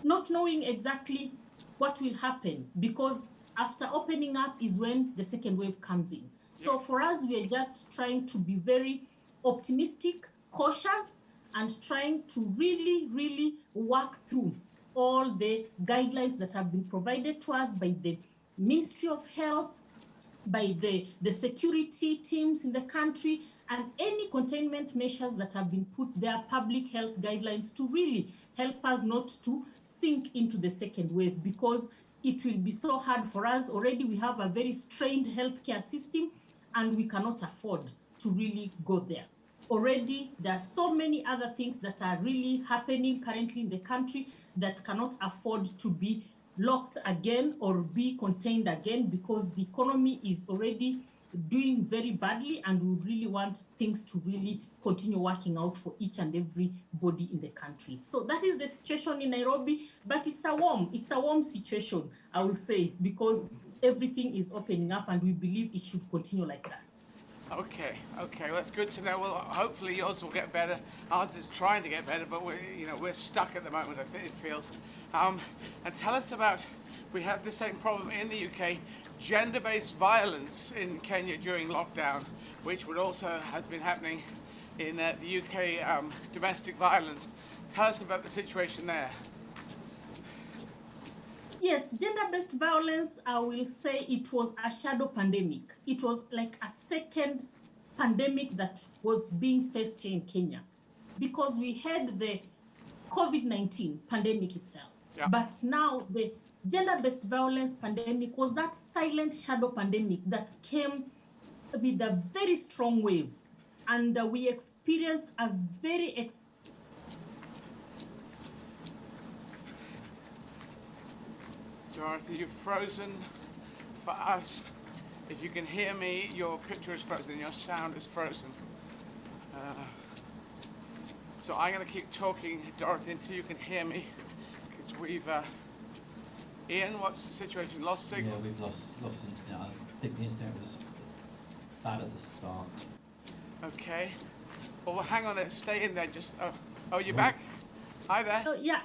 L: not knowing exactly what will happen, because after opening up is when the second wave comes in. So for us, we are just trying to be very optimistic, cautious, and trying to really, really work through all the guidelines that have been provided to us by the Ministry of Health, by the security teams in the country, and any containment measures that have been put there, public health guidelines, to really help us not to sink into the second wave, because it will be so hard for us. Already we have a very strained healthcare system, and we cannot afford to really go there. Already there are so many other things that are really happening currently in the country that cannot afford to be locked again or be contained again, because the economy is already doing very badly, and we really want things to really continue working out for each and every body in the country. So that is the situation in Nairobi, but it's a warm situation, I will say, because everything is opening up, and we believe it should continue like that.
A: Okay, well, that's good to know. Well, hopefully yours will get better. Ours is trying to get better, but we're stuck at the moment, I think it feels. And tell us about, we have the same problem in the UK, gender-based violence in Kenya during lockdown, which would also has been happening in the UK, domestic violence. Tell us about the situation there.
L: Yes, gender-based violence, I will say it was a shadow pandemic. It was like a second pandemic that was being faced here in Kenya, because we had the COVID-19 pandemic itself.
A: Yeah.
L: But now the gender-based violence pandemic was that silent shadow pandemic that came with a very strong wave. And we experienced a very
A: Dorothy, you've frozen for us. If you can hear me, your picture is frozen, your sound is frozen. So I'm going to keep talking, Dorothy, until you can hear me, because we've... Ian, what's the situation? Lost signal?
D: Yeah, we've lost internet. I think the internet was bad at the start.
A: Okay. Well, hang on there. Stay in there. Just... Oh, you're back? Hi there.
L: yeah.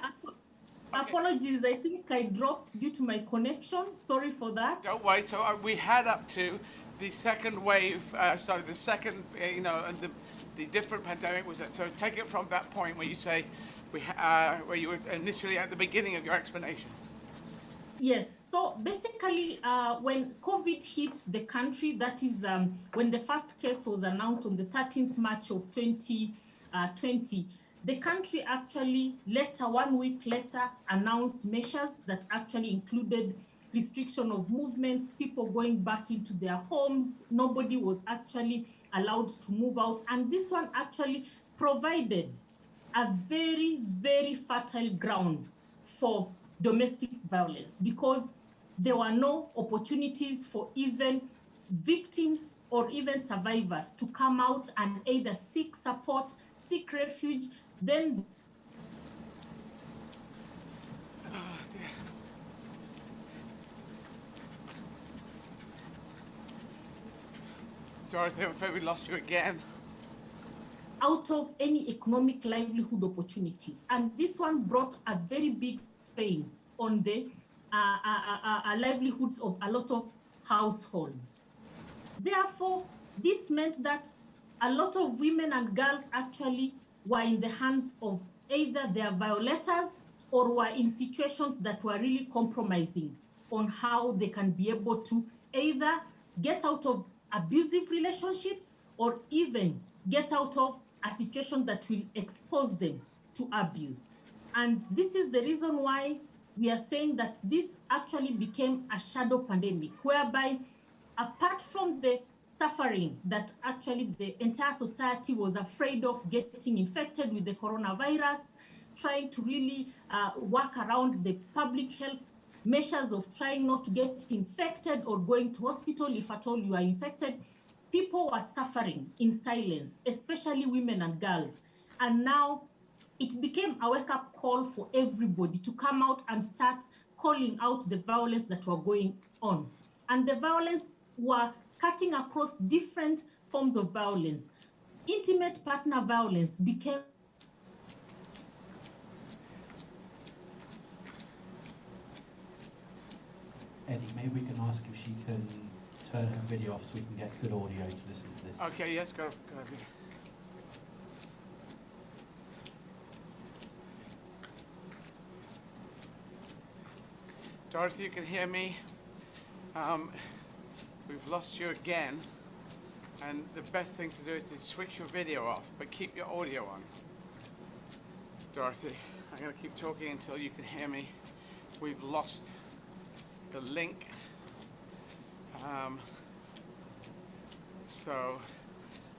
L: Apologies, I think I dropped due to my connection. Sorry for that.
A: Don't worry. So we had up to the second wave, sorry, the second, and the different pandemic was that. So take it from that point where you say, where you were initially at the beginning of your explanation.
L: Yes, so basically when COVID hit the country, that is when the first case was announced on the 13th March of 2020, the country actually later, 1 week later, announced measures that actually included restriction of movements, people going back into their homes. Nobody was actually allowed to move out. And this one actually provided a very, very fertile ground for domestic violence because there were no opportunities for even victims or even survivors to come out and either seek support, seek refuge, then
A: Dorothy, I'm afraid we lost you again.
L: Out of any economic livelihood opportunities. And this one brought a very big strain on the livelihoods of a lot of households. Therefore, this meant that a lot of women and girls actually were in the hands of either their violators or were in situations that were really compromising on how they can be able to either get out of abusive relationships or even get out of a situation that will expose them to abuse. And this is the reason why we are saying that this actually became a shadow pandemic, whereby apart from the suffering that actually the entire society was afraid of getting infected with the coronavirus, trying to really work around the public health measures of trying not to get infected or going to hospital if at all you are infected, people were suffering in silence, especially women and girls. And now it became a wake-up call for everybody to come out and start calling out the violence that were going on. And the violence were cutting across different forms of violence. Intimate partner violence became
D: Eddie, maybe we can ask if she can turn her video off so we can get good audio to listen to this.
A: Okay, yes, go ahead. Dorothy, you can hear me. We've lost you again. And the best thing to do is to switch your video off, but keep your audio on. Dorothy, I'm going to keep talking until you can hear me. We've lost the link. So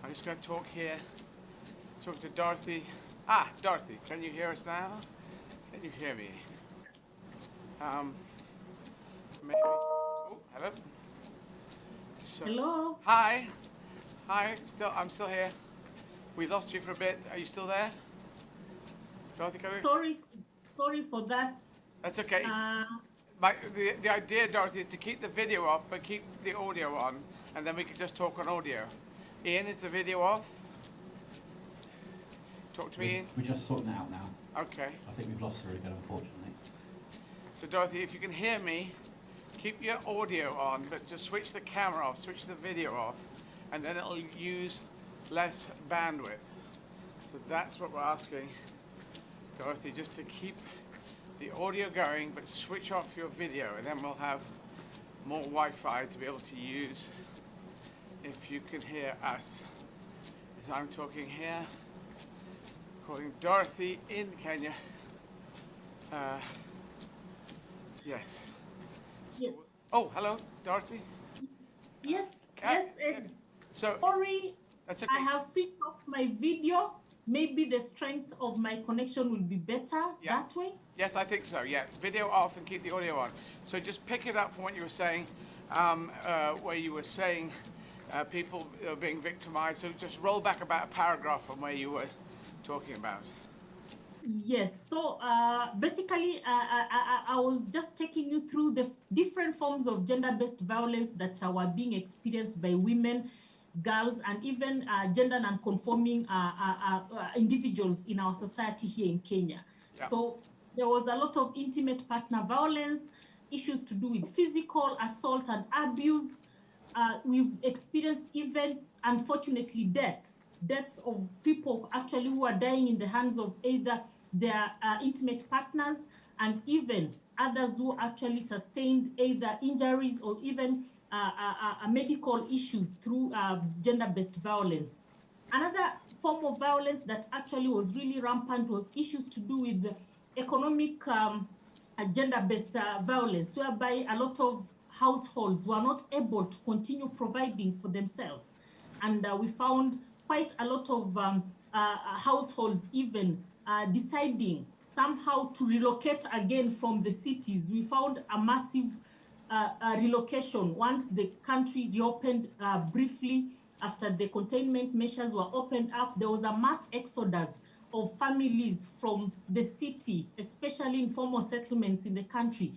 A: I'm just going to talk here, talk to Dorothy. Dorothy, can you hear us now? Can you hear me? Maybe. Oh, hello. So,
L: hello.
A: Hi. I'm still here. We lost you for a bit. Are you still there? Dorothy,
L: sorry for that.
A: That's okay. The idea, Dorothy, is to keep the video off, but keep the audio on, and then we can just talk on audio. Ian, is the video off? Talk to me, Ian.
D: We're just sorting it out now.
A: Okay.
D: I think we've lost her again, unfortunately.
A: So, Dorothy, if you can hear me, keep your audio on, but just switch the camera off, switch the video off, and then it'll use less bandwidth. So that's what we're asking, Dorothy, just to keep the audio going, but switch off your video, and then we'll have more Wi-Fi to be able to use if you can hear us. As I'm talking here, calling Dorothy in Kenya. Yes.
L: Yes.
A: Oh, hello, Dorothy.
L: Yes, yes.
A: So,
L: sorry,
A: that's okay.
L: I have switched off my video. Maybe the strength of my connection will be better that way.
A: Yes, I think so. Yeah, video off and keep the audio on. So just pick it up from what you were saying, where you were saying people are being victimized. So just roll back about a paragraph from where you were talking about.
L: Yes, so basically I was just taking you through the different forms of gender-based violence that were being experienced by women, girls, and even gender non-conforming individuals in our society here in Kenya. Yeah. So there was a lot of intimate partner violence, issues to do with physical assault and abuse. We've experienced even, unfortunately, deaths of people actually who are dying in the hands of either their intimate partners and even others who actually sustained either injuries or even medical issues through gender-based violence. Another form of violence that actually was really rampant was issues to do with the economic gender-based violence, whereby a lot of households were not able to continue providing for themselves. And we found quite a lot of households even deciding somehow to relocate again from the cities. We found a massive relocation once the country reopened briefly after the containment measures were opened up. There was a mass exodus of families from the city, especially in formal settlements in the country,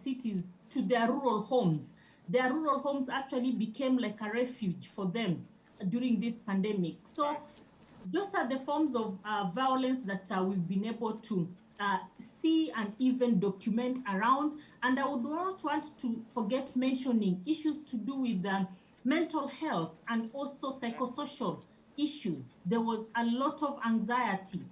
L: cities, to their rural homes. Their rural homes actually became like a refuge for them during this pandemic. So those are the forms of violence that we've been able to see and even document around. And I would not want to forget mentioning issues to do with mental health and also psychosocial issues. There was a lot of anxiety.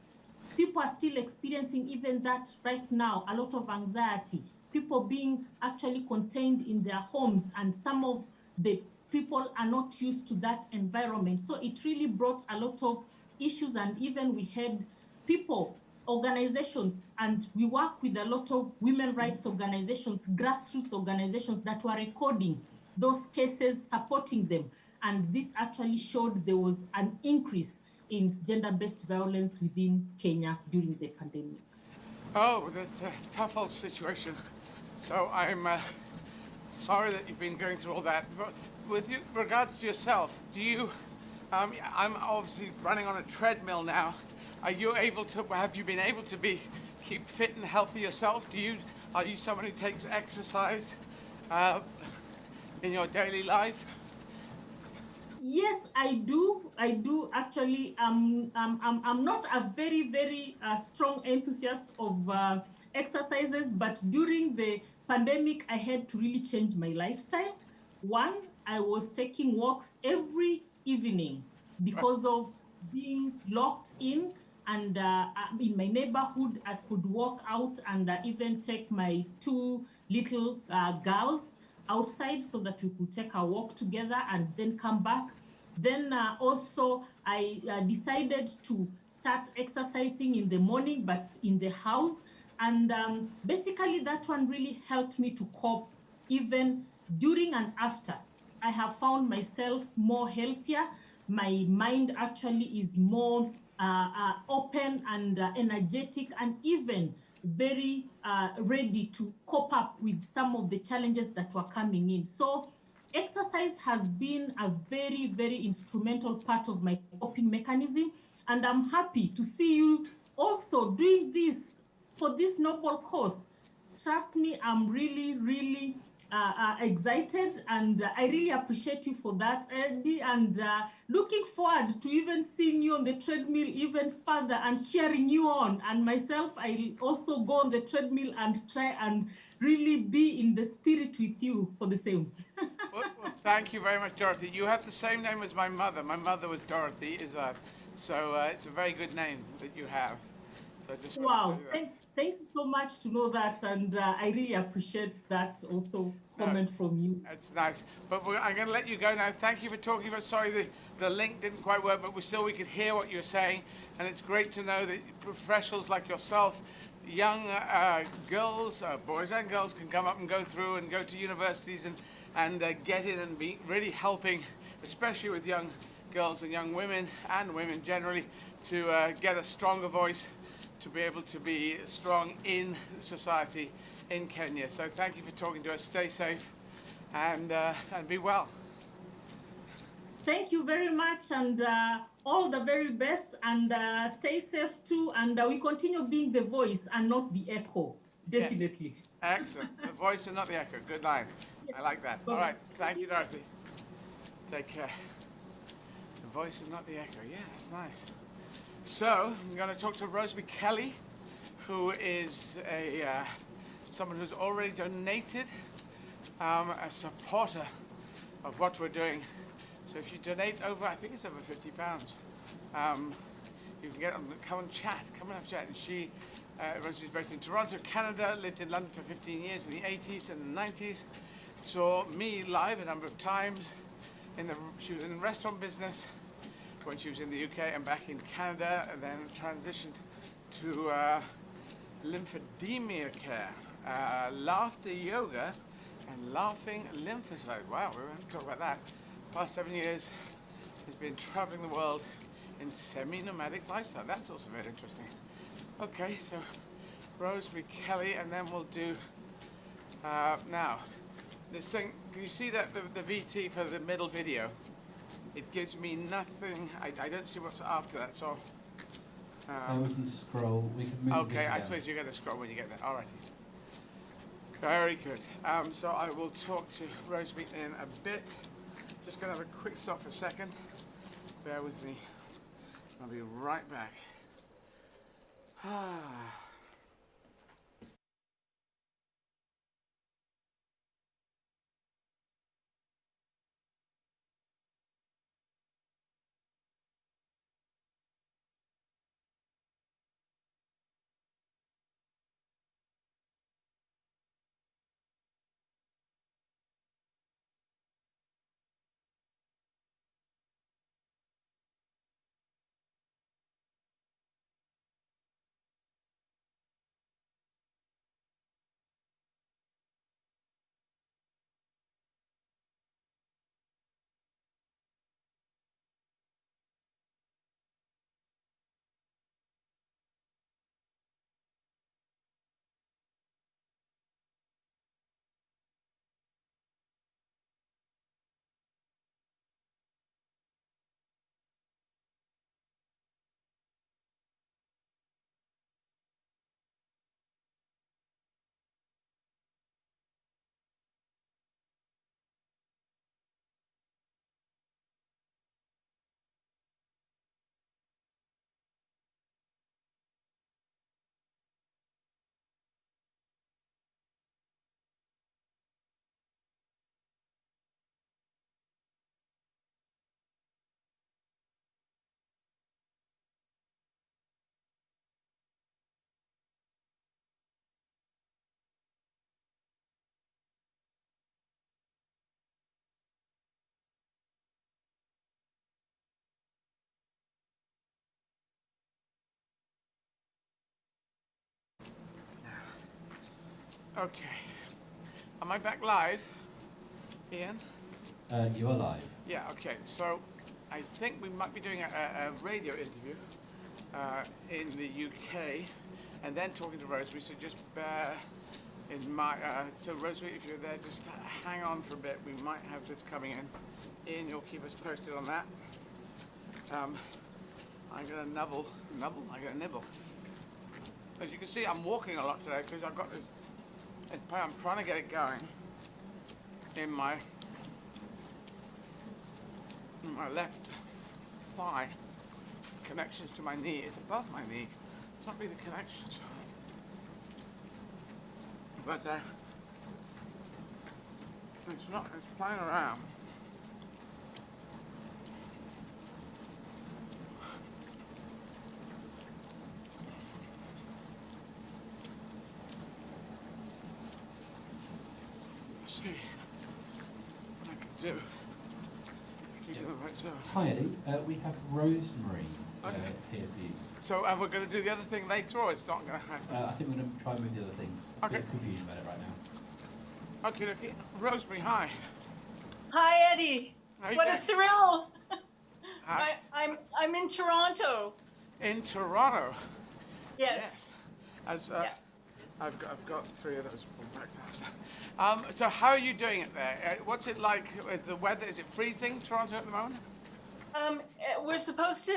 L: People are still experiencing even that right now, a lot of anxiety. People being actually contained in their homes, and some of the people are not used to that environment. So it really brought a lot of issues, and even we had people, organizations, and we work with a lot of women rights organizations, grassroots organizations that were recording those cases, supporting them. And this actually showed there was an increase in gender-based violence within Kenya during the pandemic.
A: Oh, that's a tough old situation. So I'm sorry that you've been going through all that. But with regards to yourself, do you, I'm obviously running on a treadmill now. Are you able to, have you been able to keep fit and healthy yourself? Are you someone who takes exercise in your daily life?
L: Yes, I do. I do actually. I'm not a very strong enthusiast of exercises, but during the pandemic, I had to really change my lifestyle. One, I was taking walks every evening because of being locked in, and in my neighborhood, I could walk out and even take my two little girls outside so that we could take a walk together and then come back. Then also I decided to start exercising in the morning, but in the house. And basically that one really helped me to cope even during and after. I have found myself more healthier. My mind actually is more open and energetic, and even very ready to cope up with some of the challenges that were coming in. So exercise has been a very instrumental part of my coping mechanism, and I'm happy to see you also doing this for this noble cause. Trust me, I'm really excited, and I really appreciate you for that, Eddie, and looking forward to even seeing you on the treadmill even further and cheering you on. And myself, I'll also go on the treadmill and try and really be in the spirit with you for the same.
A: Well, thank you very much, Dorothy. You have the same name as my mother. My mother was Dorothy Izzard, so it's a very good name that you have. So I just
L: wow, thank you so much to know that, and I really appreciate that also comment from you.
A: That's nice. But I'm going to let you go now. Thank you for talking about. Sorry, the link didn't quite work, but we could hear what you were saying, and it's great to know that professionals like yourself young girls, boys and girls, can come up and go through and go to universities and get in and be really helping, especially with young girls and young women and women generally, to get a stronger voice, to be able to be strong in society in Kenya. So thank you for talking to us. Stay safe and be well.
L: Thank you very much, and all the very best, and stay safe too, and we continue being the voice and not the echo, definitely.
A: Yes. Excellent. The voice and not the echo. Good line. I like that. All right. Thank you, Dorothy. Take care. The voice and not the echo. Yeah, that's nice. So I'm going to talk to Rosemary Kelly, who is someone who's already donated, a supporter of what we're doing. So if you donate over, I think it's over £50, you can come and chat, come and have a chat. And she, Rosemary's based in Toronto, Canada, lived in London for 15 years in the 80s and the 90s, saw me live a number of times. She was in the restaurant business when she was in the UK and back in Canada, and then transitioned to lymphedema care, laughter yoga, and laughing lymphocyte. Wow, we're going to have to talk about that. Past 7 years has been traveling the world in semi-nomadic lifestyle. That's also very interesting. Okay, so Rosemary Kelly, and then we'll do now this thing. Can you see that the VT for the middle video? It gives me nothing. I don't see what's after that. So
D: we can scroll. We can move.
A: Okay, I suppose you're going to scroll when you get there. All righty. Very good. So I will talk to Rosemary in a bit. Just going to have a quick stop for a second. Bear with me. I'll be right back. Okay. Am I back live, Ian?
D: You are live.
A: Yeah, okay. So I think we might be doing a radio interview in the UK and then talking to Rosemary. So just bear in mind. So Rosemary, if you're there, just hang on for a bit. We might have this coming in. Ian, you'll keep us posted on that. I'm going to nibble. I'm going to nibble. As you can see, I'm walking a lot today because I've got this. I'm trying to get it going in my left thigh. Connections to my knee. It's above my knee. It's not really the connections. But it's not. It's playing around. See what I can do. Keep it the right zone.
D: Hi Eddie, we have Rosemary here for you.
A: So, and we're going to do the other thing later, or it's not going to happen?
D: I think we're going to try and move the other thing. There's a bit of confusion about it right now.
A: Okay. Rosemary, hi.
M: Hi, Eddie. What a
A: doing?
M: thrill!
A: Hi.
M: I'm in Toronto.
A: In Toronto?
M: Yes.
A: As I've got 3 of those packed out. So how are you doing it there? What's it like with the weather? Is it freezing, Toronto, at the moment?
M: We're supposed to.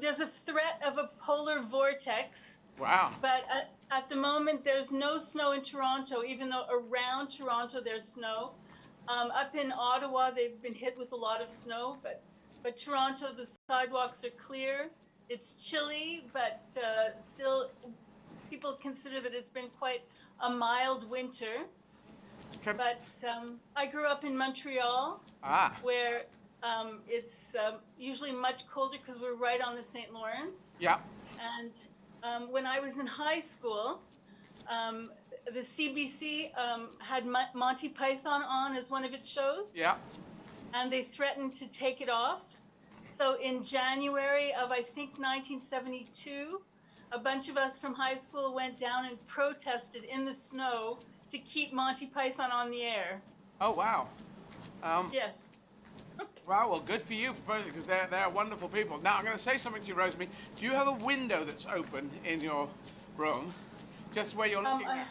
M: There's a threat of a polar vortex.
A: Wow.
M: But at the moment, there's no snow in Toronto, even though around Toronto there's snow. Up in Ottawa, they've been hit with a lot of snow, but Toronto, the sidewalks are clear. It's chilly, but still, people consider that it's been quite a mild winter. But I grew up in Montreal, where it's usually much colder because we're right on the St. Lawrence.
A: Yeah.
M: And when I was in high school, the CBC had Monty Python on as one of its shows.
A: Yeah.
M: And they threatened to take it off. So in January of, I think, 1972, a bunch of us from high school went down and protested in the snow to keep Monty Python on the air.
A: Oh, wow.
M: Yes.
A: Wow, well, good for you, because they're wonderful people. Now, I'm going to say something to you, Rosemary. Do you have a window that's open in your room, just where you're looking at?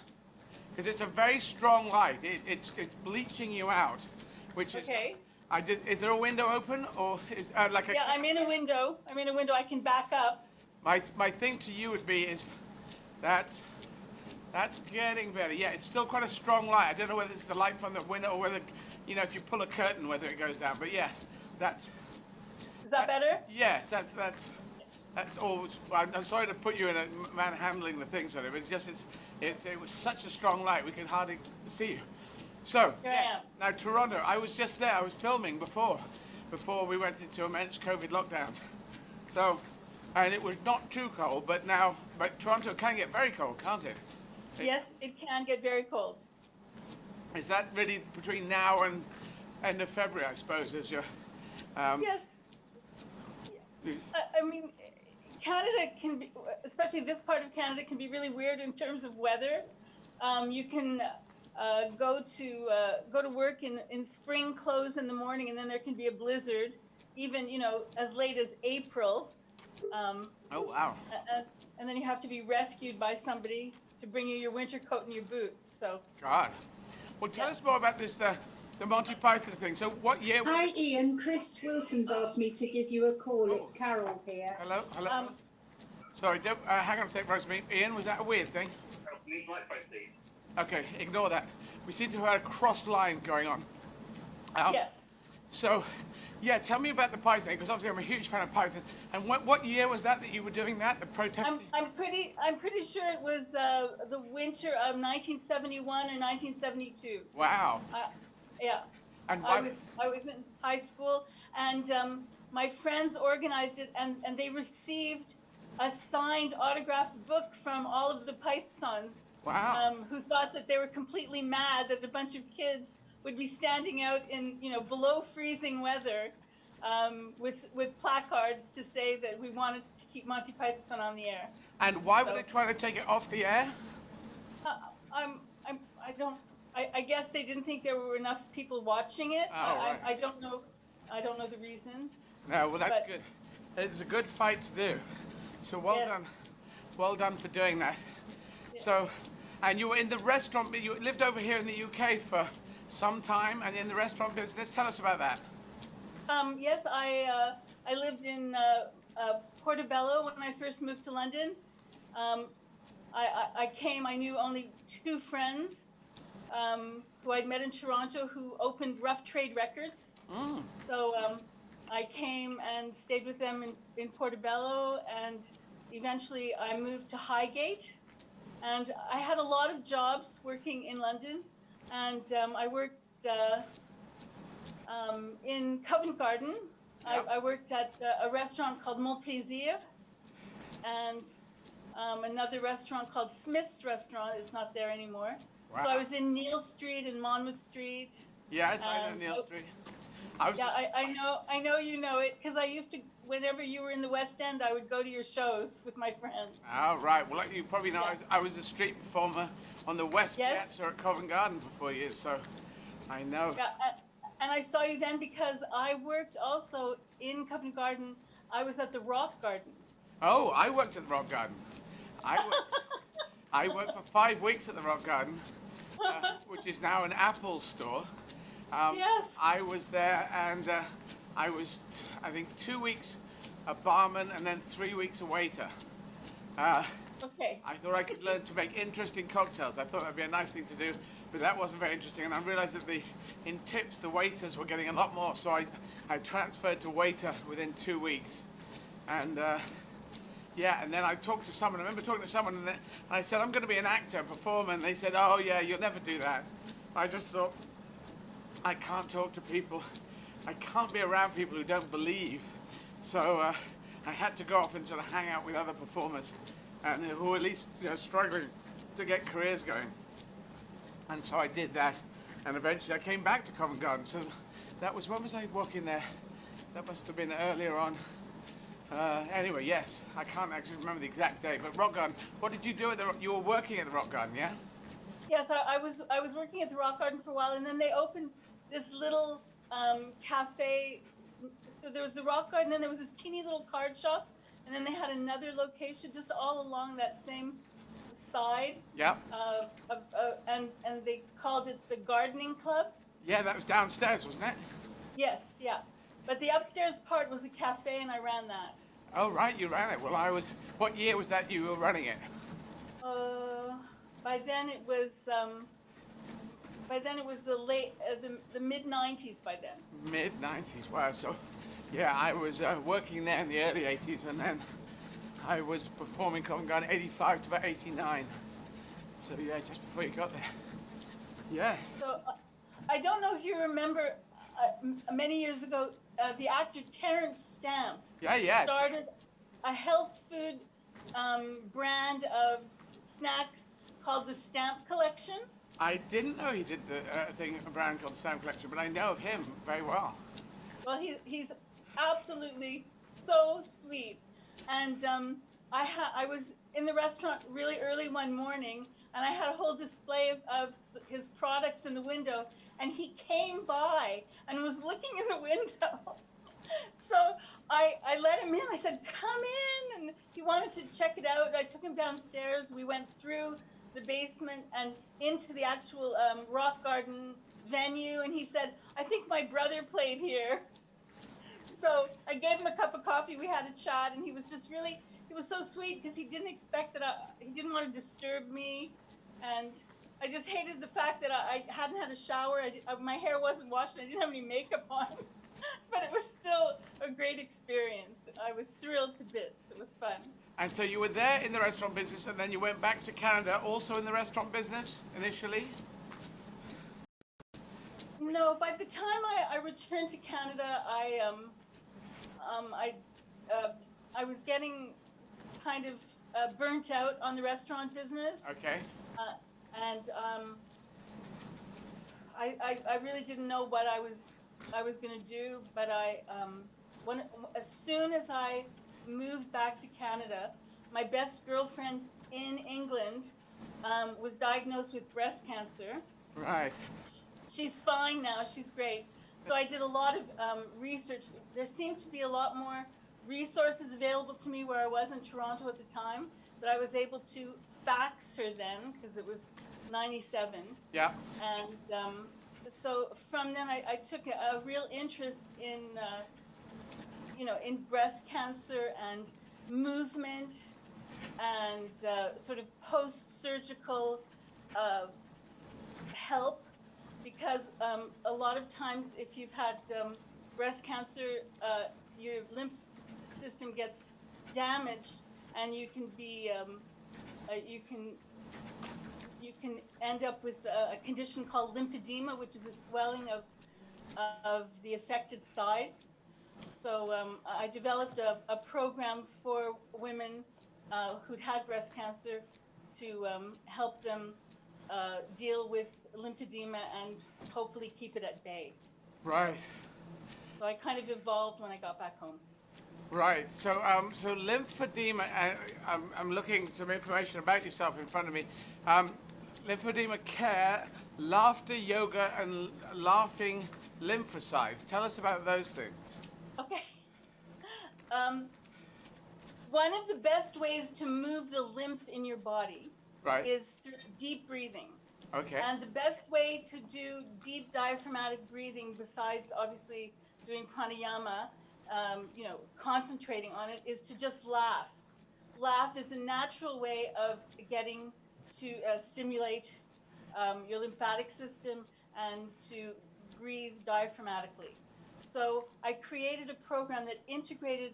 A: Because it's a very strong light. It's bleaching you out, which is...
M: Okay.
A: Is there a window open, or is like a...
M: Yeah, I'm in a window. I can back up.
A: My thing to you would be is that's getting better. Yeah, it's still quite a strong light. I don't know whether it's the light from the window or whether, if you pull a curtain, whether it goes down. But yes, that's...
M: Is that better?
A: Yes, that's all. I'm sorry to put you in a manhandling the things on it, but it was such a strong light we could hardly see you. So, yes. Now Toronto, I was just there. I was filming before we went into immense COVID lockdowns. So, and it was not too cold, but Toronto can get very cold, can't it?
M: Yes, it can get very cold.
A: Is that really between now and end of February, I suppose, is your...
M: Yes. I mean, Canada can be, especially this part of Canada, can be really weird in terms of weather. You can go to work in spring clothes in the morning, and then there can be a blizzard, even as late as April.
A: Oh wow!
M: And then you have to be rescued by somebody to bring you your winter coat and your boots. So.
A: God. Well, tell us more about this the Monty Python thing. So what year?
N: Hi, Ian. Chris Wilson's asked me to give you a call. It's Carol here.
A: Hello. Sorry, hang on a sec, Rosemary. Ian, was that a weird thing?
O: Mute microphone, please.
A: Okay, ignore that. We seem to have a cross line going on.
M: Yes.
A: So, yeah, tell me about the Python, because obviously I'm a huge fan of Python. And what year was that you were doing that, the protesting?
M: I'm pretty sure it was the winter of 1971 or 1972.
A: Wow.
M: Yeah.
A: And
M: I was in high school, and my friends organized it, and they received a signed autographed book from all of the Pythons.
A: Wow.
M: Who thought that they were completely mad that a bunch of kids would be standing out in below freezing weather with placards to say that we wanted to keep Monty Python on the air.
A: And why were they trying to take it off the air?
M: I guess they didn't think there were enough people watching it.
A: Right.
M: I don't know the reason.
A: No, well that's good. It's a good fight to do. So well done for doing that. Yes. So, and you were in the restaurant. You lived over here in the UK for some time, and in the restaurant business. Tell us about that.
M: Yes, I lived in Portobello when I first moved to London. I knew only 2 friends who I'd met in Toronto who opened Rough Trade Records. So I came and stayed with them in Portobello, and eventually I moved to Highgate. And I had a lot of jobs working in London, and I worked in Covent Garden. Yep. I worked at a restaurant called Mon Plaisir, and another restaurant called Smith's Restaurant. It's not there anymore. Wow. So I was in Neal Street and Monmouth Street.
A: Yeah, I know Neal Street.
M: I know you know it, because I used to, whenever you were in the West End, I would go to your shows with my friends.
A: Oh, right. Well, like you probably know, I was a street performer on the West Piazza at Covent Garden for 4 years, so I know.
M: Yeah, and I saw you then because I worked also in Covent Garden. I was at the Rock Garden.
A: Oh, I worked at the Rock Garden. I worked for 5 weeks at the Rock Garden, which is now an Apple store.
M: Yes.
A: I was there, and I was, I think, 2 weeks a barman and then 3 weeks a waiter.
M: Okay.
A: I thought I could learn to make interesting cocktails. I thought that'd be a nice thing to do, but that wasn't very interesting. And I realized that in tips, the waiters were getting a lot more, so I transferred to waiter within 2 weeks. And yeah, and then I talked to someone. I remember talking to someone, and I said, I'm going to be an actor, performer. And they said, oh, yeah, you'll never do that. I just thought, I can't talk to people. I can't be around people who don't believe. So I had to go off and sort of hang out with other performers and who are at least struggling to get careers going. And so I did that. And eventually I came back to Covent Garden. So that was, when was I working there? That must have been earlier on. Anyway, yes, I can't actually remember the exact date, but Rock Garden. What did you do at the? You were working at the Rock Garden, yeah?
M: Yes, I was working at the Rock Garden for a while, and then they opened this little cafe. So there was the Rock Garden, then there was this teeny little card shop, and then they had another location just all along that same side.
A: Yeah.
M: And they called it the Gardening Club.
A: Yeah, that was downstairs, wasn't it?
M: Yes, yeah. But the upstairs part was a cafe, and I ran that.
A: Oh, right, you ran it. Well, what year was that you were running it?
M: By then it was the mid-90s by then.
A: Mid-90s, wow. So, yeah, I was working there in the early 80s, and then I was performing Covent Garden 85 to about 89. So, yeah, just before you got there. Yes.
M: So, I don't know if you remember, many years ago, the actor Terence Stamp started a health food brand of snacks called the Stamp Collection.
A: I didn't know he did a brand called the Stamp Collection, but I know of him very well.
M: Well, he's absolutely so sweet. And I was in the restaurant really early one morning, and I had a whole display of his products in the window, and he came by and was looking in the window. So I let him in. I said, come in. And he wanted to check it out. I took him downstairs. We went through the basement and into the actual Rock Garden venue. And he said, I think my brother played here. So I gave him a cup of coffee. We had a chat. And he was just really, he was so sweet because he didn't expect that he didn't want to disturb me. And I just hated the fact that I hadn't had a shower. My hair wasn't washed. I didn't have any makeup on. But it was still a great experience. I was thrilled to bits. It was fun.
A: And so you were there in the restaurant business, and then you went back to Canada, also in the restaurant business initially?
M: No, by the time I returned to Canada, I was getting kind of burnt out on the restaurant business.
A: Okay.
M: And I really didn't know what I was going to do, but as soon as I moved back to Canada, my best girlfriend in England was diagnosed with breast cancer.
A: Right.
M: She's fine now. She's great. So I did a lot of research. There seemed to be a lot more resources available to me where I was in Toronto at the time, that I was able to fax her then, because it was 97.
A: Yeah.
M: And so from then I took a real interest in, in breast cancer and movement and sort of post-surgical help, because a lot of times if you've had breast cancer, your lymph system gets damaged, and you can be you can end up with a condition called lymphedema, which is a swelling of the affected side. So I developed a program for women who'd had breast cancer to help them deal with lymphedema and hopefully keep it at bay.
A: Right.
M: So I kind of evolved when I got back home.
A: Right. So, so lymphedema. I'm looking at some information about yourself in front of me. Lymphedema care, laughter yoga, and laughing lymphocytes. Tell us about those things.
M: Okay. One of the best ways to move the lymph in your body is through deep breathing.
A: Okay.
M: And the best way to do deep diaphragmatic breathing, besides obviously doing pranayama, you know, concentrating on it, is to just laugh. Laugh is a natural way of getting to stimulate your lymphatic system and to breathe diaphragmatically. So I created a program that integrated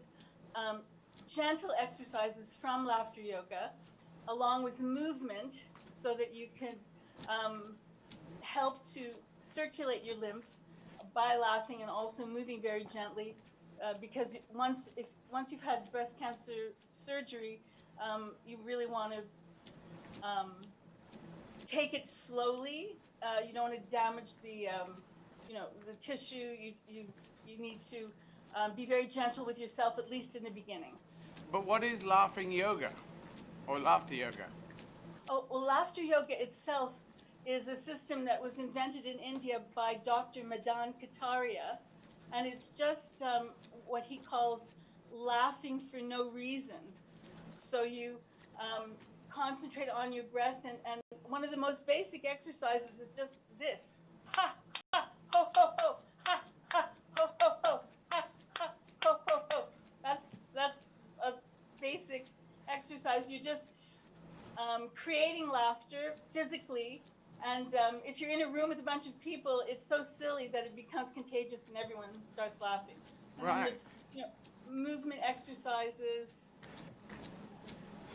M: gentle exercises from laughter yoga along with movement so that you could help to circulate your lymph by laughing and also moving very gently, because once you've had breast cancer surgery, you really want to take it slowly. You don't want to damage the you know, the tissue. You need to be very gentle with yourself, at least in the beginning.
A: But what is laughing yoga or laughter yoga?
M: Oh, well, laughter yoga itself is a system that was invented in India by Dr. Madan Kataria, and it's just what he calls laughing for no reason. So you concentrate on your breath, and one of the most basic exercises is just this. Ha, ha, ho, ho, ho, ha, ha, ho, ho, ho, ha, ha, ho, ho, ho. That's a basic exercise. You're just creating laughter physically, and if you're in a room with a bunch of people, it's so silly that it becomes contagious and everyone starts laughing. And then there's, you know, movement exercises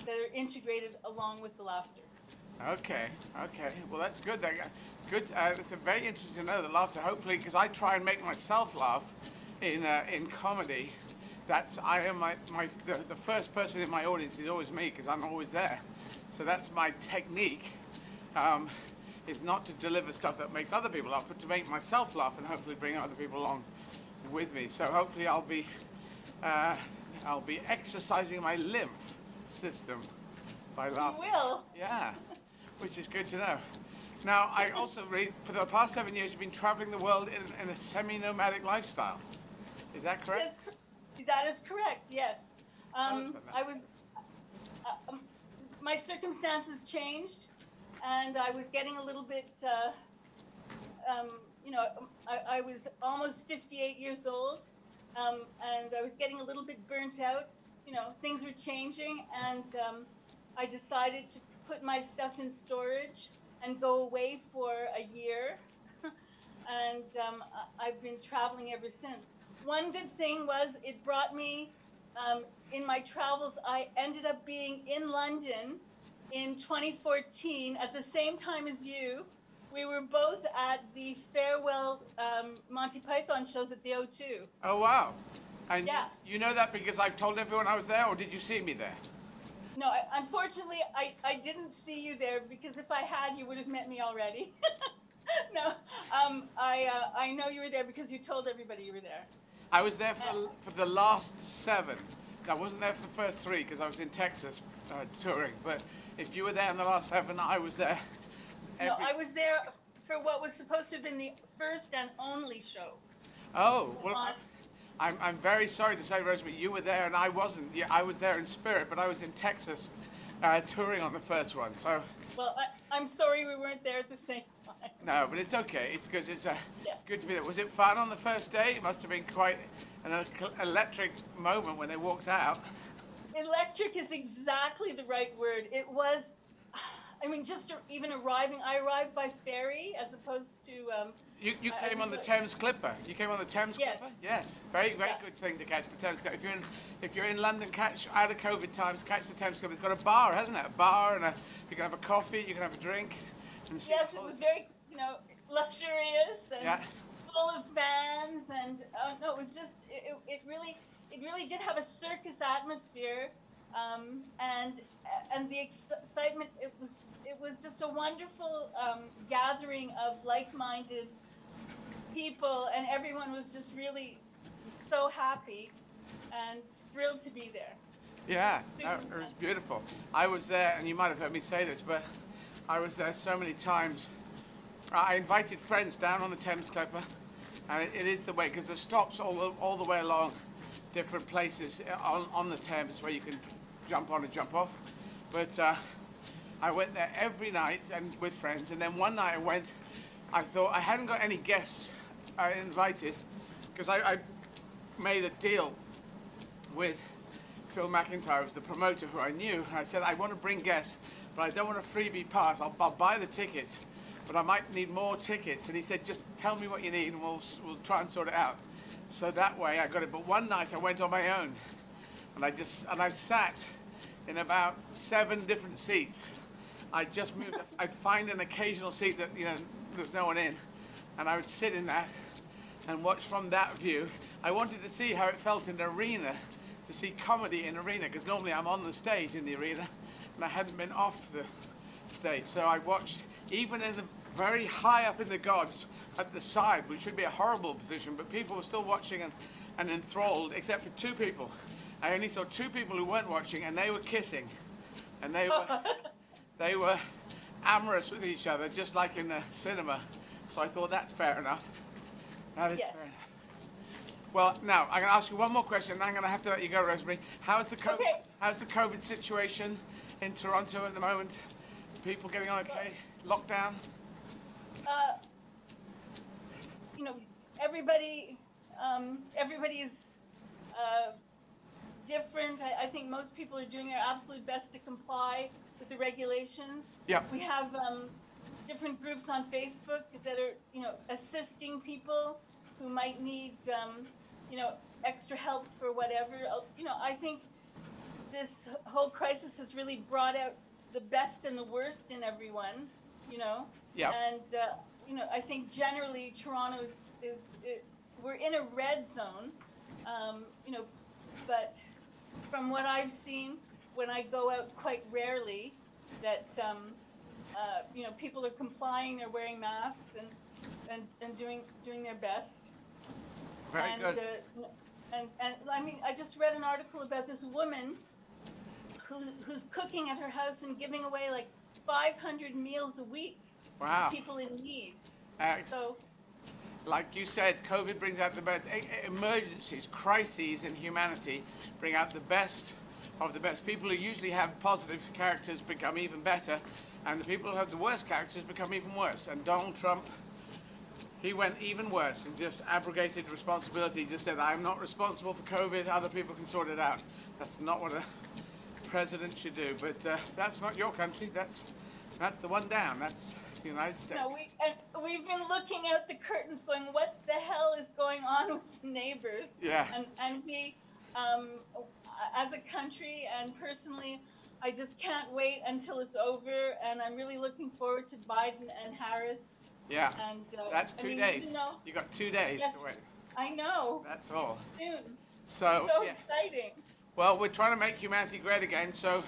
M: that are integrated along with the laughter.
A: Okay, okay. Well, that's good. It's good. It's very interesting to know the laughter. Hopefully, because I try and make myself laugh in comedy. That's I am the first person in my audience is always me because I'm always there. So that's my technique. It's not to deliver stuff that makes other people laugh, but to make myself laugh and hopefully bring other people along with me. So hopefully I'll be exercising my lymph system by laughing.
M: You will.
A: Yeah, which is good to know. Now, I also read for the past 7 years you've been traveling the world in a semi-nomadic lifestyle. Is that correct?
M: That is correct. Yes. I was. My circumstances changed, and I was getting a little bit. You know, I was almost 58 years old, and I was getting a little bit burnt out. You know, things were changing, and I decided to put my stuff in storage and go away for a year. And I've been traveling ever since. One good thing was it brought me, in my travels, I ended up being in London in 2014 at the same time as you. We were both at the farewell Monty Python shows at the O2.
A: Oh, wow. And
M: yeah.
A: You know that because I've told everyone I was there, or did you see me there?
M: No, unfortunately, I didn't see you there because if I had, you would have met me already. No, I know you were there because you told everybody you were there.
A: I was there for the last 7. I wasn't there for the first 3 because I was in Texas touring. But if you were there in the last 7, I was there.
M: No, I was there for what was supposed to have been the first and only show.
A: Oh, well, I'm very sorry to say, Rose, but you were there and I wasn't. Yeah, I was there in spirit, but I was in Texas touring on the first one. So.
M: Well, I'm sorry we weren't there at the same time.
A: No, but it's okay. It's because it's good to be there. Was it fun on the first day? It must have been quite an electric moment when they walked out.
M: Electric is exactly the right word. It was, I mean, just even arriving, I arrived by ferry as opposed to...
A: You came on the Thames Clipper. You came on the Thames Clipper? Yes. Very good thing to catch the Thames Clipper. If you're in London, out of COVID times, catch the Thames Clipper. It's got a bar, hasn't it? A bar, and you can have a coffee, you can have a drink. And
M: yes, it was very, you know, luxurious and full of fans, and no, it was just, it really did have a circus atmosphere, and the excitement. It was just a wonderful gathering of like-minded people, and everyone was just really so happy and thrilled to be there.
A: Yeah, no, it was beautiful. I was there, and you might have heard me say this, but I was there so many times. I invited friends down on the Thames Clipper, and it is the way, because there's stops all the way along different places on the Thames where you can jump on and jump off. But I went there every night and with friends, and then one night I thought I hadn't got any guests invited, because I made a deal with Phil McIntyre, was the promoter who I knew. I said, I want to bring guests, but I don't want a freebie pass. I'll buy the tickets, but I might need more tickets. And he said, just tell me what you need and we'll try and sort it out. So that way I got it. But one night I went on my own, and I sat in about 7 different seats. I just moved. I'd find an occasional seat that, you know, there's no one in, and I would sit in that and watch from that view. I wanted to see how it felt in an arena, to see comedy in arena, because normally I'm on the stage in the arena, and I hadn't been off the stage. So I watched, even in the very high up in the gods at the side, which should be a horrible position, but people were still watching and enthralled, except for 2 people. I only saw 2 people who weren't watching, and they were kissing, and they were amorous with each other, just like in the cinema. So I thought that's fair enough. That is fair enough. Well, now I'm going to ask you one more question, and I'm going to have to let you go, Rosemary. How's the COVID situation in Toronto at the moment? People getting on okay? Lockdown?
M: You know, everybody's different. I think most people are doing their absolute best to comply with the regulations.
A: Yeah.
M: We have different groups on Facebook that are, you know, assisting people who might need, you know, extra help for whatever. You know, I think this whole crisis has really brought out the best and the worst in everyone, you know.
A: Yeah.
M: And, you know, I think generally Toronto we're in a red zone, you know, but from what I've seen when I go out quite rarely, that, you know, people are complying, they're wearing masks and doing their best.
A: Very good.
M: And I mean, I just read an article about this woman who's cooking at her house and giving away like 500 meals a week
A: Wow.
M: to people in need. So,
A: like you said, COVID brings out the best. Emergencies, crises in humanity bring out the best of the best. People who usually have positive characters become even better, and the people who have the worst characters become even worse. And Donald Trump, he went even worse and just abrogated responsibility. He just said, I'm not responsible for COVID, other people can sort it out. That's not what a president should do. But that's not your country. That's the one down. That's the United States.
M: No, we've been looking out the curtains going, what the hell is going on with neighbors?
A: Yeah.
M: And we, as a country and personally, I just can't wait until it's over, and I'm really looking forward to Biden and Harris.
A: Yeah,
M: and
A: that's 2 days.
M: You know,
A: you got 2 days
M: yes,
A: to wait.
M: I know.
A: That's all.
M: Soon.
A: So yeah.
M: Exciting.
A: Well, we're trying to make humanity great again. So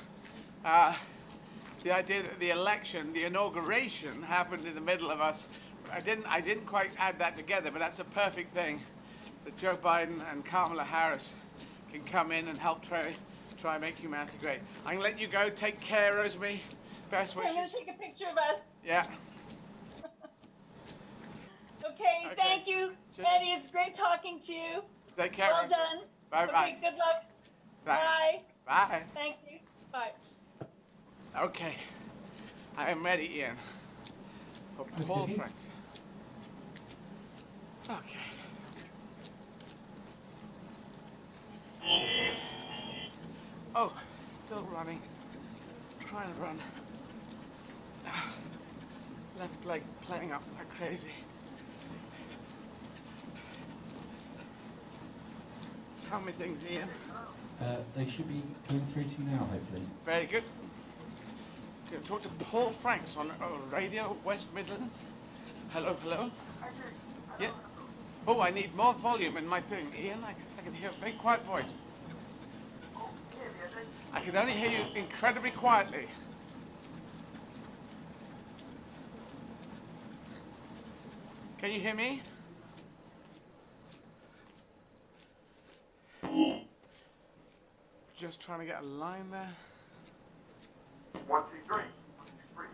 A: the idea that the election, the inauguration, happened in the middle of us, I didn't quite add that together, but that's a perfect thing. That Joe Biden and Kamala Harris can come in and help try and make humanity great. I'm gonna let you go. Take care, Rosemary. Best wishes.
M: I'm gonna take a picture of us.
A: Yeah.
M: Okay, thank you,
A: Cheers.
M: Eddie. It's great talking to you.
A: Take care.
M: Well done.
A: Bye bye.
M: Okay, good luck.
A: Bye. Bye.
M: Thank you. Bye.
A: Okay, I am ready, Ian, for Paul Franks. Okay. Oh, still running. Trying to run. Left leg playing up like crazy. Tell me things, Ian.
D: They should be coming through to you now, hopefully.
A: Very good. Going to talk to Paul Franks on Radio West Midlands. Hello, hello. Yeah. Oh, I need more volume in my thing. Ian, I can hear a very quiet voice. I can only hear you incredibly quietly. Can you hear me? just trying to get a line there.
O: 1, 2, 3. 1, 2, 3.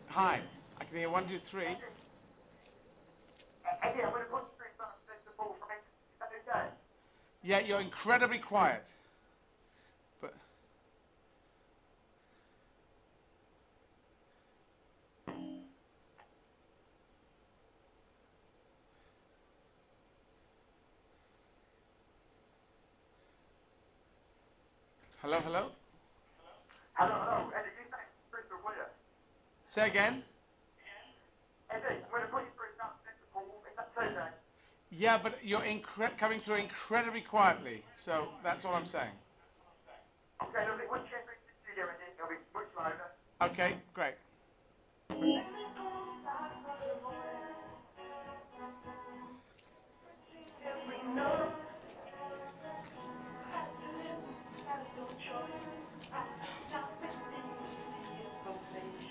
A: Hi, I can hear 1, 2, 3.
O: Eddie, I'm going to concentrate on the ball from it. Is that okay?
A: Yeah, you're incredibly quiet. But hello, hello.
O: Hello. Eddie, you say crystal clear.
A: Say again.
O: Eddie, I'm going to put you through that ball. Is that okay?
A: Yeah, but you're coming through incredibly quietly. So that's all I'm saying.
O: Okay, lovely. Once you enter the studio, Eddie, it'll be much louder.
A: Okay, great.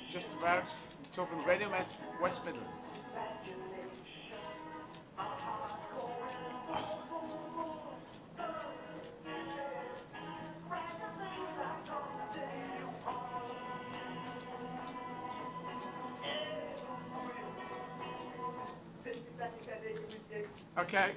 A: Just about to talk on Radio West Midlands. Okay.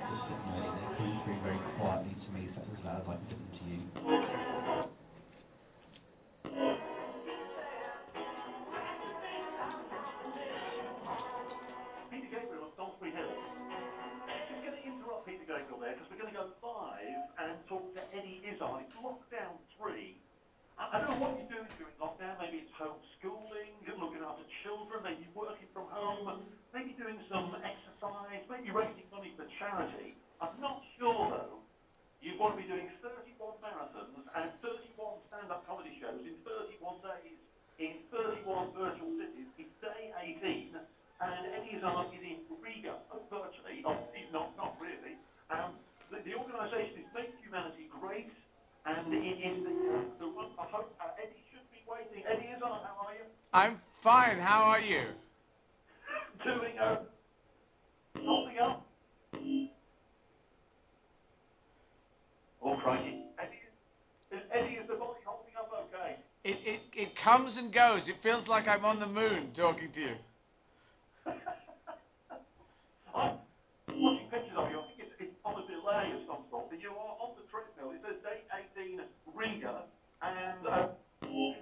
D: Just looking at it, they're coming through very quietly to me, so that's as loud as I can get them to you.
O: Peter Gabriel of Salisbury Hill. Just going to interrupt Peter Gabriel there because we're going to go live and talk to Eddie Izzard. It's lockdown 3. I don't know what you're doing during lockdown. Maybe it's homeschooling, looking after children, maybe working from home, maybe doing some exercise, maybe raising money for charity. I'm not sure though. You want to be doing 31 marathons and 31 stand-up comedy shows in 31 days in 31 virtual cities. It's day 18, and Eddie Izzard is in Riga, virtually. He's not really. The organisation is Make Humanity Great, and it is the one. I hope Eddie should be waiting. Eddie Izzard, how are you?
A: I'm fine. How are you?
O: Doing holding up. Oh, crikey. Eddie, is the body holding up okay?
A: It comes and goes. It feels like I'm on the moon talking to you.
O: I'm watching pictures of you. I think it's on a delay of some sort, but you are on the treadmill. It says day 18 Riga, and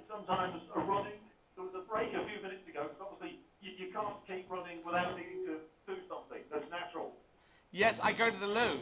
O: sometimes running. There was a break a few minutes ago, because obviously you can't keep running without needing to do something that's natural.
A: Yes, I go to the loo.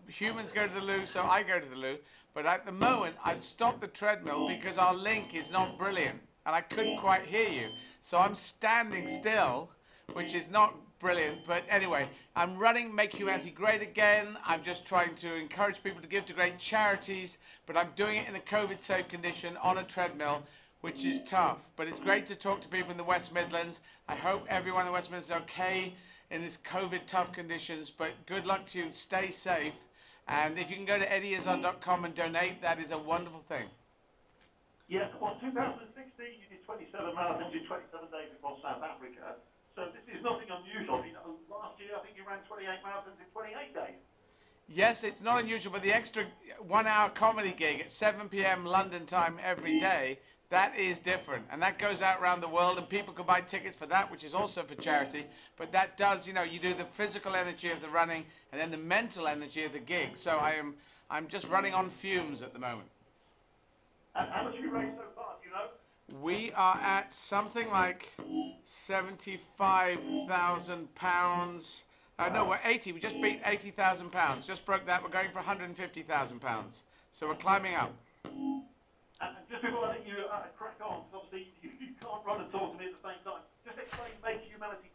A: Humans go to the loo, so I go to the loo. But at the moment, I've stopped the treadmill because our link is not brilliant, and I couldn't quite hear you. So I'm standing still, which is not brilliant. But anyway, I'm running Make Humanity Great Again. I'm just trying to encourage people to give to great charities, but I'm doing it in a COVID-safe condition on a treadmill, which is tough. But it's great to talk to people in the West Midlands. I hope everyone in the West Midlands is okay in this COVID tough conditions, but good luck to you. Stay safe. And if you can go to eddyizzard.com and donate, that is a wonderful thing.
O: Yes, well, 2016 you did 27 marathons in 27 days across South Africa. So this is nothing unusual. You know, last year I think you ran 28 marathons in 28 days.
A: Yes, it's not unusual, but the extra 1 hour comedy gig at 7 p.m. London time every day, that is different. And that goes out around the world, and people can buy tickets for that, which is also for charity. But that does, you do the physical energy of the running and then the mental energy of the gig. So I'm just running on fumes at the moment.
O: And how much have you raised so far, do you know?
A: We are at something like £75,000. No, we're 80. We just beat £80,000. Just broke that. We're going for £150,000. So we're climbing up.
O: And just before I let you crack on, because obviously you can't run and talk to me at the same time, just explain Make Humanity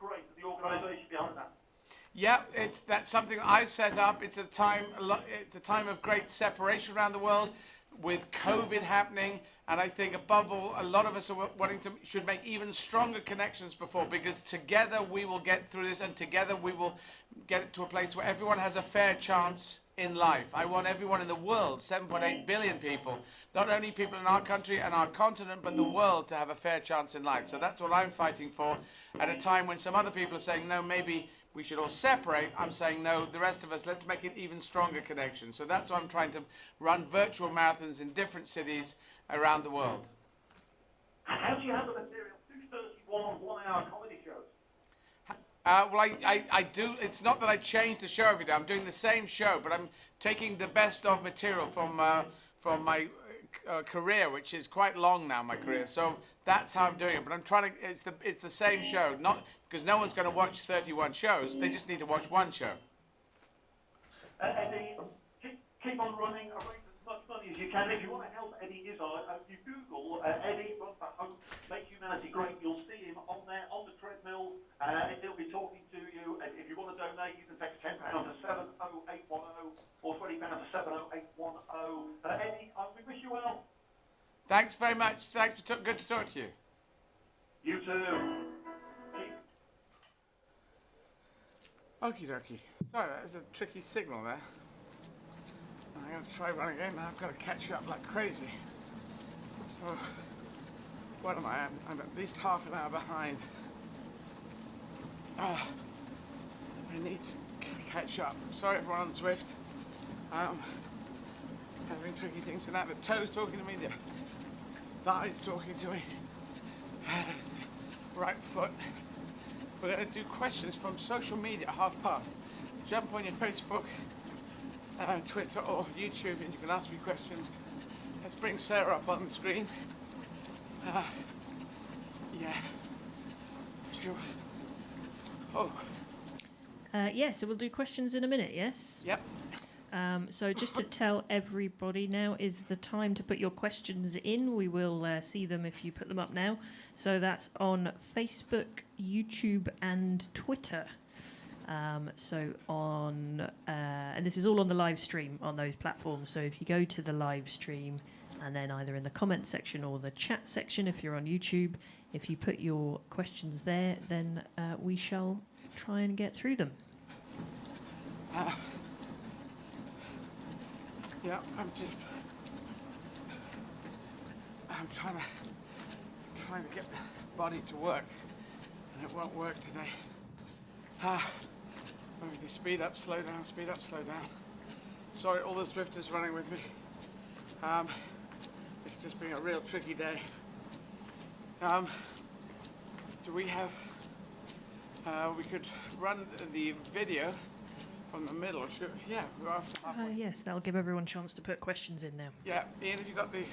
A: Yeah, that's something I've set up. It's a time of great separation around the world, with COVID happening, and I think above all, a lot of us are should make even stronger connections before, because together we will get through this, and together we will get to a place where everyone has a fair chance in life. I want everyone in the world, 7.8 billion people, not only people in our country and our continent, but the world, to have a fair chance in life. So that's what I'm fighting for, at a time when some other people are saying, no, maybe we should all separate. I'm saying, no, the rest of us, let's make it even stronger connection. So that's why I'm trying to run virtual marathons in different cities around the world.
O: How do you have the material? 231 1-hour comedy shows?
A: Well, I do. It's not that I change the show every day. I'm doing the same show, but I'm taking the best of material from my career, which is quite long now, my career. So that's how I'm doing it. But I'm trying to. It's the same show, not because no one's going to watch 31 shows. They just need to watch one show.
O: Eddie, keep on running. Raise as much money as you can. If you want to help Eddie Izzard, if you Google Eddie Run for Hope, Make Humanity Great, you'll see him on there on the treadmill. He'll be talking to you. And if you want to donate, you can text £10 to 70810 or £20 to 70810. Eddie, we wish you well.
A: Thanks very much. Thanks. Good to talk to you.
O: You too.
A: Okie dokie. Sorry, that was a tricky signal there. I'm going to try running again. Now I've got to catch up like crazy. So, what am I? I'm at least half an hour behind. I need to catch up. I'm sorry everyone on Swift. Having tricky things tonight. The toes talking to me, the thighs talking to me, right foot. We're going to do questions from social media at past. Jump on your Facebook, Twitter or YouTube and you can ask me questions. Let's bring Sarah up on the screen. Yeah. Sure. Oh.
C: Yeah, so we'll do questions in a minute, yes?
A: Yep.
C: So just to tell everybody, now is the time to put your questions in. We will see them if you put them up now. So that's on Facebook, YouTube and Twitter. And this is all on the live stream on those platforms. So if you go to the live stream and then either in the comment section or the chat section if you're on YouTube, if you put your questions there, then we shall try and get through them.
A: Yeah, I'm trying to get the body to work, and it won't work today. Maybe to speed up, slow down, speed up, slow down. Sorry, all the Swifters running with me. It's just been a real tricky day. Do we have? We could run the video from the middle. Yeah, we're after halfway.
C: Yes, that'll give everyone a chance to put questions in now.
A: Yeah, Ian, have you got the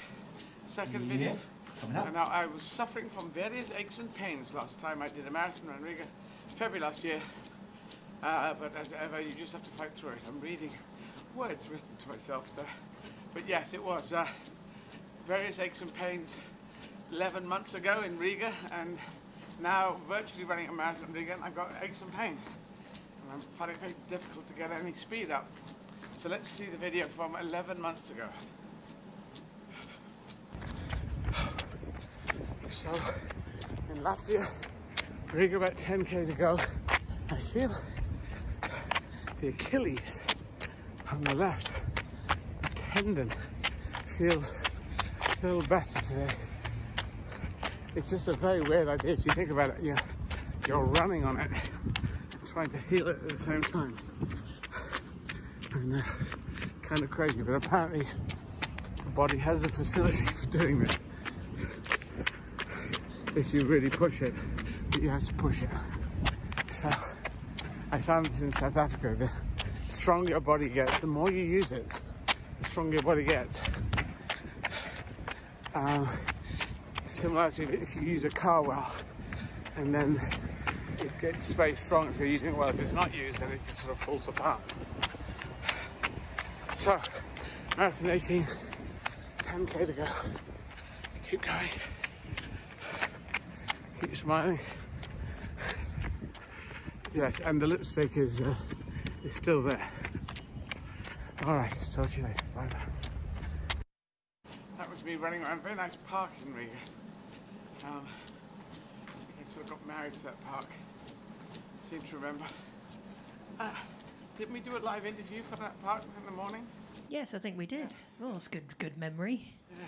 A: second video?
D: Coming up.
A: Now, I was suffering from various aches and pains last time I did a marathon in Riga, February last year. But as ever, you just have to fight through it. I'm reading words written to myself there. But yes, it was various aches and pains 11 months ago in Riga, and now virtually running a marathon in Riga, and I've got aches and pain. And I'm finding it very difficult to get any speed up. So let's see the video from 11 months ago. So, in Latvia, Riga about 10k to go. I feel the Achilles on the left, the tendon feels a little better today. It's just a very weird idea if you think about it. You're running on it and trying to heal it at the same time. And kind of crazy, but apparently the body has the facility for doing this. If you really push it, but you have to push it. So I found this in South Africa. The stronger your body gets, the more you use it, the stronger your body gets. Similar to if you use a car well, and then it gets very strong if you're using it well. If it's not used, then it just sort of falls apart. So, marathon 18, 10k to go. Keep going. Keep smiling. Yes, and the lipstick is still there. All right, talk to you later. Bye bye. That was me running around a very nice park in Riga. I sort of got married to that park. I seem to remember. Didn't we do a live interview for that park in the morning?
C: Yes, I think we did. Oh, it's good memory.
A: Yeah.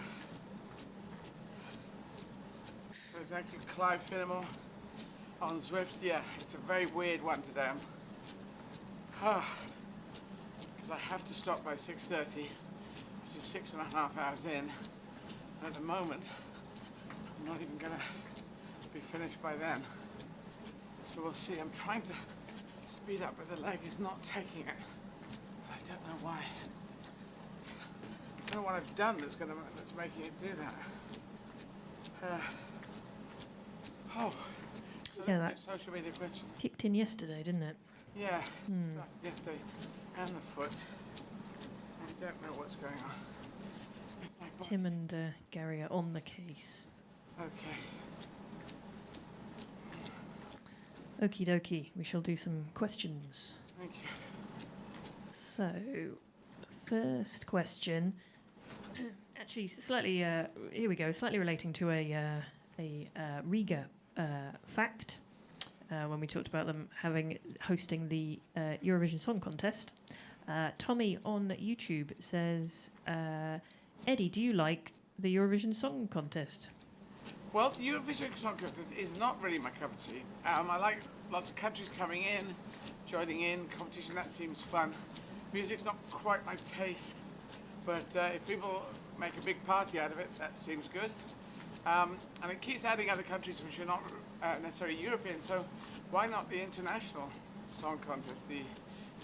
A: So thank you, Clive Finnemore on Zwift. Yeah, it's a very weird one today. Because I have to stop by 6:30, which is 6.5 hours in. At the moment, I'm not even gonna be finished by then. So we'll see. I'm trying to speed up, but the leg is not taking it. I don't know why. I don't know what I've done that's making it do that. So
C: Yeah,
A: let's do social media questions.
C: Kicked in yesterday, didn't it?
A: Yeah, started yesterday, and the foot. I don't know what's going on.
C: Tim and Gary are on the case.
A: Okay.
C: Okie dokie, we shall do some questions.
A: Thank you.
C: So, first question, actually slightly, here we go, slightly relating to a Riga fact. When we talked about them hosting the Eurovision Song Contest. Tommy on YouTube says, Eddie, do you like the Eurovision Song Contest?
A: Well, Eurovision Song Contest is not really my cup of tea. I like lots of countries coming in, joining in, competition, that seems fun. Music's not quite my taste, but if people make a big party out of it, that seems good. And it keeps adding other countries which are not necessarily European, so why not the International Song Contest, the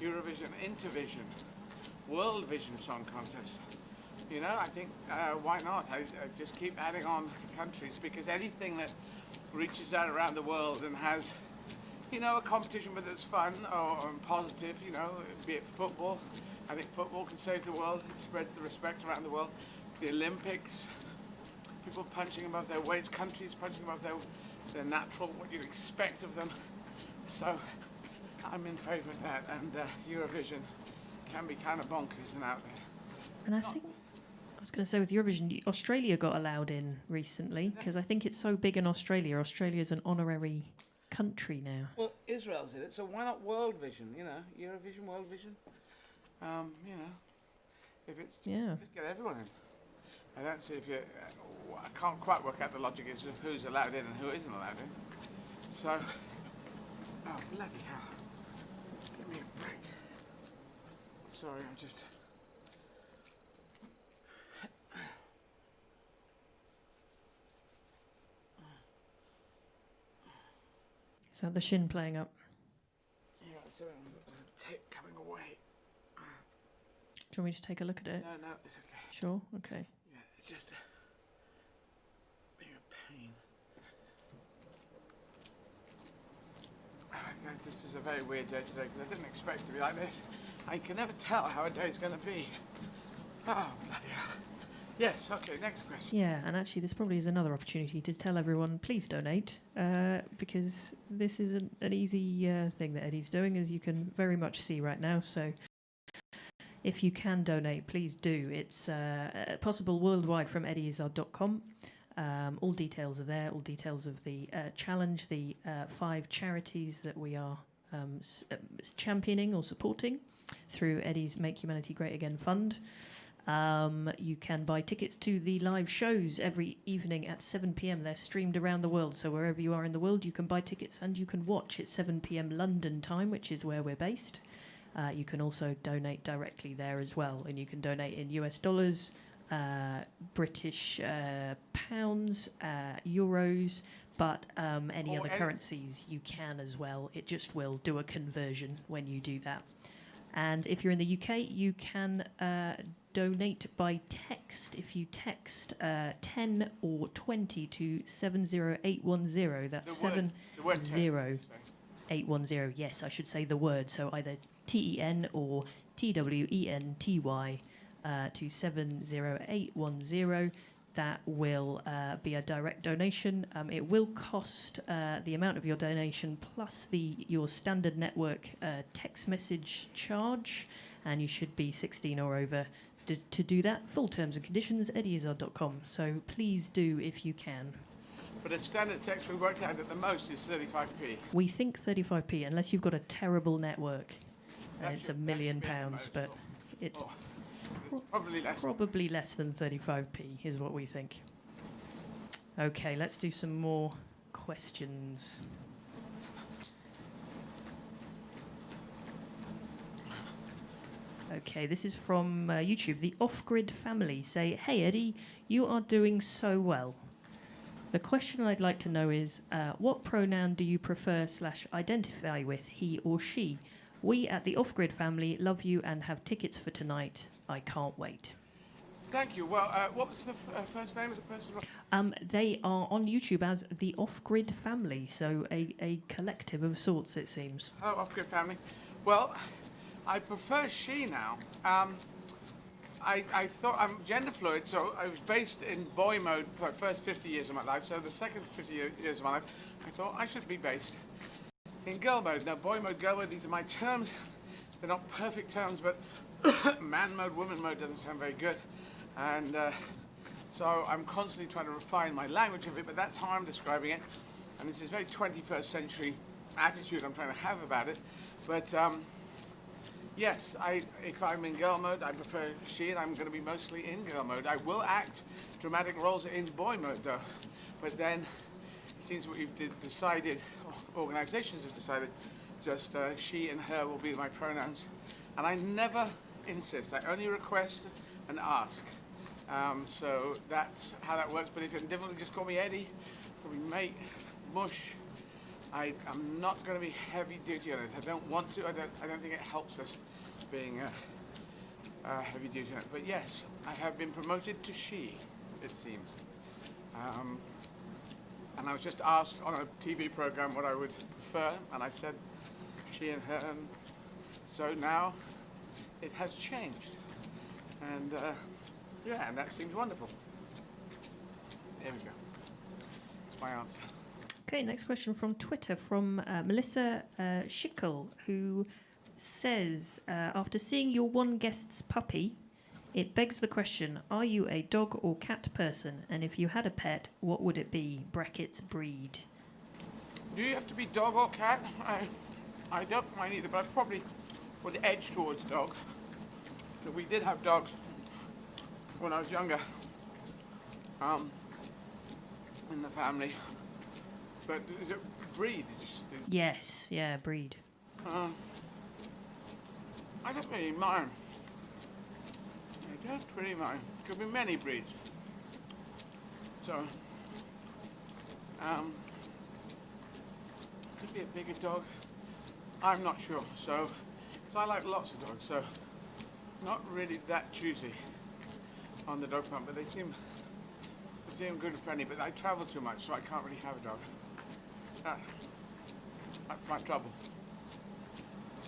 A: Eurovision Intervision, World Vision Song Contest? You know, I think, why not? I just keep adding on countries, because anything that reaches out around the world and has, you know, a competition but that's fun or positive, you know, be it football. I think football can save the world. It spreads the respect around the world. The Olympics, people punching above their weights, countries punching above their natural, what you'd expect of them. So I'm in favour of that, and Eurovision can be kind of bonkers and out there.
C: And I think, I was going to say with Eurovision, Australia got allowed in recently, because I think it's so big in Australia. Australia's an honorary country now.
A: Well, Israel's in it, so why not World Vision, you know, Eurovision, World Vision? You know, if it's, just get everyone in. I don't see if you, I can't quite work out the logic is of who's allowed in and who isn't allowed in. So, oh, bloody hell. Give me a break. Sorry, I'm just...
C: Is that the shin playing up?
A: Yeah, so there's a tape coming away.
C: Do you want me to take a look at it?
A: No, it's okay.
C: Sure, okay.
A: Yeah, it's just being a pain. Alright guys, this is a very weird day today, because I didn't expect it to be like this. I can never tell how a day's going to be. Oh, bloody hell. Yes, okay, next question.
C: Yeah, and actually this probably is another opportunity to tell everyone, please donate, because this is an easy thing that Eddie's doing, as you can very much see right now. So if you can donate, please do. It's possible worldwide from eddyizzard.com. All details are there, all details of the challenge, the 5 charities that we are championing or supporting through Eddie's Make Humanity Great Again fund. You can buy tickets to the live shows every evening at 7 p.m. They're streamed around the world, so wherever you are in the world, you can buy tickets and you can watch at 7 p.m. London time, which is where we're based. You can also donate directly there as well, and you can donate in US dollars, British pounds, euros, but any other currencies you can as well. It just will do a conversion when you do that. And if you're in the UK, you can donate by text. If you text 10 or 20 to 70810, that's 70810. Yes, I should say the word. So either TEN or TWENTY to 70810. that will be a direct donation. It will cost the amount of your donation plus your standard network text message charge, and you should be 16 or over to do that. Full terms and conditions, eddieizzard.com. So please do if you can.
A: But a standard text we worked out at the most is 35p.
C: We think 35p, unless you've got a terrible network. It's £1 million, but it's probably less than 35p is what we think. Okay, let's do some more questions. Okay, this is from YouTube. The Off-Grid family say, "Hey Eddie, you are doing so well. The question I'd like to know is, what pronoun do you prefer/identify with, he or she? We at the Off-Grid family love you and have tickets for tonight. I can't wait."
A: Thank you. Well, what was the first name of the person?
C: They are on YouTube as the Off-Grid family, so a collective of sorts, it seems.
A: Oh, Off-Grid family. Well, I prefer she now. I thought I'm gender fluid, so I was based in boy mode for the first 50 years of my life. So the second 50 years of my life, I thought I should be based in girl mode. Now, boy mode, girl mode, these are my terms. They're not perfect terms, but man mode, woman mode doesn't sound very good. And so I'm constantly trying to refine my language of it, but that's how I'm describing it. And this is very 21st century attitude I'm trying to have about it. But yes, if I'm in girl mode, I prefer she, and I'm going to be mostly in girl mode. I will act dramatic roles in boy mode, though. But then it seems what we've decided, organizations have decided, just she and her will be my pronouns. And I never insist. I only request and ask. So that's how that works. But if you're difficult, just call me Eddie, call me mate, mush. I'm not going to be heavy duty on it. I don't want to. I don't think it helps us being heavy duty on it. But yes, I have been promoted to she, it seems. And I was just asked on a TV program what I would prefer, and I said she and her. And so now it has changed. And yeah, and that seems wonderful. There we go. That's my answer.
C: Okay, next question from Twitter from Melissa Schickel, who says, after seeing your one guest's puppy, it begs the question, are you a dog or cat person? And if you had a pet, what would it be? Brackets, breed.
A: Do you have to be dog or cat? I don't mind either, but I probably would edge towards dog. But we did have dogs when I was younger in the family. But is it breed?
C: Yes, yeah, breed.
A: I don't really mind. I don't really mind. Could be many breeds. So, could be a bigger dog. I'm not sure. So I like lots of dogs. So, not really that choosy on the dog front, but they seem good and friendly. But I travel too much, so I can't really have a dog. That's my trouble,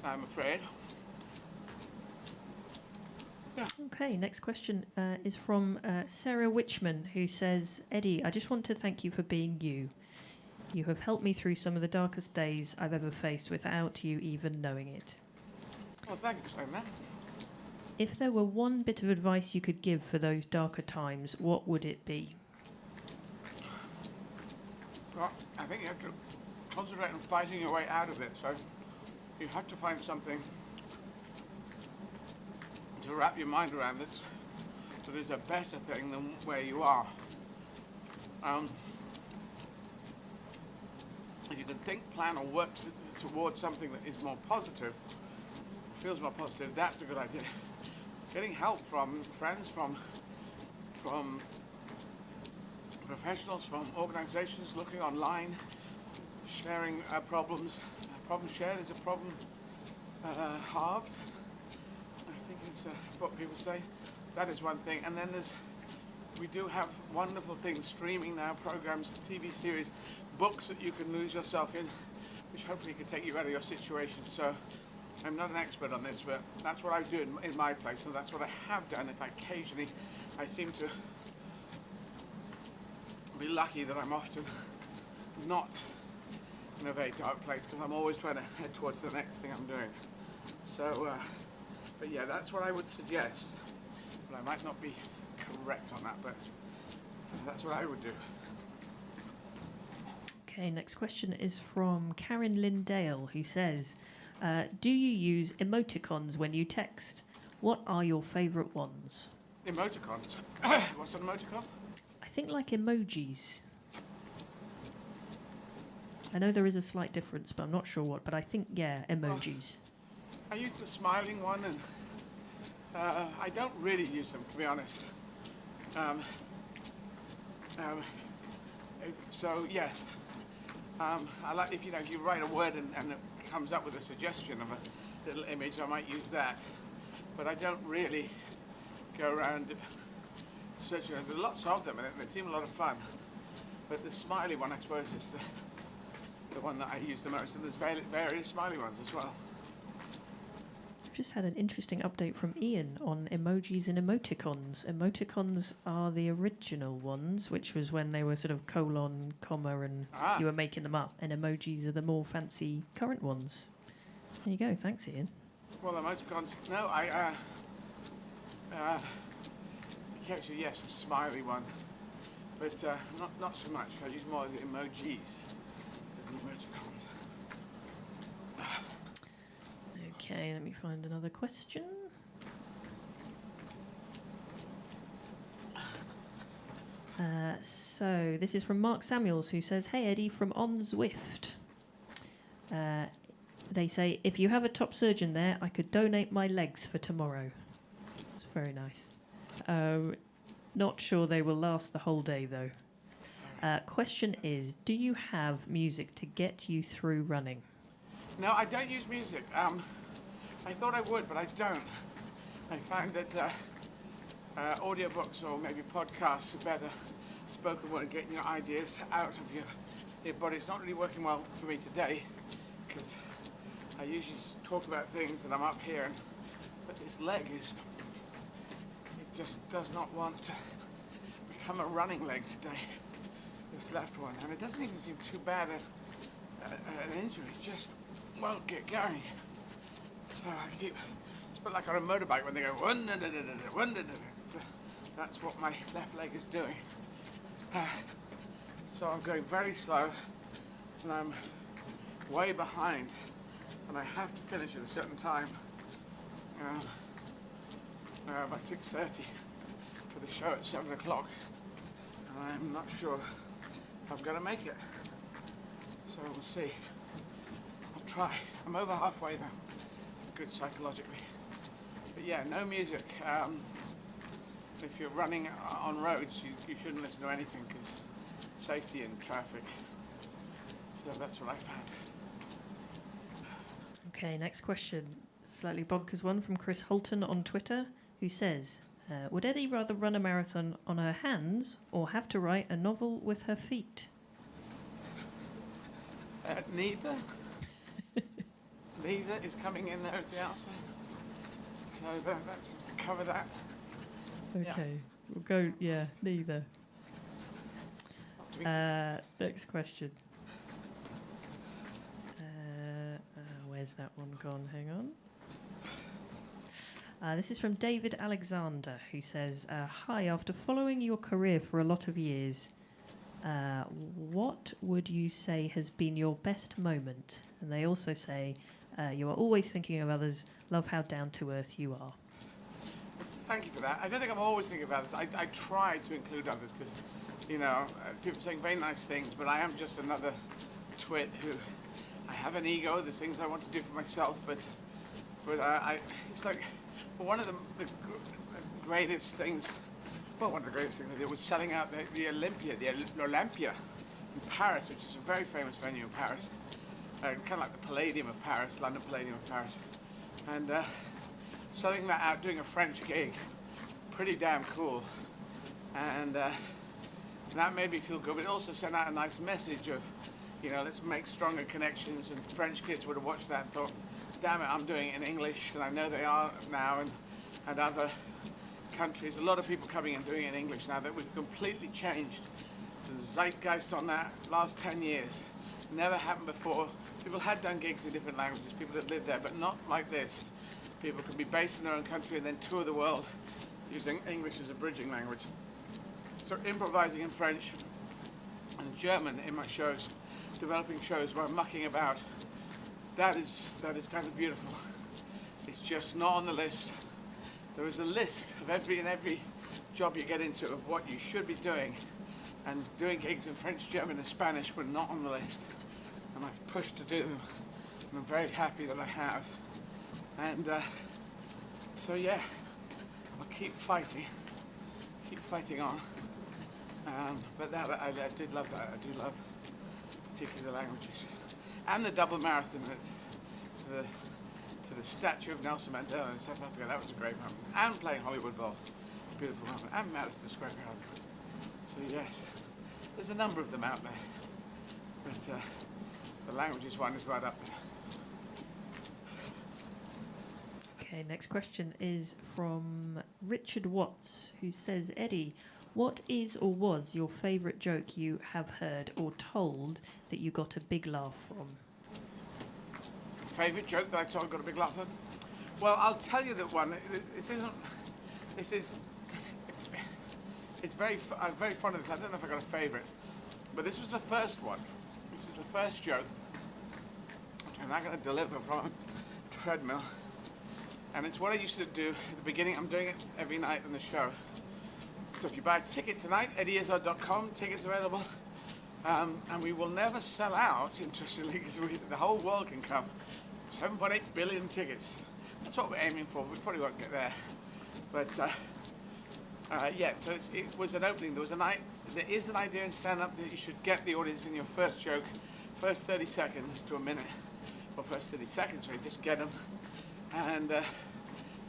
A: I'm afraid. Yeah.
C: Okay, next question is from Sarah Witchman, who says, Eddie, I just want to thank you for being you. You have helped me through some of the darkest days I've ever faced without you even knowing it.
A: Well, thank you for saying that.
C: If there were one bit of advice you could give for those darker times, what would it be?
A: Well, I think you have to concentrate on fighting your way out of it. So you have to find something to wrap your mind around that is a better thing than where you are. If you can think, plan, or work towards something that is more positive, feels more positive, that's a good idea. Getting help from friends, from professionals, from organizations, looking online, sharing problems. A problem shared is a problem halved. I think it's what people say. That is one thing. And then we do have wonderful things streaming now, programs, TV series, books that you can lose yourself in, which hopefully can take you out of your situation. So I'm not an expert on this, but that's what I do in my place, and that's what I have done. If occasionally I seem to be lucky that I'm often not in a very dark place, because I'm always trying to head towards the next thing I'm doing. So, but yeah, that's what I would suggest. But I might not be correct on that, but that's what I would do.
C: Okay, next question is from Karen Lindale, who says, do you use emoticons when you text? What are your favourite ones?
A: Emoticons? What's an emoticon?
C: I think like emojis. I know there is a slight difference, but I'm not sure what. But I think, yeah, emojis.
A: I use the smiling one, and I don't really use them, to be honest. So yes, I like if you write a word and it comes up with a suggestion of a little image, I might use that. But I don't really go around searching. There's lots of them, and they seem a lot of fun. But the smiley one, I suppose, is the one that I use the most, and there's various smiley ones as well.
C: I've just had an interesting update from Ian on emojis and emoticons. Emoticons are the original ones, which was when they were sort of colon, comma, and you were making them up. And emojis are the more fancy current ones. There you go. Thanks, Ian.
A: Well, emoticons. No, actually, yes, the smiley one, but not so much. I use more of the emojis than the emoticons.
C: Okay, let me find another question. So this is from Mark Samuels, who says, "Hey Eddie from On Zwift. They say, if you have a top surgeon there, I could donate my legs for tomorrow." It's very nice. Not sure they will last the whole day, though. Question is, do you have music to get you through running?
A: No, I don't use music. I thought I would, but I don't. I find that audiobooks or maybe podcasts are better spoken word, getting your ideas out of your body. It's not really working well for me today, because I usually talk about things and I'm up here, but this leg it just does not want to become a running leg today, this left one. And it doesn't even seem too bad an injury, it just won't get going. So I keep, it's a bit like on a motorbike when they go one, so that's what my left leg is doing. So I'm going very slow, and I'm way behind, and I have to finish at a certain time, by 6:30 for the show at 7 o'clock, and I'm not sure if I'm going to make it, so we'll see. I'll try. I'm over halfway now. It's good psychologically, but yeah, no music. If you're running on roads, you shouldn't listen to anything, because safety in traffic. So that's what I found.
C: Okay, next question. Slightly bonkers one from Chris Holton on Twitter, who says, would Eddie rather run a marathon on her hands or have to write a novel with her feet?
A: Neither. Neither is coming in there as the answer. So that's to cover that.
C: Okay, we'll go, neither. Next question. Where's that one gone? Hang on. This is from David Alexander, who says, hi, after following your career for a lot of years, what would you say has been your best moment? And they also say, you are always thinking of others, love how down to earth you are.
A: Thank you for that. I don't think I'm always thinking about this. I try to include others, because, people saying very nice things, but I am just another twit who, I have an ego. There's things I want to do for myself, but it's like one of the greatest things. Well, one of the greatest things I did was selling out the Olympia in Paris, which is a very famous venue in Paris, kind of like the Palladium of Paris, London Palladium of Paris, and selling that out, doing a French gig, pretty damn cool, and that made me feel good. But it also sent out a nice message of, let's make stronger connections. And French kids would have watched that and thought, damn it, I'm doing it in English, and I know they are now, and other countries. A lot of people coming and doing it in English now, that we've completely changed the zeitgeist on that last 10 years. Never happened before. People had done gigs in different languages, people that lived there, but not like this. People could be based in their own country and then tour the world using English as a bridging language. So improvising in French and German in my shows, developing shows where I'm mucking about, that is kind of beautiful. It's just not on the list. There is a list of every job you get into of what you should be doing, and doing gigs in French, German and Spanish were not on the list, and I've pushed to do them, and I'm very happy that I have. And so yeah, I'll keep fighting on. But that I did love that. I do love particularly the languages and the double marathon to the statue of Nelson Mandela in South Africa. That was a great moment. And playing Hollywood Bowl, beautiful moment, and Madison Square Garden. So yes, there's a number of them out there, but the languages one is right up there.
C: Okay, next question is from Richard Watts, who says, Eddie, what is or was your favourite joke you have heard or told that you got a big laugh from?
A: Favourite joke that I told got a big laugh from? Well, I'll tell you that one. I'm very fond of this. I don't know if I got a favourite, but this was the first one. This is the first joke, which I'm now going to deliver from a treadmill. And it's what I used to do at the beginning. I'm doing it every night in the show. So if you buy a ticket tonight, eddieIzzard.com, tickets available. And we will never sell out, interestingly, because the whole world can come. 7.8 billion tickets. That's what we're aiming for. We probably won't get there. But yeah, so it was an opening. There was a night. There is an idea in stand-up that you should get the audience in your first joke, first 30 seconds to a minute, or first 30 seconds, really, just get them. And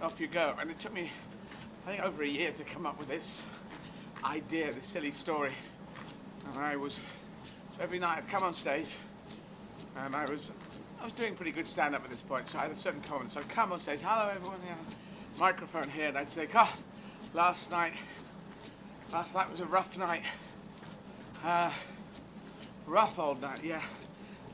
A: off you go. And it took me, I think, over a year to come up with this idea, this silly story. And so every night I'd come on stage, and I was doing pretty good stand-up at this point, so I had a certain confidence. So I'd come on stage, hello everyone, microphone here, and I'd say, last night was a rough night. Rough old night, yeah.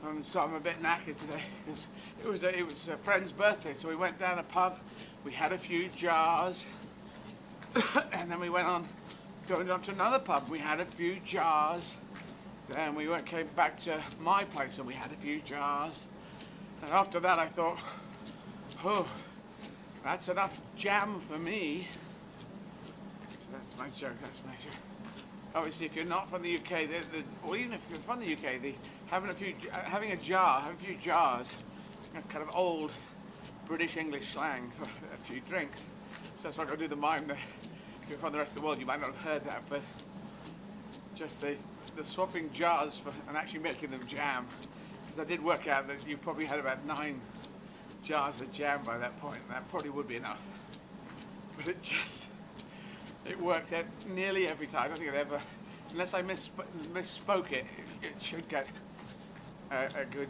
A: And so I'm a bit knackered today, because it was a friend's birthday, so we went down a pub, we had a few jars, and then we went on, going on to another pub, we had a few jars, then we came back to my place and we had a few jars, and after that I thought, oh, that's enough jam for me. So that's my joke. Obviously, if you're not from the UK, or even if you're from the UK, having a few jars, that's kind of old British English slang for a few drinks. So that's why I've got to do the mime that if you're from the rest of the world, you might not have heard that, but just the swapping jars and actually making them jam. Because I did work out that you probably had about 9 jars of jam by that point, and that probably would be enough. But it worked out nearly every time. I don't think it ever, unless I misspoke it should get a good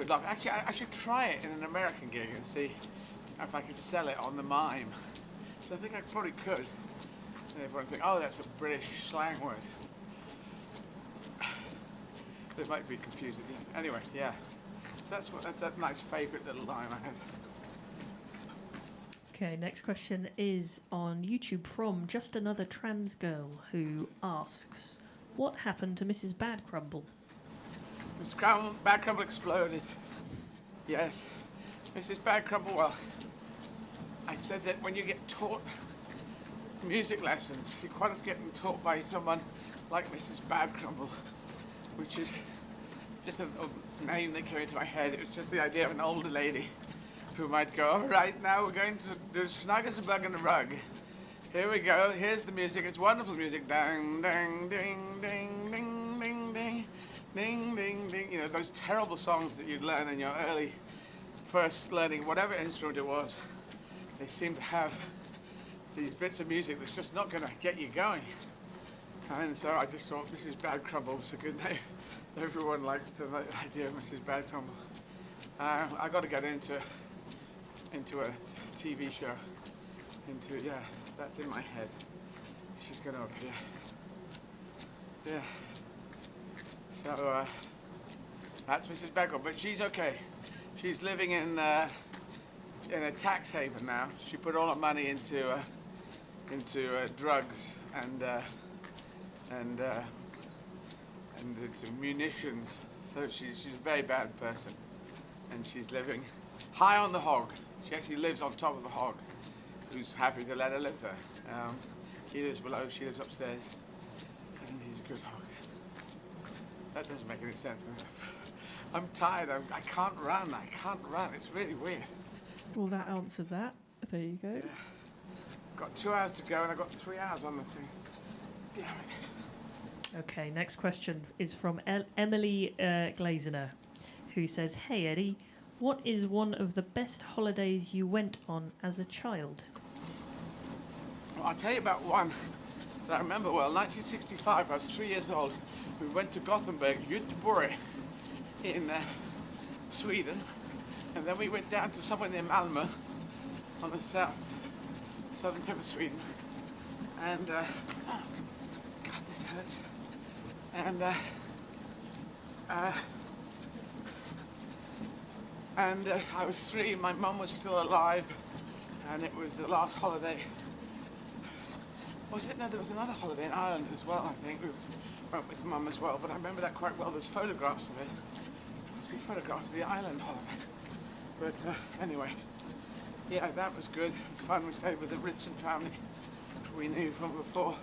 A: laugh. Actually, I should try it in an American gig and see if I could sell it on the mime. So I think I probably could. And everyone think, oh, that's a British slang word. They might be confused at the end. Anyway, yeah. So that's a nice favourite little line I had.
C: Okay, next question is on YouTube from Just Another Trans Girl, who asks, what happened to Mrs. Badcrumble?
A: Mrs. Badcrumble exploded. Yes. Mrs. Badcrumble, well, I said that when you get taught music lessons, you're quite often getting taught by someone like Mrs. Badcrumble, which is just a name that came into my head. It was just the idea of an older lady who might go, all right, now we're going to do Snug as a Bug in a Rug. Here we go, here's the music, it's wonderful music. Dang, dang, ding, ding, ding, ding, ding, ding, ding, ding. You know, those terrible songs that you'd learn in your early first learning, whatever instrument it was. They seem to have these bits of music that's just not going to get you going. And so I just thought Mrs. Badcrumble was a good name. Everyone liked the idea of Mrs. Badcrumble. I got to get into a TV show. Yeah, that's in my head. She's going to appear. Yeah. So that's Mrs. Beckel, but she's okay. She's living in a tax haven now. She put all her money into drugs and into munitions. So she's a very bad person, and she's living high on the hog. She actually lives on top of a hog, who's happy to let her live there. He lives below, she lives upstairs, and he's a good hog. That doesn't make any sense. I'm tired. I can't run. It's really weird.
C: Well, that answered that. There you go.
A: Yeah. Got 2 hours to go, and I've got 3 hours on the thing. Damn it.
C: Okay, next question is from Emily Glaziner, who says, "Hey Eddie, what is one of the best holidays you went on as a child?"
A: Well, I'll tell you about one that I remember well. 1965, I was 3 years old. We went to Gothenburg, Göteborg, in Sweden, and then we went down to somewhere near Malmö on the southern tip of Sweden, and God, this hurts. And I was 3, my mum was still alive, and it was the last holiday. Was it? No, there was another holiday in Ireland as well, I think. We went with mum as well, but I remember that quite well. There's photographs of it. There must be photographs of the island holiday. But anyway, yeah, that was good. It was fun. We stayed with the Ritson family we knew from before.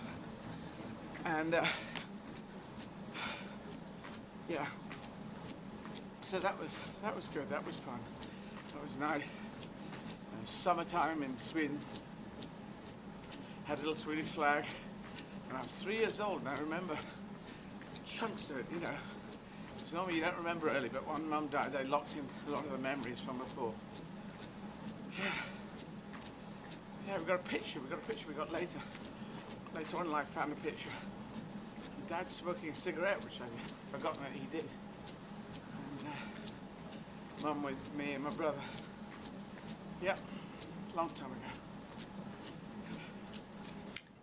A: And yeah, so that was good. That was fun. That was nice. Summertime in Sweden. Had a little Swedish flag, and I was 3 years old, and I remember chunks of it, you know. Because normally you don't remember early, but when Mum died, they locked in a lot of the memories from before. Yeah, we got a picture we got later. Later on in life, found a picture. Dad smoking a cigarette, which I'd forgotten that he did. And Mum with me and my brother. Yep, long time ago.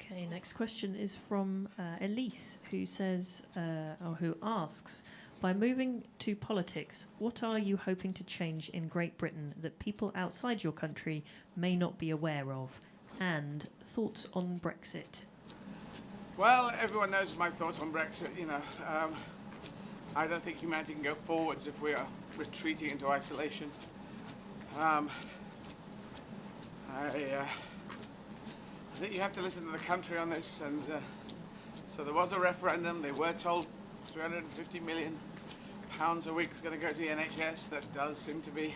C: Okay, next question is from Elise, who says, or who asks, by moving to politics, what are you hoping to change in Great Britain that people outside your country may not be aware of? And thoughts on Brexit?
A: Well, everyone knows my thoughts on Brexit, you know. I don't think humanity can go forwards if we are retreating into isolation. I think you have to listen to the country on this, and so there was a referendum. They were told £350 million a week is going to go to the NHS. That does seem to be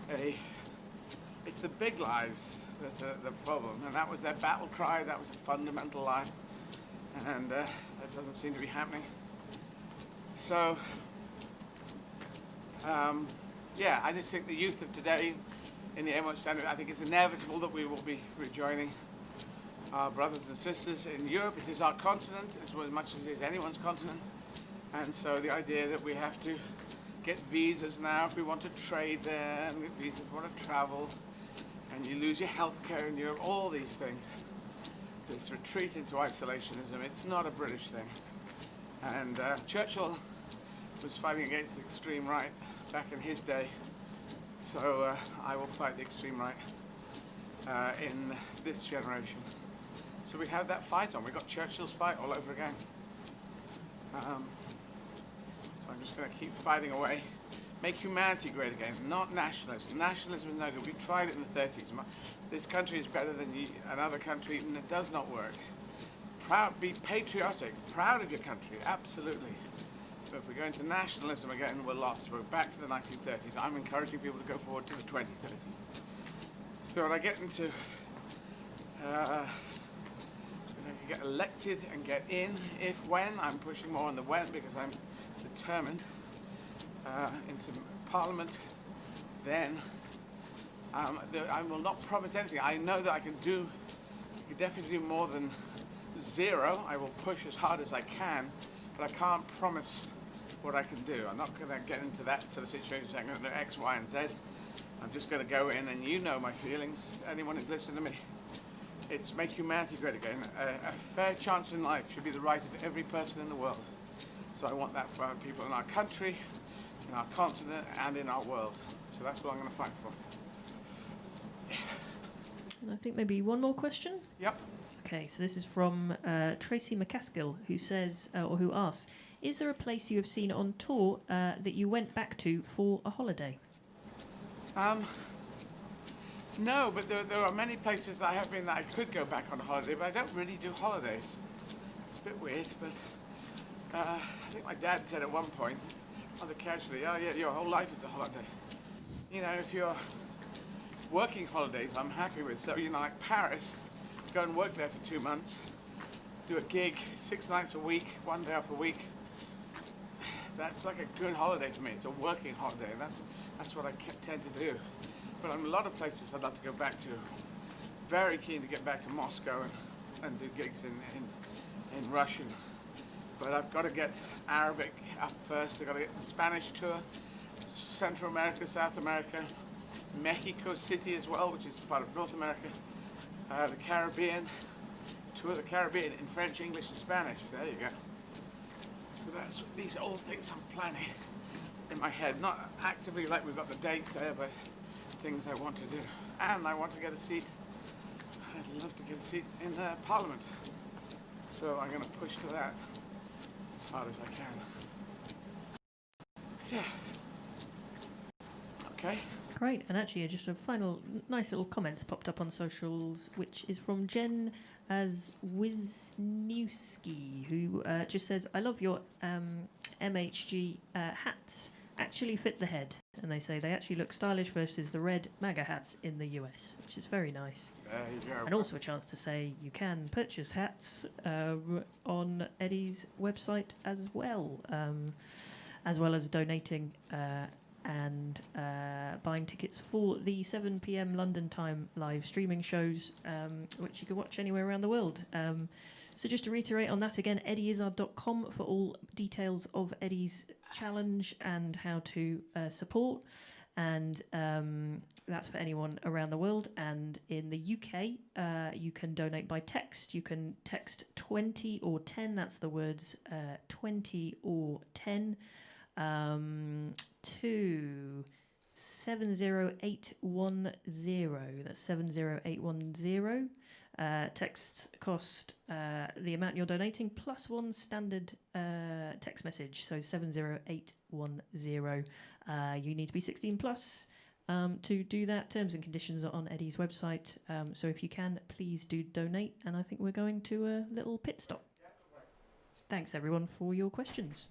A: it's the big lies that are the problem, and that was their battle cry. That was a fundamental lie, and that doesn't seem to be happening. So yeah, I just think the youth of today in the M1 standard, I think it's inevitable that we will be rejoining our brothers and sisters in Europe. It is our continent as much as it is anyone's continent. And so the idea that we have to get visas now if we want to trade there, and get visas if we want to travel, and you lose your healthcare in Europe, all these things. This retreat into isolationism, it's not a British thing. And Churchill was fighting against the extreme right back in his day. So I will fight the extreme right in this generation. So we have that fight on. We've got Churchill's fight all over again. So I'm just going to keep fighting away. Make humanity great again, not nationalism. Nationalism is no good. We've tried it in the 30s. This country is better than another country, and it does not work. Be patriotic, proud of your country, absolutely. But if we go into nationalism again, we're lost. We're back to the 1930s. I'm encouraging people to go forward to the 2030s. So when I get into, if I can get elected and get in, when, I'm pushing more on the when because I'm determined, into Parliament, then I will not promise anything. I know that I can definitely do more than 0. I will push as hard as I can, but I can't promise what I can do. I'm not going to get into that sort of situation saying I'm going to do X, Y, and Z. I'm just going to go in, and you know my feelings. Anyone who's listened to me, It's make humanity great again. A fair chance in life should be the right of every person in the world. So I want that for our people in our country, in our continent, and in our world. So that's what I'm going to fight for.
C: And I think maybe one more question?
A: Yep.
C: Okay, so this is from Tracy McCaskill, who says, or who asks, is there a place you have seen on tour that you went back to for a holiday?
A: No, but there are many places that I have been that I could go back on a holiday, but I don't really do holidays. It's a bit weird, but I think my dad said at one point, rather casually, oh yeah, your whole life is a holiday. You know, if you're working holidays, I'm happy with. So, you know, like Paris, go and work there for 2 months, do a gig 6 nights a week, 1 day off a week. That's like a good holiday for me. It's a working holiday, and that's what I tend to do. But a lot of places I'd like to go back to. Very keen to get back to Moscow and do gigs in Russian. But I've got to get Arabic up first. I've got to get the Spanish tour, Central America, South America, Mexico City as well, which is part of North America, the Caribbean, tour the Caribbean in French, English, and Spanish. There you go. So these are all things I'm planning in my head, not actively like we've got the dates there, but things I want to do. And I want to get a seat. I'd love to get a seat in Parliament. So I'm going to push for that as hard as I can. Yeah. Okay.
C: Great, and actually just a final nice little comment popped up on socials, which is from Jen as Wisniewski, who just says, I love your MHG hats. Actually fit the head, and they say they actually look stylish versus the red MAGA hats in the US, which is very nice.
A: There you go.
C: And also a chance to say you can purchase hats on Eddie's website as well as donating and buying tickets for the 7 p.m. London time live streaming shows, which you can watch anywhere around the world. So just to reiterate on that again, eddieIzzard.com for all details of Eddie's challenge and how to support. And that's for anyone around the world. And in the UK, you can donate by text. You can text 20 or 10. That's the words 20 or 10 to 70810. That's 70810. Texts cost the amount you're donating plus one standard text message, so 70810. You need to be 16 plus to do that. Terms and conditions are on Eddie's website, so if you can, please do donate. And I think we're going to a little pit stop. Thanks everyone for your questions.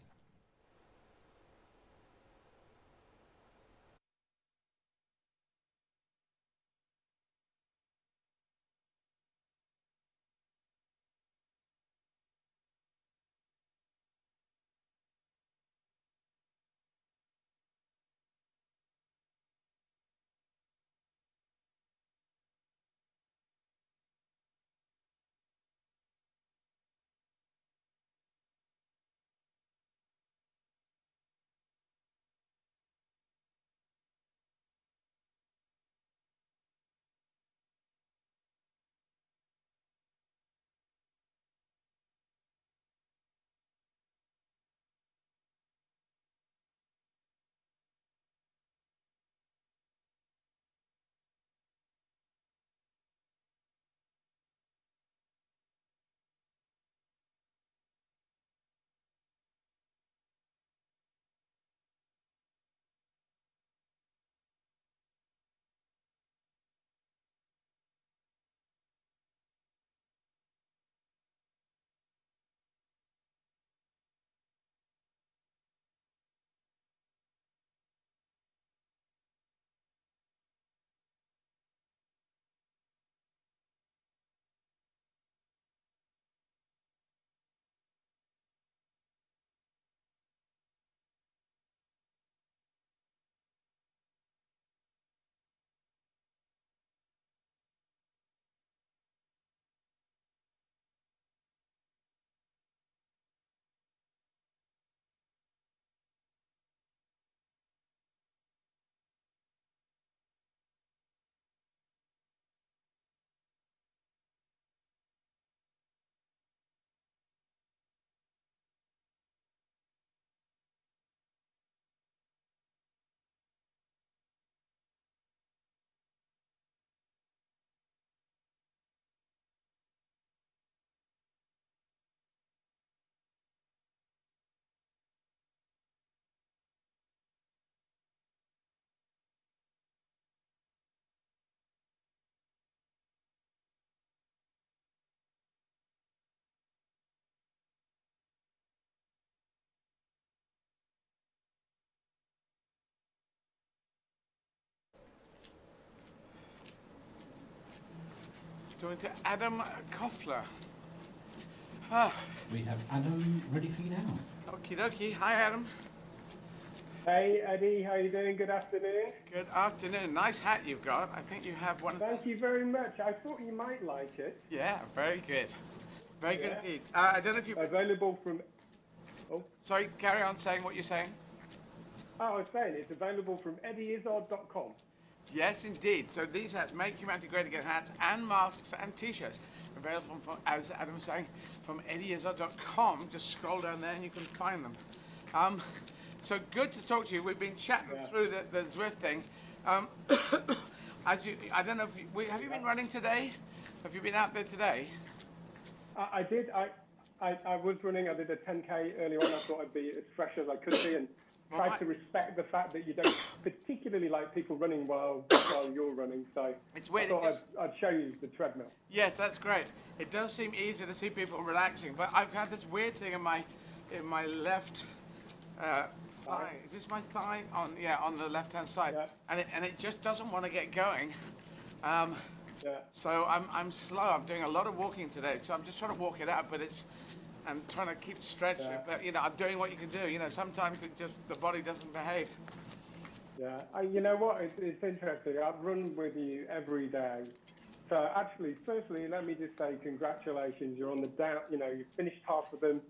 A: Talking to Adam Koffler.
D: We have Adam ready for you now.
A: Okie dokie. Hi, Adam.
P: Hey, Eddie. How you doing? Good afternoon.
A: Good afternoon. Nice hat you've got. I think you have one.
P: Thank you very much. I thought you might like it.
A: Yeah, very good. Very good indeed. I don't know if you...
P: Available from... Oh.
A: Sorry, carry on saying what you're saying.
P: Oh, I was saying it's available from eddyizzard.com.
A: Yes, indeed. So these hats, Make Humanity Great Again hats and masks and T-shirts, available from, as Adam was saying, from eddyizzard.com. Just scroll down there and you can find them. So good to talk to you. We've been chatting through the Zwift thing. I don't know if have you been running today? Have you been out there today?
P: I did. I was running. I did a 10K earlier on. I thought I'd be as fresh as I could be and tried to respect the fact that you don't particularly like people running while you're running. So
A: it's weird.
P: I thought I'd show you the treadmill.
A: Yes, that's great. It does seem easier to see people relaxing, but I've had this weird thing in my left thigh. Is this my thigh? On the left-hand side, and it just doesn't want to get going. So I'm slow. I'm doing a lot of walking today, so I'm just trying to walk it out, but I'm trying to keep stretching. But I'm doing what you can do. Sometimes the body doesn't behave.
P: Yeah, you know what? It's interesting. I've run with you every day. So actually, firstly, let me just say congratulations. You're on the down. You finished half of them.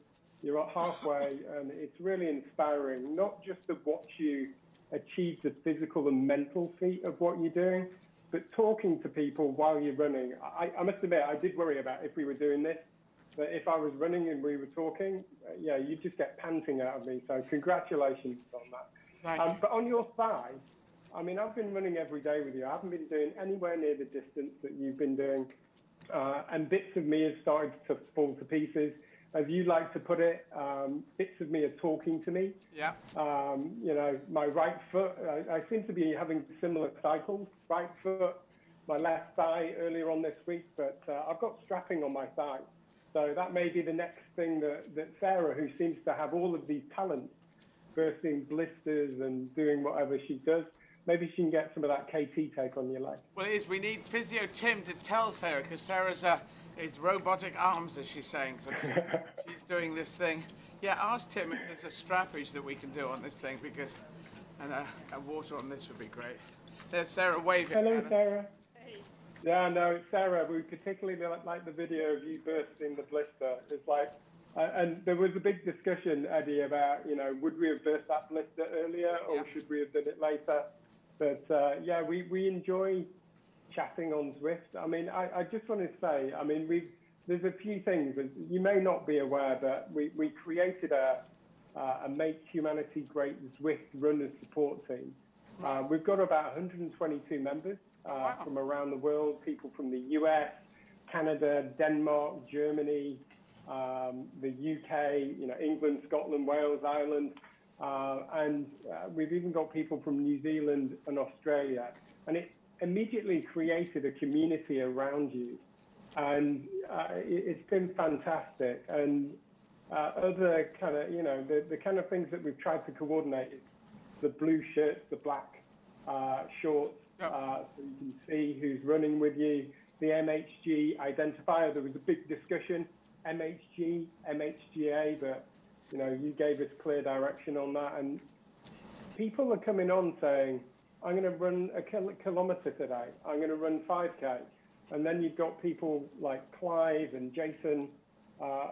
P: You're halfway, and it's really inspiring. Not just to watch you achieve the physical and mental feat of what you're doing, but talking to people while you're running. I must admit, I did worry about if we were doing this, but if I was running and we were talking, you'd just get panting out of me. So congratulations on that.
A: Thank you.
P: But on your side, I've been running every day with you. I haven't been doing anywhere near the distance that you've been doing. And bits of me have started to fall to pieces. As you like to put it, bits of me are talking to me.
A: Yeah.
P: My right foot, I seem to be having similar cycles. Right foot, my left thigh earlier on this week, but I've got strapping on my thigh. So that may be the next thing that Sarah, who seems to have all of these talents, bursting blisters and doing whatever she does, maybe she can get some of that KT take on your leg.
A: Well, it is. We need Physio Tim to tell Sarah, because Sarah's it's robotic arms, as she's saying. So she's doing this thing. Yeah, ask Tim if there's a strappage that we can do on this thing, because a water on this would be great. There's Sarah waving.
P: Hello, Sarah. Hey. Yeah, no, it's Sarah. We particularly like the video of you bursting the blister. It's like, and there was a big discussion, Eddie, about, would we have burst that blister earlier or should we have done it later? But we enjoy chatting on Zwift. I just want to say, there's a few things. You may not be aware that we created a Make Humanity Great Zwift runners support team. We've got about 122 members from around the world, people from the US, Canada, Denmark, Germany, the UK, England, Scotland, Wales, Ireland, and we've even got people from New Zealand and Australia. And it immediately created a community around you, and it's been fantastic. And other kind of, the kind of things that we've tried to coordinate is the blue shirts, the black shorts, so you can see who's running with you. The MHG identifier, there was a big discussion, MHG, MHGA, but you gave us clear direction on that. And people are coming on saying, I'm going to run a kilometre today. I'm going to run 5K. And then you've got people like Clive and Jason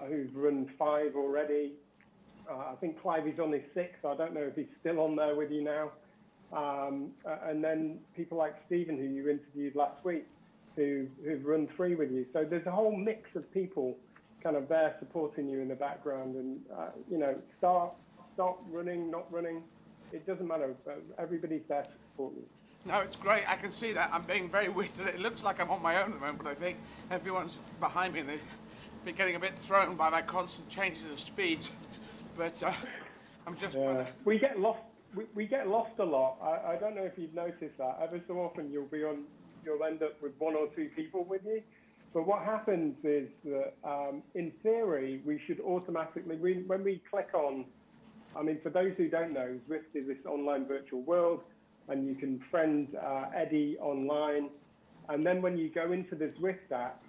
P: who've run 5 already. I think Clive is on his 6th. I don't know if he's still on there with you now. And then people like Stephen, who you interviewed last week, who've run 3 with you. So there's a whole mix of people kind of there supporting you in the background. And, start running, not running. It doesn't matter. Everybody's there to support you.
A: No, it's great. I can see that. I'm being very weird today. It looks like I'm on my own at the moment, but I think everyone's behind me and they're getting a bit thrown by my constant changes of speed. But I'm just trying to...
P: We get lost. We get lost a lot. I don't know if you've noticed that. Every so often you'll end up with 1 or 2 people with you. But what happens is that, in theory, we should automatically, when we click on, for those who don't know, Zwift is this online virtual world, and you can friend Eddie online. And then when you go into the Zwift app,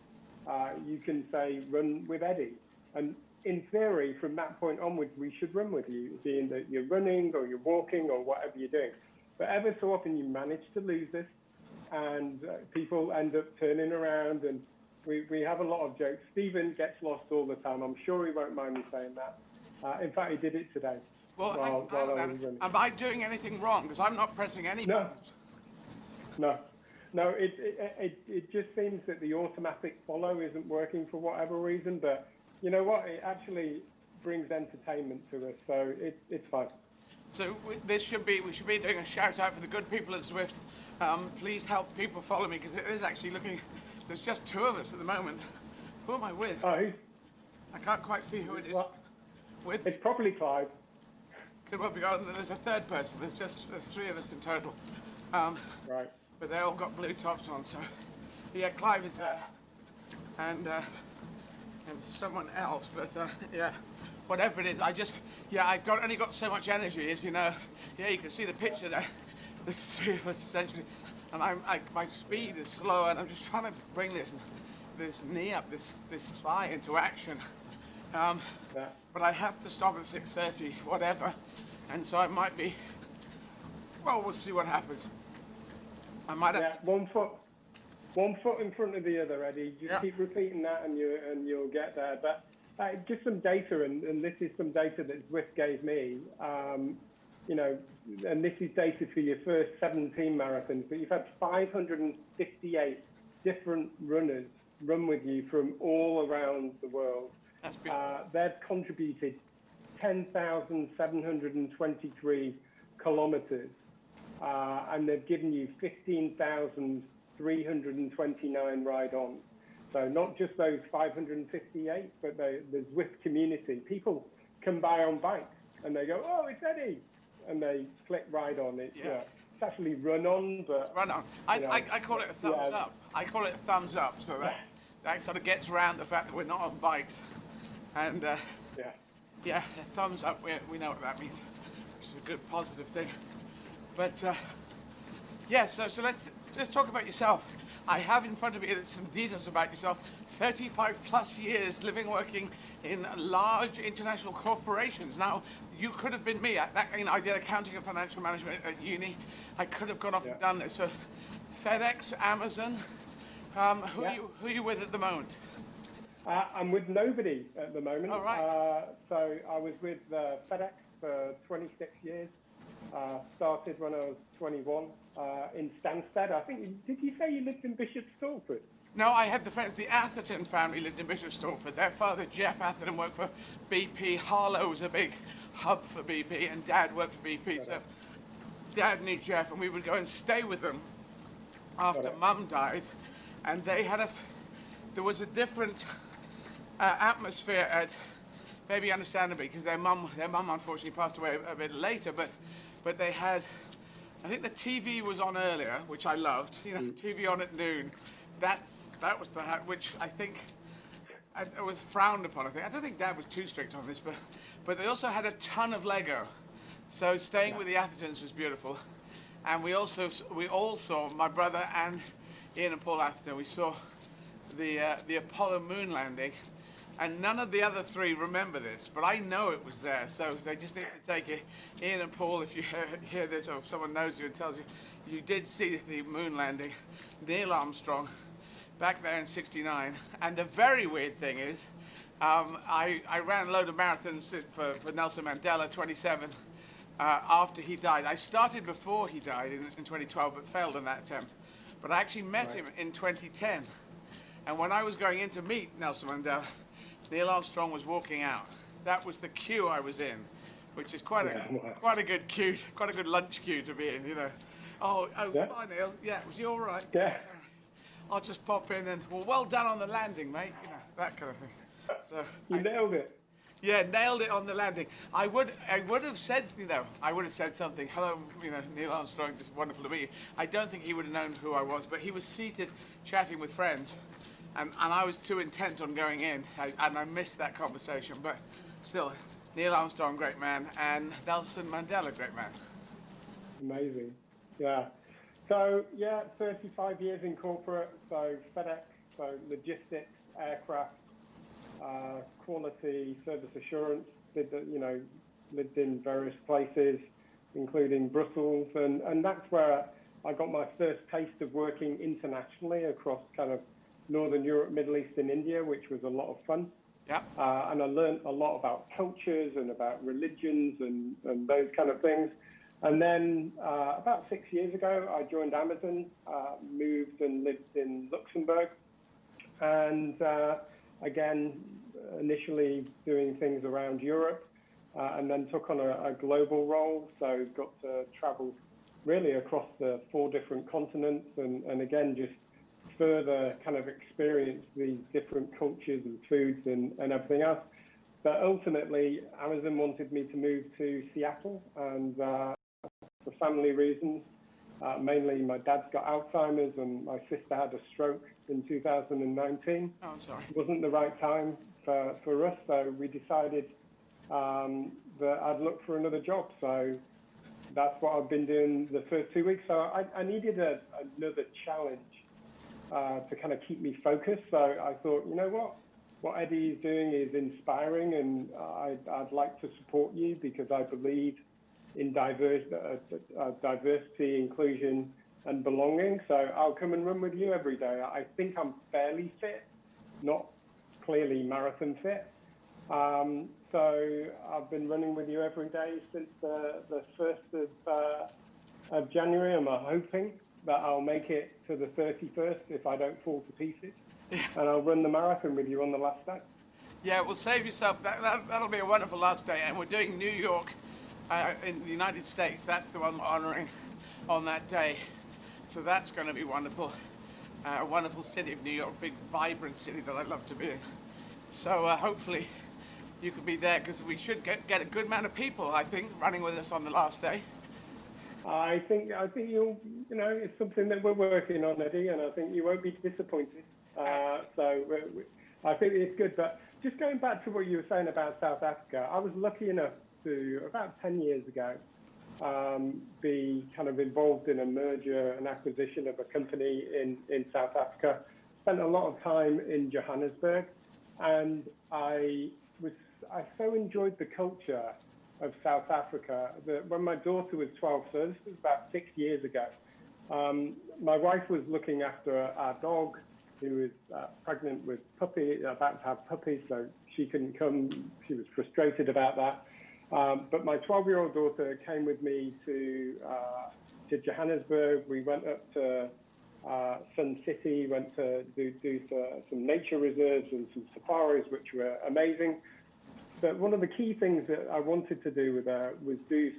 P: you can say, run with Eddie. And in theory, from that point onwards, we should run with you, being that you're running or you're walking or whatever you're doing. But ever so often you manage to lose this, and people end up turning around, and we have a lot of jokes. Stephen gets lost all the time. I'm sure he won't mind me saying that. In fact, he did it today.
A: Well,
P: while I was running.
A: am I doing anything wrong? Because I'm not pressing any buttons.
P: No, it just seems that the automatic follow isn't working for whatever reason, but you know what? It actually brings entertainment to us, so it's fine.
A: So we should be doing a shout out for the good people of Zwift. Please help people follow me, because it is actually looking, there's just 2 of us at the moment. Who am I with?
P: Oh,
A: I can't quite see who it is. With?
P: It's probably Clive.
A: Could well be, there's a 3rd person. There's 3 of us in total.
P: Right.
A: But they all got blue tops on, so yeah, Clive is there, and someone else. But yeah, whatever it is, I only got so much energy, as you know. Yeah, you can see the picture there. There's 3 of us essentially, and my speed is slower, and I'm just trying to bring this knee up, this thigh into action. But I have to stop at 6:30, whatever, and so it might be. Well, we'll see what happens. I might have.
P: Yeah, one foot in front of the other, Eddie. Just keep repeating that, and you'll get there. But just some data, and this is some data that Zwift gave me. You know, and this is data for your first 17 marathons. But you've had 558 different runners run with you from all around the world.
A: That's beautiful.
P: They've contributed 10,723 kilometers. And they've given you 15,329 ride-ons. So not just those 558, but the Zwift community. People come by on bikes and they go, "Oh, it's Eddie," and they click ride on. It's actually run on, but
A: it's run on. I call it a thumbs up. I call it a thumbs up, so that sort of gets around the fact that we're not on bikes, and a thumbs up. We know what that means, which is a good positive thing. But so let's talk about yourself. I have in front of me some details about yourself. 35 plus years living, working in large international corporations. Now, you could have been me. I did accounting and financial management at uni. I could have gone off and done this. So, FedEx, Amazon. Who are you with at the moment?
P: I'm with nobody at the moment.
A: All right.
P: So I was with FedEx for 26 years. Started when I was 21 in Stansted. I think, did you say you lived in Bishop Stortford?
A: No, I had the friends. The Atherton family lived in Bishop Stortford. Their father, Jeff Atherton, worked for BP. Harlow was a big hub for BP, and Dad worked for BP. So Dad knew Jeff, and we would go and stay with them after Mum died. And they had there was a different atmosphere at, maybe understandably, because their mum unfortunately passed away a bit later, but they had, I think the TV was on earlier, which I loved, TV on at noon. That was which I think it was frowned upon. I don't think Dad was too strict on this, but they also had a ton of Lego, so staying with the Athertons was beautiful. And we all saw, my brother and Ian and Paul Atherton, we saw the Apollo moon landing. And none of the other 3 remember this, but I know it was there, so they just need to take it. Ian and Paul, if you hear this, or if someone knows you and tells you, you did see the moon landing. Neil Armstrong, back there in '69. And the very weird thing is, I ran a load of marathons for Nelson Mandela, 27, after he died. I started before he died in 2012, but failed on that attempt. But I actually met him in 2010. And when I was going in to meet Nelson Mandela, Neil Armstrong was walking out. That was the queue I was in, which is quite a good queue, quite a good lunch queue to be in, Bye, Neil. Yeah, was you all right?
P: Yeah.
A: I'll just pop in and, well done on the landing, mate. That kind of thing. So
P: you nailed it.
A: Yeah, nailed it on the landing. I would have said, something. Hello, Neil Armstrong, just wonderful to meet you. I don't think he would have known who I was, but he was seated chatting with friends. And I was too intent on going in, and I missed that conversation. But still, Neil Armstrong, great man, and Nelson Mandela, great man.
P: Amazing. Yeah. So, 35 years in corporate, so FedEx, so logistics. aircraft, quality, service assurance. Lived in various places, including Brussels, and that's where I got my first taste of working internationally across kind of Northern Europe, Middle East, and India, which was a lot of fun.
A: Yeah.
P: And I learned a lot about cultures and about religions and those kind of things. And then about 6 years ago, I joined Amazon, moved and lived in Luxembourg. And again, initially doing things around Europe, and then took on a global role. So got to travel really across the 4 different continents and again, just further kind of experience these different cultures and foods and everything else. But ultimately, Amazon wanted me to move to Seattle, and for family reasons, mainly my dad's got Alzheimer's and my sister had a stroke in 2019.
A: Oh, I'm sorry.
P: It wasn't the right time for us, so we decided that I'd look for another job. So that's what I've been doing the first 2 weeks. So I needed another challenge to kind of keep me focused. So I thought, you know what Eddie is doing is inspiring, and I'd like to support you because I believe in diversity, inclusion, and belonging. So I'll come and run with you every day. I think I'm fairly fit, not clearly marathon fit. So I've been running with you every day since the 1st of January. I'm hoping that I'll make it to the 31st if I don't fall to pieces. And I'll run the marathon with you on the last day.
A: Yeah, well, save yourself. That'll be a wonderful last day. And we're doing New York in the United States. That's the one we're honoring on that day. So that's going to be wonderful. A wonderful city of New York, big, vibrant city that I'd love to be in. So hopefully you could be there, because we should get a good amount of people, I think, running with us on the last day.
P: I think you'll, it's something that we're working on, Eddie, and I think you won't be disappointed. So I think it's good. But just going back to what you were saying about South Africa, I was lucky enough to, about 10 years ago, be kind of involved in a merger and acquisition of a company in South Africa. Spent a lot of time in Johannesburg, and I so enjoyed the culture of South Africa that when my daughter was 12, so this was about 6 years ago, my wife was looking after our dog, who was pregnant with about to have puppies, so she couldn't come. She was frustrated about that. But my 12-year-old daughter came with me to Johannesburg. We went up to Sun City, went to do some nature reserves and some safaris, which were amazing. But one of the key things that I wanted to do with her was to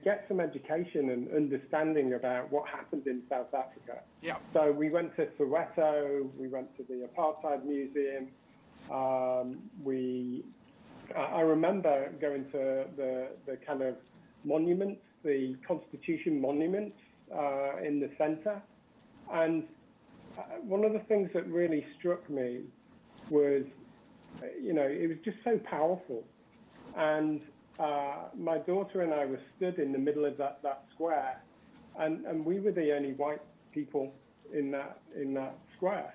P: get some education and understanding about what happened in South Africa.
A: Yeah.
P: So we went to Soweto, we went to the Apartheid Museum. I remember going to the kind of monuments, the Constitution monuments in the center. And one of the things that really struck me was, it was just so powerful. And my daughter and I were stood in the middle of that square, and we were the only white people in that square.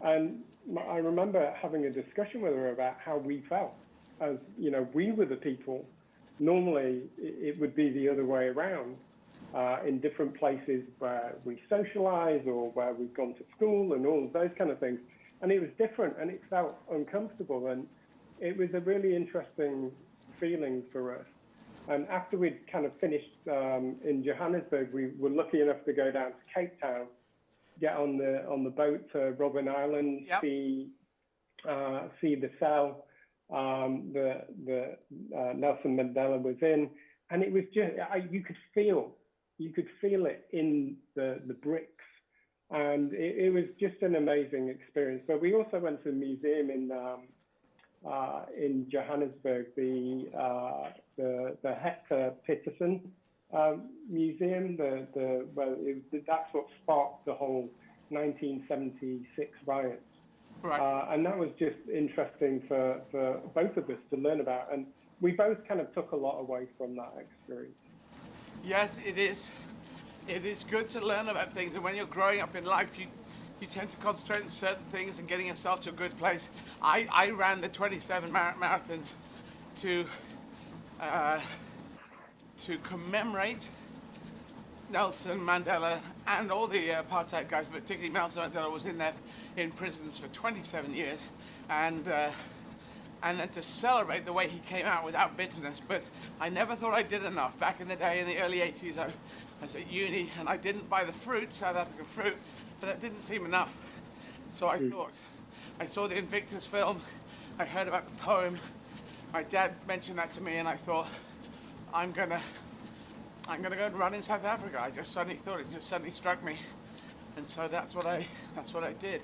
P: And I remember having a discussion with her about how we felt. As we were the people. Normally, it would be the other way around in different places where we socialize or where we've gone to school and all of those kind of things. And it was different, and it felt uncomfortable, and it was a really interesting feeling for us. And after we'd kind of finished in Johannesburg, we were lucky enough to go down to Cape Town, get on the boat to Robben Island,
A: yep.
P: see the cell the Nelson Mandela was in, and it was just you could feel it in the bricks. And it was just an amazing experience. But we also went to a museum in Johannesburg, the Hector Peterson Museum. That's what sparked the whole 1976 riots.
A: Right.
P: And that was just interesting for both of us to learn about. And we both kind of took a lot away from that experience.
A: Yes, it is. It is good to learn about things, and when you're growing up in life, you tend to concentrate on certain things and getting yourself to a good place. I ran the 27 marathons to commemorate Nelson Mandela and all the apartheid guys, but particularly Nelson Mandela was in prisons for 27 years, and then to celebrate the way he came out without bitterness. But I never thought I did enough. Back in the day, in the early 80s, I was at uni, and I didn't buy the fruit, South African fruit, but that didn't seem enough. So I thought, I saw the Invictus film, I heard about the poem, my dad mentioned that to me, and I thought, I'm gonna go and run in South Africa. I just suddenly thought, it just suddenly struck me, and so that's what I did.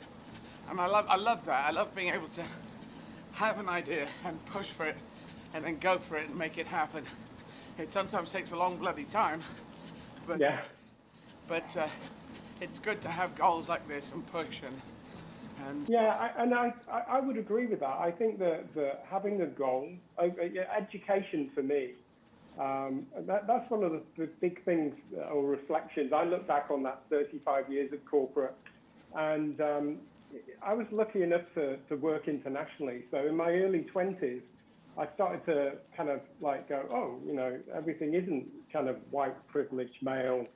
A: And I love that. I love being able to have an idea and push for it, and then go for it and make it happen. It sometimes takes a long bloody time, but
P: yeah.
A: But it's good to have goals like this and push and.
P: Yeah, I would agree with that. I think that having a goal, education for me, that's one of the big things or reflections. I look back on that 35 years of corporate, and I was lucky enough to work internationally. So in my early 20s, I started to kind of like go, oh, you know, everything isn't kind of white privileged male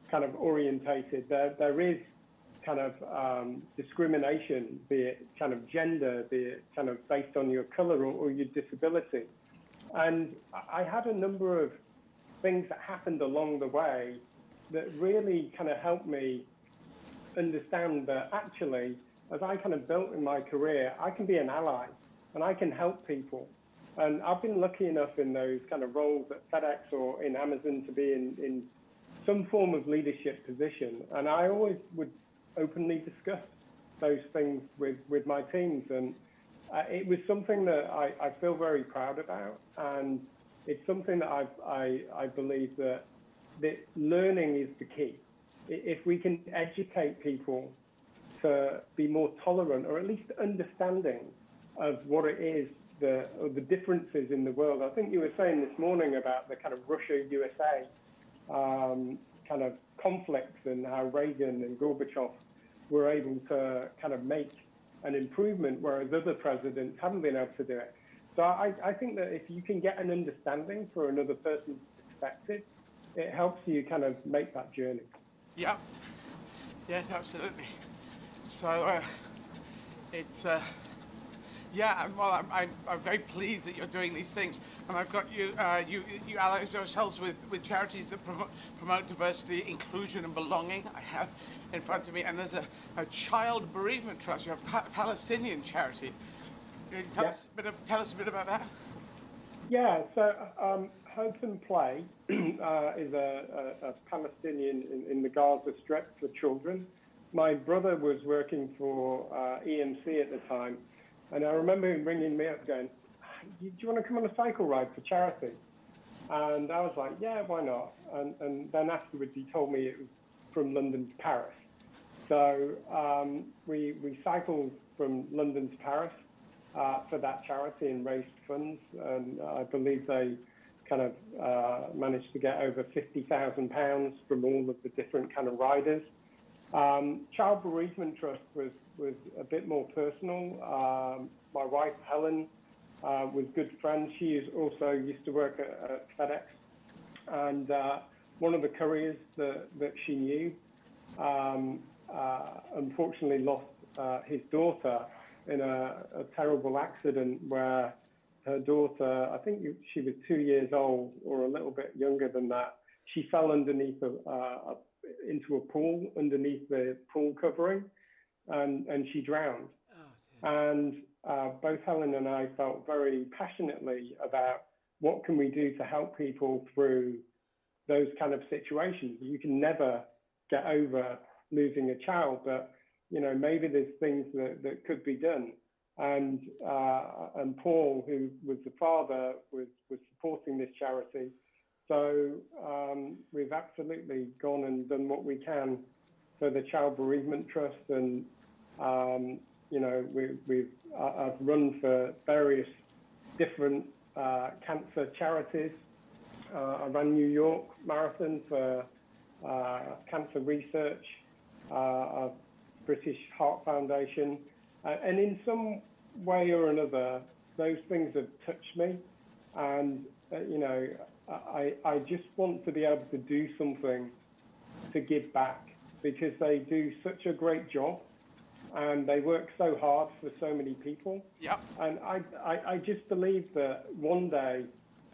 P: kind of orientated. There is kind of discrimination, be it kind of gender, be it kind of based on your color or your disability. And I had a number of things that happened along the way that really kind of helped me understand that actually, as I kind of built in my career, I can be an ally and I can help people. And I've been lucky enough in those kind of roles at FedEx or in Amazon to be in some form of leadership position. And I always would openly discuss those things with my teams. And it was something that I feel very proud about. And it's something that I believe that learning is the key. If we can educate people to be more tolerant or at least understanding of what it is, the differences in the world. I think you were saying this morning about the kind of Russia-USA kind of conflicts and how Reagan and Gorbachev were able to kind of make an improvement, whereas other presidents haven't been able to do it. So I think that if you can get an understanding for another person's perspective, it helps you kind of make that journey.
A: Yeah. Yes, absolutely. So it's yeah. Well, I'm very pleased that you're doing these things, and I've got you allies yourselves with charities that promote diversity, inclusion, and belonging. I have in front of me, and there's a child bereavement trust. You're a Palestinian charity. Tell us a bit about that.
P: Yeah. So Hope and Play is a Palestinian in the Gaza Strip for children. My brother was working for EMC at the time, and I remember him ringing me up going, do you want to come on a cycle ride for charity? And I was like, yeah, why not? And then afterwards he told me it was from London to Paris. So we cycled from London to Paris for that charity and raised funds, and I believe they kind of managed to get over £50,000 from all of the different kind of riders. Child Bereavement Trust was a bit more personal. My wife, Helen, was good friends. She also used to work at FedEx. And one of the couriers that she knew, unfortunately lost his daughter in a terrible accident where her daughter, I think she was 2 years old or a little bit younger than that. She fell underneath into a pool underneath the pool covering, and she drowned. And both Helen and I felt very passionately about what can we do to help people through those kind of situations. You can never get over losing a child, but you know, maybe there's things that could be done. And Paul, who was the father, was supporting this charity. So we've absolutely gone and done what we can for the Child Bereavement Trust, and you know, I've run for various different cancer charities. I ran New York Marathon for cancer research. I've British Heart Foundation. And in some way or another, those things have touched me. And, I just want to be able to do something to give back, because they do such a great job and they work so hard for so many people.
A: Yep.
P: And I just believe that one day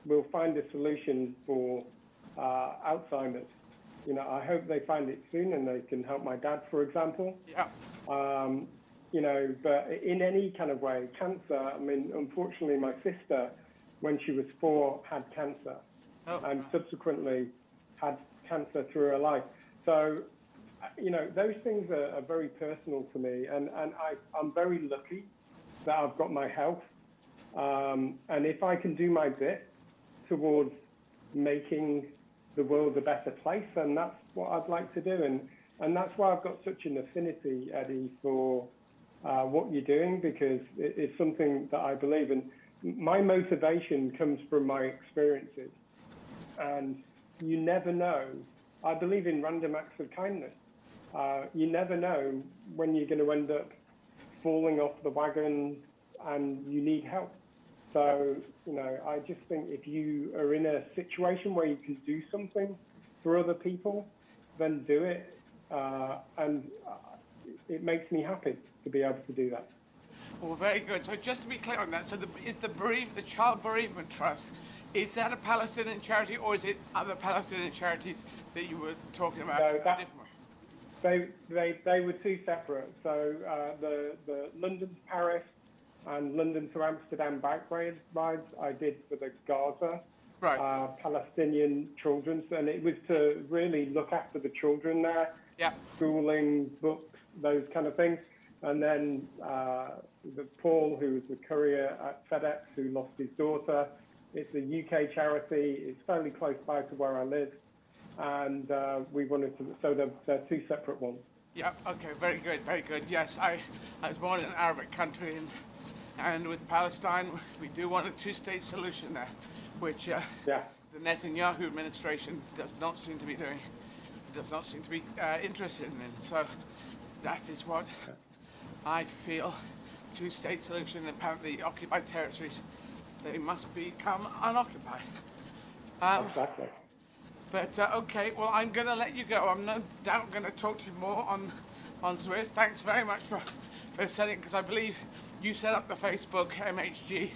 P: we'll find a solution for Alzheimer's. I hope they find it soon and they can help my dad, for example.
A: Yeah.
P: But in any kind of way, cancer, I mean, unfortunately, my sister, when she was 4, had cancer and subsequently had cancer through her life. So, those things are very personal to me. And I'm very lucky that I've got my health. And if I can do my bit towards making the world a better place, then that's what I'd like to do. And that's why I've got such an affinity, Eddie, for what you're doing, because it's something that I believe in. My motivation comes from my experiences. And you never know. I believe in random acts of kindness. You never know when you're going to end up falling off the wagon and you need help. So, I just think if you are in a situation where you can do something for other people, then do it. And it makes me happy to be able to do that.
A: Well, very good. So just to be clear on that, so is the Child Bereavement Trust, is that a Palestinian charity, or is it other Palestinian charities that you were talking about?
P: No, they were two separate. So the London to Paris and London to Amsterdam bike rides I did for the Gaza Palestinian children, and it was to really look after the children there, schooling, books, those kind of things. And then Paul, who was the courier at FedEx, who lost his daughter. It's a UK charity. It's fairly close by to where I live. And we wanted to, so they're two separate ones.
A: Yeah, okay, very good, very good. Yes, I was born in an Arabic country, and with Palestine, we do want a two-state solution there, which the Netanyahu administration does not seem to be interested in. So that is what I feel, two-state solution. Apparently, occupied territories, they must become unoccupied.
P: Exactly.
A: But okay, well, I'm going to let you go. I'm no doubt going to talk to you more on Swift. Thanks very much for setting, because I believe you set up the Facebook MHG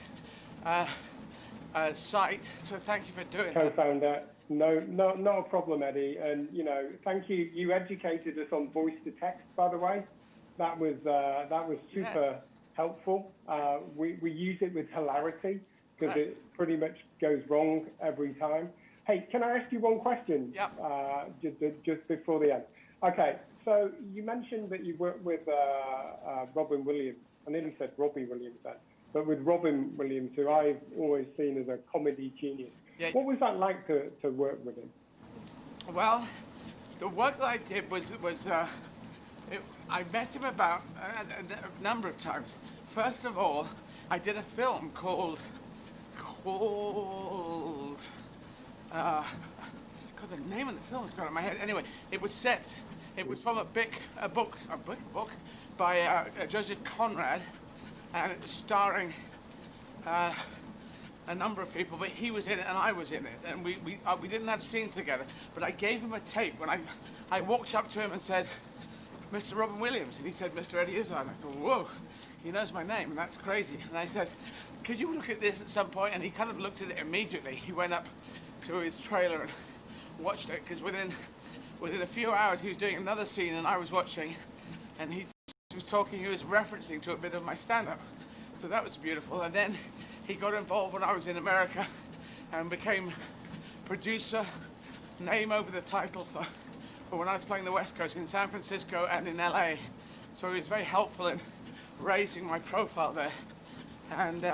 A: site. So thank you for doing that.
P: Co-founder. No, not a problem, Eddie. And thank you. You educated us on voice to text, by the way. That was super helpful. We use it with hilarity because it pretty much goes wrong every time. Hey, can I ask you one question?
A: Yeah.
P: Just before the end. Okay, so you mentioned that you worked with Robin Williams. I nearly said Robbie Williams then, but with Robin Williams, who I've always seen as a comedy genius. Yeah. What was that like to work with him?
A: Well, the work that I did was I met him about a number of times. First of all, I did a film called God, the name of the film has gone in my head. Anyway, it was from a book by Joseph Conrad, and it's starring a number of people, but he was in it and I was in it, and we didn't have scenes together, but I gave him a tape when I walked up to him and said, Mr. Robin Williams, and he said, Mr. Eddie Izzard. I thought, whoa, he knows my name, and that's crazy. And I said, could you look at this at some point? And he kind of looked at it immediately. He went up to his trailer and watched it, because within a few hours he was doing another scene and I was watching, and he was referencing to a bit of my stand-up. So that was beautiful. And then he got involved when I was in America and became producer, name over the title for when I was playing the West Coast in San Francisco and in LA. So he was very helpful in raising my profile there. And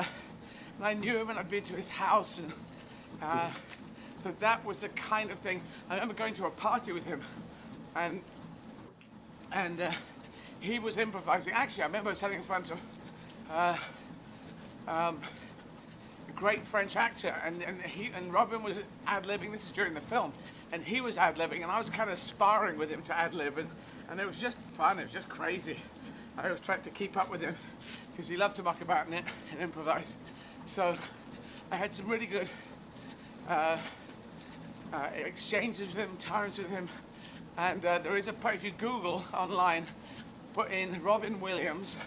A: I knew him and I'd been to his house, and so that was the kind of things. I remember going to a party with him, and he was improvising. Actually, I remember sitting in front of a great French actor, and Robin was ad-libbing. This is during the film, and he was ad-libbing, and I was kind of sparring with him to ad-lib, And it was just fun, it was just crazy. I always tried to keep up with him because he loved to muck about in it and improvise. So I had some really good exchanges with him, times with him. And there is if you Google online, put in Robin Williams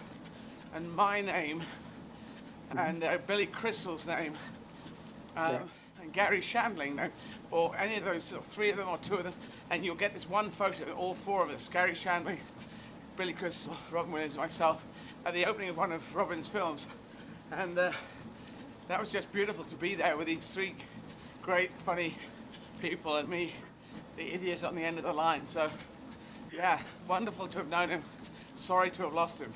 A: and my name and Billy Crystal's name and Gary Shandling name, or any of those, or three of them or two of them, and you'll get this one photo of all four of us, Gary Shandling, Billy Crystal, Robin Williams, myself, at the opening of one of Robin's films. And that was just beautiful to be there with these three great, funny people and me, the idiot on the end of the line. So, yeah, wonderful to have known him. Sorry to have lost him.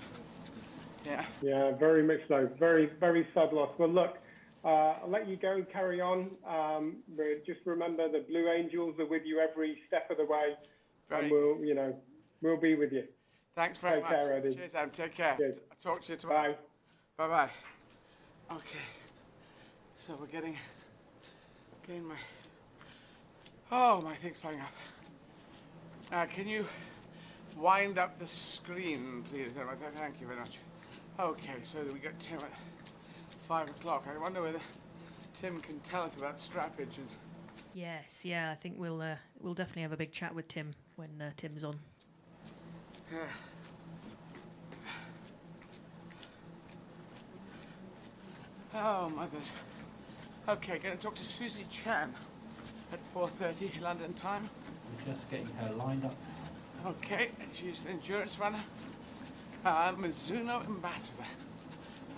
A: Yeah.
P: Yeah, very much so. Very, very sad loss. Well, look, I'll let you go and carry on. But just remember, the Blue Angels are with you every step of the way, and we'll be with you.
A: Thanks very much.
P: Take care, Eddie.
A: Cheers, Adam. Take care.
P: Cheers.
A: I'll talk to you tomorrow.
P: Bye.
A: Bye-bye. Okay. So we're getting my... Oh, my thing's playing up. Can you wind up the screen, please? Thank you very much. Okay, so we got Tim at 5 o'clock. I wonder whether Tim can tell us about strappage and...
C: Yes, yeah, I think we'll definitely have a big chat with Tim when Tim's on.
A: Oh, mothers. Okay, going to talk to Susie Chan at 4:30 London time.
D: We're just getting her lined up.
A: Okay, she's an endurance runner, Mizuno ambassador,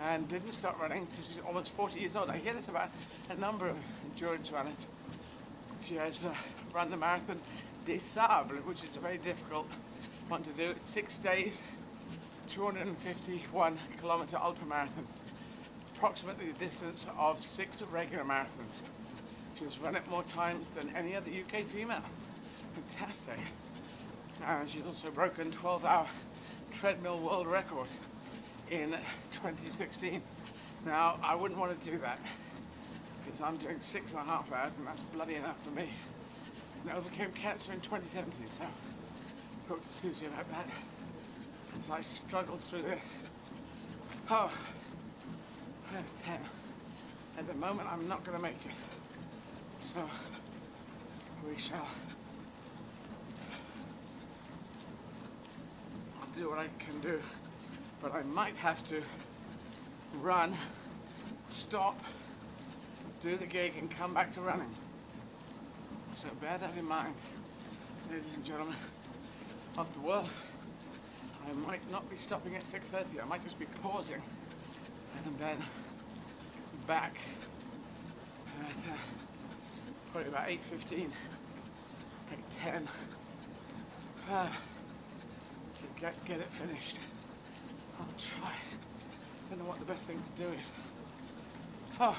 A: and didn't start running until she's almost 40 years old. I hear this about a number of endurance runners. She has run the marathon des Sables, which is a very difficult one to do. It's 6 days, 251-kilometer ultramarathon, approximately the distance of 6 regular marathons. She has run it more times than any other UK female. Fantastic. She's also broken 12-hour treadmill world record in 2016. Now, I wouldn't want to do that because I'm doing 6.5 hours and that's bloody enough for me. And I overcame cancer in 2017, so I talked to Susie about that as I struggled through this. Oh, that's 10. At the moment, I'm not going to make it. So, we shall... I'll do what I can do, but I might have to run, stop, do the gig, and come back to running. So bear that in mind, ladies and gentlemen of the world. I might not be stopping at 6:30. I might just be pausing and then back at probably about 8:15, 8:10. To get it finished. I'll try. Don't know what the best thing to do is. Oh.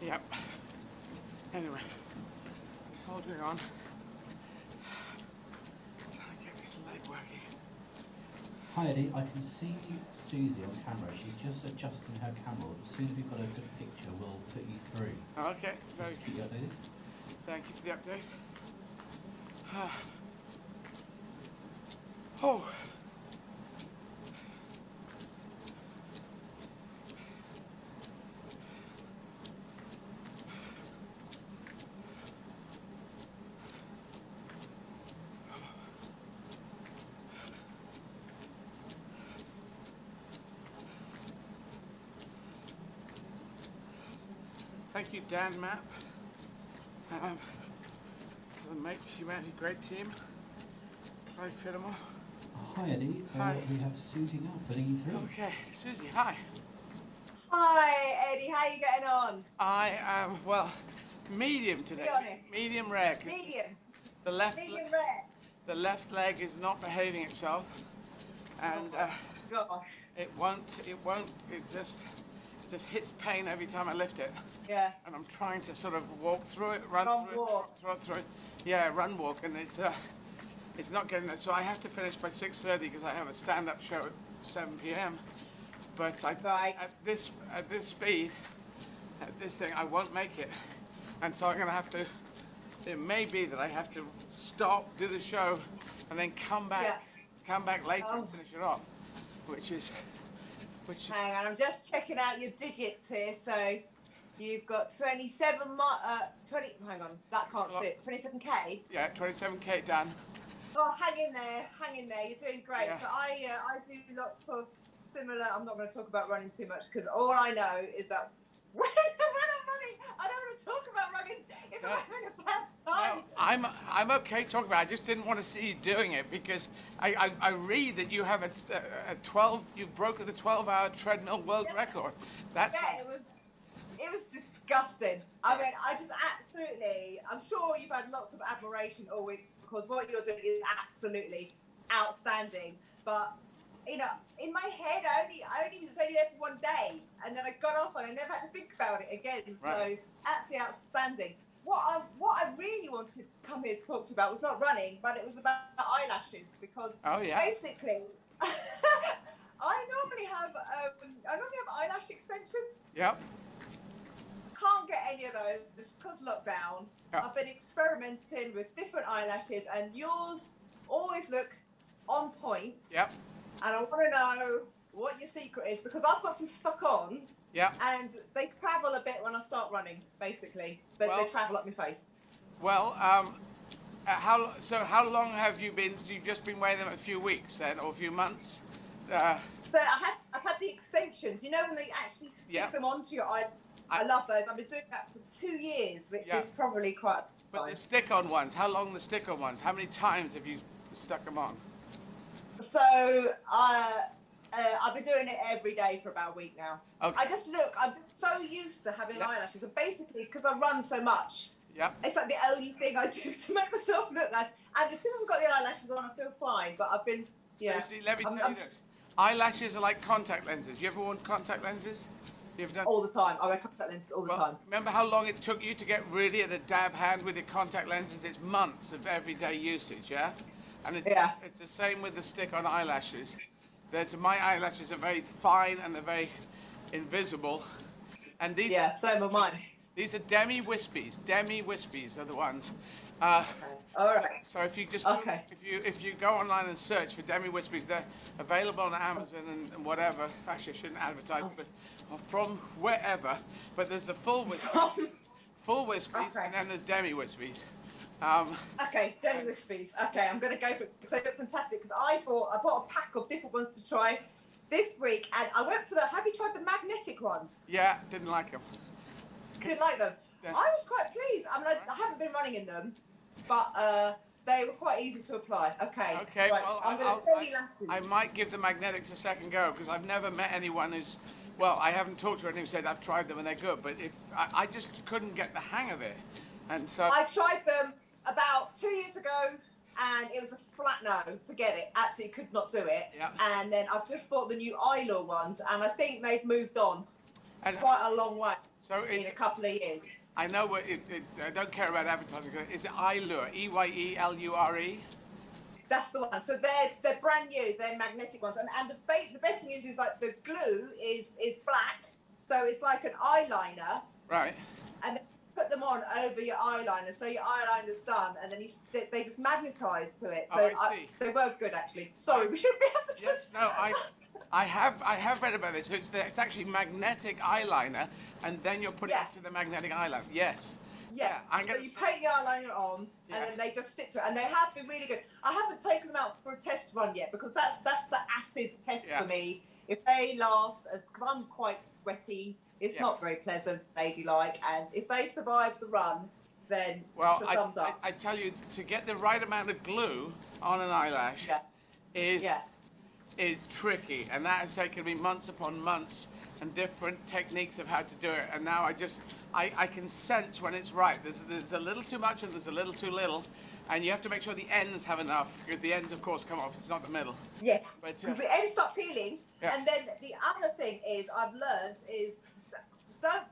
A: Yep. Anyway, soldiering on. Trying to get this leg working.
D: Hi Eddie, I can see Susie on camera. She's just adjusting her camera. As soon as we've got a good picture, we'll put you through.
A: Okay, very
D: good. Keep you updated.
A: Thank you for the update. Oh. Thank you, Dan Mapp, for the Make Humanity Great team. Craig Fittermore.
D: Hi Eddie,
A: Hi.
D: We have Susie now putting you through.
A: Okay, Susie, hi.
Q: Hi Eddie, how are you getting on?
A: I am, well, medium today.
Q: Be honest.
A: Medium rare.
Q: Medium.
A: The left,
Q: Medium rare.
A: The left leg is not behaving itself, and
Q: Gosh.
A: it just hits pain every time I lift it.
Q: Yeah.
A: And I'm trying to sort of walk through it, run through it. Yeah, run walk, and it's not getting there. So I have to finish by 6:30 because I have a stand-up show at 7 p.m. But at this speed, at this thing, I won't make it, and so I'm going to have to it may be that I have to stop, do the show, and then come back later and finish it off, which is.
Q: Hang on, I'm just checking out your digits here. So you've got 20. Hang on, that can't sit. 27k.
A: Yeah, 27k, Dan.
Q: Oh, hang in there. You're doing great.
A: Yeah.
Q: So I do lots of similar. I'm not going to talk about running too much because all I know is that when I'm running, I don't want to talk about running if I'm having a bad time.
A: No, I'm okay talking about it. I just didn't want to see you doing it because I read that you have a 12. You've broken the 12-hour treadmill world record. That's
Q: It was disgusting. I mean, I just absolutely. I'm sure you've had lots of admiration all week because what you're doing is absolutely outstanding. But you know, in my head, I only was only there for one day, and then I got off and I never had to think about it again.
A: Right.
Q: So absolutely outstanding. What I really wanted to come here to talk to you about was not running, but it was about eyelashes because basically I normally have eyelash extensions.
A: Yep.
Q: Can't get any of those because lockdown.
A: Yep.
Q: I've been experimenting with different eyelashes, and yours always look on point.
A: Yep.
Q: And I want to know what your secret is because I've got some stuck on.
A: Yeah.
Q: And they travel a bit when I start running, basically. They travel up my face.
A: Well, how long have you been? You've just been wearing them a few weeks then, or a few months?
Q: So I've had the extensions. You know when they actually stick them onto your eye. I love those. I've been doing that for 2 years, which is probably quite.
A: But the stick-on ones. How long the stick-on ones? How many times have you stuck them on?
Q: So I've been doing it every day for about a week now.
A: Okay.
Q: I'm just so used to having eyelashes. And basically, because I run so much, it's like the only thing I do to make myself look nice. And as soon as I've got the eyelashes on, I feel fine. But I've been,
A: Stacey, let me tell you this. Eyelashes are like contact lenses. You ever worn contact lenses? You've done
Q: all the time. I wear contact lenses all the time.
A: Remember how long it took you to get really at a dab hand with your contact lenses? It's months of everyday usage, yeah? And it's the same with the stick-on eyelashes. My eyelashes are very fine and they're very invisible. And these
Q: so are mine.
A: These are demi-wispies. Demi-wispies are the ones.
Q: All right.
A: So if you just if you go online and search for demi-wispies, they're available on Amazon and whatever. Actually, I shouldn't advertise, but from wherever. But there's the full wispies, and then there's demi-wispies.
Q: Demi-wispies. Okay, I'm going to go for it because they look fantastic. Because I bought a pack of different ones to try this week, and I went for have you tried the magnetic ones?
A: Yeah, didn't like them.
Q: Didn't like them. Yeah. I was quite pleased. I mean, I haven't been running in them, but they were quite easy to apply. Okay.
A: Okay.
Q: Right.
A: Well, I might give the magnetics a second go because I've never met anyone who's. Well, I haven't talked to anyone who said I've tried them and they're good, but if I just couldn't get the hang of it, and so
Q: I tried them about 2 years ago, and it was a flat no. Forget it. Absolutely could not do it.
A: Yeah.
Q: And then I've just bought the new Eyelure ones, and I think they've moved on quite a long way in a couple of years.
A: I know I don't care about advertising. Is it Eyelure? Eyelure?
Q: That's the one. So they're brand new. They're magnetic ones, and the best thing is like the glue is black, so it's like an eyeliner.
A: Right.
Q: And then you put them on over your eyeliner, so your eyeliner's done, and then they just magnetise to it. So
A: I see.
Q: They were good actually. Sorry, we shouldn't be advertising.
A: Yes, no, I have read about this. So it's actually magnetic eyeliner, and then you're putting it to the magnetic eyeliner. Yes.
Q: Yeah, so you paint the eyeliner on, and then they just stick to it, and they have been really good. I haven't taken them out for a test run yet because that's the acid test for me. If they last, because I'm quite sweaty, it's not very pleasant, ladylike, and if they survive the run, then thumbs up.
A: I tell you, to get the right amount of glue on an eyelash is tricky, and that has taken me months upon months and different techniques of how to do it. And now I can sense when it's right. There's a little too much and there's a little too little, and you have to make sure the ends have enough because the ends, of course, come off. It's not the middle.
Q: Yes, because the ends start peeling. Yeah. And then the other thing I've learned is don't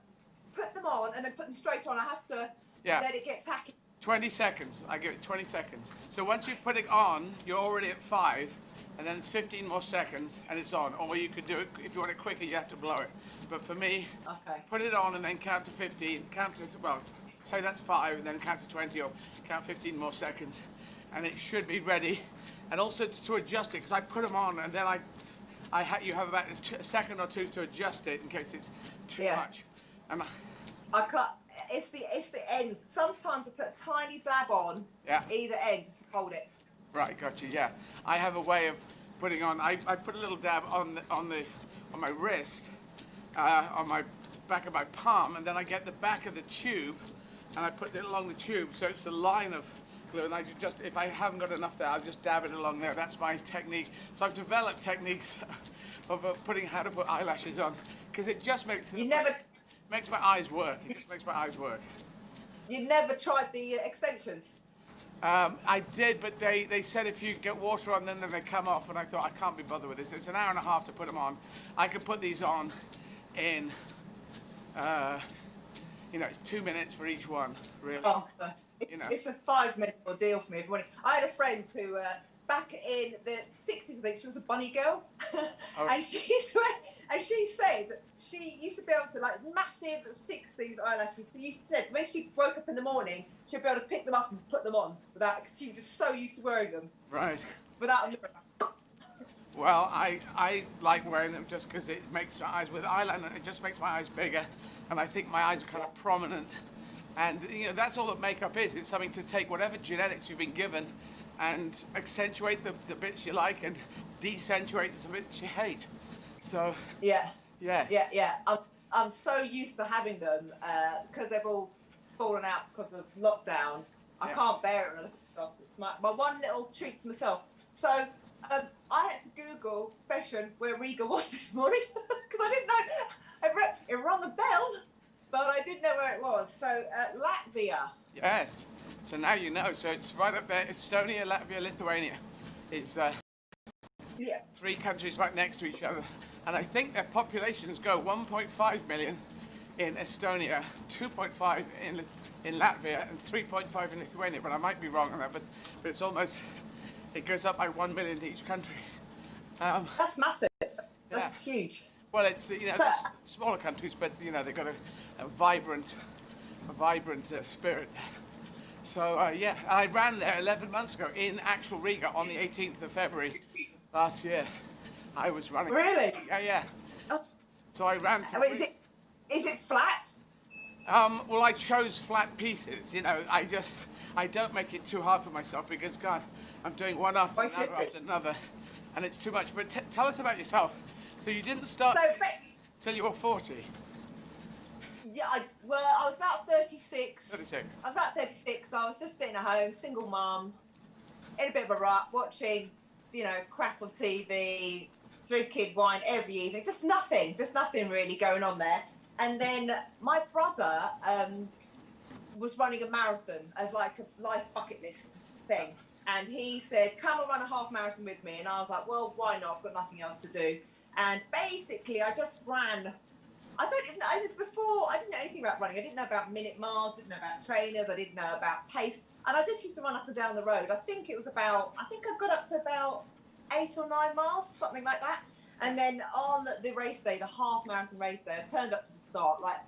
Q: put them on and then put them straight on. I have to let it get tacky.
A: 20 seconds. I give it 20 seconds. So once you put it on, you're already at 5. And then it's 15 more seconds and it's on. Or you could do it, if you want it quicker, you have to blow it. But for me, put it on and then count to 15. say that's 5, and then count to 20 or count 15 more seconds, and it should be ready. And also to adjust it, because I put them on, and then you have about a second or two to adjust it in case it's too much. And
Q: I can't. It's the ends. Sometimes I put a tiny dab on either end just to hold it.
A: Right, got you. Yeah, I have a way of putting on. I put a little dab on my wrist, on my back of my palm, and then I get the back of the tube, and I put it along the tube, so it's a line of glue. And I just, if I haven't got enough there, I'll just dab it along there. That's my technique. So I've developed techniques of how to put eyelashes on, because it just makes makes my eyes work. It just makes my eyes work.
Q: You never tried the extensions?
A: I did, but they said if you get water on them, then they come off, and I thought, I can't be bothered with this. It's an hour and a half to put them on. I could put these on in, it's 2 minutes for each one, really.
Q: Oh, it's a 5-minute ordeal for me. I had a friend who, back in the 60s, I think, she was a bunny girl, and she said she used to be able to, like, massive 60s eyelashes. So she said when she woke up in the morning, she'd be able to pick them up and put them on without, because she was just so used to wearing them.
A: Right.
Q: Without them.
A: Well, I like wearing them just because it makes my eyes, with eyeliner, it just makes my eyes bigger, and I think my eyes are kind of prominent. And that's all that makeup is. It's something to take whatever genetics you've been given and accentuate the bits you like and deaccentuate the bits you hate. So
Q: yeah. I'm so used to having them because they've all fallen out because of lockdown. I can't bear it. It's my one little treat to myself. So I had to Google fashion where Riga was this morning because I didn't know. It rung a bell, but I didn't know where it was. So Latvia.
A: Yes. So now you know. So it's right up there. Estonia, Latvia, Lithuania. It's 3 countries right next to each other. And I think their populations go 1.5 million in Estonia, 2.5 in Latvia, and 3.5 in Lithuania. But I might be wrong on that. But it's almost, it goes up by 1 million to each country.
Q: That's massive. That's huge.
A: Well, it's smaller countries, but they've got a vibrant spirit. So I ran there 11 months ago in actual Riga on the 18th of February last year. I was running.
Q: Really?
A: Yeah. So I ran.
Q: Wait, is it flat?
A: Well, I chose flat pieces. I don't make it too hard for myself because, God, I'm doing one after another, and it's too much. But tell us about yourself. So you didn't start till you were 40.
Q: Yeah, I was about 36.
A: 36.
Q: I was about 36. I was just sitting at home, single mum, in a bit of a rut, watching, crap on TV, drinking wine every evening. Just nothing really going on there. And then my brother was running a marathon as like a life bucket list thing. And he said, come and run a half marathon with me. And I was like, well, why not? I've got nothing else to do. And basically, I just ran. I don't even know, before, I didn't know anything about running. I didn't know about minute miles, didn't know about trainers, I didn't know about pace. And I just used to run up and down the road. I think I got up to about 8 or 9 miles, something like that. And then on the race day, the half marathon race day, I turned up to the start, like,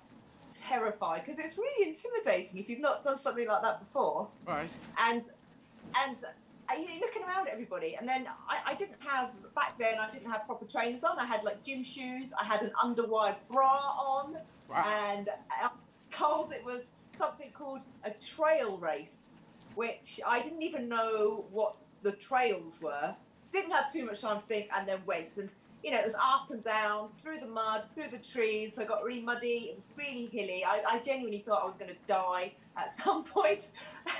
Q: terrified, because it's really intimidating if you've not done something like that before.
A: Right.
Q: And you're looking around at everybody, and then I didn't have proper trainers on. I had like gym shoes, I had an underwire bra on.
A: Wow.
Q: And I'm told it was something called a trail race, which I didn't even know what the trails were. Didn't have too much time to think, and then went. And it was up and down, through the mud, through the trees. I got really muddy. It was really hilly. I genuinely thought I was going to die at some point.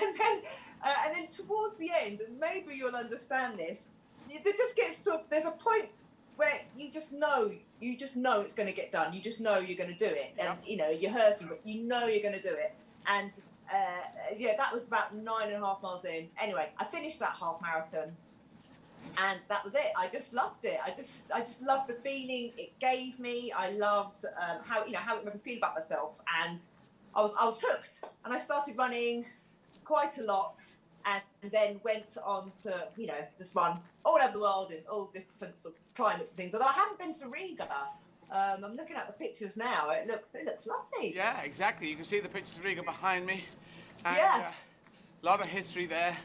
Q: And then towards the end, and maybe you'll understand this, there just gets to there's a point where you just know it's going to get done. You just know you're going to do it. And, you're hurting, but you know you're going to do it. And, that was about 9.5 miles in. Anyway, I finished that half marathon. And that was it. I just loved it. I just loved the feeling it gave me. I loved how it made me feel about myself, and I was hooked. And I started running quite a lot, and then went on to just run all over the world in all different sort of climates and things. Although I haven't been to Riga, I'm looking at the pictures now. It looks lovely.
A: Yeah, exactly. You can see the pictures of Riga behind me. And,
Q: Yeah.
A: a lot of history there.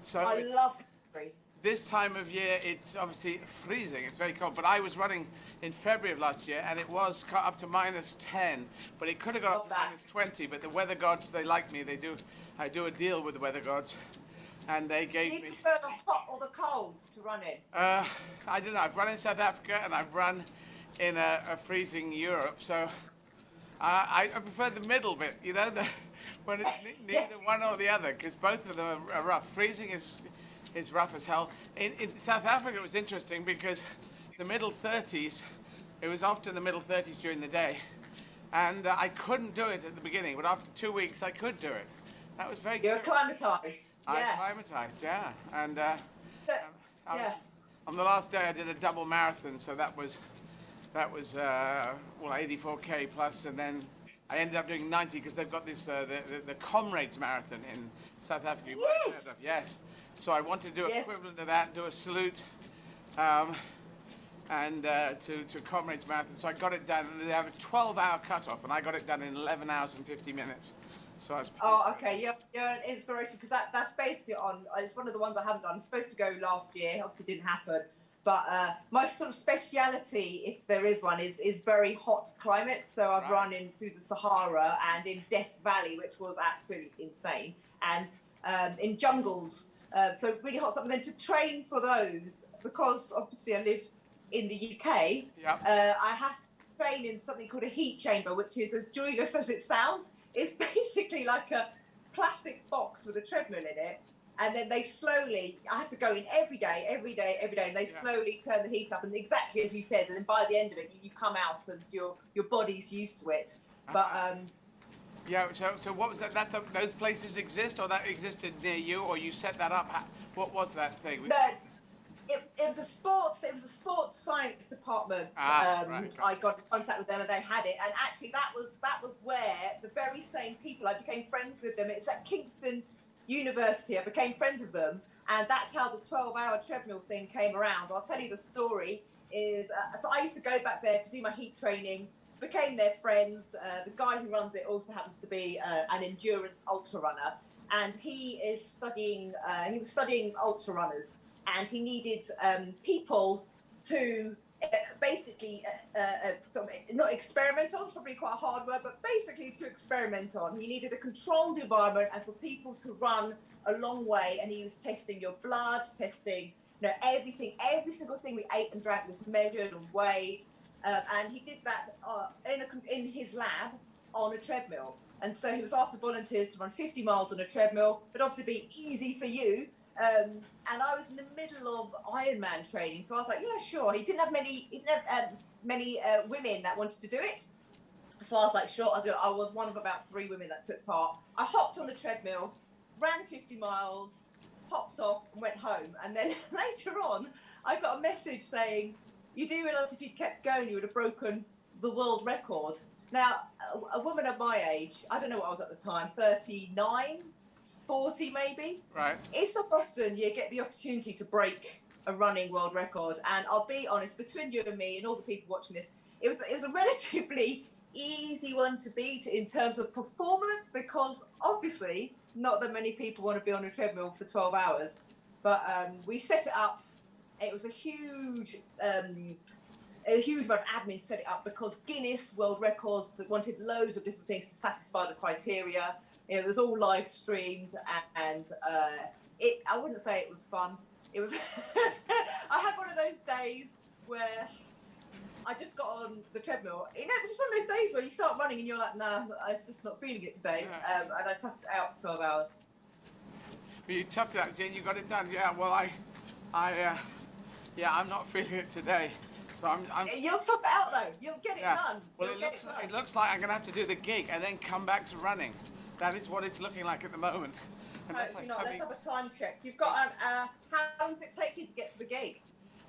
A: So
Q: I love history.
A: This time of year, it's obviously freezing. It's very cold. But I was running in February of last year, and it was cut up to -10. But it could have got up to -20. But the weather gods, they like me. They do. I do a deal with the weather gods, and they gave me.
Q: Do you prefer the hot or the cold to run in?
A: I don't know. I've run in South Africa, and I've run in a freezing Europe. So I prefer the middle bit. You know, when it's neither one or the other, because both of them are rough. Freezing is rough as hell. In South Africa, it was interesting because the middle 30s, it was often the middle 30s during the day, and I couldn't do it at the beginning, but after 2 weeks, I could do it. That was very good.
Q: You're acclimatized.
A: I'm
Q: Yeah.
A: acclimatized, yeah. And on the last day, I did a double marathon, so that was 84K plus, and then I ended up doing 90 because they've got this the Comrades Marathon in South Africa.
Q: Yes.
A: Yes. So I wanted to do equivalent to that, do a salute, and to Comrades Marathon. So I got it done, and they have a 12-hour cutoff, and I got it done in 11 hours and 50 minutes. So I was.
Q: Oh, okay. You're an inspiration because that's basically on. It's one of the ones I haven't done. I'm supposed to go last year. Obviously, didn't happen. But my sort of speciality, if there is one, is very hot climates. So I've run in through the Sahara and in Death Valley, which was absolutely insane, and in jungles. So really hot stuff. And then to train for those, because obviously I live in the UK, I have to train in something called a heat chamber, which is as joyless as it sounds. It's basically like a plastic box with a treadmill in it. And then I have to go in every day, and they slowly turn the heat up. And exactly as you said, and then by the end of it, you come out and your body's used to it. But
A: yeah. So what was that? Those places exist, or that existed near you, or you set that up? What was that thing?
Q: No, it was a sports science department. I got in contact with them, and they had it. And actually, that was where the very same people I became friends with them. It's at Kingston University. I became friends with them, and that's how the 12-hour treadmill thing came around. I'll tell you the story. So I used to go back there to do my heat training, became their friends. The guy who runs it also happens to be an endurance ultra runner, and he was studying ultra runners, and he needed people to basically sort of, not experiment on, it's probably quite a hard word, but basically to experiment on. He needed a controlled environment and for people to run a long way, and he was testing your blood, testing everything, every single thing we ate and drank was measured and weighed, and he did that in his lab on a treadmill. And so he was after volunteers to run 50 miles on a treadmill, but obviously be easy for you. And I was in the middle of Ironman training, so I was like, yeah, sure. He didn't have many women that wanted to do it, so I was like, sure, I'll do it. I was one of about 3 women that took part. I hopped on the treadmill, ran 50 miles, hopped off, and went home. And then later on, I got a message saying, you do realise if you'd kept going, you would have broken the world record. Now, a woman of my age, I don't know what I was at the time, 39. 40 maybe.
A: Right.
Q: It's not often you get the opportunity to break a running world record, and I'll be honest, between you and me and all the people watching this, it was a relatively easy one to beat in terms of performance, because obviously not that many people want to be on a treadmill for 12 hours. But we set it up. It was a huge amount of admin to set it up, because Guinness World Records wanted loads of different things to satisfy the criteria. It was all live streamed, and I wouldn't say it was fun. It was. I had one of those days where I just got on the treadmill. It was just one of those days where you start running and you're like, nah, I'm just not feeling it today. And I toughed it out for 12 hours.
A: But you toughed it out, Jane. You got it done. Yeah. Well, I'm not feeling it today. So I'm.
Q: You'll tough it out though. You'll get it done.
A: Well, it looks like I'm gonna have to do the gig and then come back to running. That is what it's looking like at the moment. And
Q: let's have a time check. You've got how long does it take you to get to the gig?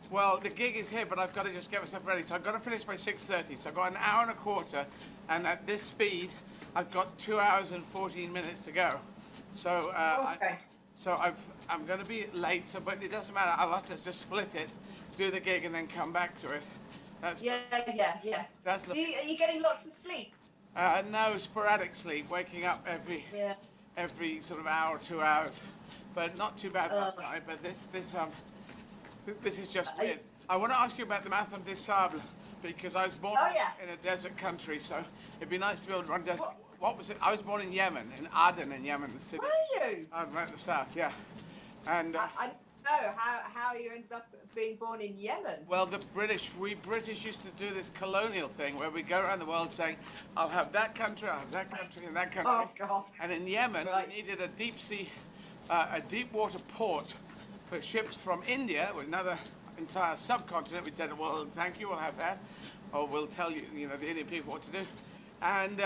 A: Well, the gig is here, but I've got to just get myself ready. So I've got to finish by 6:30. So I've got an hour and a quarter, and at this speed, I've got 2 hours and 14 minutes to go. So I'm going to be late. So, but it doesn't matter. I'll have to just split it, do the gig, and then come back to it.
Q: Yeah.
A: That's
Q: Are you getting lots of sleep?
A: no, sporadic sleep, waking up every sort of hour, 2 hours, but not too bad last night. But this is just weird. I want to ask you about the Marathon des Sables because I was born in a desert country, so it'd be nice to be able to run desert. What was it? I was born in Yemen, in Aden, in Yemen, the city.
Q: Were you?
A: I'm right at the south, yeah. And
Q: I know how you ended up being born in Yemen.
A: well, we British used to do this colonial thing where we go around the world saying, I'll have that country, I'll have that country, and that country.
Q: Oh, God.
A: And in Yemen, we needed a deep water port for ships from India, with another entire subcontinent. We said, well, thank you, we'll have that. Or we'll tell you, the Indian people what to do. And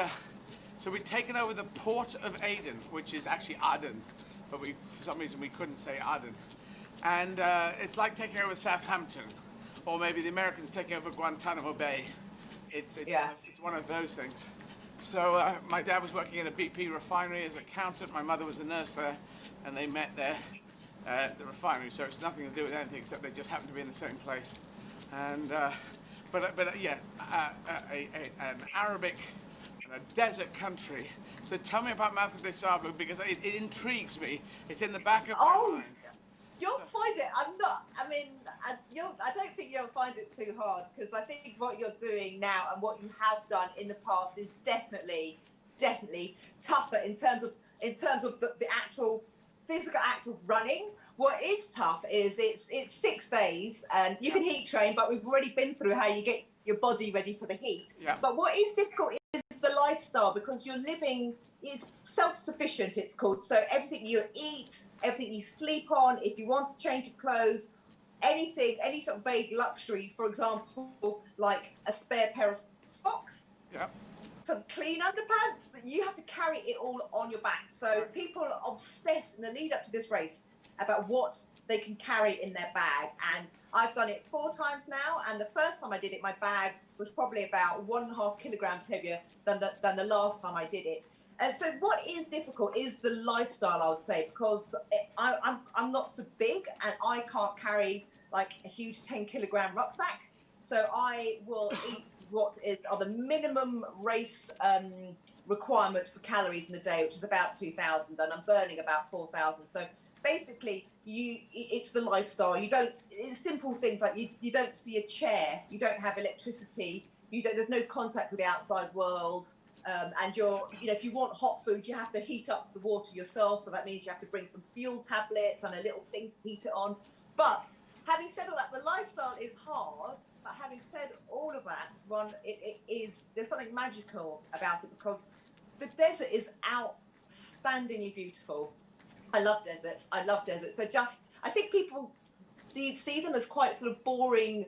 A: so we'd taken over the port of Aden, which is actually Aden, but for some reason we couldn't say Aden. And it's like taking over Southampton, or maybe the Americans taking over Guantanamo Bay. It's one of those things. So my dad was working at a BP refinery as an accountant. My mother was a nurse there, and they met there at the refinery. So it's nothing to do with anything except they just happened to be in the same place. And an Arabic and a desert country. So tell me about Marathon des Sables because it intrigues me. It's in the back of my mind.
Q: You'll find it. I don't think you'll find it too hard because I think what you're doing now and what you have done in the past is definitely tougher in terms of the actual physical act of running. What is tough is it's 6 days and you can heat train, but we've already been through how you get your body ready for the heat.
A: Yeah.
Q: But what is difficult is the lifestyle because you're living. It's self-sufficient, it's called. So everything you eat, everything you sleep on, if you want to change your clothes, anything, any sort of vague luxury, for example, like a spare pair of socks, some clean underpants, that you have to carry it all on your back. So people are obsessed in the lead up to this race about what they can carry in their bag. And I've done it 4 times now. And the first time I did it, my bag was probably about 1.5 kilograms heavier than the last time I did it. And so what is difficult is the lifestyle, I would say, because I'm not so big and I can't carry like a huge 10-kilogram rucksack. So I will eat what are the minimum race requirement for calories in a day, which is about 2,000, and I'm burning about 4,000. So basically, it's the lifestyle. It's simple things like you don't see a chair, you don't have electricity, there's no contact with the outside world. And if you want hot food, you have to heat up the water yourself. So that means you have to bring some fuel tablets and a little thing to heat it on. But having said all that, the lifestyle is hard. But having said all of that, there's something magical about it because the desert is outstandingly beautiful. I love deserts. So I think people see them as quite sort of boring,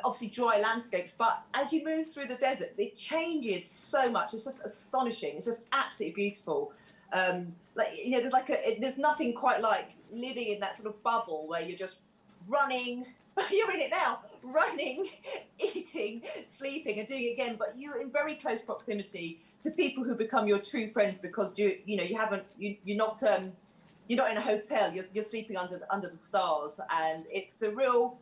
Q: obviously dry landscapes, but as you move through the desert, it changes so much. It's just astonishing. It's just absolutely beautiful. There's nothing quite like living in that sort of bubble where you're just running. You're in it now, running, eating, sleeping, and doing it again. But you're in very close proximity to people who become your true friends because you're not in a hotel. You're sleeping under the stars, and it's a real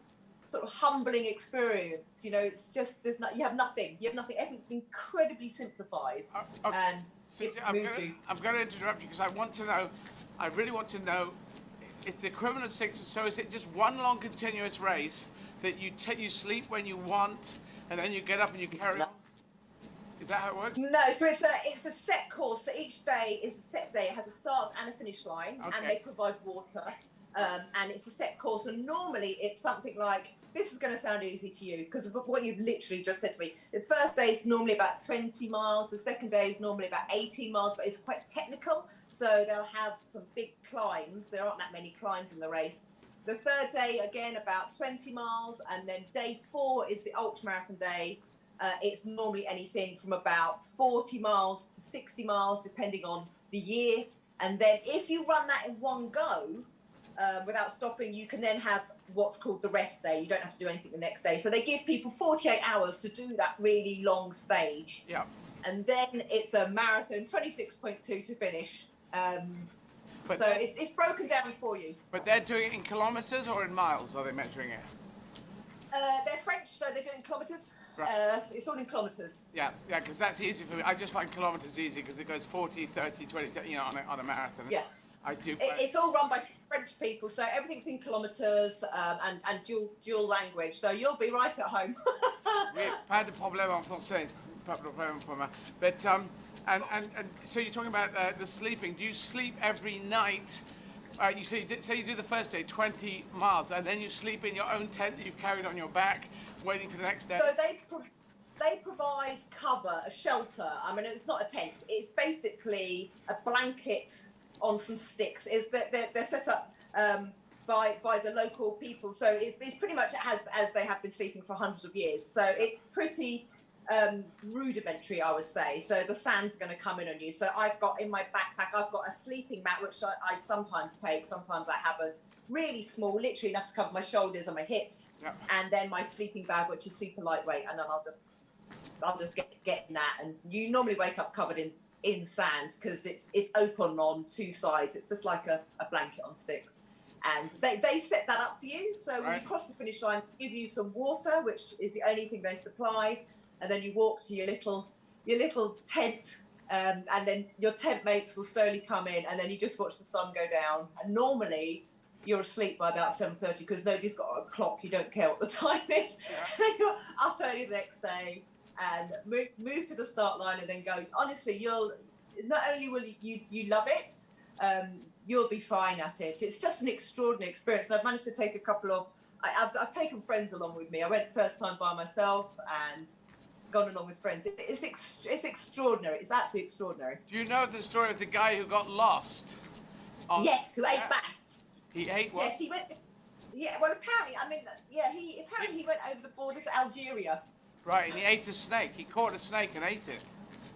Q: sort of humbling experience. It's just you have nothing. Everything's incredibly simplified. And
A: Susie, I'm going to interrupt you because I really want to know. It's the equivalent of 6. So is it just one long continuous race that you sleep when you want, and then you get up and you carry on? Is that how it works?
Q: No, so it's a set course. So each day is a set day. It has a start and a finish line, and they provide water. And it's a set course. And normally it's something like, this is going to sound easy to you because of what you've literally just said to me. The first day is normally about 20 miles. The second day is normally about 18 miles, but it's quite technical. So they'll have some big climbs. There aren't that many climbs in the race. The third day, again, about 20 miles. And then day 4 is the ultramarathon day. It's normally anything from about 40 miles to 60 miles, depending on the year. And then if you run that in one go, without stopping, you can then have what's called the rest day. You don't have to do anything the next day. So they give people 48 hours to do that really long stage.
A: Yeah.
Q: And then it's a marathon, 26.2 to finish. It's broken down for you.
A: But they're doing it in kilometers or in miles? Are they measuring it?
Q: They're French, so they do it in kilometres.
A: Right.
Q: It's all in kilometres.
A: Yeah, because that's easy for me. I just find kilometres easy because it goes 40, 30, 20, on a marathon.
Q: Yeah.
A: I do. Find...
Q: It's all run by French people, so everything's in kilometres and dual language. So you'll be right at home.
A: Oui, pas de problème en français. Pas de problème pour moi. But and so you're talking about the sleeping. Do you sleep every night? You say you do the first day, 20 miles, and then you sleep in your own tent that you've carried on your back, waiting for the next day.
Q: So they provide cover, a shelter. I mean, it's not a tent. It's basically a blanket on some sticks. They're set up by the local people. So it's pretty much as they have been sleeping for hundreds of years. So it's pretty rudimentary, I would say. So the sand's going to come in on you. So I've got in my backpack, I've got a sleeping mat, which I sometimes take, sometimes I haven't. Really small, literally enough to cover my shoulders and my hips. Yep. And then my sleeping bag, which is super lightweight, and then I'll just get in that. And you normally wake up covered in sand because it's open on two sides. It's just like a blanket on sticks. And they set that up for you. So when you cross the finish line, they give you some water, which is the only thing they supply. And then you walk to your little tent, and then your tent mates will slowly come in, and then you just watch the sun go down. And normally you're asleep by about 7:30 because nobody's got a clock. You don't care what the time is. Yeah. You're up early the next day and move to the start line and then go. Honestly, you'll not only will you love it, you'll be fine at it. It's just an extraordinary experience. And I've managed to take a couple of. I've taken friends along with me. I went the first time by myself and gone along with friends. It's extraordinary. It's absolutely extraordinary.
A: Do you know the story of the guy who got lost?
Q: Yes, who ate bats.
A: He ate what?
Q: Yes, he went. Yeah, well, apparently, he went over the border to Algeria.
A: Right, and he ate a snake. He caught a snake and ate it.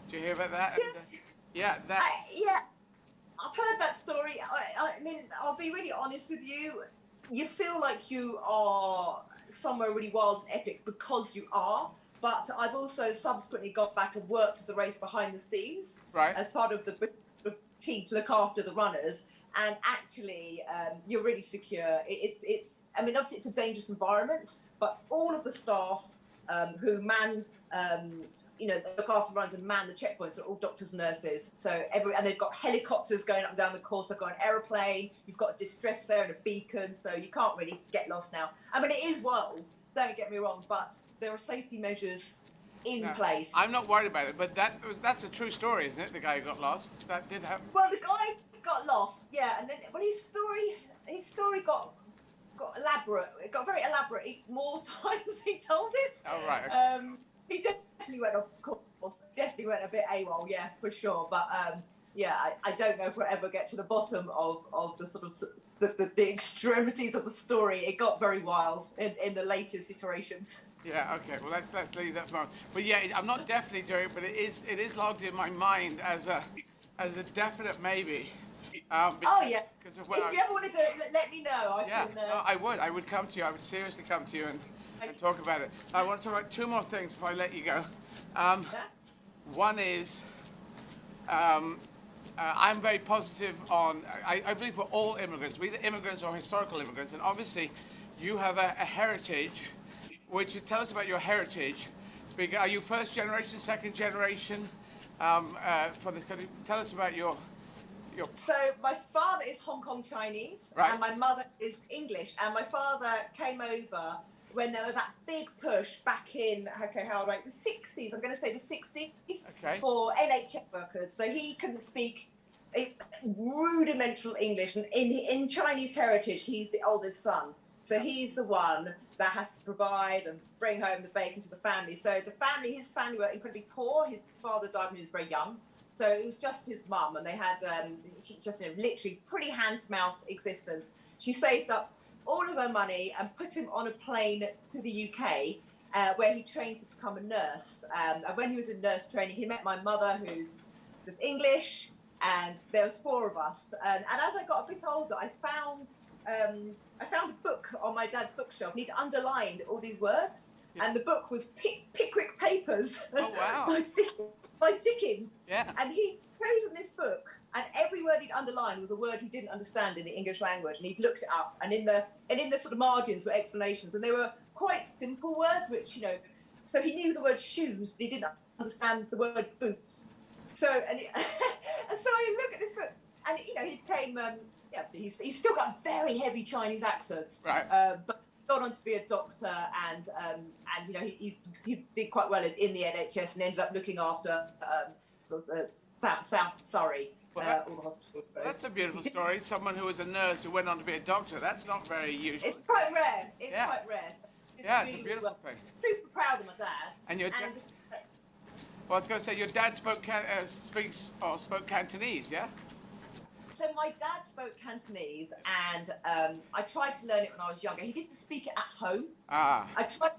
A: Did you hear about that?
Q: Yeah, I've heard that story. I mean, I'll be really honest with you. You feel like you are somewhere really wild and epic because you are. But I've also subsequently got back and worked the race behind the scenes as part of the team to look after the runners. And actually, you're really secure. I mean, obviously it's a dangerous environment, but all of the staff who man, look after runs and man the checkpoints are all doctors and nurses. So and they've got helicopters going up and down the course. They've got an aeroplane. You've got a distress flare and a beacon, so you can't really get lost now. I mean, it is wild. Don't get me wrong, but there are safety measures in place.
A: I'm not worried about it, but that's a true story, isn't it? The guy who got lost. That did happen.
Q: Well, the guy got lost, yeah, and then his story got elaborate. It got very elaborate. More times he told it.
A: Oh right. Okay.
Q: He definitely went off course. Definitely went a bit AWOL, yeah, for sure. But yeah, I don't know if we'll ever get to the bottom of the sort of the extremities of the story. It got very wild in the latest iterations.
A: Yeah. Okay. Well, let's leave that for now. But yeah, I'm not definitely doing it, but it is logged in my mind as a definite maybe.
Q: Oh yeah. If you ever want to do it, let me know.
A: I would come to you. I would seriously come to you and talk about it. I want to talk about two more things before I let you go. One is. I'm very positive on, I believe we're all immigrants, we're either immigrants or historical immigrants, and obviously you have a heritage. Would you tell us about your heritage? Are you first generation, second generation for this country? Tell us about your...
Q: So my father is Hong Kong Chinese, and my mother is English, and my father came over when there was that big push back in, the 60s, I'm going to say the 60s, for NHS workers. So he couldn't speak rudimental English. And in Chinese heritage, he's the oldest son. So he's the one that has to provide and bring home the bacon to the family. So his family were incredibly poor. His father died when he was very young. So it was just his mum, and they had literally pretty hand-to-mouth existence. She saved up all of her money and put him on a plane to the UK, where he trained to become a nurse. And when he was in nurse training, he met my mother, who's just English, and there was four of us. And as I got a bit older, I found a book on my dad's bookshelf, and he'd underlined all these words. Yeah. And the book was Pickwick Papers by Dickens.
A: Yeah.
Q: And he'd chosen this book, and every word he'd underlined was a word he didn't understand in the English language, and he'd looked it up, and in the sort of margins were explanations, and they were quite simple words, which, you know, so he knew the word shoes, but he didn't understand the word boots. So, and so I look at this book, and, you know, he became, he's still got a very heavy Chinese accent.
A: Right.
Q: But gone on to be a doctor, and you know, he did quite well in the NHS and ended up looking after South Surrey. All the hospitals.
A: That's a beautiful story. Someone who was a nurse who went on to be a doctor. That's not very usual.
Q: It's quite rare. It's quite rare.
A: Yeah, it's a beautiful thing.
Q: Super proud of my dad.
A: And your dad? Well, I was going to say your dad spoke Cantonese, yeah?
Q: So my dad spoke Cantonese, and I tried to learn it when I was younger. He didn't speak it at home. I tried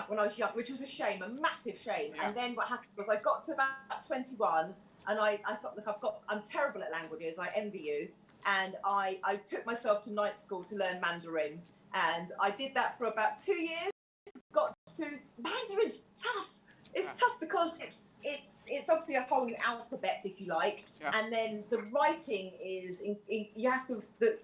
Q: when I was young, which was a shame, a massive shame. Yeah. And then what happened was I got to about 21, and I thought, look, I'm terrible at languages. I envy you. And I took myself to night school to learn Mandarin, and I did that for about 2 years. Got to Mandarin's tough. It's tough because it's obviously a whole new alphabet, if you like, and then the writing is you have to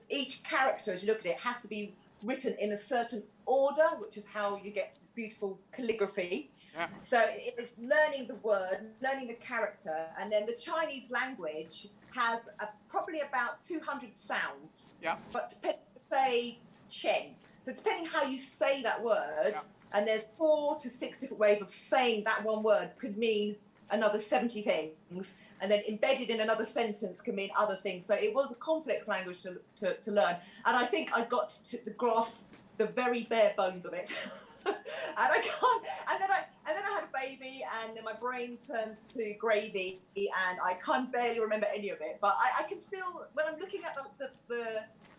Q: each character, as you look at it, has to be written in a certain order, which is how you get beautiful calligraphy. Yeah. So it's learning the word, learning the character, and then the Chinese language has probably about 200 sounds. Yeah. But depending, say Chen. So depending how you say that word. Yeah. And there's 4 to 6 different ways of saying that one word could mean another 70 things, and then embedded in another sentence can mean other things. So it was a complex language to learn, and I think I got to grasp the very bare bones of it. And I can't. And then I had a baby, and then my brain turns to gravy, and I can't barely remember any of it. But I can still, when I'm looking at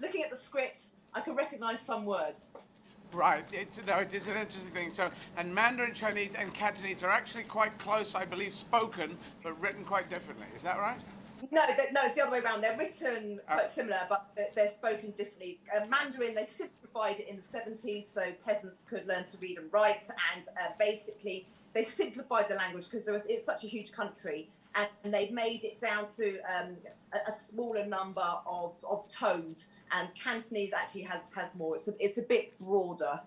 Q: looking at the script, I can recognise some words.
A: Right, it is an interesting thing. So, and Mandarin, Chinese, and Cantonese are actually quite close, I believe, spoken, but written quite differently. Is that right?
Q: No, it's the other way around. They're written quite similar, but they're spoken differently. Mandarin, they simplified it in the 70s so peasants could learn to read and write, and basically they simplified the language because it's such a huge country, and they've made it down to a smaller number of tones. And Cantonese actually has more. It's a bit broader.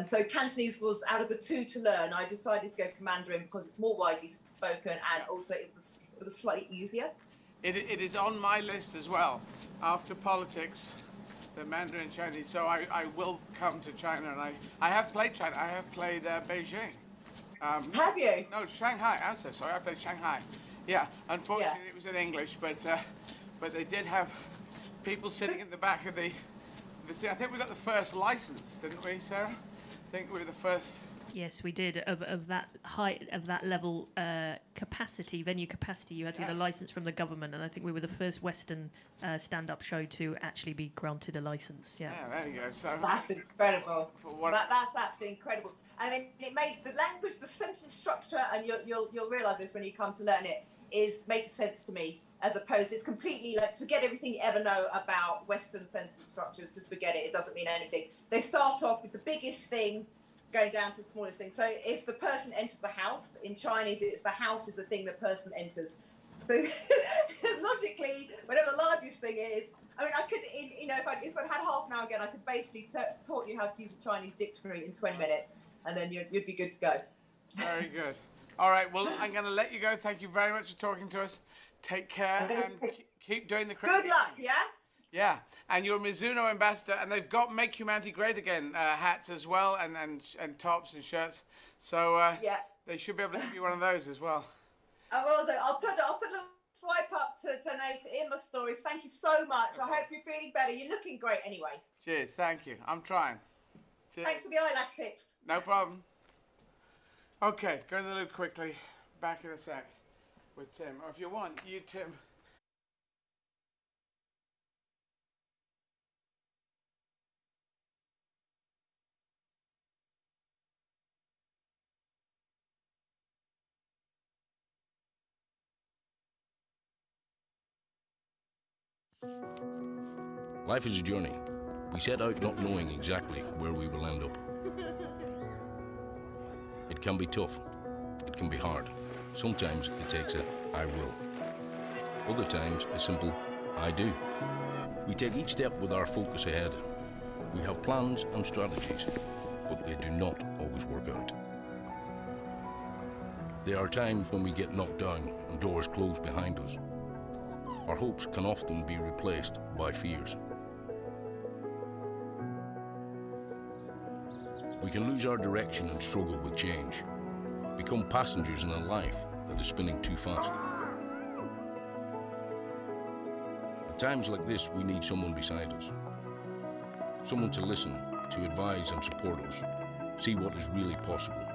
Q: So Cantonese was, out of the 2 to learn, I decided to go for Mandarin because it's more widely spoken, and also it was slightly easier.
A: It is on my list as well, after politics, the Mandarin Chinese. So I will come to China, and I have played China. I have played Beijing.
Q: Have you?
A: No, Shanghai. I'm so sorry. I played Shanghai. Yeah, unfortunately it was in English, but they did have people sitting in the back of the I think we got the first license, didn't we, Sarah? I think we were the first.
C: Yes, we did. Of that height, of that level venue capacity, you had to get a license from the government, and I think we were the first Western stand-up show to actually be granted a license. Yeah.
A: Yeah, there you go. So
Q: that's incredible. That's absolutely incredible. I mean, it made the language, the sentence structure, and you'll realise this when you come to learn it, makes sense to me. As opposed, it's completely like, forget everything you ever know about Western sentence structures, just forget it, it doesn't mean anything. They start off with the biggest thing, going down to the smallest thing. So if the person enters the house, in Chinese, it's the house is the thing the person enters. So logically, whatever the largest thing is, I mean, I could, if I'd had half an hour again, I could basically taught you how to use a Chinese dictionary in 20 minutes, and then you'd be good to go.
A: Very good. All right, well, I'm going to let you go. Thank you very much for talking to us. Take care and keep doing the crazy.
Q: Good luck, yeah?
A: Yeah, and you're Mizuno ambassador, and they've got Make Humanity Great Again hats as well, and tops and shirts. So they should be able to give you one of those as well.
Q: I will do. I'll put a little swipe up to donate to Emma's stories. Thank you so much. I hope you're feeling better. You're looking great anyway.
A: Cheers, thank you. I'm trying. Cheers.
Q: Thanks for the eyelash tips.
A: No problem. Okay, going to the loo quickly. Back in a sec with Tim. Or if you want, you, Tim.
R: Life is a journey. We set out not knowing exactly where we will end up. It can be tough. It can be hard. Sometimes it takes a "I will." Other times a simple "I do." We take each step with our focus ahead. We have plans and strategies, but they do not always work out. There are times when we get knocked down and doors close behind us. Our hopes can often be replaced by fears. We can lose our direction and struggle with change, become passengers in a life that is spinning too fast. At times like this, we need someone beside us. Someone to listen, to advise and support us, see what is really possible.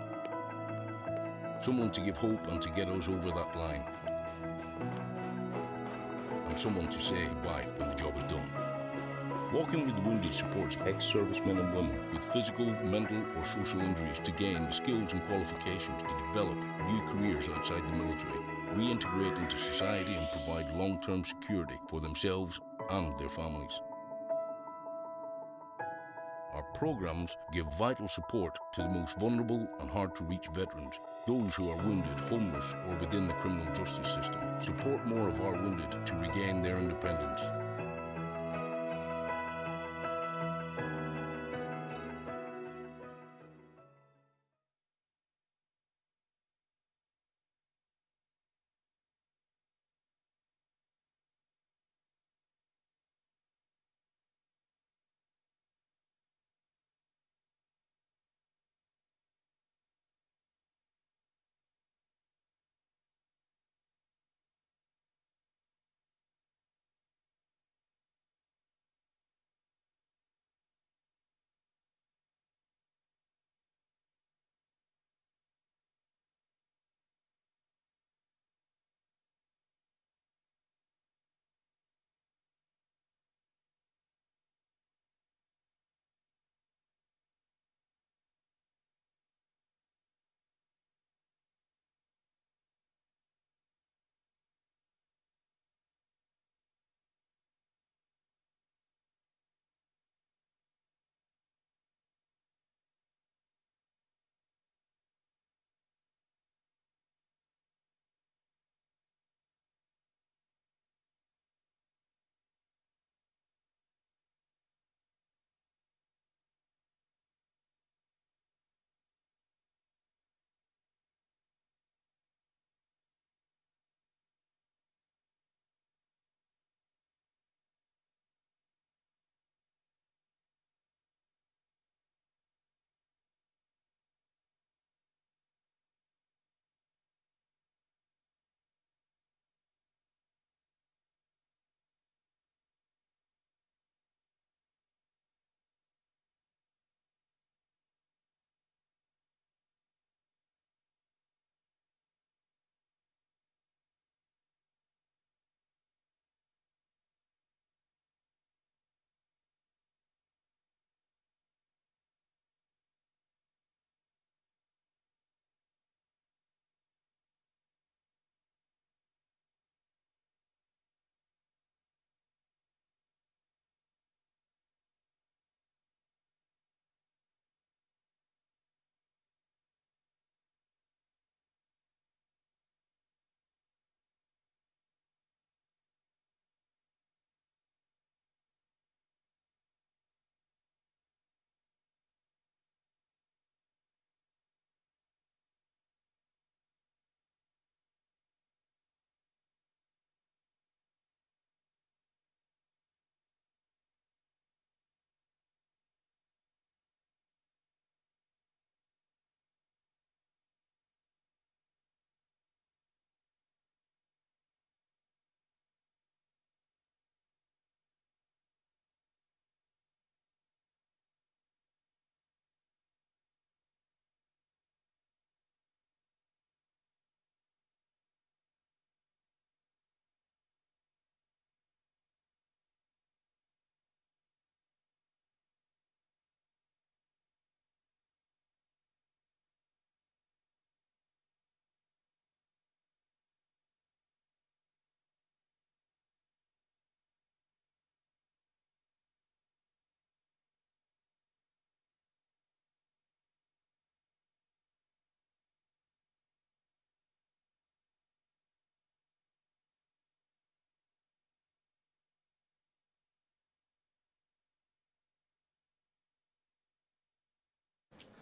R: Someone to give hope and to get us over that line. And someone to say bye when the job is done. Walking with the Wounded supports ex-servicemen and women with physical, mental or social injuries to gain the skills and qualifications to develop new careers outside the military, reintegrate into society and provide long-term security for themselves and their families. Our programs give vital support to the most vulnerable and hard-to-reach veterans, those who are wounded, homeless or within the criminal justice system. Support more of our wounded to regain their independence.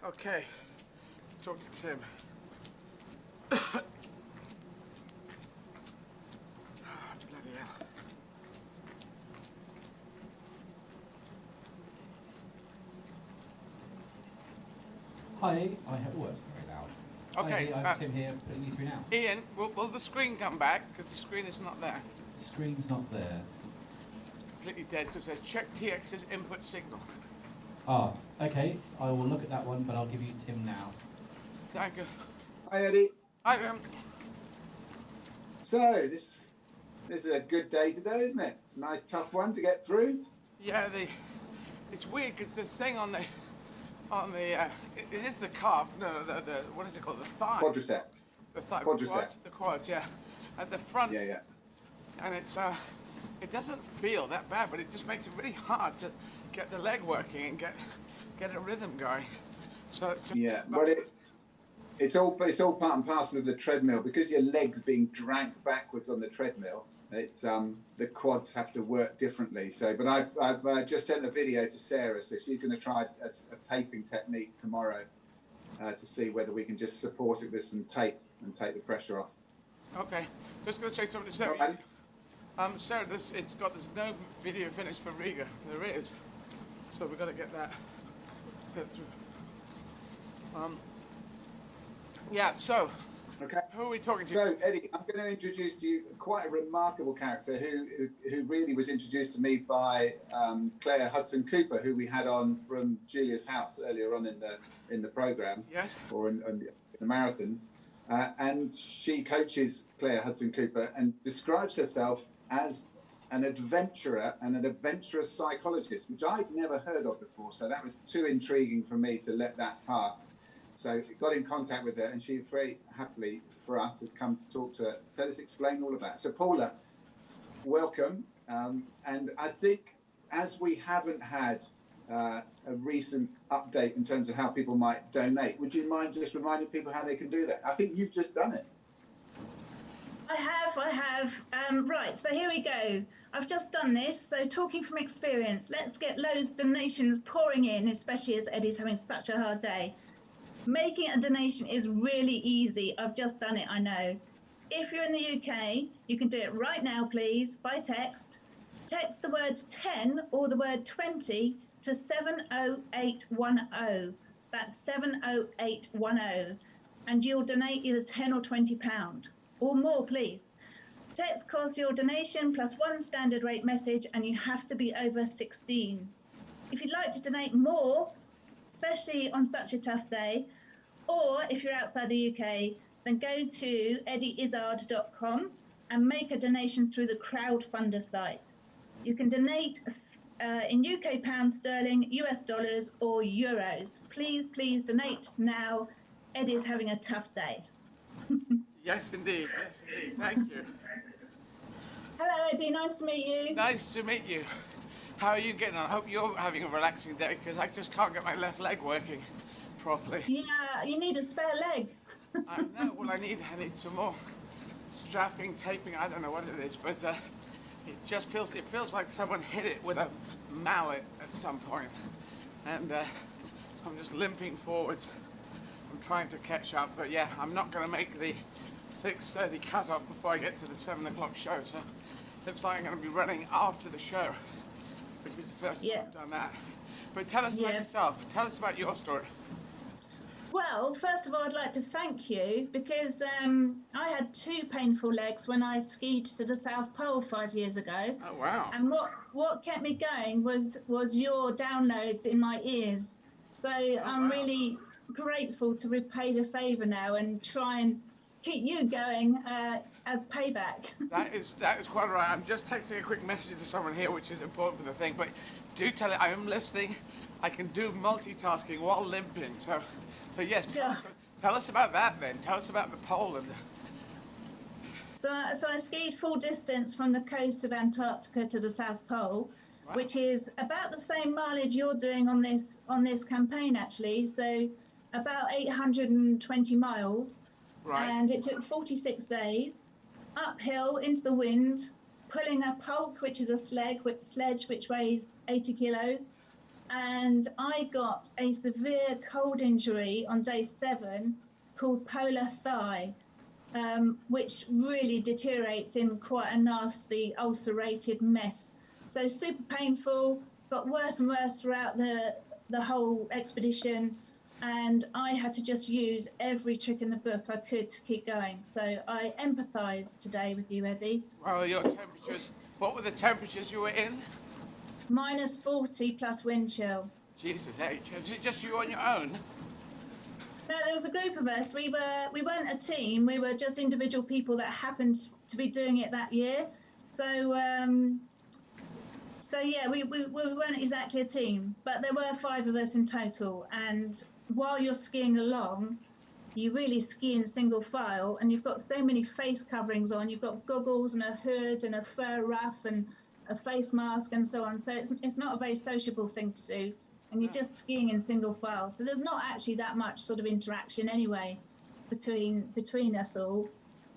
A: Okay, let's talk to Tim. Bloody hell.
D: Hi, I have. Oh, it's very loud.
A: Okay,
D: Hi, I'm Tim here, putting you through now.
A: Ian, will the screen come back? Because the screen is not there.
D: The screen's not there.
A: It's completely dead because it says check TX's input signal.
D: Ah, okay. I will look at that one, but I'll give you Tim now.
A: Thank you.
S: Hi, Eddie.
A: Hi,
S: So, this is a good day today, isn't it? Nice tough one to get through.
A: Yeah, it's weird because the thing on the it is the calf. No, the what is it called? The thigh.
S: Quadricep.
A: The thigh.
S: Quadricep.
A: The quads. Yeah. At the front.
S: Yeah, yeah.
A: And it's it doesn't feel that bad, but it just makes it really hard to get the leg working and get a rhythm going. So it's just,
S: yeah. Well, it's all part and parcel of the treadmill because your legs being dragged backwards on the treadmill. It's the quads have to work differently. So, but I've just sent a video to Sarah, so she's going to try a taping technique tomorrow to see whether we can just support it with some tape and take the pressure off.
A: Okay, just going to say something to Sarah.
S: Right.
A: Sarah, there's no video finished for Riga. There is, so we've got to get that through. Yeah. So.
S: Okay.
A: Who are we talking to?
S: So, Eddie, I'm going to introduce to you quite a remarkable character who really was introduced to me by Claire Hudson Cooper, who we had on from Julia's house earlier on in the program.
A: Yes.
S: Or in the marathons, and she coaches Claire Hudson Cooper and describes herself as an adventurer and an adventurous psychologist, which I'd never heard of before. So that was too intriguing for me to let that pass. So got in contact with her, and she very happily for us has come to talk to us, explain all about it. So Paula, welcome. And I think as we haven't had a recent update in terms of how people might donate, would you mind just reminding people how they can do that? I think you've just done it.
T: I have. Right, so here we go. I've just done this, so talking from experience, let's get loads of donations pouring in, especially as Eddie's having such a hard day. Making a donation is really easy. I've just done it, I know. If you're in the UK, you can do it right now, please, by text. Text the word 10 or the word 20 to 70810. That's 70810. And you'll donate either £10 or £20 or more, please. Text costs your donation plus one standard rate message, and you have to be over 16. If you'd like to donate more, especially on such a tough day, or if you're outside the UK, then go to eddieizzard.com and make a donation through the crowdfunder site. You can donate in UK pounds sterling, US dollars, or euros. Please, please donate now. Eddie's having a tough day.
A: Yes, indeed. Yes, indeed. Thank you.
T: Hello, Eddie. Nice to meet you.
A: Nice to meet you. How are you getting on? I hope you're having a relaxing day, because I just can't get my left leg working properly.
T: Yeah, you need a spare leg.
A: I know. Well, I need some more strapping, taping. I don't know what it is, but it feels like someone hit it with a mallet at some point, and so I'm just limping forwards. I'm trying to catch up, but yeah, I'm not going to make the 6:30 cutoff before I get to the 7 o'clock show. So looks like I'm going to be running after the show, which is the first time I've done that. But tell us about yourself. Tell us about your story.
T: Well, first of all, I'd like to thank you, because I had two painful legs when I skied to the South Pole 5 years ago.
A: Oh, wow.
T: And what kept me going was your downloads in my ears. So I'm really grateful to repay the favour now and try and keep you going as payback.
A: That is quite right. I'm just texting a quick message to someone here, which is important for the thing. But do tell it I am listening. I can do multitasking while limping. So yes, tell us about that then. Tell us about the pole and.
T: So I skied full distance from the coast of Antarctica to the South Pole, which is about the same mileage you're doing on this campaign, actually. So about 820 miles. Right. And it took 46 days, uphill into the wind, pulling a pulk, which is a sledge which weighs 80 kilos, and I got a severe cold injury on day 7 called polar thigh, which really deteriorates in quite a nasty ulcerated mess. So super painful, got worse and worse throughout the whole expedition, and I had to just use every trick in the book I could to keep going. So I empathise today with you, Eddie.
A: Well, your temperatures, what were the temperatures you were in?
T: Minus 40 plus wind chill.
A: Jesus H. Was it just you on your own?
T: No, there was a group of us. We weren't a team. We were just individual people that happened to be doing it that year. So yeah, we weren't exactly a team, but there were 5 of us in total. And while you're skiing along, you really ski in single file, and you've got so many face coverings on. You've got goggles and a hood and a fur ruff and a face mask and so on. So it's not a very sociable thing to do. And you're just skiing in single file. So there's not actually that much sort of interaction anyway between us all.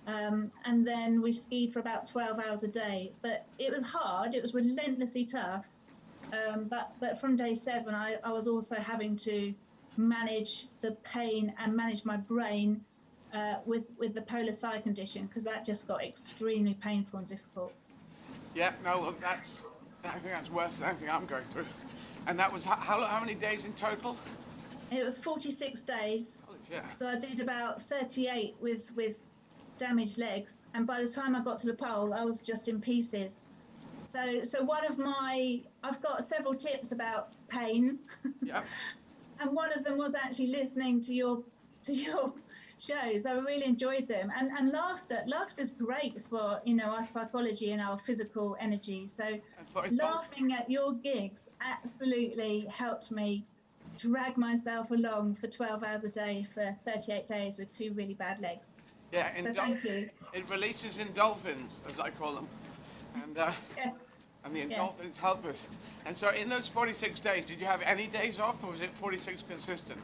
T: And then we skied for about 12 hours a day. But it was hard. It was relentlessly tough. But from day 7, I was also having to manage the pain and manage my brain with the polar thigh condition, because that just got extremely painful and difficult.
A: Yeah, no, well, I think that's worse than anything I'm going through. And that was how many days in total?
T: It was 46 days.
A: Holy shit.
T: So I did about 38 with damaged legs, and by the time I got to the pole, I was just in pieces. So I've got several tips about pain.
A: Yeah.
T: And one of them was actually listening to your shows. I really enjoyed them. And laughter's great for, our psychology and our physical energy. So laughing at your gigs absolutely helped me drag myself along for 12 hours a day for 38 days with 2 really bad legs.
A: Yeah,
T: so thank you.
A: It releases endorphins, as I call them. And
T: yes.
A: And the endorphins help us. And so in those 46 days, did you have any days off, or was it 46 consistent?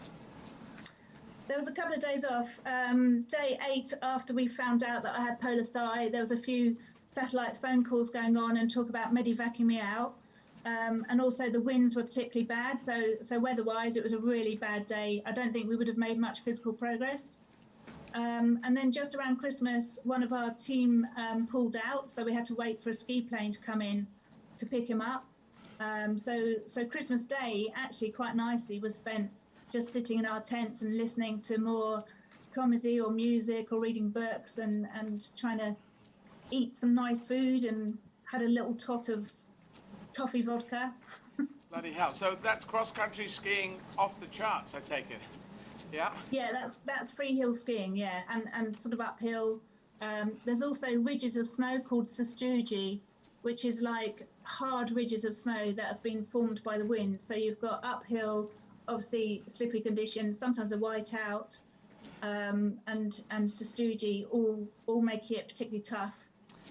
T: There was a couple of days off. Day 8, after we found out that I had polar thigh, there was a few satellite phone calls going on and talk about medevacing me out. And also the winds were particularly bad. So weather-wise, it was a really bad day. I don't think we would have made much physical progress. And then just around Christmas, one of our team pulled out. So we had to wait for a ski plane to come in to pick him up. So Christmas Day, actually quite nicely, was spent just sitting in our tents and listening to more comedy or music or reading books and trying to eat some nice food, and had a little tot of toffee vodka.
A: Bloody hell. So that's cross-country skiing off the charts, I take it? Yeah? Yeah,
T: that's freehill skiing, yeah, and sort of uphill. There's also ridges of snow called sastrugi, which is like hard ridges of snow that have been formed by the wind. So you've got uphill, obviously slippery conditions, sometimes a whiteout, and sastrugi all make it particularly tough.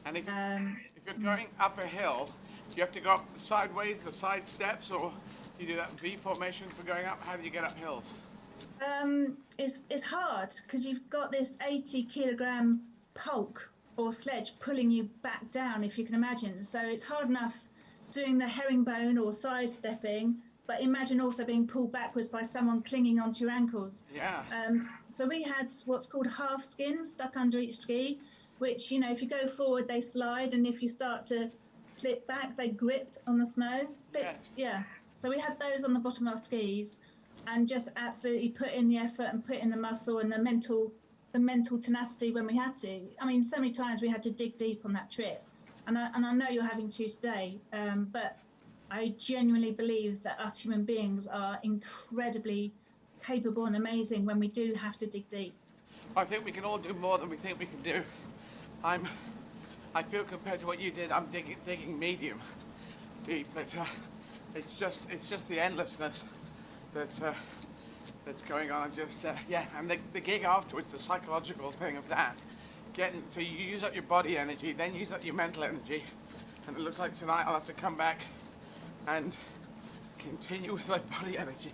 A: And if you're going up a hill, do you have to go up sideways, the side steps, or do you do that V formation for going up? How do you get up hills?
T: It's hard because you've got this 80-kilogram pulk or sledge pulling you back down, if you can imagine. So it's hard enough doing the herringbone or sidestepping, but imagine also being pulled backwards by someone clinging onto your ankles.
A: Yeah.
T: So we had what's called half skin stuck under each ski, which, if you go forward, they slide, and if you start to slip back, they gripped on the snow. Yeah. So we had those on the bottom of our skis, and just absolutely put in the effort and put in the muscle and the mental tenacity when we had to. I mean, so many times we had to dig deep on that trip, and I know you're having to today, but I genuinely believe that us human beings are incredibly capable and amazing when we do have to dig deep.
A: I think we can all do more than we think we can do. I feel compared to what you did, I'm digging medium deep, but it's just the endlessness that's going on. And the gig afterwards, the psychological thing of that, so you use up your body energy, then use up your mental energy, and it looks like tonight I'll have to come back and continue with my body energy,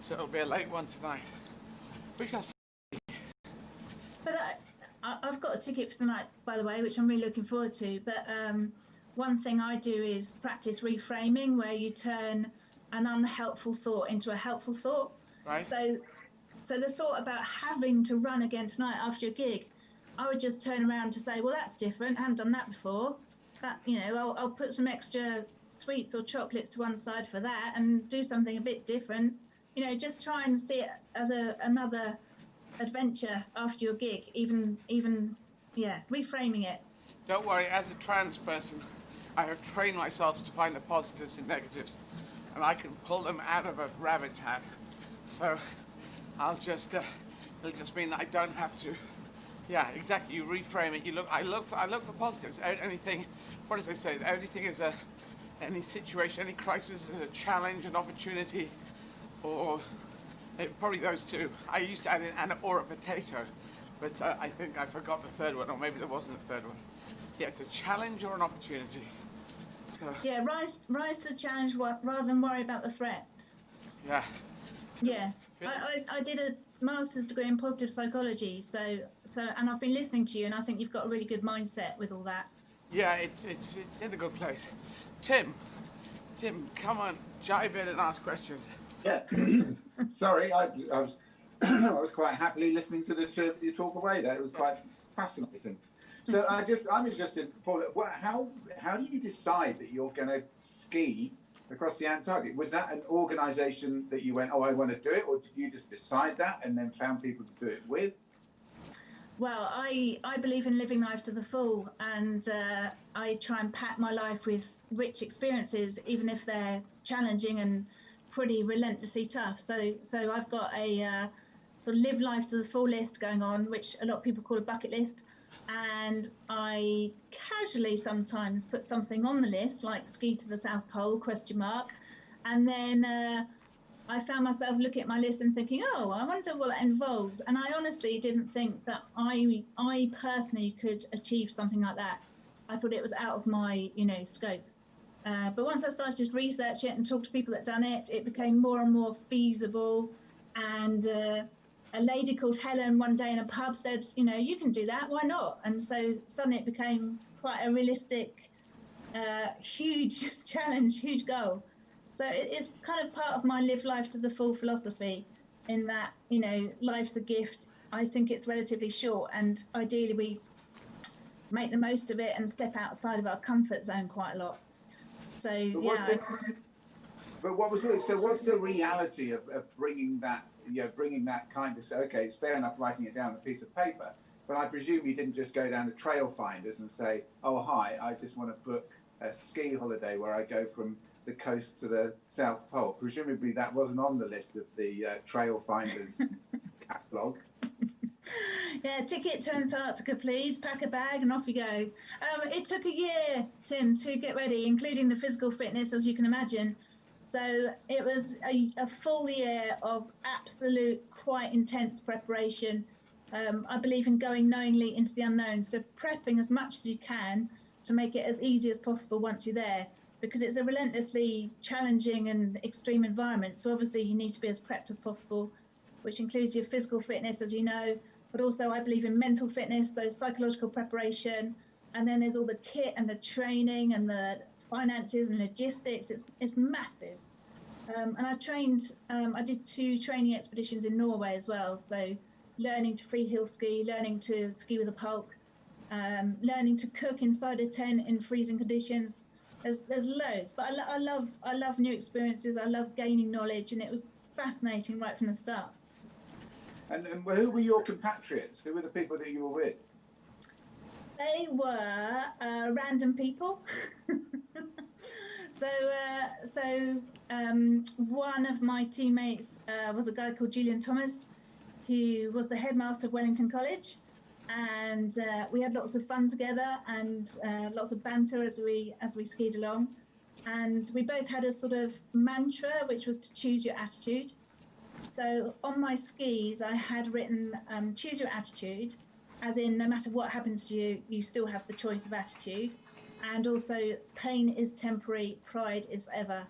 A: so it'll be a late one tonight. We shall see.
T: But I've got a ticket for tonight, by the way, which I'm really looking forward to. But one thing I do is practice reframing, where you turn an unhelpful thought into a helpful thought.
A: Right.
T: So the thought about having to run again tonight after your gig, I would just turn around to say, well, that's different. I haven't done that before. That, you know, I'll put some extra sweets or chocolates to one side for that and do something a bit different. You know, just try and see it as another adventure after your gig, even reframing it.
A: Don't worry, as a trans person, I have trained myself to find the positives and negatives, and I can pull them out of a rabbit's hat. So I'll just, it'll just mean that I don't have to. Yeah, exactly. You reframe it. I look for positives. Anything, what does they say? Everything is any situation, any crisis is a challenge, an opportunity, or probably those two. I used to add in an or a potato, but I think I forgot the third one, or maybe there wasn't a third one. Yeah, it's a challenge or an opportunity. So,
T: yeah, rise to the challenge rather than worry about the threat.
A: Yeah.
T: Yeah, I did a master's degree in positive psychology, so and I've been listening to you, and I think you've got a really good mindset with all that.
A: Yeah, it's in a good place. Tim, come on, jive in and ask questions.
S: Yeah, sorry, I was I was quite happily listening to you talk away there. It was quite fascinating. So I'm interested, Paul. How do you decide that you're going to ski across the Antarctic? Was that an organisation that you went, oh, I want to do it, or did you just decide that and then found people to do it with?
T: Well, I believe in living life to the full, and I try and pack my life with rich experiences, even if they're challenging and pretty relentlessly tough. So I've got a sort of live life to the full list going on, which a lot of people call a bucket list. And I casually sometimes put something on the list, like ski to the South Pole, ? And then I found myself looking at my list and thinking, oh, I wonder what that involves. And I honestly didn't think that I personally could achieve something like that. I thought it was out of my, scope. But once I started to research it and talk to people that done it, it became more and more feasible. And a lady called Helen one day in a pub said, you can do that, why not? And so suddenly it became quite a realistic, huge challenge, huge goal. So it's kind of part of my live life to the full philosophy, in that, life's a gift. I think it's relatively short, and ideally we make the most of it and step outside of our comfort zone quite a lot. So,
S: But what was it? So what's the reality of bringing that kind of, say, okay, it's fair enough writing it down on a piece of paper, but I presume you didn't just go down to Trail Finders and say, oh, hi, I just want to book a ski holiday where I go from the coast to the South Pole. Presumably that wasn't on the list of the Trail Finders catalogue.
T: Yeah, ticket to Antarctica, please. Pack a bag and off you go. It took a year, Tim, to get ready, including the physical fitness, as you can imagine. So it was a full year of absolute, quite intense preparation. I believe in going knowingly into the unknown, so prepping as much as you can to make it as easy as possible once you're there, because it's a relentlessly challenging and extreme environment. So obviously you need to be as prepped as possible, which includes your physical fitness, as you know, but also I believe in mental fitness, so psychological preparation, and then there's all the kit and the training and the finances and logistics. It's massive. And I did 2 training expeditions in Norway as well, so learning to freeheel ski, learning to ski with a pulk, learning to cook inside a tent in freezing conditions. There's loads, but I love new experiences. I love gaining knowledge, and it was fascinating right from the start.
S: And who were your compatriots? Who were the people that you were with?
T: They were random people. So one of my teammates was a guy called Julian Thomas, who was the headmaster of Wellington College, and we had lots of fun together and lots of banter as we skied along. And we both had a sort of mantra, which was to choose your attitude. So on my skis, I had written choose your attitude, as in no matter what happens to you, you still have the choice of attitude. And also, pain is temporary, pride is forever.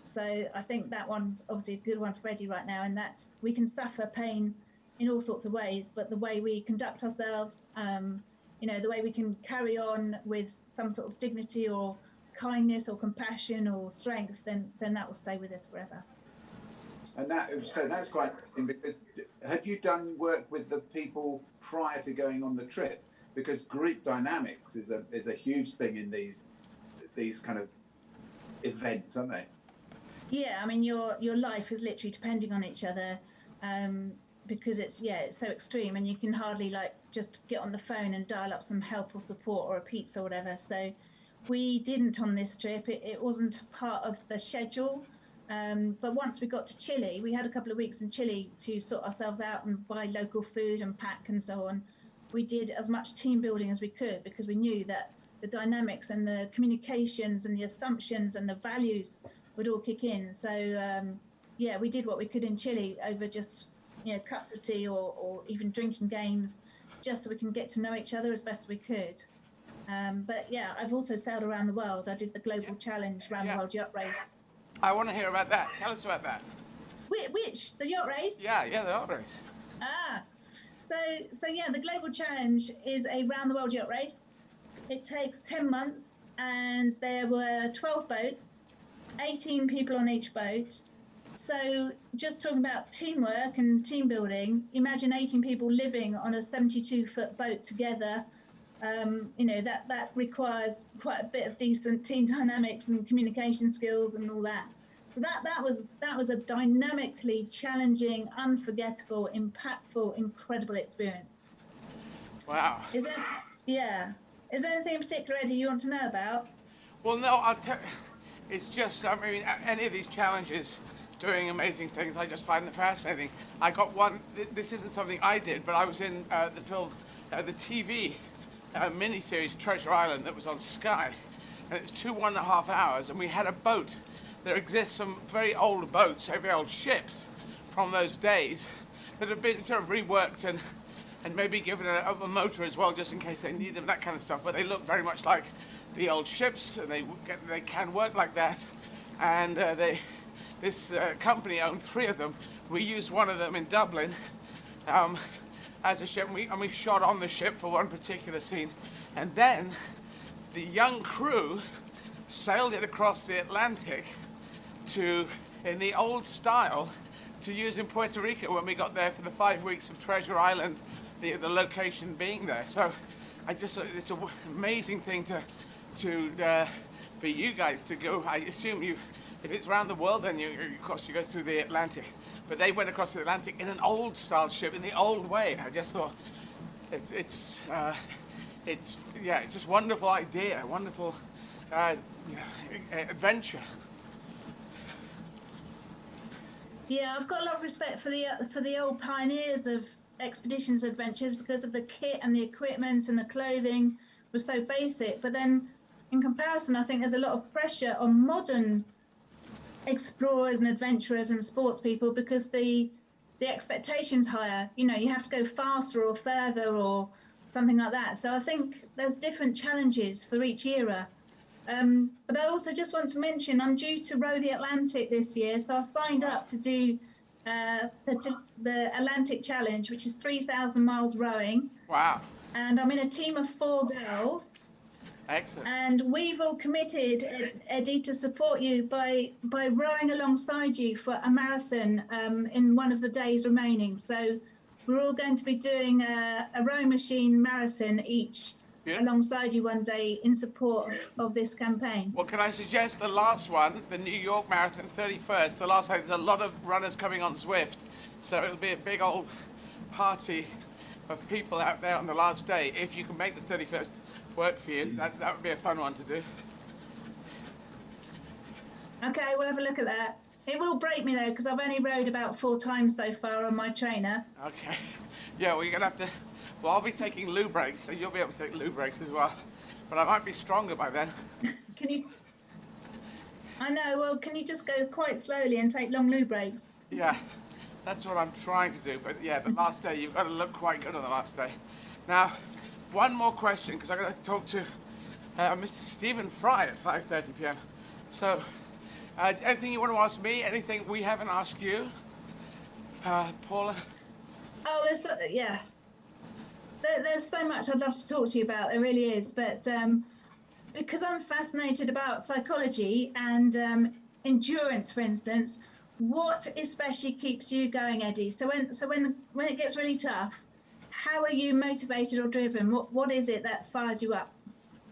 T: So I think that one's obviously a good one for Eddie right now, in that we can suffer pain in all sorts of ways, but the way we conduct ourselves, the way we can carry on with some sort of dignity or kindness or compassion or strength, then that will stay with us forever.
S: And that's quite interesting, because had you done work with the people prior to going on the trip? Because group dynamics is a huge thing in these kind of events, aren't they?
T: Yeah, I mean, your life is literally depending on each other, because it's so extreme, and you can hardly just get on the phone and dial up some help or support or a pizza or whatever. So we didn't on this trip. It wasn't part of the schedule. But once we got to Chile, we had a couple of weeks in Chile to sort ourselves out and buy local food and pack and so on. We did as much team building as we could, because we knew that the dynamics and the communications and the assumptions and the values would all kick in. So we did what we could in Chile over just cups of tea or even drinking games, just so we can get to know each other as best we could. But yeah, I've also sailed around the world. I did the Global Challenge round the world yacht race.
A: I want to hear about that. Tell us about that.
T: Which? The yacht race?
A: Yeah, the yacht race.
T: So yeah, the Global Challenge is a round the world yacht race. It takes 10 months, and there were 12 boats, 18 people on each boat. So just talking about teamwork and team building, imagine 18 people living on a 72-foot boat together. That requires quite a bit of decent team dynamics and communication skills and all that. So that was a dynamically challenging, unforgettable, impactful, incredible experience.
A: Wow.
T: Is there anything in particular, Eddie, you want to know about?
A: Well, no, I'll tell. It's just, I mean, any of these challenges, doing amazing things, I just find them fascinating. I got one. This isn't something I did, but I was in the film, the TV. Mini-series Treasure Island that was on Sky, and it was 2.5 hours, and we had a boat. There exists some very old boats, very old ships from those days that have been sort of reworked and maybe given a motor as well, just in case they need them, that kind of stuff. But they look very much like the old ships, and they can work like that. And this company owned 3 of them. We used one of them in Dublin. As a ship, and we shot on the ship for one particular scene, and then the young crew sailed it across the Atlantic in the old style, to use in Puerto Rico when we got there for the 5 weeks of Treasure Island, the location being there. So I just thought it's an amazing thing for you guys to go. I assume if it's around the world, then of course you go through the Atlantic. But they went across the Atlantic in an old style ship, in the old way. I just thought it's just wonderful idea, wonderful adventure.
T: Yeah, I've got a lot of respect for the old pioneers of expeditions adventures, because of the kit and the equipment and the clothing was so basic. But then in comparison, I think there's a lot of pressure on modern explorers and adventurers and sports people, because the expectation's higher. You have to go faster or further or something like that. So I think there's different challenges for each era. But I also just want to mention I'm due to row the Atlantic this year, so I've signed up to do the Atlantic Challenge, which is 3,000 miles rowing.
A: Wow.
T: And I'm in a team of 4 girls.
A: Excellent.
T: And we've all committed, Eddie, to support you by rowing alongside you for a marathon in one of the days remaining. So we're all going to be doing a rowing machine marathon each alongside you one day in support of this campaign.
A: Well, can I suggest the last one, the New York Marathon, 31st, the last time, there's a lot of runners coming on Zwift, so it'll be a big old party of people out there on the last day. If you can make the 31st work for you, that would be a fun one to do.
T: Okay, we'll have a look at that. It will break me though, because I've only rowed about 4 times so far on my trainer.
A: Okay. Yeah, well, you're gonna have to. Well, I'll be taking loo breaks, so you'll be able to take loo breaks as well. But I might be stronger by then.
T: Can you? I know. Well, can you just go quite slowly and take long loo breaks?
A: Yeah, that's what I'm trying to do. But yeah, the last day you've got to look quite good on the last day. Now, one more question, because I'm going to talk to Mr. Stephen Fry at 5:30 p.m. So, anything you want to ask me? Anything we haven't asked you, Paula?
T: Oh, there's so much I'd love to talk to you about. There really is. But because I'm fascinated about psychology and endurance, for instance, what especially keeps you going, Eddie? So when it gets really tough, how are you motivated or driven? What is it that fires you up?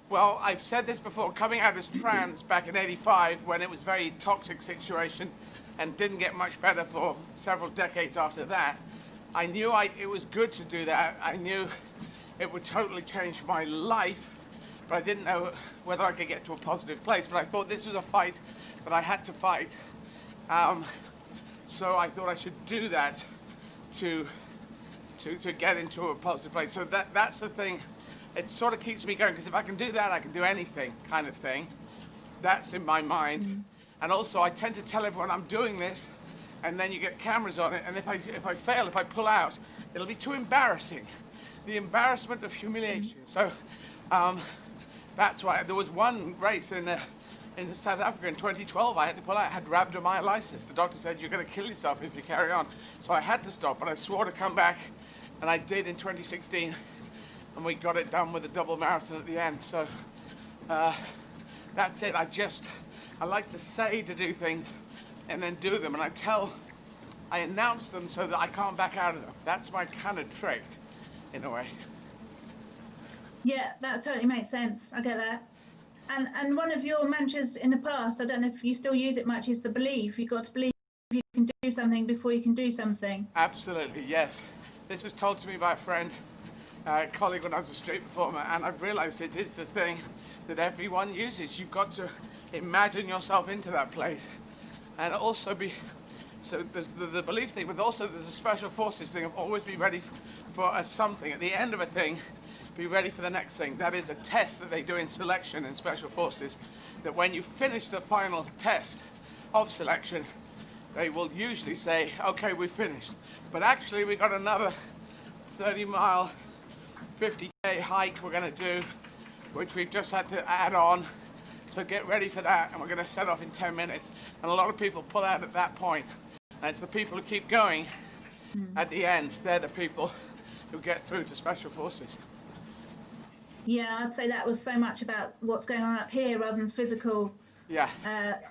A: Well, I've said this before, coming out as trans back in '85 when it was a very toxic situation and didn't get much better for several decades after that, I knew it was good to do that. I knew it would totally change my life, but I didn't know whether I could get to a positive place. But I thought this was a fight that I had to fight. So I thought I should do that to get into a positive place. So that's the thing. It sort of keeps me going, because if I can do that, I can do anything, kind of thing. That's in my mind. Mm-hmm. And also, I tend to tell everyone I'm doing this, and then you get cameras on it, and if I fail, if I pull out, it'll be too embarrassing. The embarrassment of humiliation. So that's why there was one race in South Africa in 2012 I had to pull out. I had rhabdomyolysis. The doctor said, you're going to kill yourself if you carry on. So I had to stop, but I swore to come back, and I did in 2016. And we got it done with a double marathon at the end. So that's it. I like to say to do things and then do them. And I announce them so that I can't back out of them. That's my kind of trick, in a way.
T: Yeah, that totally makes sense. I get that. And one of your mantras in the past, I don't know if you still use it much, is the belief. You've got to believe you can do something before you can do something.
A: Absolutely, yes. This was told to me by a friend. Colleague when I was a street performer, and I've realized it is the thing that everyone uses. You've got to imagine yourself into that place, and also so there's the belief thing, but also there's a special forces thing of always be ready for something. At the end of a thing, be ready for the next thing. That is a test that they do in selection in special forces, that when you finish the final test of selection, they will usually say, okay, we've finished. But actually we got another 30-mile 50k hike we're going to do, which we've just had to add on, so get ready for that, and we're going to set off in 10 minutes. And a lot of people pull out at that point, and it's the people who keep going at the end, they're the people who get through to special forces.
T: Yeah, I'd say that was so much about what's going on up here rather than physical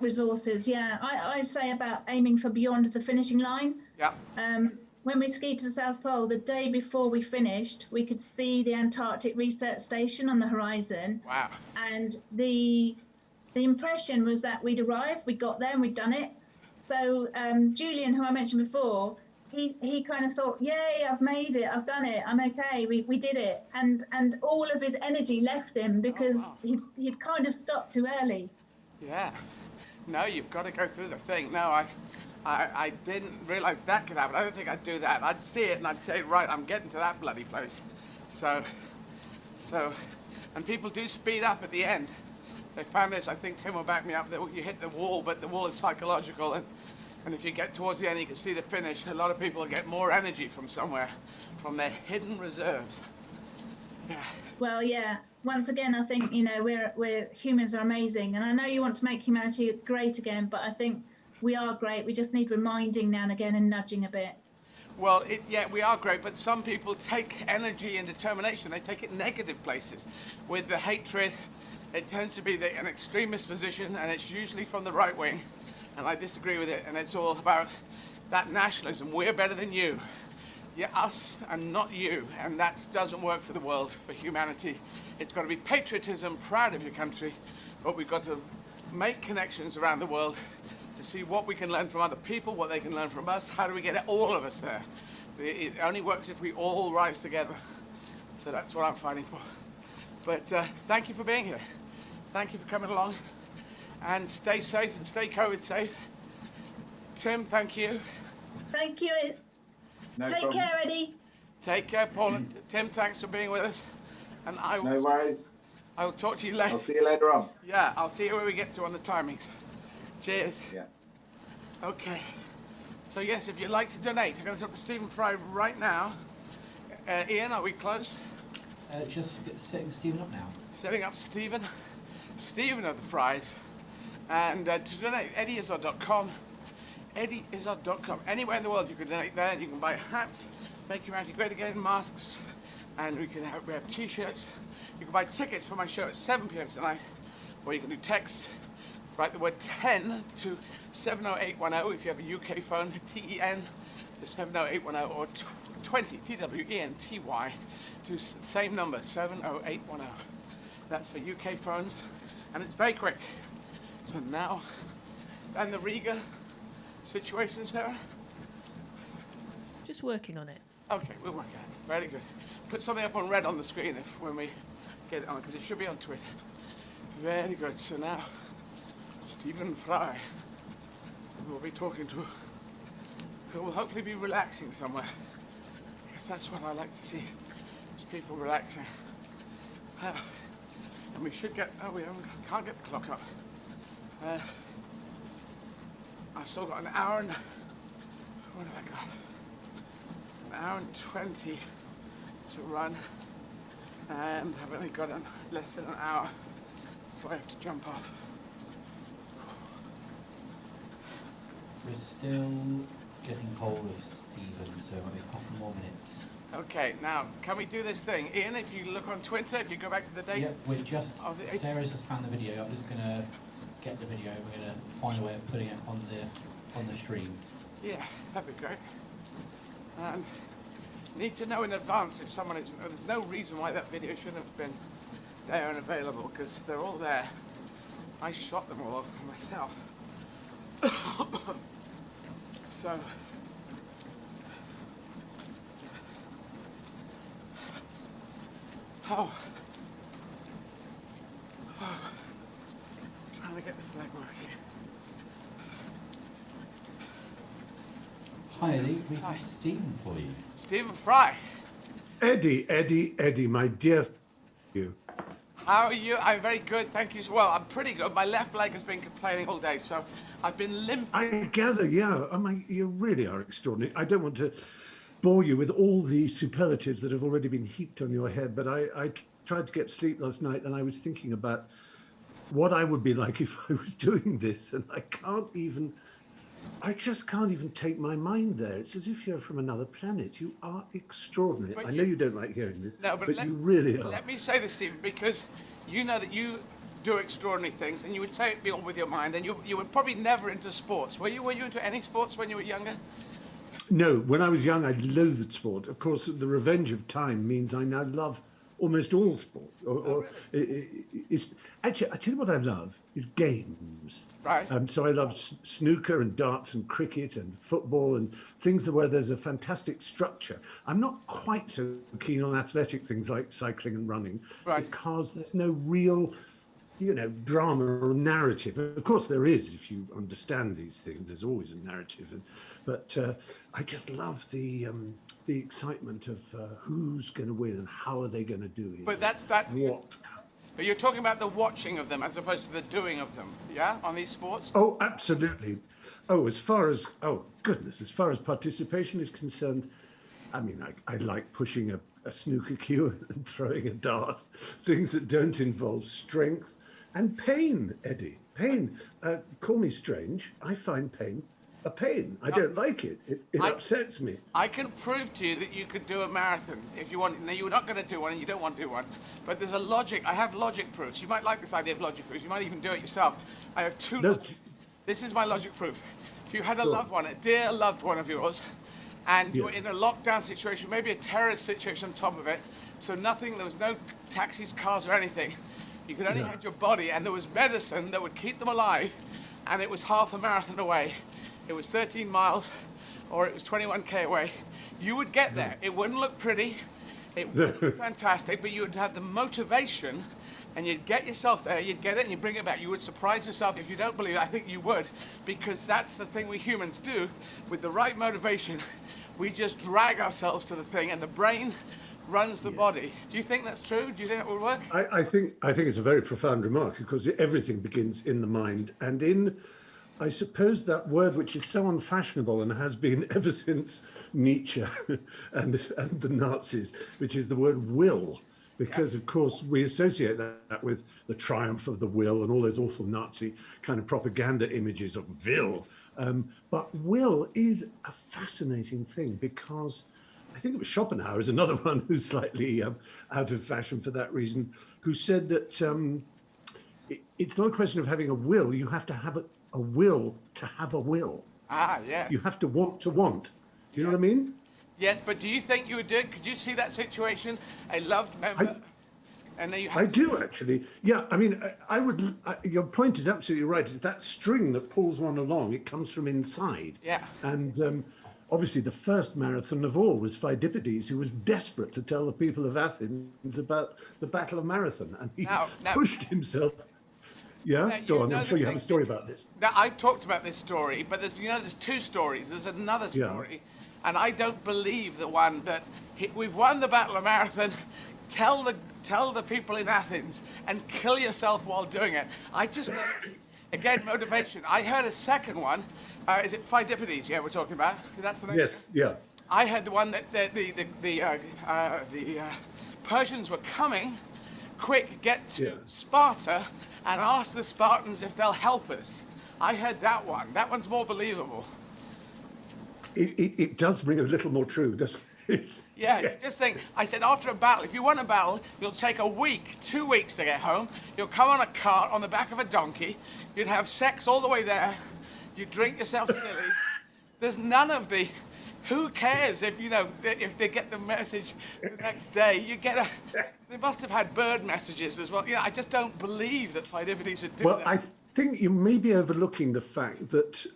T: resources. Yeah, I say about aiming for beyond the finishing line.
A: Yeah.
T: When we skied to the South Pole, the day before we finished, we could see the Antarctic Research Station on the horizon.
A: Wow.
T: And the impression was that we'd arrived, we got there and we'd done it. So Julian, who I mentioned before, he kind of thought, yay, I've made it, I've done it, I'm okay, we did it. And all of his energy left him because he'd kind of stopped too early.
A: Yeah. No, you've got to go through the thing. No, I didn't realize that could happen. I don't think I'd do that. I'd see it and I'd say, right, I'm getting to that bloody place. So, and people do speed up at the end. They found this, I think Tim will back me up, that you hit the wall, but the wall is psychological. And if you get towards the end, you can see the finish. A lot of people get more energy from somewhere, from their hidden reserves. Yeah.
T: Well, yeah. Once again, I think, we're humans are amazing. And I know you want to make humanity great again, but I think we are great. We just need reminding now and again and nudging a bit.
A: Well, we are great, but some people take energy and determination. They take it negative places. With the hatred, it tends to be an extremist position, and it's usually from the right wing, and I disagree with it. And it's all about that nationalism. We're better than you. Yeah, us and not you. And that doesn't work for the world, for humanity. It's got to be patriotism, proud of your country, but we've got to make connections around the world to see what we can learn from other people, what they can learn from us. How do we get all of us there? It only works if we all rise together. So that's what I'm fighting for. But thank you for being here. Thank you for coming along. And stay safe and stay COVID safe. Tim, thank you.
T: Thank you.
S: No
T: Take
S: problem.
T: care, Eddie.
A: Take care, Paul. And Tim, thanks for being with us. And
S: No worries.
A: I will talk to you later.
S: I'll see you later on.
A: Yeah, I'll see you where we get to on the timings. Cheers.
S: Yeah.
A: Okay. So yes, if you'd like to donate, I'm going to talk to Stephen Fry right now. Ian, are we close?
D: Just setting Stephen up now.
A: Setting up Stephen of the Fries. And to donate, eddieizzard.com. eddieizzard.com. Anywhere in the world you can donate there. You can buy hats, Make Humanity Great Again, masks, and we have t-shirts. You can buy tickets for my show at 7 p.m. tonight or you can do text. Write the word 10 to 70810 if you have a UK phone, TEN to 70810, or 20, TWENTY, to the same number, 70810. That's for UK phones, and it's very quick. So now, and the Riga situation, Sarah?
C: Just working on it.
A: Okay, we'll work on it. Very good. Put something up on red on the screen when we get it on, because it should be on Twitter. Very good. So now, Stephen Fry, we'll be talking to, who will hopefully be relaxing somewhere, because that's what I like to see, is people relaxing. And we should get, we can't get the clock up. I've still got an hour and, what have I got? An hour and 20 to run, and I've only got less than an hour before I have to jump off.
D: We're still getting hold of Stephen, so maybe a couple more minutes.
A: Okay, now, can we do this thing? Ian, if you look on Twitter, if you go back to the date...
D: Yeah, we're just... Sarah's just found the video. I'm just going to get the video. We're going to find a way of putting it on the stream.
A: Yeah, that'd be great. And need to know in advance if someone is... There's no reason why that video shouldn't have been there and available, because they're all there. I shot them all myself. So... Oh. Trying to get this leg working.
D: Hi, Eddie. We have Stephen for you.
A: Stephen Fry.
U: Eddie, my dear you.
A: How are you? I'm very good, thank you as well. I'm pretty good. My left leg has been complaining all day, so I've been limping.
U: I gather, yeah. Oh my, you really are extraordinary. I don't want to bore you with all the superlatives that have already been heaped on your head, but I tried to get sleep last night, and I was thinking about what I would be like if I was doing this, and I just can't even take my mind there. It's as if you're from another planet. You are extraordinary.
A: But
U: I know you don't like hearing this,
A: no,
U: but you really are.
A: Let me say this, Stephen, because you know that you do extraordinary things, and you would say it beyond with your mind, and you were probably never into sports. Were you into any sports when you were younger?
U: No, when I was young, I loathed sport. Of course, the revenge of time means I now love almost all sport. Actually, I tell you what I love is games.
A: Right.
U: So I love snooker and darts and cricket and football and things where there's a fantastic structure. I'm not quite so keen on athletic things like cycling and running, because there's no real, drama or narrative. Of course there is, if you understand these things. There's always a narrative, but I just love the excitement of who's going to win and how are they going to do it.
A: But But you're talking about the watching of them as opposed to the doing of them, yeah, on these sports?
U: Oh, absolutely. As far as participation is concerned, I mean, I like pushing a snooker cue and throwing a dart, things that don't involve strength and pain, Eddie. Pain. Call me strange. I find pain a pain. I don't like it. It upsets me.
A: I can prove to you that you could do a marathon if you want. Now, you're not going to do one and you don't want to do one, but there's a logic. I have logic proofs. You might like this idea of logic proofs. You might even do it yourself. I have two. This is my logic proof. If you had a loved one, a dear loved one of yours, and you were in a lockdown situation, maybe a terrorist situation on top of it, so there was no taxis, cars, or anything. You could only have your body, and there was medicine that would keep them alive, and it was half a marathon away. It was 13 miles, or it was 21K away. You would get there. It wouldn't look pretty. It would be fantastic, but you would have the motivation, and you'd get yourself there, you'd get it, and you'd bring it back. You would surprise yourself. If you don't believe it, I think you would, because that's the thing we humans do. With the right motivation, we just drag ourselves to the thing, and the brain runs the body. Do you think that's true? Do you think that would work?
U: I think it's a very profound remark, because everything begins in the mind, and in, I suppose, that word which is so unfashionable and has been ever since Nietzsche and the Nazis, which is the word will. Because, of course, we associate that with the triumph of the will and all those awful Nazi kind of propaganda images of will. But will is a fascinating thing, because I think it was Schopenhauer is another one who's slightly out of fashion for that reason, who said that it's not a question of having a will. You have to have a will to have a will.
A: Ah, yeah.
U: You have to want to want. Do you know what I mean?
A: Yes, but do you think you would do it? Could you see that situation? A loved member, and then you have
U: I do actually. Yeah, I mean, I would. Your point is absolutely right. It's that string that pulls one along. It comes from inside.
A: Yeah.
U: And obviously, the first marathon of all was Pheidippides, who was desperate to tell the people of Athens about the Battle of Marathon, and he pushed himself. Yeah, go on. I'm sure you have a story about this.
A: Now, I've talked about this story, but there's two stories. There's another story, and I don't believe the one that we've won the Battle of Marathon. Tell the people in Athens and kill yourself while doing it. I just again motivation. I heard a second one. Is it Pheidippides? Yeah, we're talking about. That's the name.
U: Yes. Yeah.
A: I heard the one that the Persians were coming. Quick, get to Sparta and ask the Spartans if they'll help us. I heard that one. That one's more believable.
U: It does ring a little more true, doesn't it?
A: Yeah, you just think, I said after a battle, if you won a battle, you'll take a week, 2 weeks to get home. You'll come on a cart on the back of a donkey. You'd have sex all the way there. You'd drink yourself silly. There's none of the, who cares if, if they get the message the next day. You get they must have had bird messages as well. I just don't believe that Pheidippides would do that.
U: Well, I think you may be overlooking the fact that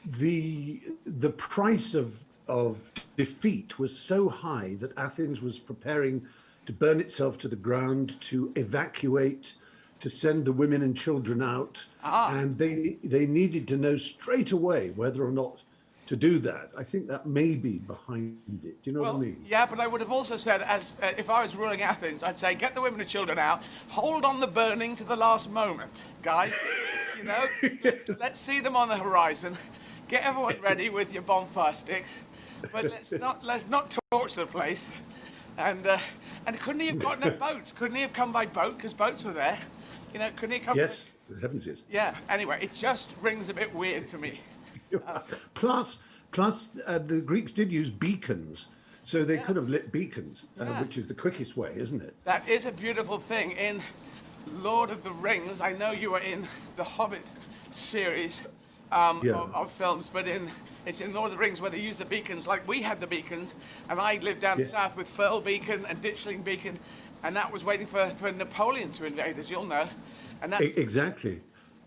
U: the price of defeat was so high that Athens was preparing to burn itself to the ground, to evacuate, to send the women and children out, and they needed to know straight away whether or not to do that. I think that may be behind it. Do you know what I mean?
A: Yeah, but I would have also said, as if I was ruling Athens, I'd say, get the women and children out, hold on the burning to the last moment, guys. Let's see them on the horizon. Get everyone ready with your bonfire sticks, but let's not torch the place. And couldn't he have gotten a boat? Couldn't he have come by boat? Because boats were there. Couldn't he come?
U: Yes, the heavens yes.
A: Yeah. Anyway, it just rings a bit weird to me.
U: Plus, the Greeks did use beacons, so they could have lit beacons, which is the quickest way, isn't it?
A: That is a beautiful thing. In Lord of the Rings, I know you were in the Hobbit series of films, but it's in Lord of the Rings where they use the beacons like we had the beacons, and I lived down south with Firle Beacon and Ditchling Beacon, and that was waiting for Napoleon to invade, as you'll know. And that's
U: exactly.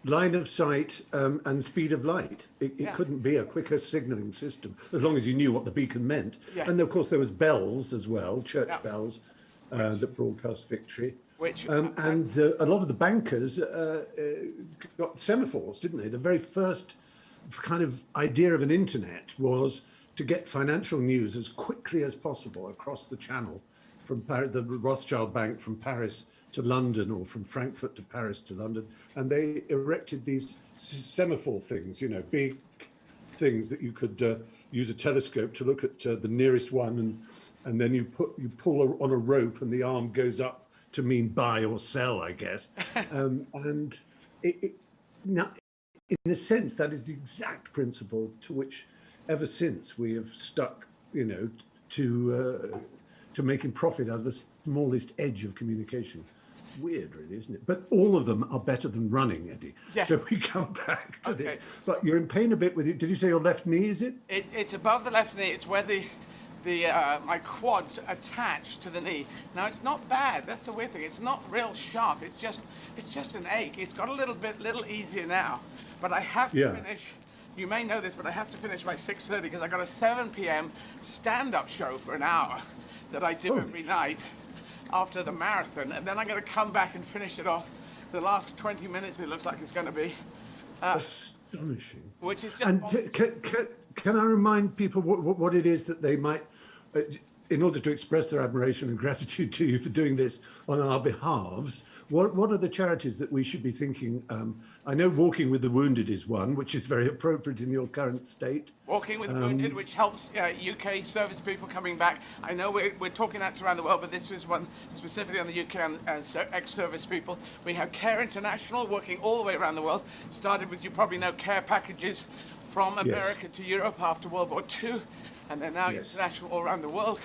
U: Line of sight and speed of light. It couldn't be a quicker signalling system, as long as you knew what the beacon meant. Yeah. And of course there was bells as well, church bells, that broadcast victory. And a lot of the bankers got semaphores, didn't they? The very first kind of idea of an internet was to get financial news as quickly as possible across the channel, from the Rothschild Bank from Paris to London, or from Frankfurt to Paris to London, and they erected these semaphore things, big things that you could use a telescope to look at the nearest one, and then you pull on a rope and the arm goes up to mean buy or sell, I guess. And now, in a sense, that is the exact principle to which, ever since, we have stuck, to making profit out of the smallest edge of communication. It's weird, really, isn't it? But all of them are better than running, Eddie. Yes. So we come back to this. But you're in pain a bit with it. Did you say your left knee, is it?
A: It's above the left knee. It's where my quad's attached to the knee. Now, it's not bad. That's the weird thing. It's not real sharp. It's just an ache. It's got a little easier now. But I have to finish. You may know this, but I have to finish by 6:30 because I got a 7 p.m. stand-up show for an hour that I do every night after the marathon, and then I'm going to come back and finish it off. The last 20 minutes, it looks like it's going to be.
U: Astonishing.
A: Which is just.
U: And can I remind people what it is that they might, in order to express their admiration and gratitude to you for doing this on our behalves, what are the charities that we should be thinking? I know Walking with the Wounded is one, which is very appropriate in your current state.
A: Walking with the Wounded, which helps UK service people coming back. I know we're talking that around the world, but this is one specifically on the UK and ex-service people. We have Care International working all the way around the world. Started with, you probably know, care packages from America to Europe after World War II. And they're now international all around the world.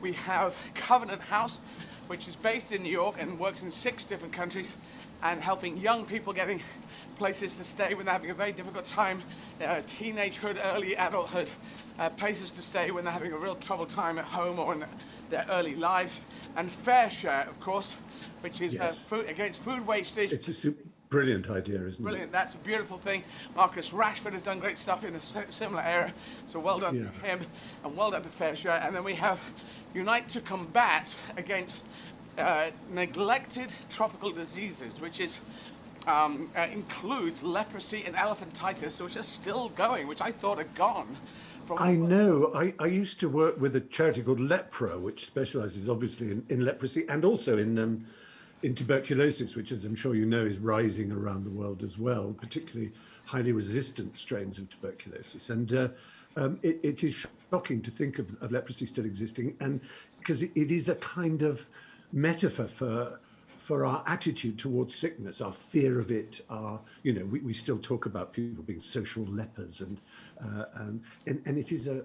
A: We have Covenant House, which is based in New York and works in 6 different countries, and helping young people getting places to stay when they're having a very difficult time, teenagehood, early adulthood, places to stay when they're having a real troubled time at home or in their early lives. And Fair Share, of course, which is food against food wastage.
U: It's a brilliant idea, isn't it?
A: Brilliant, that's a beautiful thing. Marcus Rashford has done great stuff in a similar area, so well done to him, and well done to Fair Share. And then we have Unite to Combat against neglected tropical diseases, which is includes leprosy and elephantitis, which are still going, which I thought had gone.
U: I know. I used to work with a charity called Lepro, which specialises obviously in leprosy and also in tuberculosis, which, as I'm sure you know, is rising around the world as well, particularly highly resistant strains of tuberculosis. And it is shocking to think of leprosy still existing, and because it is a kind of metaphor for our attitude towards sickness, our fear of it, we still talk about people being social lepers, and it is a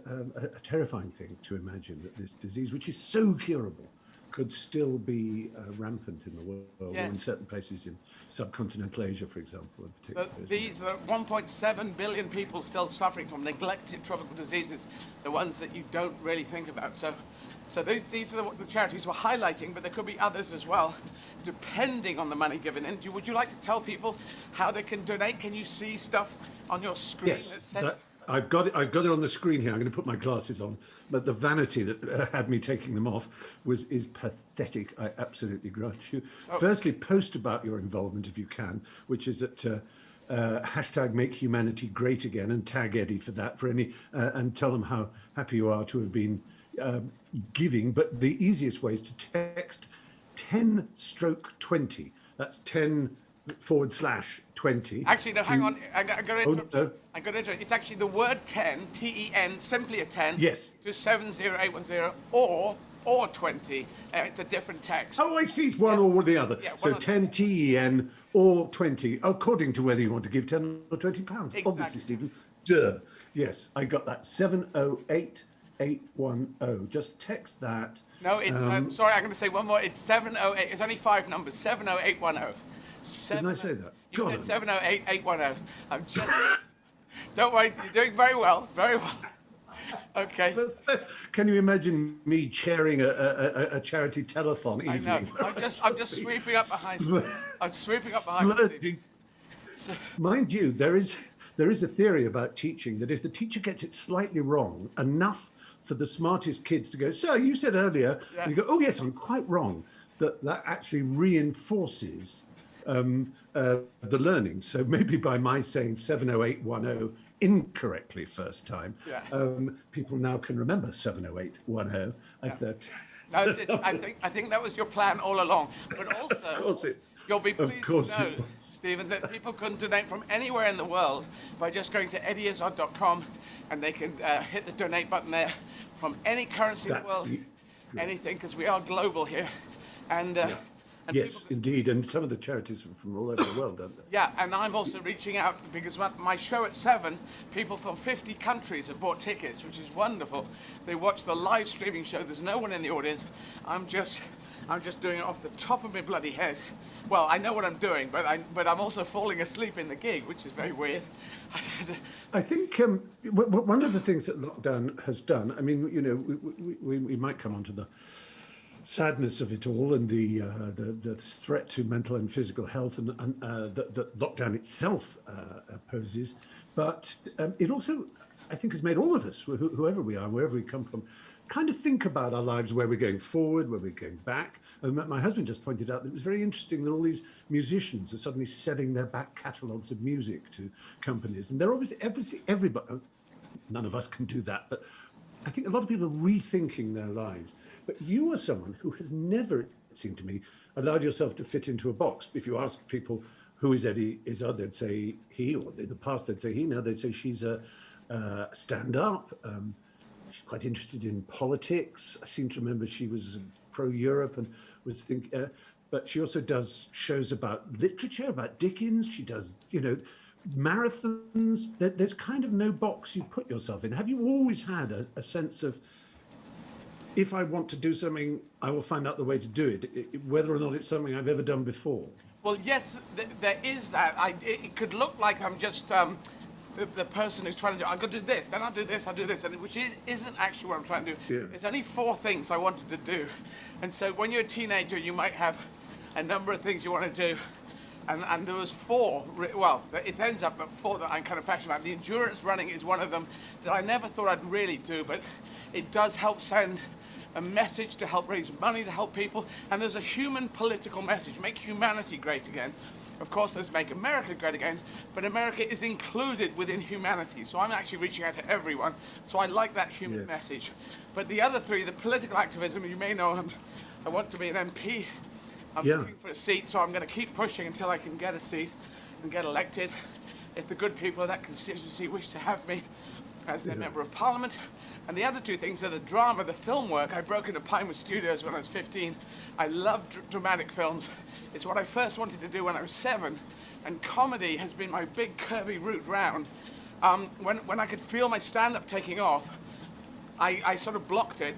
U: terrifying thing to imagine that this disease, which is so curable, could still be rampant in the world, or in certain places in subcontinental Asia, for example. In
A: so these are 1.7 billion people still suffering from neglected tropical diseases, the ones that you don't really think about. So these are the charities we're highlighting, but there could be others as well, depending on the money given in. Would you like to tell people how they can donate? Can you see stuff on your screen?
U: Yes, I've got it on the screen here. I'm going to put my glasses on, but the vanity that had me taking them off is pathetic. I absolutely grant you. Firstly, post about your involvement if you can, which is at hashtag Make Humanity Great Again, and tag Eddie for that, and tell them how happy you are to have been giving. But the easiest way is to text 10/20. That's 10/20.
A: Actually, no, hang on. I'm going to interrupt. I'm going to interrupt. It's actually the word 10, T-E-N, simply a 10.
U: Yes.
A: To 70810 or 20. It's a different text.
U: Oh, I see. It's one or the other. Yeah, so 10 TEN or 20, according to whether you want to give 10 or 20 pounds.
A: Exactly.
U: Obviously, Stephen. Duh. Yes, I got that. 708810. Just text that.
A: No, it's sorry. I'm going to say one more. It's 708. It's only 5 numbers. 70810.
U: Didn't I say that?
A: You said 708810. I'm just. Don't worry. You're doing very well. Very well. Okay.
U: Can you imagine me chairing a charity telethon evening?
A: I know. I'm just sweeping up behind you. I'm sweeping up behind you.
U: Mind you, there is a theory about teaching that if the teacher gets it slightly wrong enough for the smartest kids to go, "Sir, you said earlier," and you go, "Oh yes, I'm quite wrong," that actually reinforces the learning. So maybe by my saying 70810 incorrectly first time, people now can remember 70810 as their.
A: No, I think that was your plan all along. But also, you'll be pleased to know, Stephen, that people can donate from anywhere in the world by just going to eddieizzard.com, and they can hit the donate button there from any currency in the world, anything, because we are global here. And
U: yes, indeed, and some of the charities are from all over the world, aren't they?
A: Yeah, and I'm also reaching out because my show at 7, people from 50 countries have bought tickets, which is wonderful. They watch the live streaming show. There's no one in the audience. I'm just doing it off the top of my bloody head. Well, I know what I'm doing, but I'm also falling asleep in the gig, which is very weird.
U: I think one of the things that lockdown has done. I mean, we might come on to the sadness of it all and the threat to mental and physical health and that lockdown itself poses, but it also, I think, has made all of us, whoever we are, wherever we come from, kind of think about our lives, where we're going forward, where we're going back. And my husband just pointed out that it was very interesting that all these musicians are suddenly selling their back catalogues of music to companies, and they're obviously everybody. None of us can do that, but I think a lot of people are rethinking their lives. But you are someone who has never, it seemed to me, allowed yourself to fit into a box. If you ask people, who is Eddie Izzard, they'd say he, or in the past they'd say he, now they'd say she's a stand-up. She's quite interested in politics. I seem to remember she was pro-Europe and was thinking, but she also does shows about literature, about Dickens. She does, marathons. There's kind of no box you put yourself in. Have you always had a sense of if I want to do something, I will find out the way to do it, whether or not it's something I've ever done before.
A: Well, yes, there is that. It could look like I'm just the person who's trying to do, I'm going to do this, then I'll do this, I'll do this, and which isn't actually what I'm trying to do.
U: Yeah.
A: There's only 4 things I wanted to do. And so when you're a teenager, you might have a number of things you want to do. And there was 4, well, it ends up at 4 that I'm kind of passionate about. The endurance running is one of them that I never thought I'd really do, but it does help send a message to help raise money to help people, and there's a human political message, make humanity great again. Of course, there's make America great again, but America is included within humanity, so I'm actually reaching out to everyone, so I like that human message. But the other 3, the political activism, you may know I want to be an MP. I'm looking for a seat, so I'm going to keep pushing until I can get a seat and get elected. If the good people of that constituency wish to have me as their member of parliament. And the other 2 things are the drama, the film work. I broke into Pinewood Studios when I was 15. I love dramatic films. It's what I first wanted to do when I was 7. And comedy has been my big curvy route round. When I could feel my stand-up taking off, I sort of blocked it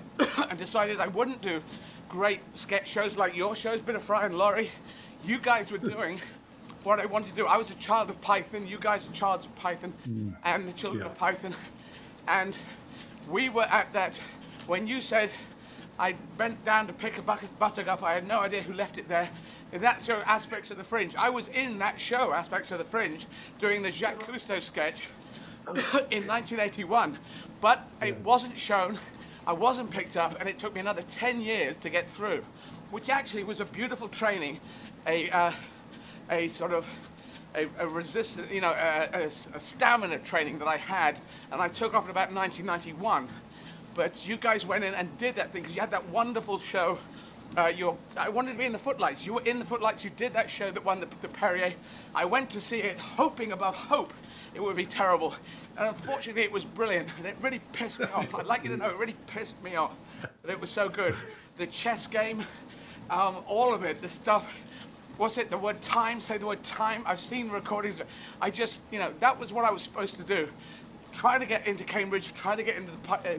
A: and decided I wouldn't do great sketch shows like your shows, Bit of Fry and Laurie. You guys were doing what I wanted to do. I was a child of Python, you guys are childs of Python, and the children of Python. And we were at that, when you said, I bent down to pick a bucket of buttercup, I had no idea who left it there. And that's your Aspects of the Fringe. I was in that show, Aspects of the Fringe, doing the Jacques Cousteau sketch in 1981, but it wasn't shown, I wasn't picked up, and it took me another 10 years to get through, which actually was a beautiful training, a sort of a resistance, you know, a stamina training that I had, and I took off in about 1991. But you guys went in and did that thing because you had that wonderful show. I wanted to be in the Footlights. You were in the Footlights. You did that show that won the Perrier. I went to see it, hoping above hope it would be terrible, and unfortunately it was brilliant. And it really pissed me off. I'd like you to know it really pissed me off that it was so good. The chess game, all of it, the stuff. What's it? The word time, say the word time. I've seen recordings. I just, you know, that was what I was supposed to do. Try to get into Cambridge, try to get into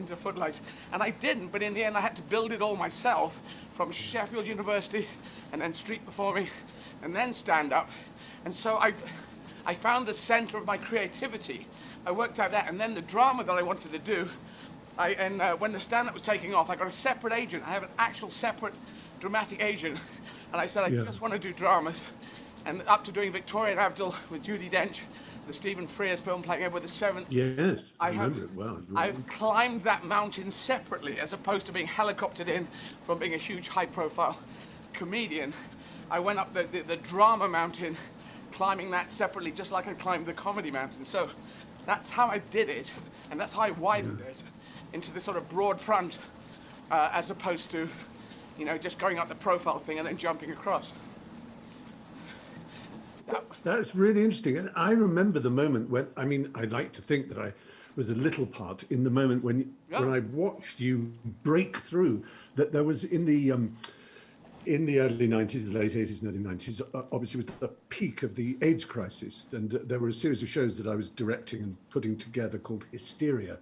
A: the Footlights. And I didn't, but in the end I had to build it all myself from Sheffield University and then street performing and then stand up. And so I found the center of my creativity. I worked out that, and then the drama that I wanted to do, when the stand-up was taking off, I got a separate agent. I have an actual separate dramatic agent. And I said, I just want to do dramas. And up to doing Victoria and Abdul with Judi Dench, the Stephen Frears film playing Edward VII.
U: Yes, I remember it well.
A: I've climbed that mountain separately, as opposed to being helicoptered in from being a huge high-profile comedian. I went up the drama mountain, climbing that separately, just like I climbed the comedy mountain. So that's how I did it, and that's how I widened it into this sort of broad front, as opposed to, you know, just going up the profile thing and then jumping across.
U: That's really interesting. And I remember the moment when, I mean, I'd like to think that I was a little part in the moment when I watched you break through, that there was in the early 90s, the late 80s and early 90s, obviously was the peak of the AIDS crisis. And there were a series of shows that I was directing and putting together called Hysteria,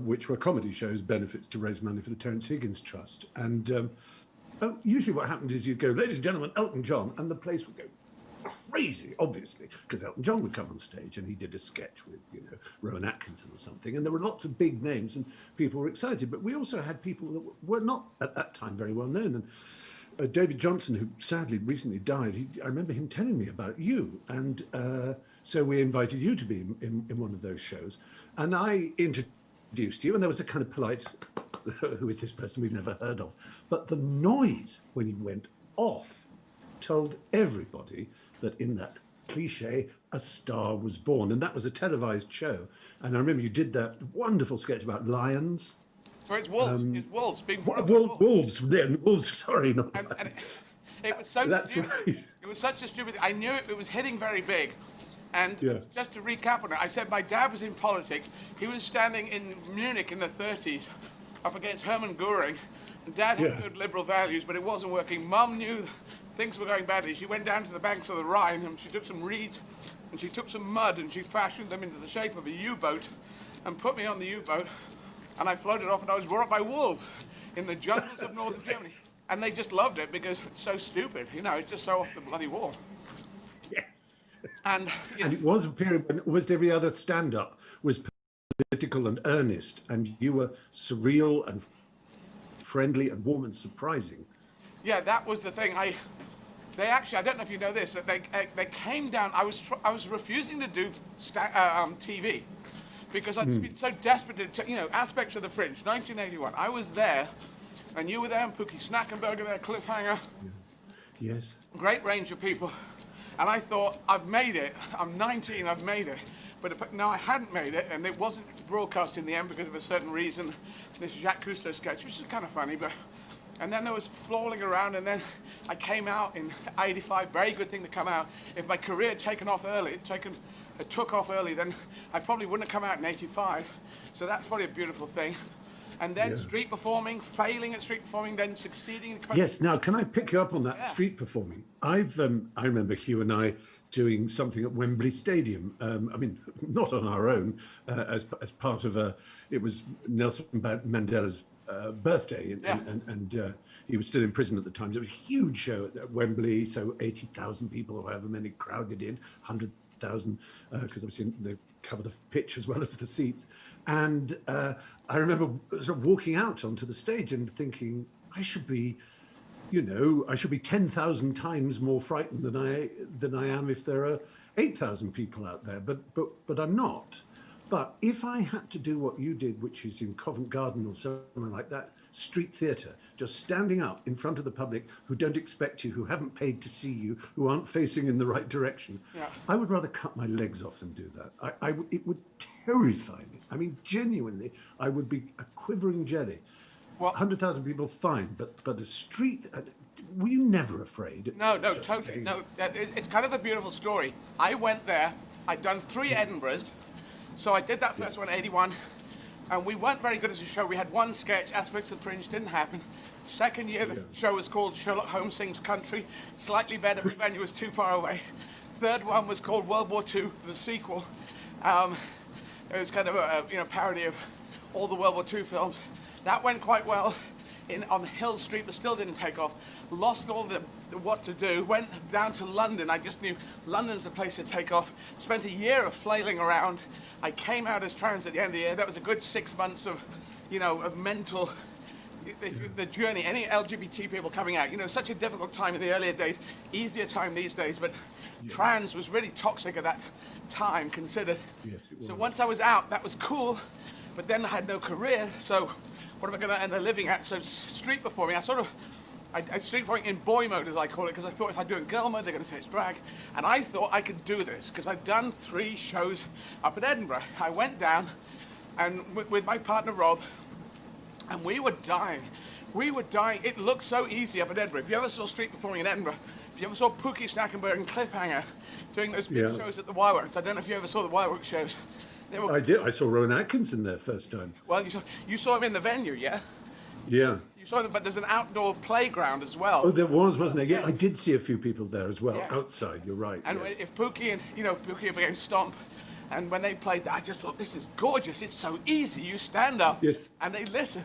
U: which were comedy shows, benefits to raise money for the Terence Higgins Trust. And usually what happened is you'd go, ladies and gentlemen, Elton John, and the place would go crazy, obviously, because Elton John would come on stage and he did a sketch with, you know, Rowan Atkinson or something, and there were lots of big names and people were excited. But we also had people that were not at that time very well known. And David Johnson, who sadly recently died, I remember him telling me about you, and so we invited you to be in one of those shows, and I introduced you, and there was a kind of polite, who is this person we've never heard of? But the noise when you went off told everybody that in that cliche, a star was born. And that was a televised show. And I remember you did that wonderful sketch about lions.
A: Or it's wolves. It's wolves. Being
U: Wolves, sorry. Not
A: and it was so stupid. Right. It was such a stupid. I knew it was hitting very big. And just to recap on it, I said my dad was in politics. He was standing in Munich in the 30s up against Hermann Goering. And Dad had good liberal values, but it wasn't working. Mum knew things were going badly. She went down to the banks of the Rhine and she took some reeds and she took some mud and she fashioned them into the shape of a U-boat and put me on the U-boat, and I floated off and I was brought up by wolves in the jungles of northern Germany. And they just loved it because it's so stupid, you know, it's just so off the bloody wall.
U: Yes.
A: And, you know,
U: And it was a period when almost every other stand-up was political and earnest, and you were surreal and friendly and warm and surprising.
A: yeah, that was the thing. They actually, I don't know if you know this, that they came down. I was refusing to do TV because I'd been so desperate to, you know, Aspects of the Fringe, 1981. I was there, and you were there, and Pookie Snackenberger there, Cliffhanger.
U: Yes.
A: Great range of people. And I thought, I've made it. I'm 19, I've made it. But no, I hadn't made it, and it wasn't broadcast in the end because of a certain reason. This Jacques Cousteau sketch, which is kind of funny, but... And then there was flailing around, and then I came out in '85. Very good thing to come out. If my career had took off early, then I probably wouldn't have come out in '85. So that's probably a beautiful thing. And then street performing, failing at street performing, then succeeding.
U: Yes. Now, can I pick you up on that street performing? I remember Hugh and I doing something at Wembley Stadium. I mean, not on our own, as part of it was Nelson Mandela's birthday, and he was still in prison at the time. So it was a huge show at Wembley, so 80,000 people or however many crowded in, 100,000, because obviously they cover the pitch as well as the seats. And I remember sort of walking out onto the stage and thinking, I should be 10,000 times more frightened than I am if there are 8,000 people out there, but I'm not. But if I had to do what you did, which is in Covent Garden or something like that, street theatre, just standing up in front of the public who don't expect you, who haven't paid to see you, who aren't facing in the right direction, I would rather cut my legs off than do that. It would terrify me. I mean, genuinely, I would be a quivering jelly. 100,000 people, fine, but a street, were you never afraid?
A: No, totally. No, it's kind of a beautiful story. I went there, I'd done 3 Edinburghs. So I did that first one, 81, and we weren't very good as a show. We had one sketch, Aspects of the Fringe, didn't happen. Second year, the show was called Sherlock Holmes Sings Country, slightly better, but the venue was too far away. Third one was called World War II, the sequel. It was kind of a parody of all the World War II films. That went quite well on Hill Street, but still didn't take off. Lost all the what to do, went down to London. I just knew London's the place to take off. Spent a year of flailing around. I came out as trans at the end of the year. That was a good 6 months of, of mental, the journey. Any LGBT people coming out, such a difficult time in the earlier days, easier time these days, but trans was really toxic at that time, considered.
U: Yes, it was.
A: So once I was out, that was cool, but then I had no career, so what am I going to end up living at? So street performing, I street performing in boy mode, as I call it, because I thought if I do it in girl mode, they're going to say it's drag. And I thought I could do this, because I'd done 3 shows up at Edinburgh. I went down, and with my partner Rob, and we were dying. We were dying. It looked so easy up at Edinburgh. If you ever saw street performing in Edinburgh, if you ever saw Pookie Snackenberg and Cliffhanger doing those big shows at the Wireworks, I don't know if you ever saw the Wireworks shows.
U: I did. I saw Rowan Atkinson there first time.
A: Well, you saw him in the venue, yeah?
U: Yeah.
A: You saw them, but there's an outdoor playground as well.
U: Oh, there was, wasn't there? Yeah, I did see a few people there as well, outside, you're right.
A: And if Pookie and, Pookie became Stomp, and when they played that, I just thought, this is gorgeous, it's so easy, you stand up, and they listen.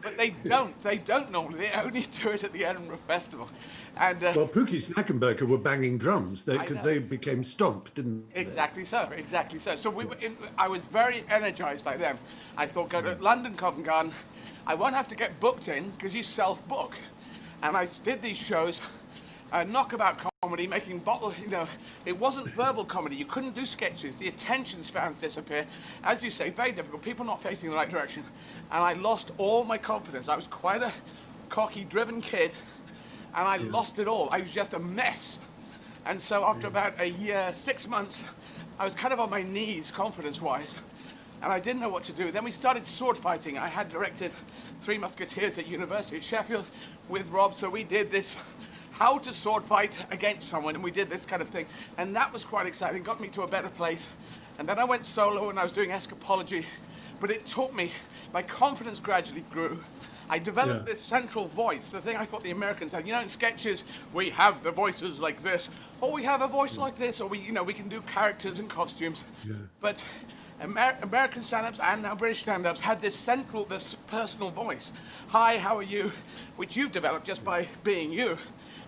A: But they don't normally, they only do it at the Edinburgh Festival. And
U: well, Pookie Snackenberger were banging drums, because they became Stomp, didn't they?
A: Exactly so. So I was very energized by them. I thought, go to London, Covent Garden, I won't have to get booked in, because you self-book. And I did these shows, knockabout comedy, making it wasn't verbal comedy. You couldn't do sketches. The attention spans disappear. As you say, very difficult. People not facing the right direction. And I lost all my confidence. I was quite a cocky, driven kid, and I lost it all. I was just a mess. And so after about a year, 6 months, I was kind of on my knees, confidence-wise. And I didn't know what to do. Then we started sword fighting. I had directed 3 Musketeers at University at Sheffield with Rob, so we did this how to sword fight against someone, and we did this kind of thing. And that was quite exciting, got me to a better place. And then I went solo and I was doing escapology, but it taught me, my confidence gradually grew. I developed this central voice, the thing I thought the Americans had. In sketches, we have the voices like this, or we have a voice like this, or we can do characters and costumes. But American stand-ups and now British stand-ups had this central, this personal voice. Hi, how are you? Which you've developed just by being you.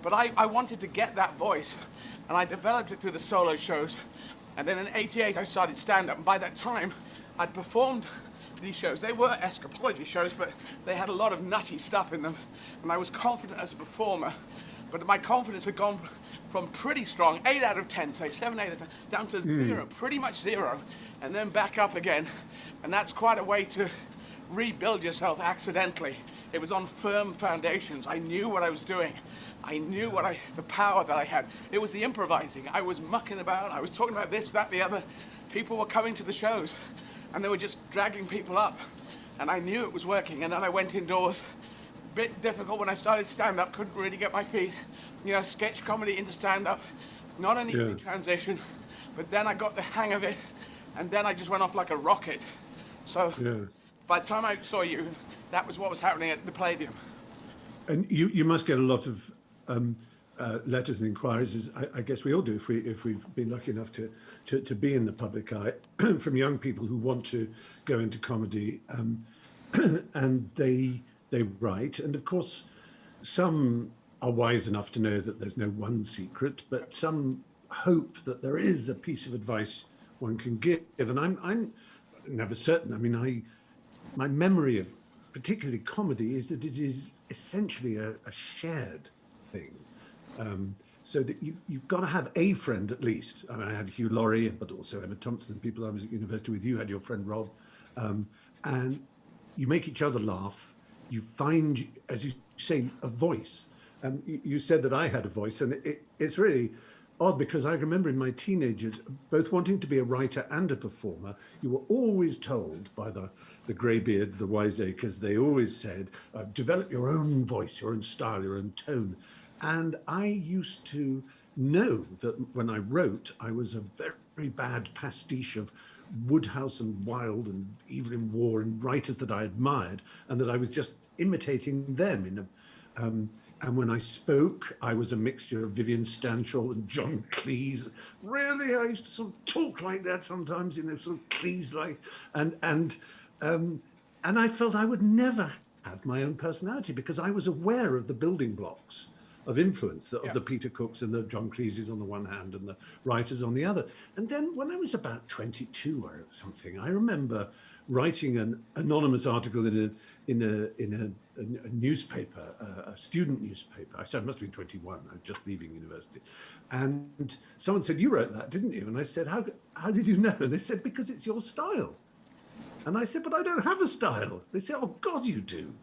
A: But I wanted to get that voice, and I developed it through the solo shows. And then in '88, I started stand-up, and by that time, I'd performed these shows. They were escapology shows, but they had a lot of nutty stuff in them, and I was confident as a performer. But my confidence had gone from pretty strong, 8 out of 10, say 7, 8 out of 10, down to 0, pretty much 0, and then back up again. And that's quite a way to rebuild yourself accidentally. It was on firm foundations. I knew what I was doing. I knew the power that I had. It was the improvising. I was mucking about. I was talking about this, that, the other. People were coming to the shows, and they were just dragging people up. And I knew it was working. And then I went indoors. Bit difficult when I started stand-up. Couldn't really get my feet. You know, sketch comedy into stand-up. Not an easy transition. But then I got the hang of it, and then I just went off like a rocket. So by the time I saw you, that was what was happening at the Palladium.
U: And you must get a lot of letters and inquiries, as I guess we all do if we've been lucky enough to be in the public eye, from young people who want to go into comedy, and they write. And of course, some are wise enough to know that there's no one secret, but some hope that there is a piece of advice one can give. And I'm never certain. I mean, my memory of particularly comedy is that it is essentially a shared thing. So that you've got to have a friend at least. I mean, I had Hugh Laurie, but also Emma Thompson, people I was at university with. You had your friend Rob, and you make each other laugh. You find, as you say, a voice. You said that I had a voice, and it's really odd because I remember in my teenagers, both wanting to be a writer and a performer, you were always told by the greybeards, the wiseacres, they always said, develop your own voice, your own style, your own tone. And I used to know that when I wrote, I was a very bad pastiche of Woodhouse and Wilde and Evelyn Waugh and writers that I admired, and that I was just imitating them. And when I spoke, I was a mixture of Vivian Stanshall and John Cleese. Really, I used to sort of talk like that sometimes, you know, sort of Cleese-like. And I felt I would never have my own personality because I was aware of the building blocks of influence, of the Peter Cooks and the John Cleeses on the one hand and the writers on the other. And then when I was about 22 or something, I remember writing an anonymous article in a newspaper, a student newspaper. I said, I must have been 21, I was just leaving university. And someone said, you wrote that, didn't you? And I said, how did you know? And they said, because it's your style. And I said, but I don't have a style. They said, oh God, you do.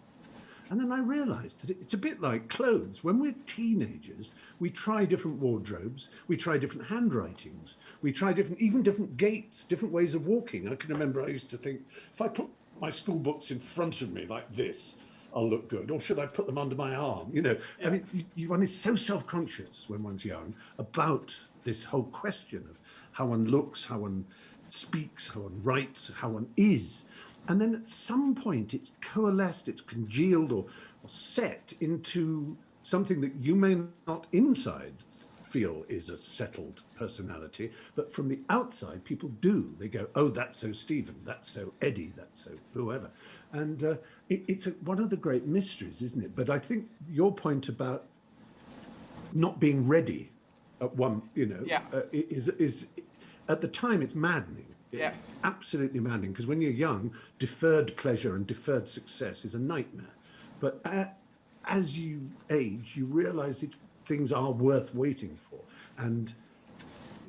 U: And then I realized that it's a bit like clothes. When we're teenagers, we try different wardrobes, we try different handwritings, we try even different gaits, different ways of walking. I can remember I used to think, if I put my school books in front of me like this, I'll look good. Or should I put them under my arm? You know, I mean, one is so self-conscious when one's young about this whole question of how one looks, how one speaks, how one writes, how one is. And then at some point it's coalesced, it's congealed or set into something that you may not inside feel is a settled personality, but from the outside people do. They go, oh, that's so Stephen, that's so Eddie, that's so whoever. And it's one of the great mysteries, isn't it? But I think your point about not being ready at one, you know, is at the time it's maddening.
A: Yeah.
U: Absolutely maddening, because when you're young, deferred pleasure and deferred success is a nightmare. But as you age, you realize that things are worth waiting for. And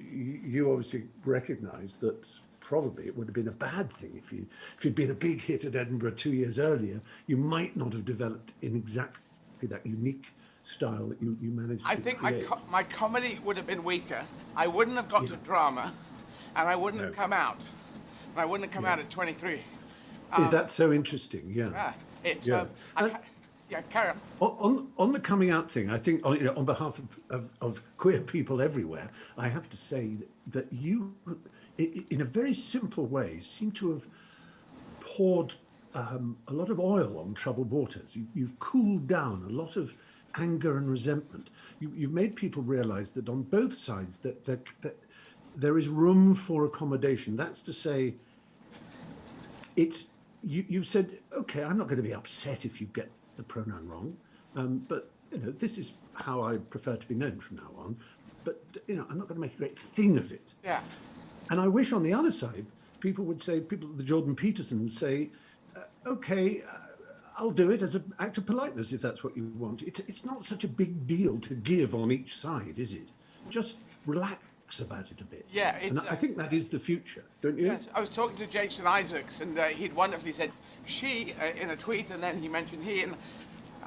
U: you obviously recognize that probably it would have been a bad thing if you'd been a big hit at Edinburgh 2 years earlier. You might not have developed in exactly that unique style that you managed to create.
A: I think my comedy would have been weaker. I wouldn't have got to drama. And I wouldn't have come out. I wouldn't have come out at 23.
U: That's so interesting. Yeah.
A: It's carry
U: on. On the coming out thing, I think on behalf of queer people everywhere, I have to say that you, in a very simple way, seem to have poured a lot of oil on troubled waters. You've cooled down a lot of anger and resentment. You've made people realize that on both sides that there is room for accommodation. That's to say, you've said, okay, I'm not going to be upset if you get the pronoun wrong, but this is how I prefer to be known from now on. But I'm not going to make a great thing of it.
A: Yeah.
U: And I wish on the other side, people the Jordan Petersons say, okay, I'll do it as an act of politeness if that's what you want. It's not such a big deal to give on each side, is it? Just relax about it a bit.
A: Yeah,
U: and I think that is the future, don't you?
A: Yes, I was talking to Jason Isaacs, and he'd wonderfully said she in a tweet, and then he mentioned he, and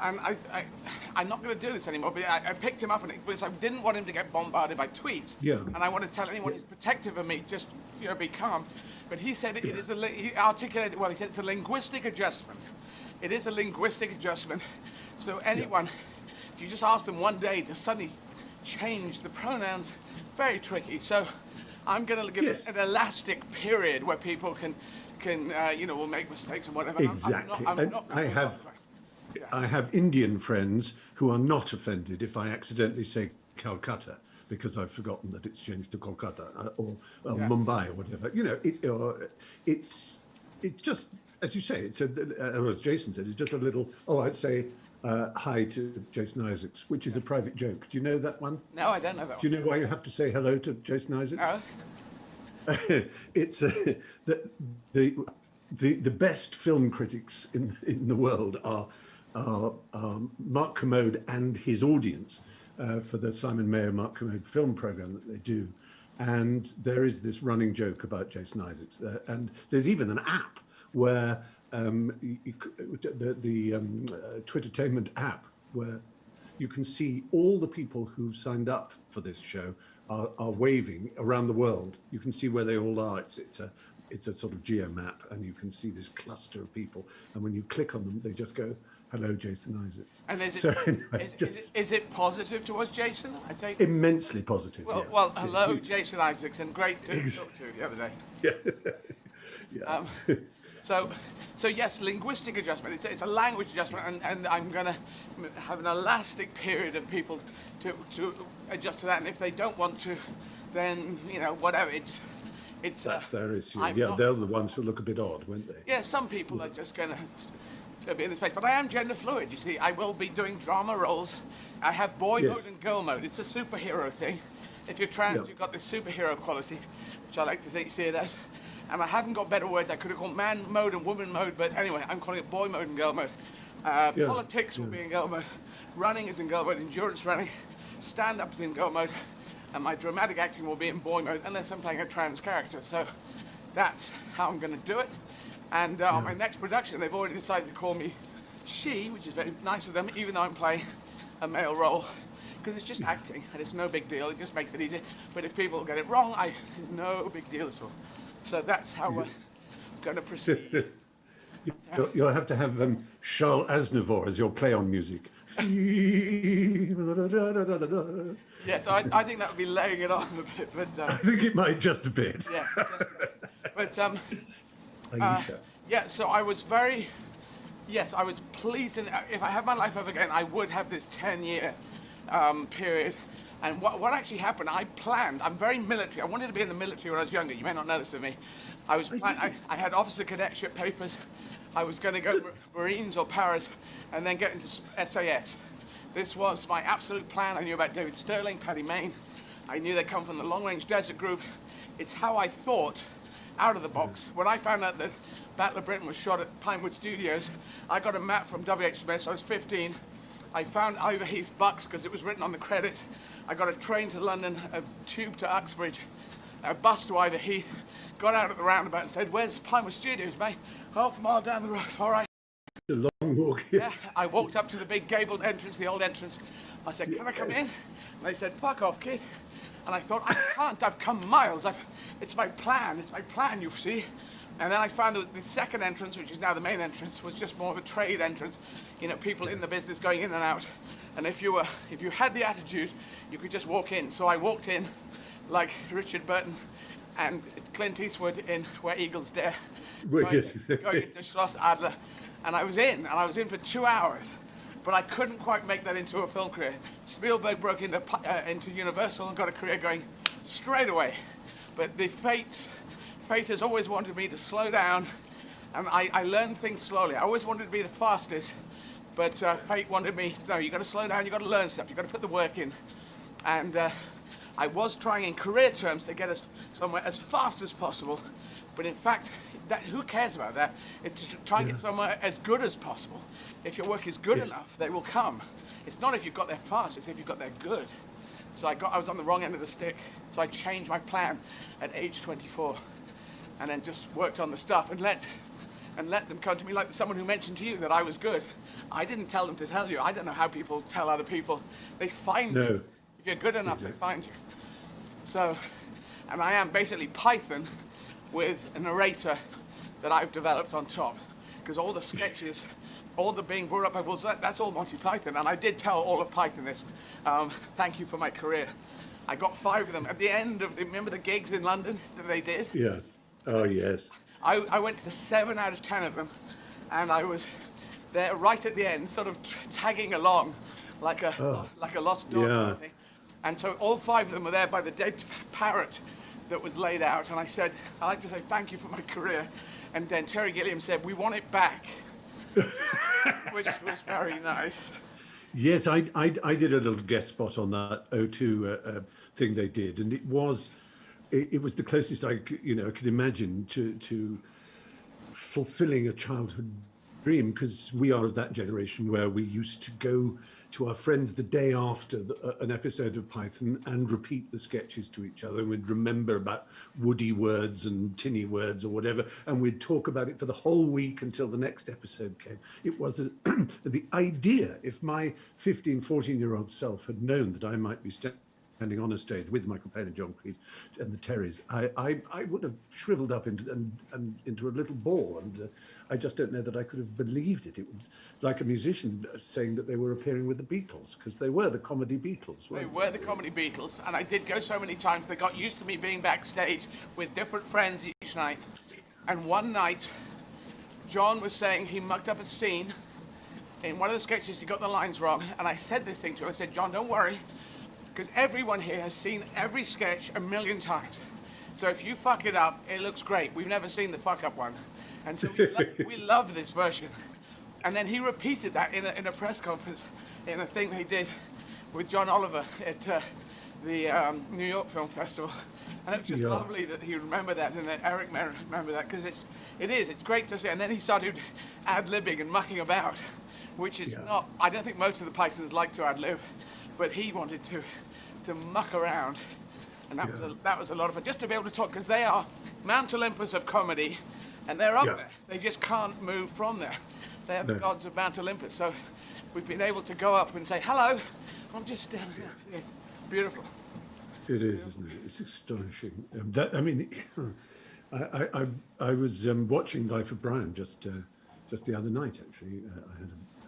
A: I'm not going to do this anymore. But I picked him up, because I didn't want him to get bombarded by tweets.
U: Yeah.
A: And I want to tell anyone who's protective of me, just be calm. But he said it is he articulated well. He said it's a linguistic adjustment. It is a linguistic adjustment. So anyone, if you just ask them one day to suddenly change the pronouns, very tricky. So I'm going to give it an elastic period where people can will make mistakes and whatever.
U: Exactly.
A: I'm not
U: I have Indian friends who are not offended if I accidentally say Calcutta because I've forgotten that it's changed to Kolkata or Mumbai or whatever. It's just, as you say, or as Jason said, it's just a little. Oh, I'd say hi to Jason Isaacs, which is a private joke. Do you know that one?
A: No, I don't know that one.
U: Do you know why you have to say hello to Jason Isaacs?
A: No.
U: It's the best film critics in the world are Mark Commode and his audience for the Simon Mayo Mark Commode film program that they do. And there is this running joke about Jason Isaacs. And there's even an app where the Twittertainment app where you can see all the people who've signed up for this show are waving around the world. You can see where they all are. It's a sort of geo map, and you can see this cluster of people. And when you click on them, they just go, "Hello, Jason Isaacs."
A: And
U: Anyway,
A: is it positive towards Jason? I take
U: immensely positive.
A: Well, hello, Jason Isaacs, and great to talk to you the other day.
U: Yeah.
A: So yes, linguistic adjustment. It's a language adjustment, and I'm going to have an elastic period of people to adjust to that. And if they don't want to, then whatever.
U: That's their issue. They're the ones who look a bit odd, won't they?
A: Yeah, some people are just going to be in this space. But I am gender fluid, you see. I will be doing drama roles. I have boy mode and girl mode. It's a superhero thing. If you're trans, you've got this superhero quality, which I like to see it as. And I haven't got better words. I could have called man mode and woman mode, but anyway, I'm calling it boy mode and girl mode. Politics will be in girl mode. Running is in girl mode. Endurance running. Stand-up is in girl mode. And my dramatic acting will be in boy mode, unless I'm playing a trans character. So that's how I'm going to do it. And on my next production, they've already decided to call me she, which is very nice of them, even though I'm playing a male role. Because it's just acting, and it's no big deal. It just makes it easy. But if people get it wrong, no big deal at all. So that's how we're going to proceed.
U: You'll have to have Charles Aznavour as your play-on music.
A: Yes, I think that would be laying it on a bit, but
U: I think it might just a bit.
A: Yeah, just a bit. But
U: Aisha.
A: Yeah, so I was I was pleased. And if I had my life over again, I would have this 10-year period. And what actually happened, I'm very military. I wanted to be in the military when I was younger. You may not know this of me. I had officer cadetship papers. I was going to go Marines or Paras and then get into SAS. This was my absolute plan. I knew about David Sterling, Paddy Mayne. I knew they'd come from the Long Range Desert Group. It's how I thought out of the box. When I found out that Battle of Britain was shot at Pinewood Studios, I got a map from W.H. Smith, so I was 15. I found Ivor Heath's Bucks because it was written on the credits. I got a train to London, a tube to Uxbridge, a bus to Ivor Heath, got out at the roundabout and said, "Where's Pinewood Studios, mate?" "Half a mile down the road." "All right."
U: The long walk.
A: Yeah, I walked up to the big gabled entrance, the old entrance. I said, "Can I come in?" And they said, "Fuck off, kid." And I thought, I can't, I've come miles. It's my plan, you see. And then I found that the second entrance, which is now the main entrance, was just more of a trade entrance. People in the business going in and out. And if you had the attitude, you could just walk in. So I walked in like Richard Burton and Clint Eastwood in Where Eagles Dare, going into Schloss Adler. And I was in for 2 hours. But I couldn't quite make that into a film career. Spielberg broke into Universal and got a career going straight away. But the fate has always wanted me to slow down And I learned things slowly. I always wanted to be the fastest, but fate wanted me, no, you got to slow down, you got to learn stuff, you got to put the work in. And I was trying in career terms to get us somewhere as fast as possible, but in fact, who cares about that? It's to try and get somewhere as good as possible. If your work is good enough, they will come. It's not if you've got there fast, it's if you've got there good. So I was on the wrong end of the stick, so I changed my plan at age 24, and then just worked on the stuff and let them come to me, like someone who mentioned to you that I was good. I didn't tell them to tell you. I don't know how people tell other people. They find you. If you're good enough, they find you. So, and I am basically Python with a narrator that I've developed on top, because all the sketches, all the being brought up by wolves, that's all Monty Python, and I did tell all of Python this. Thank you for my career. I got 5 of them at the end of remember the gigs in London that they did?
U: Yeah. Oh, yes.
A: I went to 7 out of 10 of them, and I was there right at the end, sort of tagging along like a lost dog.
U: Yeah.
A: And so all 5 of them were there by the dead parrot that was laid out, and I said, I'd like to say thank you for my career. And then Terry Gilliam said, we want it back, which was very nice.
U: Yes, I did a little guest spot on that O2 thing they did, and it was the closest I could imagine to fulfilling a childhood dream, because we are of that generation where we used to go to our friends the day after an episode of Python and repeat the sketches to each other. We'd remember about woody words and tinny words or whatever, and we'd talk about it for the whole week until the next episode came. It was the idea, if my 15, 14-year-old self had known that I might be standing on a stage with my companion John Cleese and the Terrys, I would have shriveled up into a little ball, and I just don't know that I could have believed it. It was like a musician saying that they were appearing with the Beatles, because they were the comedy Beatles.
A: They were the comedy Beatles, and I did go so many times they got used to me being backstage with different friends each night. And one night, John was saying he mucked up a scene. In one of the sketches, he got the lines wrong, and I said this thing to him. I said, John, don't worry, because everyone here has seen every sketch a million times. So if you fuck it up, it looks great. We've never seen the fuck up one. And so we love this version. And then he repeated that in a press conference, in a thing they did with John Oliver at the New York Film Festival. And it was just lovely that he remembered that, and that Eric remembered that, because it's great to see. And then he started ad-libbing and mucking about, which is not, I don't think most of the Pythons like to ad-lib, but he wanted to muck around, and that was a lot of fun, just to be able to talk, because they are Mount Olympus of comedy, and they're up there. They just can't move from there. They're the gods of Mount Olympus, so we've been able to go up and say, hello, I'm just down here. It's beautiful.
U: It is, isn't it? It's astonishing. I was watching Life of Brian just the other night, actually.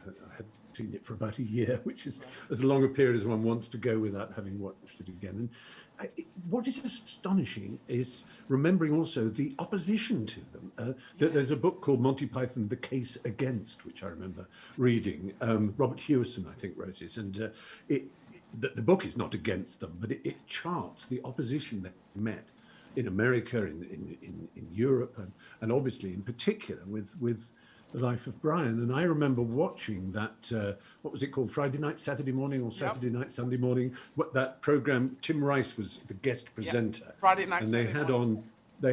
U: I had seen it for about a year, which is as long a period as one wants to go without having watched it again. And what is astonishing is remembering also the opposition to them. There's a book called Monty Python, The Case Against, which I remember reading. Robert Hewison, I think, wrote it. And the book is not against them, but it charts the opposition they met in America, in Europe, and obviously in particular with The Life of Brian. And I remember watching that, what was it called, Friday night, Saturday morning, or Saturday night, Sunday morning, that program. Tim Rice was the guest presenter.
A: Friday night,
U: and they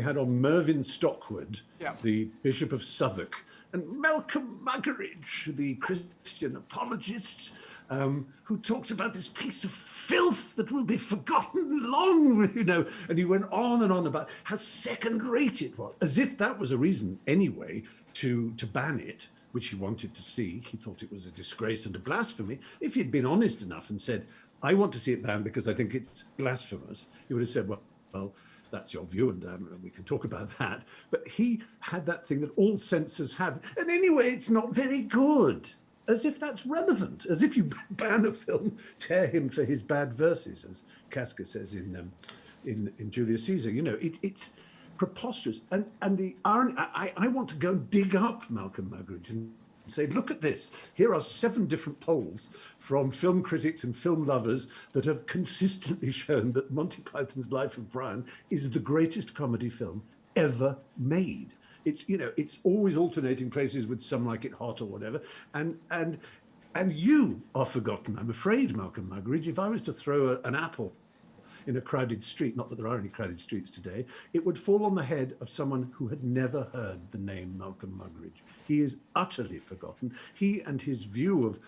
U: had on Mervyn Stockwood, the Bishop of Southwark, and Malcolm Muggeridge, the Christian apologist, who talked about this piece of filth that will be forgotten long, and he went on and on about how second-rate it was, as if that was a reason anyway to ban it, which he wanted to see. He thought it was a disgrace and a blasphemy. If he'd been honest enough and said, I want to see it banned because I think it's blasphemous, he would have said, well, that's your view, and we can talk about that. But he had that thing that all censors have. And anyway, it's not very good. As if that's relevant. As if you ban a film, tear him for his bad verses, as Casca says in Julius Caesar. It's preposterous. And the irony, I want to go dig up Malcolm Muggeridge and say, look at this. Here are 7 different polls from film critics and film lovers that have consistently shown that Monty Python's Life of Brian is the greatest comedy film ever made. It's, you know, it's always alternating places with Some Like It Hot or whatever. And you are forgotten, I'm afraid, Malcolm Muggeridge. If I was to throw an apple in a crowded street, not that there are any crowded streets today, it would fall on the head of someone who had never heard the name Malcolm Muggeridge. He is utterly forgotten. He and his view of,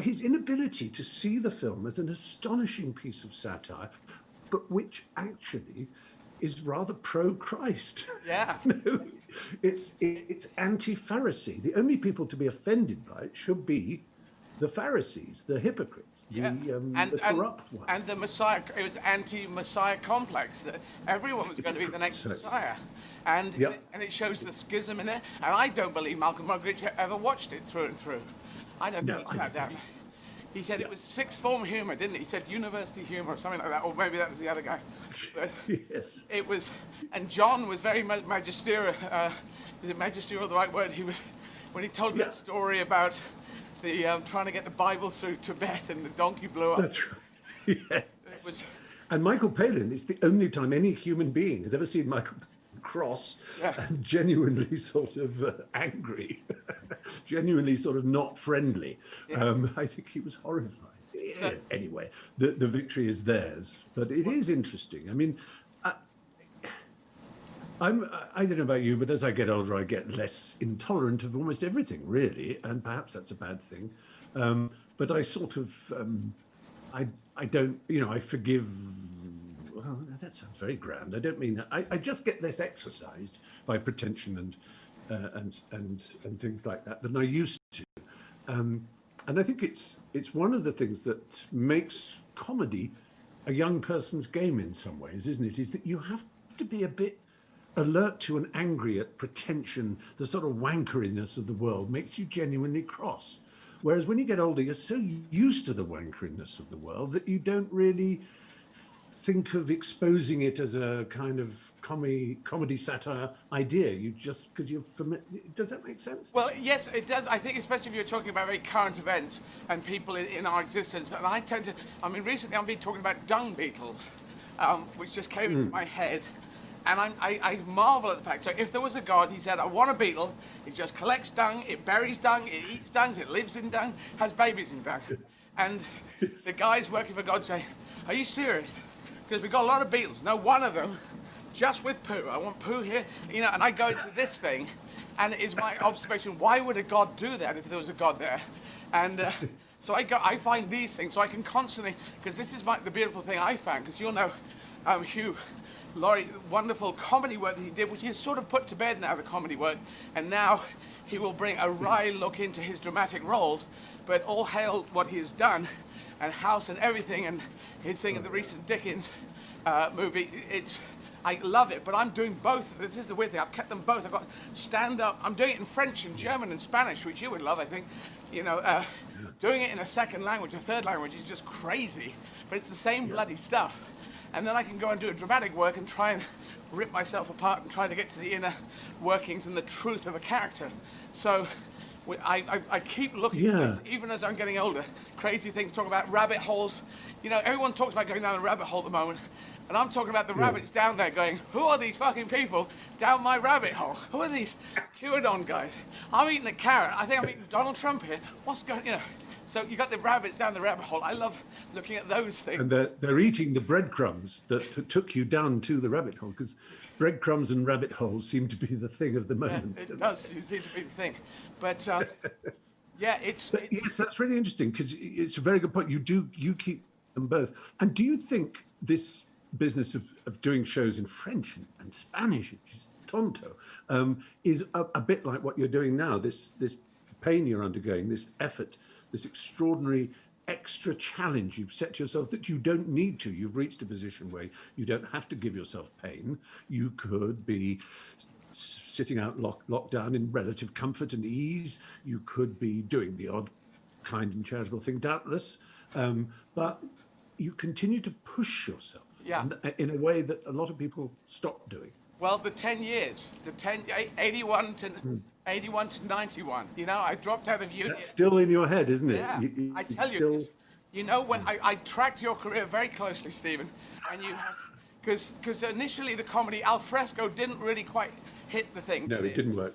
U: his inability to see the film as an astonishing piece of satire, but which actually is rather pro-Christ.
A: Yeah.
U: No, it's anti-Pharisee. The only people to be offended by it should be the Pharisees, the hypocrites, the corrupt ones.
A: And the Messiah, it was anti-Messiah complex, that everyone was going to be the next Messiah. And, and it shows the schism in it. And I don't believe Malcolm Muggeridge ever watched it through and through. I don't think he sat down. He said it was sixth form humour, didn't he? He said university humour or something like that, or maybe that was the other guy. But
U: yes.
A: It was, and John was very magisterial. Is it magisterial the right word? He was, when he told me that story about the trying to get the Bible through Tibet and the donkey blew up.
U: That's right. Yes. And Michael Palin is the only time any human being has ever seen Michael cross and genuinely sort of angry, genuinely sort of not friendly. I think he was horrified. So, anyway, the victory is theirs, but it is interesting. I mean, I don't know about you, but as I get older, I get less intolerant of almost everything, really, and perhaps that's a bad thing. But I sort of, I don't, you know, I forgive. Well, that sounds very grand. I don't mean that. I just get less exercised by pretension and things like that than I used to. And I think it's one of the things that makes comedy a young person's game in some ways, isn't it? Is that you have to be a bit alert to and angry at pretension. The sort of wankeriness of the world makes you genuinely cross. Whereas when you get older, you're so used to the wankeriness of the world that you don't really think of exposing it as a kind of comedy satire idea. You just, because you're familiar. Does that make sense?
A: Well, yes, it does. I think especially if you're talking about very current events and people in our existence. And I tend to, I mean, recently I've been talking about dung beetles, which just came into my head. And I marvel at the fact. So if there was a God, he said, I want a beetle. It just collects dung, it buries dung, it eats dung, it lives in dung, has babies in dung. And the guys working for God say, are you serious? Because we've got a lot of beetles. No, one of them, just with poo. I want poo here, you know, and I go into this thing, and it is my observation, why would a God do that if there was a God there? And so I find these things, so I can constantly, because this is the beautiful thing I found, because you'll know Hugh Laurie, wonderful comedy work that he did, which he has sort of put to bed now, the comedy work, and now he will bring a wry look into his dramatic roles, but all hail what he has done, and House and everything, and his thing in the recent Dickens movie. I love it, but I'm doing both. This is the weird thing. I've kept them both. I've got stand-up. I'm doing it in French and German and Spanish, which you would love, I think. You know, doing it in a second language, a third language is just crazy, but it's the same bloody stuff. And then I can go and do a dramatic work and try and rip myself apart and try to get to the inner workings and the truth of a character. So I keep looking at it, even as I'm getting older. Crazy things, talk about rabbit holes. You know, everyone talks about going down a rabbit hole at the moment. And I'm talking about the rabbits down there going, who are these fucking people down my rabbit hole? Who are these QAnon guys? I'm eating a carrot. I think I'm eating Donald Trump here. What's going, you know? So you got the rabbits down the rabbit hole. I love looking at those things.
U: And they're eating the breadcrumbs that took you down to the rabbit hole, because breadcrumbs and rabbit holes seem to be the thing of the moment.
A: Yeah, it does seem to be the thing. But yeah, it's
U: yes, that's really interesting, because it's a very good point. You keep them both. And do you think this business of doing shows in French and Spanish, which is tonto, is a bit like what you're doing now, this pain you're undergoing, this effort, this extraordinary extra challenge you've set yourself that you don't need to. You've reached a position where you don't have to give yourself pain. You could be sitting out locked down in relative comfort and ease. You could be doing the odd kind and charitable thing, doubtless, but you continue to push yourself in a way that a lot of people stop doing.
A: Well, the 10 years, 81 to 91, you know, I dropped out of uni.
U: That's still in your head, isn't it?
A: Yeah, I tell you, you know, when I tracked your career very closely, Stephen, and you have, because initially the comedy al fresco didn't really quite hit the thing.
U: No, it didn't work.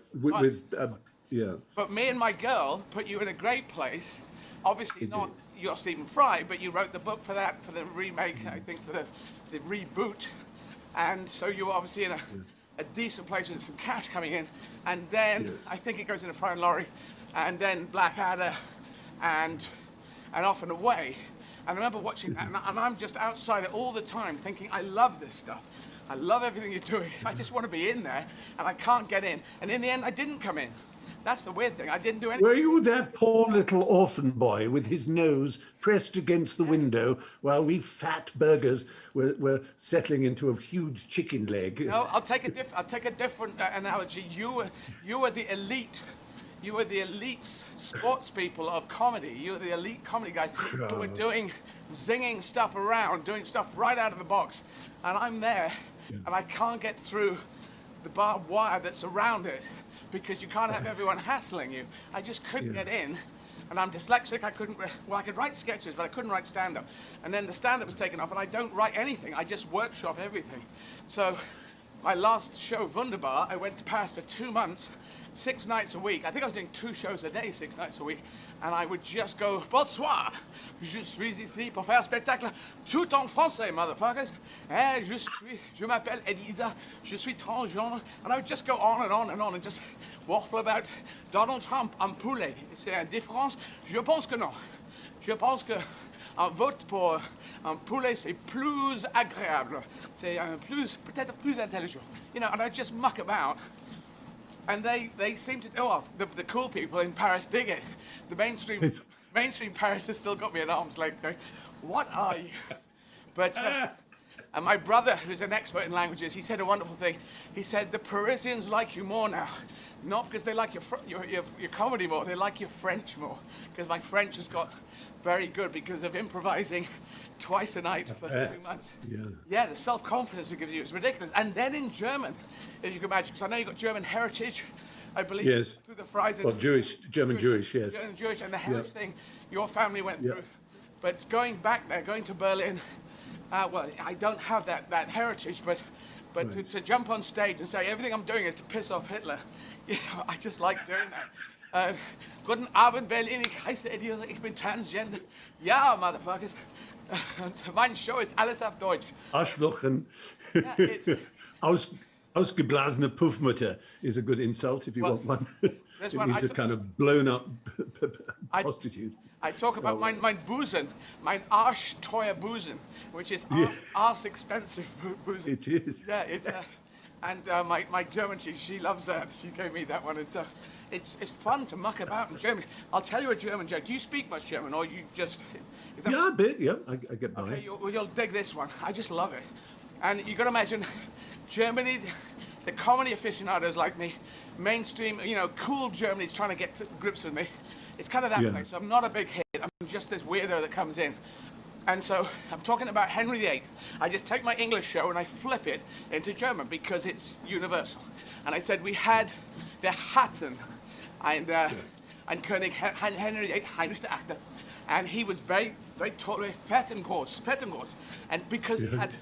U: Yeah.
A: But me and my girl put you in a great place. Obviously not you're Stephen Fry, but you wrote the book for that, for the remake, I think for the reboot. And so you were obviously in a decent place with some cash coming in. And then I think it goes in a Fry and Laurie, and then Blackadder, and off and away. And I remember watching that, and I'm just outside it all the time thinking, I love this stuff. I love everything you're doing. I just want to be in there, and I can't get in. And in the end, I didn't come in. That's the weird thing. I didn't do anything.
U: Were you that poor little orphan boy with his nose pressed against the window while we fat burgers were settling into a huge chicken leg?
A: No, I'll take a different analogy. You were the elite. You were the elite sports people of comedy. You were the elite comedy guys who were zinging stuff around, doing stuff right out of the box. And I'm there, and I can't get through the barbed wire that's around it, because you can't have everyone hassling you. I just couldn't get in, and I'm dyslexic. I could write sketches, but I couldn't write stand-up. And then the stand-up was taken off, and I don't write anything. I just workshop everything. So my last show, Wunderbar, I went to Paris for 2 months, 6 nights a week. I think I was doing 2 shows a day, 6 nights a week. And I would just go, bonsoir, je suis ici pour faire un spectacle tout en français, motherfuckers. Je m'appelle Izzard, je suis transgenre. And I would just go on and on and on and just waffle about Donald Trump en poulet. C'est une différence? Je pense que non. Je pense que un vote pour un poulet, c'est plus agréable. C'est peut-être plus intelligent. You know, and I just muck about. And they seem to, the cool people in Paris dig it. The mainstream Paris has still got me at arm's length going, what are you? But, and my brother, who's an expert in languages, he said a wonderful thing. He said, the Parisians like you more now. Not because they like your comedy more, they like your French more. Because my French has got very good because of improvising twice a night for 2 months. Yeah, the self-confidence it gives you is ridiculous. And then in German, as you can imagine, because I know you've got German heritage, I believe, through the Fries.
U: Well, German Jewish, yes.
A: German Jewish, and the heritage thing your family went through. But going back there, going to Berlin, well, I don't have that heritage, but to jump on stage and say everything I'm doing is to piss off Hitler, you know, I just like doing that. Guten Abend, Berlin, ich heiße Eddie, ich bin transgender. Ja, motherfuckers. Mein Show ist alles auf Deutsch.
U: Arschlochen. Ausgeblasene Puffmutter is a good insult if you want one. It means a kind of blown up prostitute.
A: I talk about mein Busen, mein arschteuer Busen, which is arse expensive Busen.
U: It is.
A: Yeah, it's and my German teacher, she loves that. She gave me that one. It's fun to muck about in German. I'll tell you a German joke. Do you speak much German, or you just?
U: Yeah, a bit. Yeah, I get by.
A: Okay, you'll dig this one. I just love it. And you got to imagine, Germany, the comedy aficionados like me, mainstream, you know, cool Germany's trying to get to grips with me. It's kind of that place. I'm not a big hit. I'm just this weirdo that comes in. And so I'm talking about Henry VIII. I just take my English show and I flip it into German because it's universal. And I said wir hatten ein König Henry VIII, Heinrich VIII, and he was very, very tall, very fat and gross. And because he had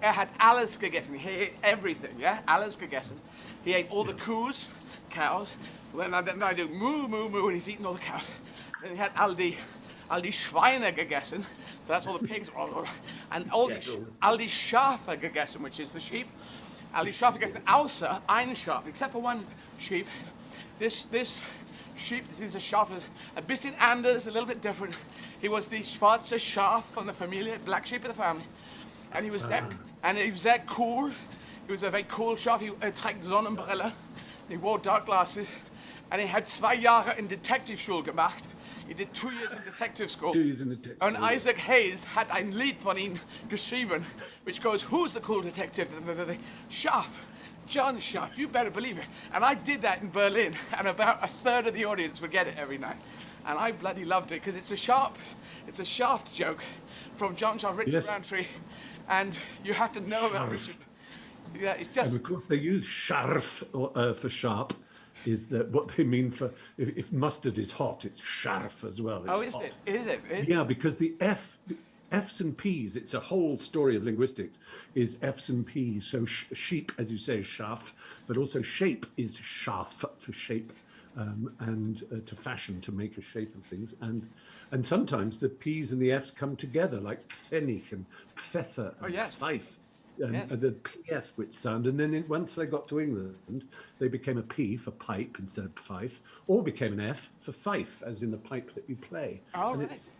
A: had alles gegessen. He ate everything, alles gegessen. He ate all the cows. Then I do moo, moo, moo, and he's eating all the cows. Then he had all die Schweine gegessen. So that's all the pigs. And all die Schafe gegessen, which is the sheep. All die Schafe gegessen, außer ein Schaf, except for one sheep. This sheep, this Schaf is a bisschen anders, a little bit different. He was the schwarze Schaf von der Familie, black sheep of the family. And he was very cool. He was a very cool Schaf. He trägt Sonnenbrille. He wore dark glasses. And he had 2 Jahre in Detective Schule gemacht. He did 2 years in detective school.
U: 2 years in detective school.
A: And Isaac Hayes had ein Lied von ihm geschrieben, which goes, who's the cool detective? Schaf. John Schaaf, you better believe it. And I did that in Berlin, and about 1/3 of the audience would get it every night. And I bloody loved it, because it's a Shaft joke from John Shaft, Richard Roundtree, and you have to know about Richard. Yeah, it's just...
U: And of course they use scharf for sharp, is that what they mean for, if mustard is hot, it's scharf as well. It's
A: is
U: hot.
A: it? Is it?
U: Yeah, because the F F's and P's, it's a whole story of linguistics, is F's and P's. So sheep, as you say, is schaf, but also shape is schaf, to shape, and to fashion, to make a shape of things. And sometimes the P's and the F's come together, like pfennig and pfeffer and pfeif. And the PF, which sound, and then once they got to England, they became a P for pipe instead of fife, or became an F for fife, as in the pipe that you play.
A: Oh,
U: and
A: right.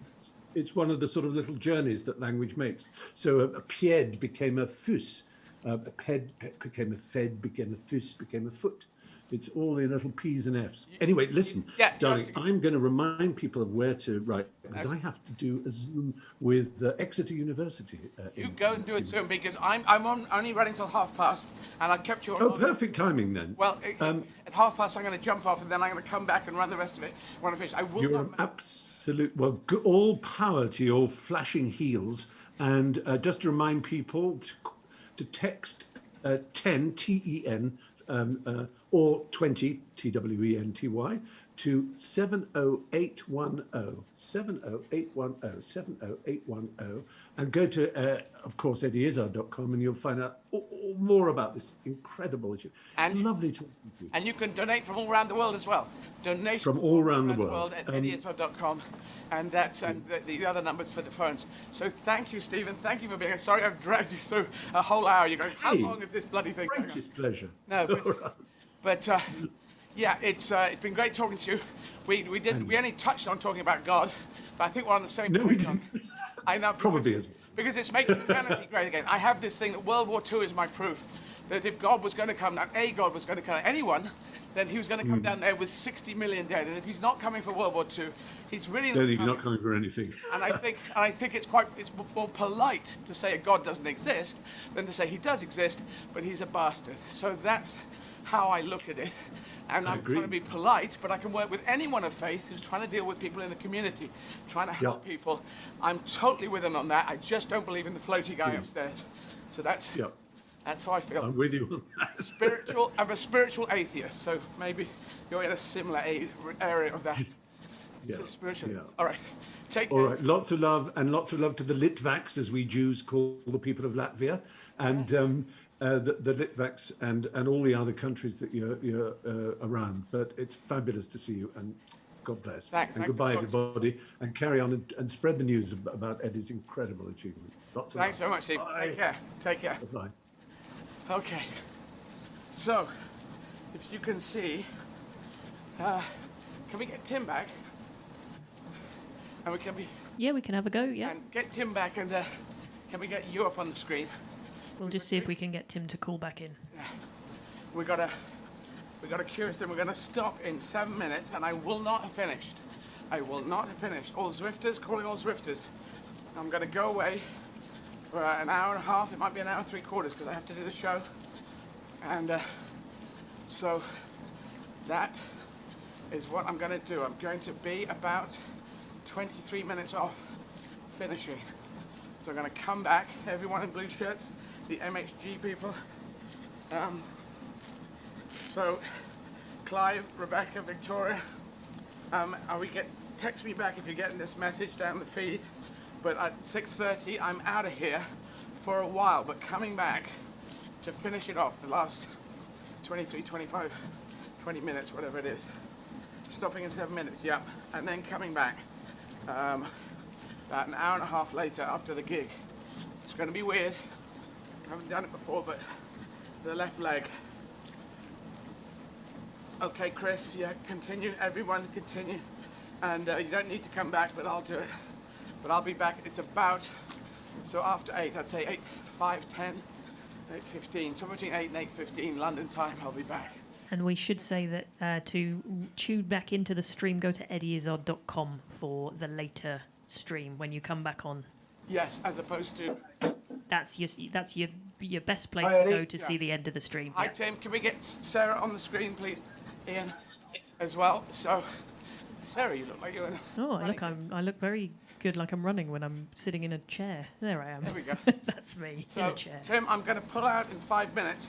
U: It's one of the sort of little journeys that language makes. So a pied became a fus, a ped became a fed, became a fus, became a foot. It's all in little P's and F's. Anyway, listen, darling, I'm going to remind people of where to write, because I have to do a Zoom with Exeter University.
A: You go and do it soon, because I'm only running till past, and I've kept you on.
U: Oh, perfect timing then.
A: Well, at past I'm going to jump off, and then I'm going to come back and run the rest of it when I finish. I will.
U: You're an absolute, well, all power to your flashing heels. And just to remind people to text 10, T-E-N, or 20, T-W-E-N-T-Y, to 70810, 70810, 70810, and go to, of course, eddyizzard.com, and you'll find out more about this incredible issue. It's lovely talking to you.
A: And you can donate from all around the world as well. Donations
U: from all around the world
A: at eddyizzard.com, and that's and the other numbers for the phones. So thank you, Stephen. Thank you for being here. Sorry I've dragged you through a whole hour. You're going, how long is this bloody thing going on?
U: Greatest pleasure.
A: No, but yeah, it's been great talking to you. We only touched on talking about God, but I think we're on the same page.
U: We didn't.
A: I know.
U: Probably is.
A: Because it's making humanity great again. I have this thing that World War II is my proof that if God was going to come down, God was going to come down, anyone, then he was going to come down there with 60 million dead. And if he's not coming for World War II, he's really
U: No, he's not coming for anything.
A: And I think it's more polite to say a God doesn't exist than to say he does exist, but he's a bastard. So that's how I look at it. And I'm trying to be polite, but I can work with anyone of faith who's trying to deal with people in the community, trying to help people. I'm totally with them on that. I just don't believe in the floaty guy upstairs. So that's how I feel.
U: I'm with you.
A: I'm a spiritual atheist, so maybe you're in a similar area of that.
U: Yeah.
A: So spiritual. All right. Take
U: care. All right. Lots of love, and lots of love to the Litvaks, as we Jews call the people of Latvia, and the Litvaks and all the other countries that you're around. But it's fabulous to see you, and God bless.
A: Thanks.
U: And goodbye, everybody, and carry on and spread the news about Eddie's incredible achievement. Lots of
A: Thanks
U: love.
A: very much, Steve.
U: Bye.
A: Take care. Take care.
U: Bye.
A: Okay. So, if you can see, can we get Tim back? And we can be.
C: Yeah, we can have a go. Yeah.
A: And get Tim back, and can we get you up on the screen?
C: We'll just see if we can get Tim to call back in.
A: Yeah. We got a curious thing. We're gonna stop in 7 minutes, and I will not have finished. I will not have finished. All Zwifters, calling all Zwifters. I'm gonna go away for an hour and a half. It might be an hour and 3/4 because I have to do the show. And so that is what I'm gonna do. I'm going to be about 23 minutes off finishing. So I'm going to come back, everyone in blue shirts, the MHG people. So Clive, Rebecca, Victoria, text me back if you're getting this message down the feed. But at 6:30, I'm out of here for a while, but coming back to finish it off, the last 23, 25, 20 minutes, whatever it is. Stopping in 7 minutes, yeah, and then coming back. About an hour and a half later after the gig. It's going to be weird. I haven't done it before, but the left leg. Okay, Chris, yeah, continue. Everyone continue. And you don't need to come back, but I'll do it. But I'll be back. It's about, so after 8, I'd say 8, 5, 10, 8:15. Somewhere between 8 and 8:15 London time, I'll be back.
C: And we should say that to tune back into the stream, go to eddyizzard.com for the later stream when you come back on.
A: Yes, as opposed to.
C: That's your best place
A: Hi,
C: to go
A: Eddie.
C: to see the end of the stream.
A: Hi, Tim. Can we get Sarah on the screen, please? Ian, as well. So, Sarah, you look like you're in.
C: I look very good, like I'm running when I'm sitting in a chair. There I am.
A: There we go.
C: That's me
A: So,
C: in a chair.
A: Tim, I'm going to pull out in 5 minutes,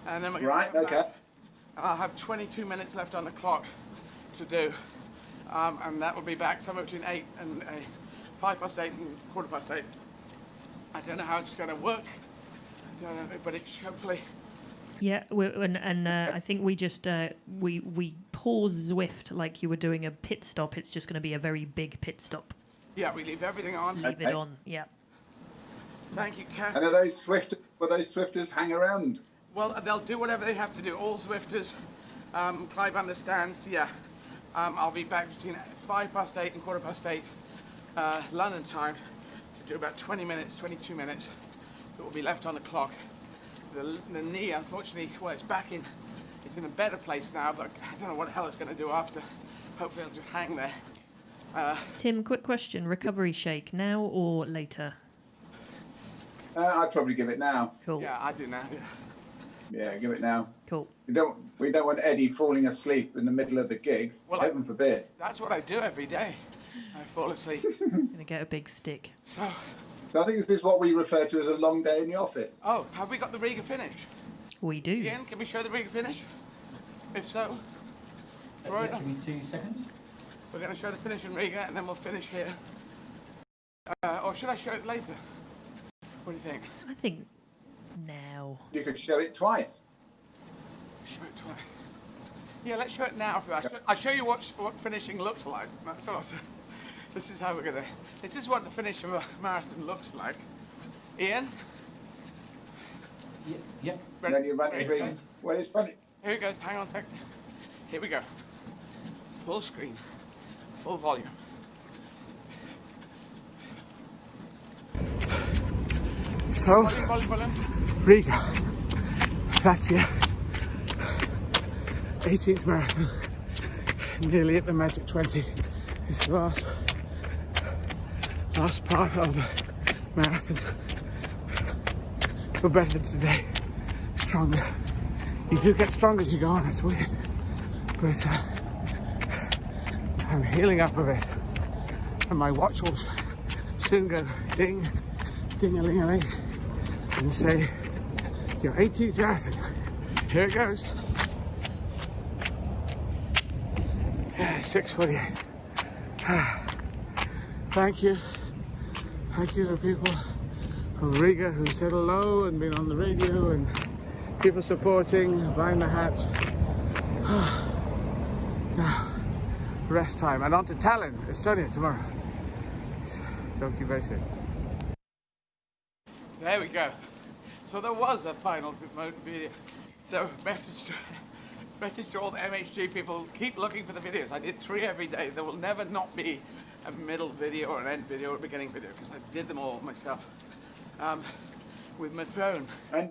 A: and then we're going
S: Right,
A: to come
S: okay.
A: back. I'll have 22 minutes left on the clock to do, and that will be back somewhere between 8 and 8 and 8:15. I don't know how it's going to work. I don't know, but it's hopefully.
C: Yeah, I think we just we pause Zwift like you were doing a pit stop. It's just going to be a very big pit stop.
A: Yeah, we leave everything on.
C: Leave it on. Yeah.
A: Thank you, Kat.
S: And are those will those Swifters hang around?
A: Well, they'll do whatever they have to do. All Zwifters. Clive understands. Yeah. I'll be back between 8:05 and 8:15 London time to do about 20 minutes, 22 minutes that will be left on the clock. The knee, unfortunately, well, it's back in. It's in a better place now, but I don't know what the hell it's going to do after. Hopefully, it'll just hang there.
C: Tim, quick question: recovery shake now or later?
S: I'd probably give it now.
C: Cool.
A: Yeah, I do now.
S: Yeah, give it now.
C: Cool.
S: We don't want Eddie falling asleep in the middle of the gig.
A: Well,
S: Heaven forbid.
A: That's what I do every day. I fall asleep.
C: I'm gonna get a big stick.
A: So
S: I think this is what we refer to as a long day in the office.
A: Oh, have we got the Riga finish?
C: We do.
A: Ian, can we show the Riga finish? If so, throw it
D: Give
A: on.
D: me 2 seconds.
A: We're going to show the finish in Riga and then we'll finish here. Or should I show it later? What do you think?
C: I think now.
S: You could show it twice.
A: Show it twice. Yeah, let's show it now. I'll show you what finishing looks like. That's all. This is how we're going to... This is what the finish of a marathon looks like. Ian?
D: Yep.
S: And then you run it green. Well, it's funny.
A: Here it goes. Hang on a sec. Here we go. Full screen. Full volume. So, volume. Riga, Latvia, 18th marathon, nearly at the magic 20. It's the last part of the marathon. Feel better than today, stronger. You do get stronger as you go on, it's weird, but I'm healing up a bit, and my watch will soon go ding, ding-a-ling-a-ling, and say, your 18th marathon. Here it goes. Yeah, 6:48. Thank you. Thank you to people of Riga who said hello and been on the radio, and people supporting, buying the hats. Now, rest time. And on to Tallinn, Estonia tomorrow. Talk to you very soon. There we go. So there was a final video. So message to all the MHG people, keep looking for the videos. I did 3 every day. There will never not be a middle video or an end video or a beginning video, because I did them all myself with my phone.
S: And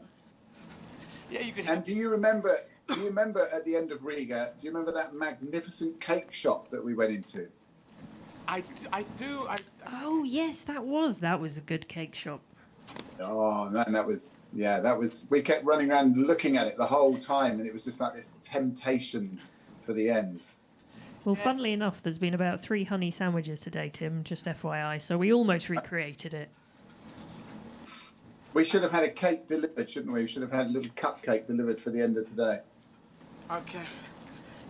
A: yeah, you could.
S: And do you remember at the end of Riga? Do you remember that magnificent cake shop that we went into?
A: I do.
C: Oh yes, that was a good cake shop.
S: Oh man, that was. We kept running around looking at it the whole time, and it was just like this temptation for the end.
C: Well, funnily enough, there's been about 3 honey sandwiches today, Tim, just FYI, so we almost recreated it.
S: We should have had a cake delivered, shouldn't we? We should have had a little cupcake delivered for the end of today.
A: Okay,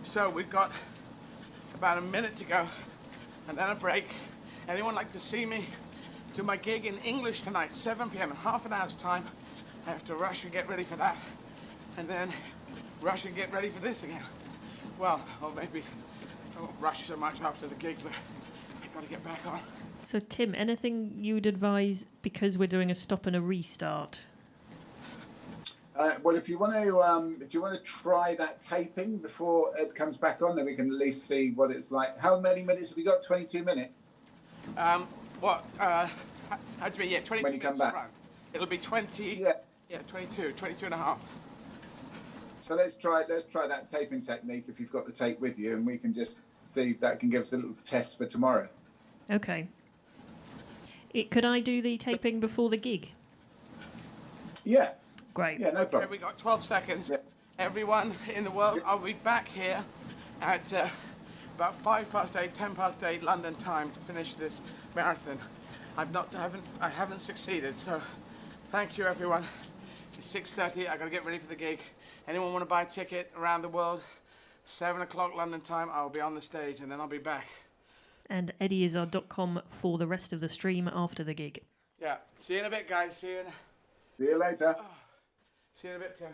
A: so we've got about a minute to go, and then a break. Anyone like to see me do my gig in English tonight, 7 p.m. in half an hour's time? I have to rush and get ready for that, and then rush and get ready for this again. Well, or maybe I won't rush so much after the gig, but I've got to get back on.
C: So, Tim, anything you would advise, because we're doing a stop and a restart?
S: Well, if you want to, do you want to try that taping before Ed comes back on, then we can at least see what it's like. How many minutes have we got? 22 minutes.
A: What? How do you mean? Yeah, 22
S: when you come
A: minutes
S: back.
A: It'll be 20. Yeah, 22 and a half.
S: So let's try that taping technique if you've got the tape with you, and we can just see if that can give us a little test for tomorrow.
C: Okay. Could I do the taping before the gig?
S: Yeah.
C: Great.
S: Yeah, no problem.
A: Okay, we got 12 seconds. Yeah. Everyone in the world, I'll be back here at about 8:10 London time to finish this marathon. I haven't succeeded, so thank you everyone. It's 6:30. I gotta get ready for the gig. Anyone want to buy a ticket around the world? 7 o'clock London time. I'll be on the stage, and then I'll be back.
C: And eddyizzard.com for the rest of the stream after the gig.
A: Yeah. See you in a bit, guys. See
S: you later.
A: See you in a bit, too.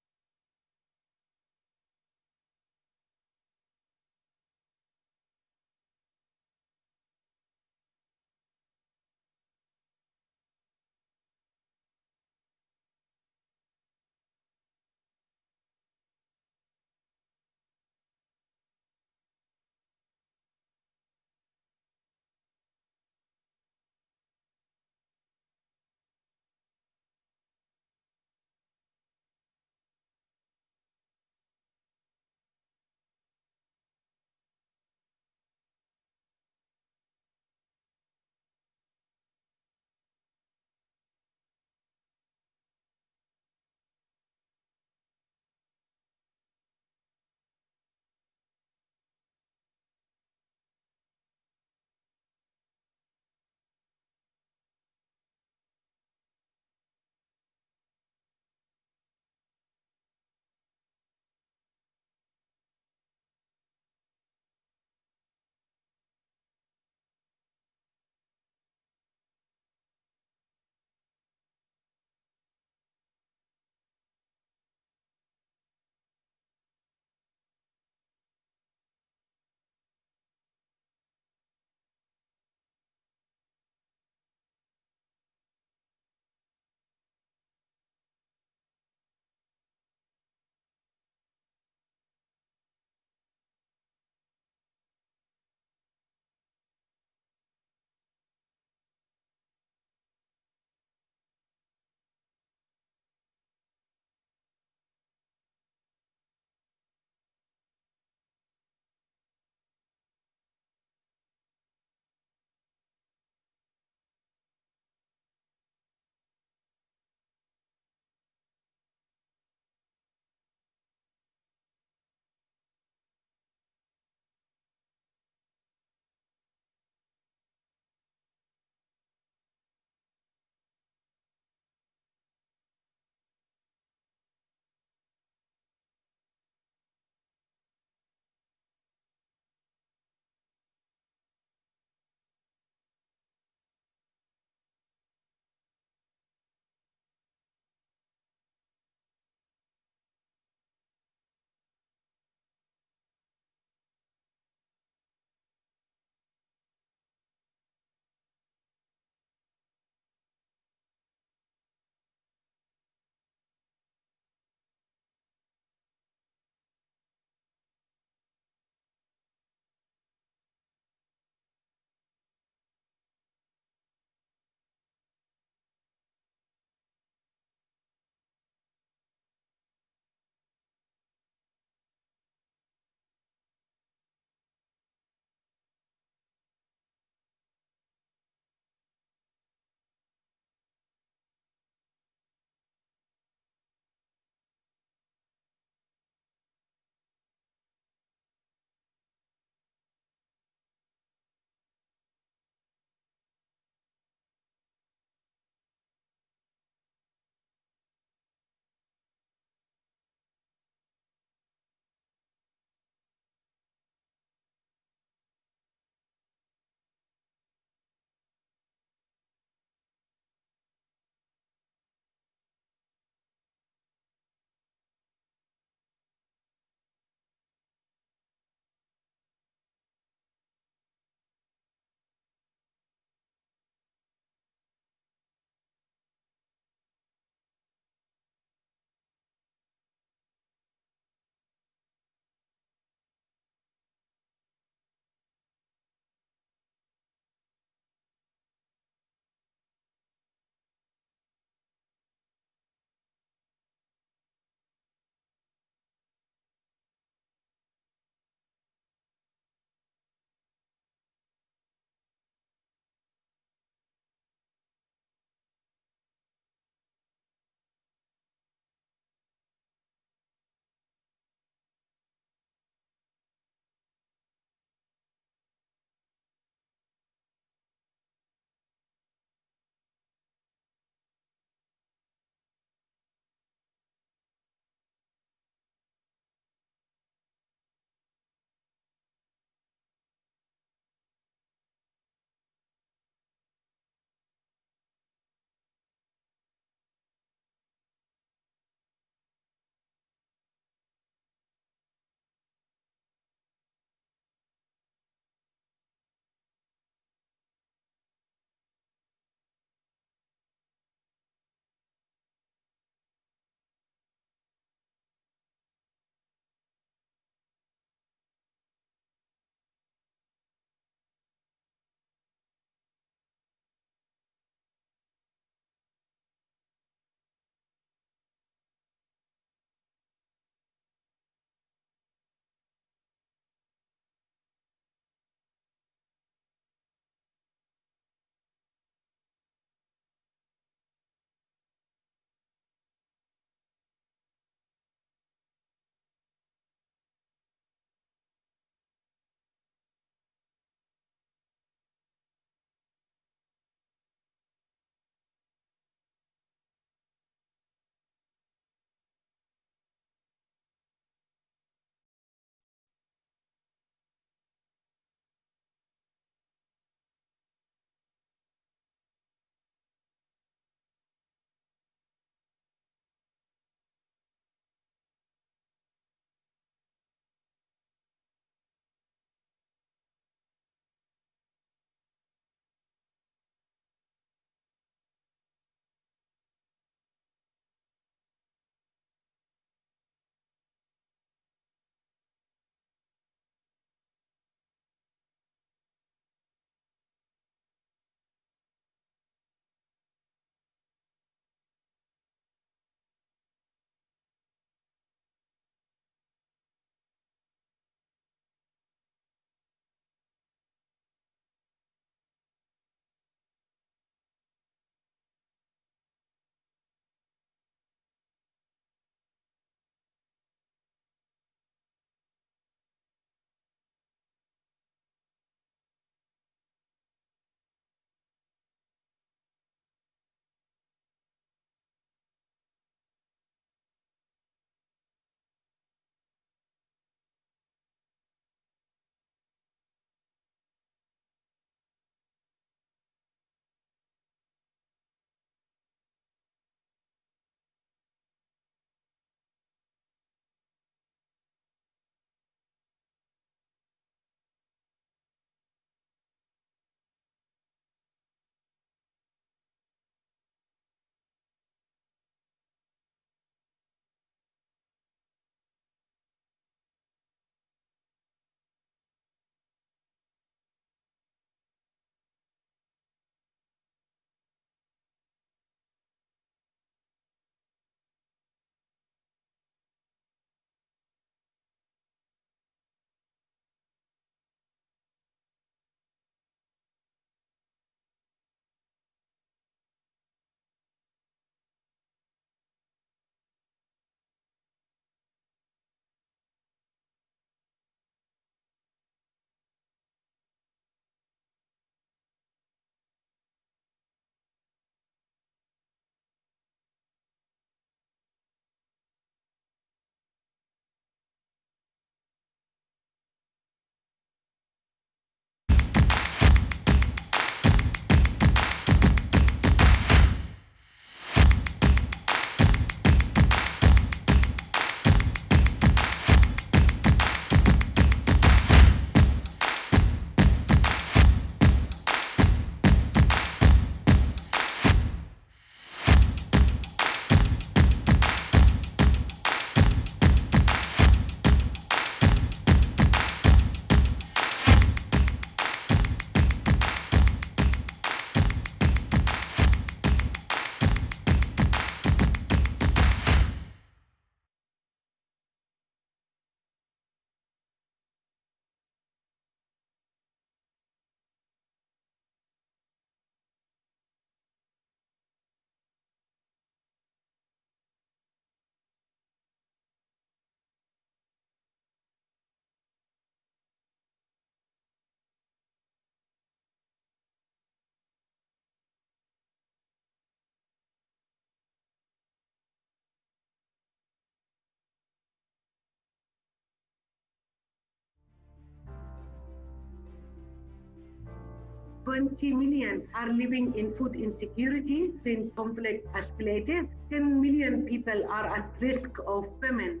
B: 20 million are living in food insecurity since conflict escalated. 10 million people are at risk of famine.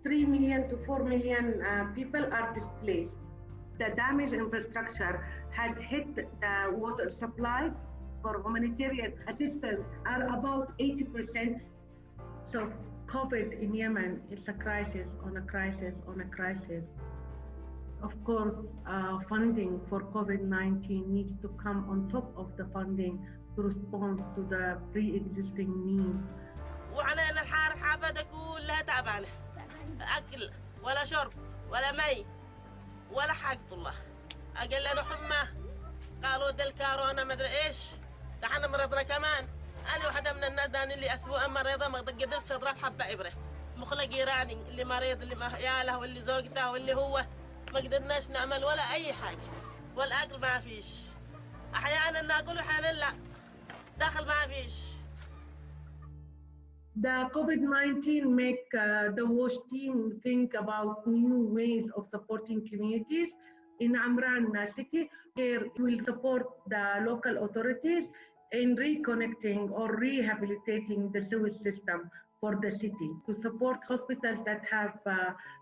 B: 3 million to 4 million people are displaced. The damaged infrastructure has hit the water supply for humanitarian assistance are about 80%. So COVID in Yemen is a crisis on a crisis on a crisis. Of course, funding for COVID-19 needs to come on top of the funding to respond to the pre-existing needs.
V: وعلينا الحارة حافظة كلها تعبانة أكل ولا شرب ولا مي ولا حاجة الله أقل لنا حمى قالوا ده الكورونا ما أدري إيش دحنا مرضنا كمان أنا واحدة من الناس اللي أسبوع مريضة ما قدرتش أضرب حبة إبرة مخلق إيراني اللي مريض اللي عياله واللي زوجته واللي هو ما قدرناش نعمل ولا أي حاجة والأكل ما فيش أحيانا ناكل وأحيانا لا داخل ما فيش.
B: The COVID-19 make the WASH team think about new ways of supporting communities. In Amran city, here will support the local authorities in reconnecting or rehabilitating the sewage system for the city, to support hospitals that have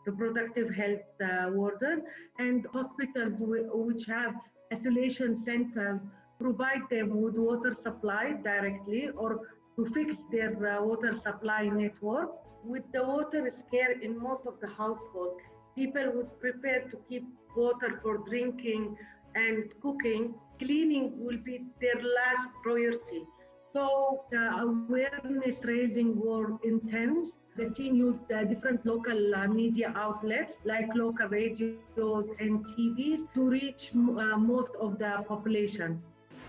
B: reproductive health warden and hospitals which have isolation centers, provide them with water supply directly or to fix their water supply network. With the water scare in most of the households, people would prefer to keep water for drinking and cooking. Cleaning will be their last priority. So the awareness raising work intense. The team used different local media outlets like local radios and TVs to reach most of the population.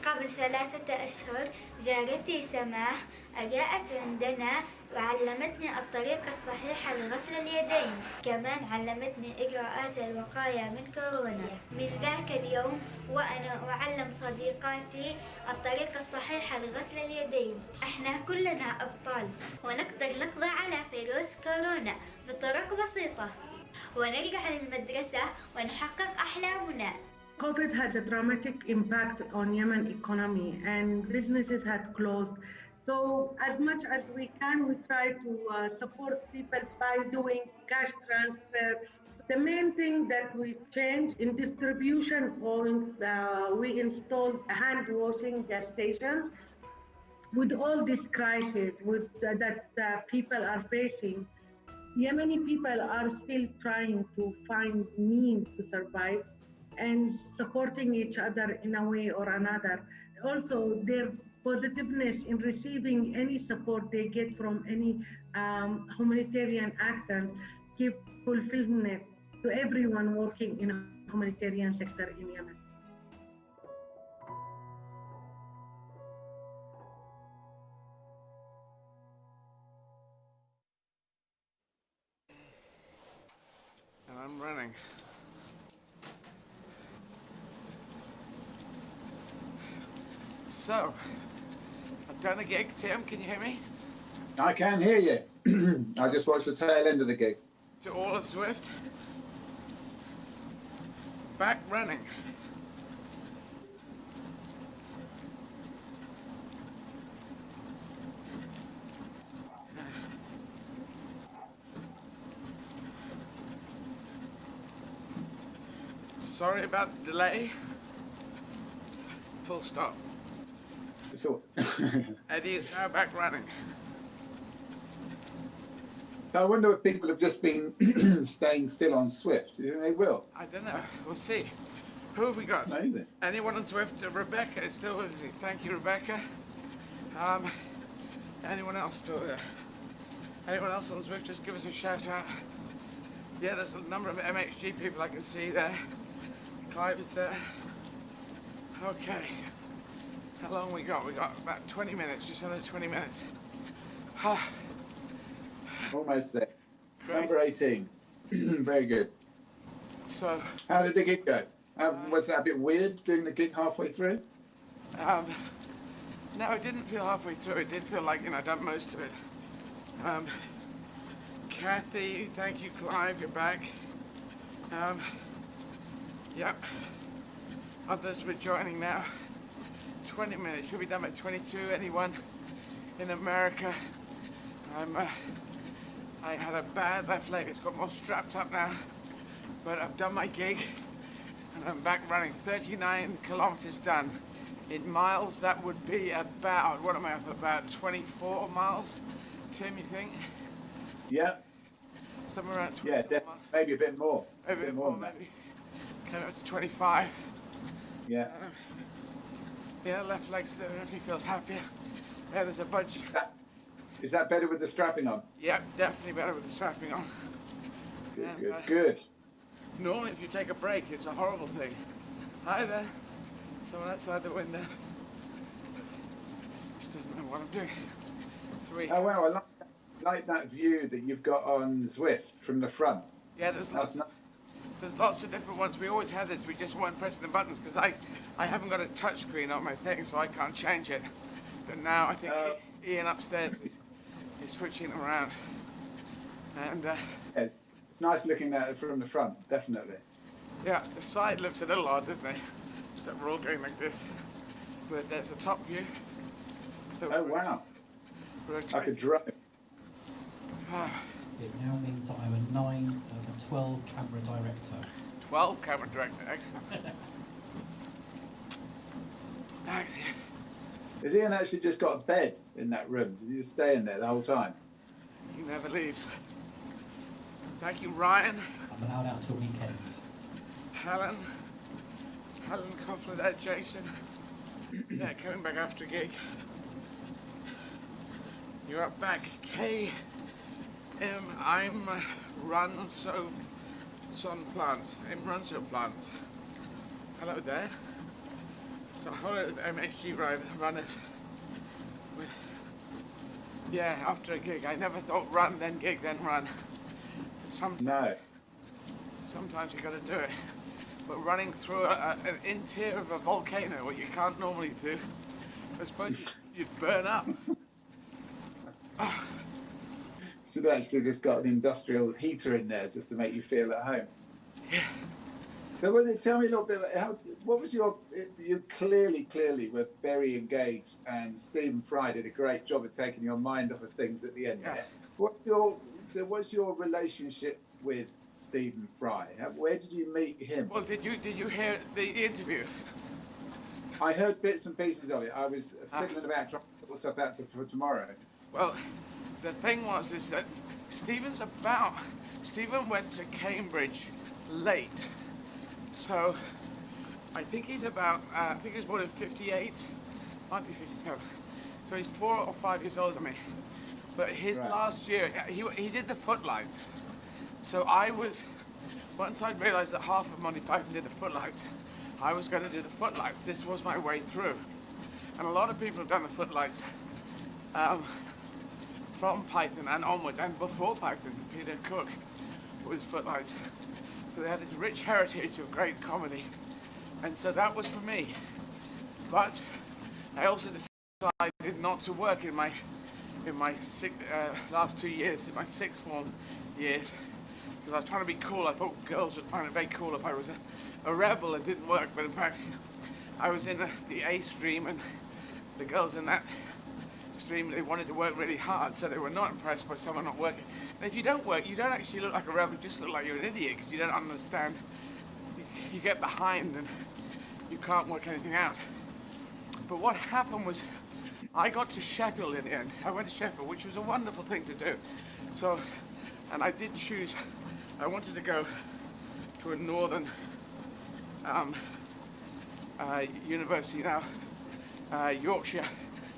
W: قبل 3 أشهر جارتي سماح أجاءت عندنا وعلمتني الطريقة الصحيحة لغسل اليدين. كمان علمتني إجراءات الوقاية من كورونا. من ذاك اليوم وأنا أعلم صديقاتي الطريقة الصحيحة لغسل اليدين. إحنا كلنا أبطال ونقدر نقضي على فيروس كورونا بطرق بسيطة ونرجع للمدرسة ونحقق أحلامنا.
B: COVID has a dramatic impact on Yemen economy and businesses had closed. So as much as we can, we try to support people by doing cash transfer. The main thing that we changed in distribution points, we installed hand washing stations. With all this crisis that people are facing, Yemeni people are still trying to find means to survive and supporting each other in a way or another. Also, their positiveness in receiving any support they get from any humanitarian actors give fulfillment to everyone working in a humanitarian sector in Yemen.
A: And I'm running. So, I've done a gig. Tim, can you hear me?
S: I can hear you. I just watched the tail end of the gig.
A: To all of Zwift. Back running. Sorry about the delay. Full stop.
S: So,
A: Eddie is now back running.
S: I wonder if people have just been staying still on Swift. Do you think they will?
A: I don't know. We'll see. Who have we got?
S: Amazing.
A: Anyone on Swift? Rebecca is still with me. Thank you, Rebecca. Anyone else still there? Anyone else on Swift? Just give us a shout out. Yeah, there's a number of MXG people I can see there. Clive is there. Okay. How long we got? We got about 20 minutes, just under 20 minutes.
S: Almost there.
A: Great.
S: Number 18. Very good.
A: So,
S: how did the gig go? Was that a bit weird doing the gig halfway through?
A: No, it didn't feel halfway through. It did feel like, I'd done most of it. Kathy, thank you, Clive, you're back. Yep. Others rejoining now. 20 minutes. Should be done by 22. Anyone in America? I had a bad left leg. It's got more strapped up now, but I've done my gig and I'm back running. 39 kilometers done. In miles, that would be about, what am I up, about 24 miles, Tim, you think?
S: Yeah.
A: Somewhere around 24 miles.
S: Maybe a bit more.
A: Maybe a bit more, maybe. Came up to 25.
S: Yeah.
A: Yeah, left leg definitely feels happier. Yeah, there's a bunch.
S: Is that better with the strapping on?
A: Yeah, definitely better with the strapping on.
S: Good,
A: And,
S: good.
A: Normally, if you take a break, it's a horrible thing. Hi there. Someone outside the window. Just doesn't know what I'm doing. Sweet.
S: Oh wow, I like that view that you've got on Zwift from the front.
A: Yeah, there's lots of different ones. We always had this. We just weren't pressing the buttons because I haven't got a touch screen on my thing, so I can't change it. But now I think Ian upstairs is switching them around. And
S: it's nice looking at it from the front, definitely.
A: Yeah, the side looks a little odd, doesn't it? So we're all going like this. But there's the top view. So
S: oh wow! Like a drone.
D: It now means that I'm a 12 camera director.
A: 12 camera director, excellent. Thanks, Ian.
S: Has Ian actually just got a bed in that room? Did you just stay in there the whole time?
A: He never leaves. Thank you, Ryan.
D: I'm allowed out till weekends.
A: Helen Coughlin there, Jason. Yeah, coming back after a gig. You're up back. I'm run so plants. Run so plants. Hello there. So a whole lot of MHG runners with, yeah, after a gig. I never thought run, then gig, then run. Sometimes you got to do it. But running through an interior of a volcano, what you can't normally do, so I suppose you'd burn up.
S: Should have actually just got an industrial heater in there just to make you feel at home.
A: Yeah.
S: So tell me a little bit about what was you clearly were very engaged, and Stephen Fry did a great job of taking your mind off of things at the end.
A: Yeah.
S: What's your relationship with Stephen Fry? Where did you meet him?
A: Well, did you hear the interview?
S: I heard bits and pieces of it. I was fiddling about trying to put stuff out for tomorrow.
A: Well, the thing is that Stephen went to Cambridge late. So I think he's about, I think he was born in 58, might be 57. So he's 4 or 5 years older than me. But his last year, he did the footlights. So once I'd realized that half of Monty Python did the footlights, I was going to do the footlights. This was my way through. And a lot of people have done the footlights from Python and onwards, and before Python. Peter Cook was footlights. So they have this rich heritage of great comedy. And so that was for me. But I also decided not to work in my last 2 years, in my sixth form years, because I was trying to be cool. I thought girls would find it very cool if I was a rebel and didn't work. But in fact, I was in the A stream, and the girls in that stream, they wanted to work really hard, so they were not impressed by someone not working. And if you don't work, you don't actually look like a rebel, you just look like you're an idiot, because you don't understand. You get behind and you can't work anything out. But what happened was, I got to Sheffield in the end. I went to Sheffield, which was a wonderful thing to do. So, and I did choose, I wanted to go to a northern university now, Yorkshire.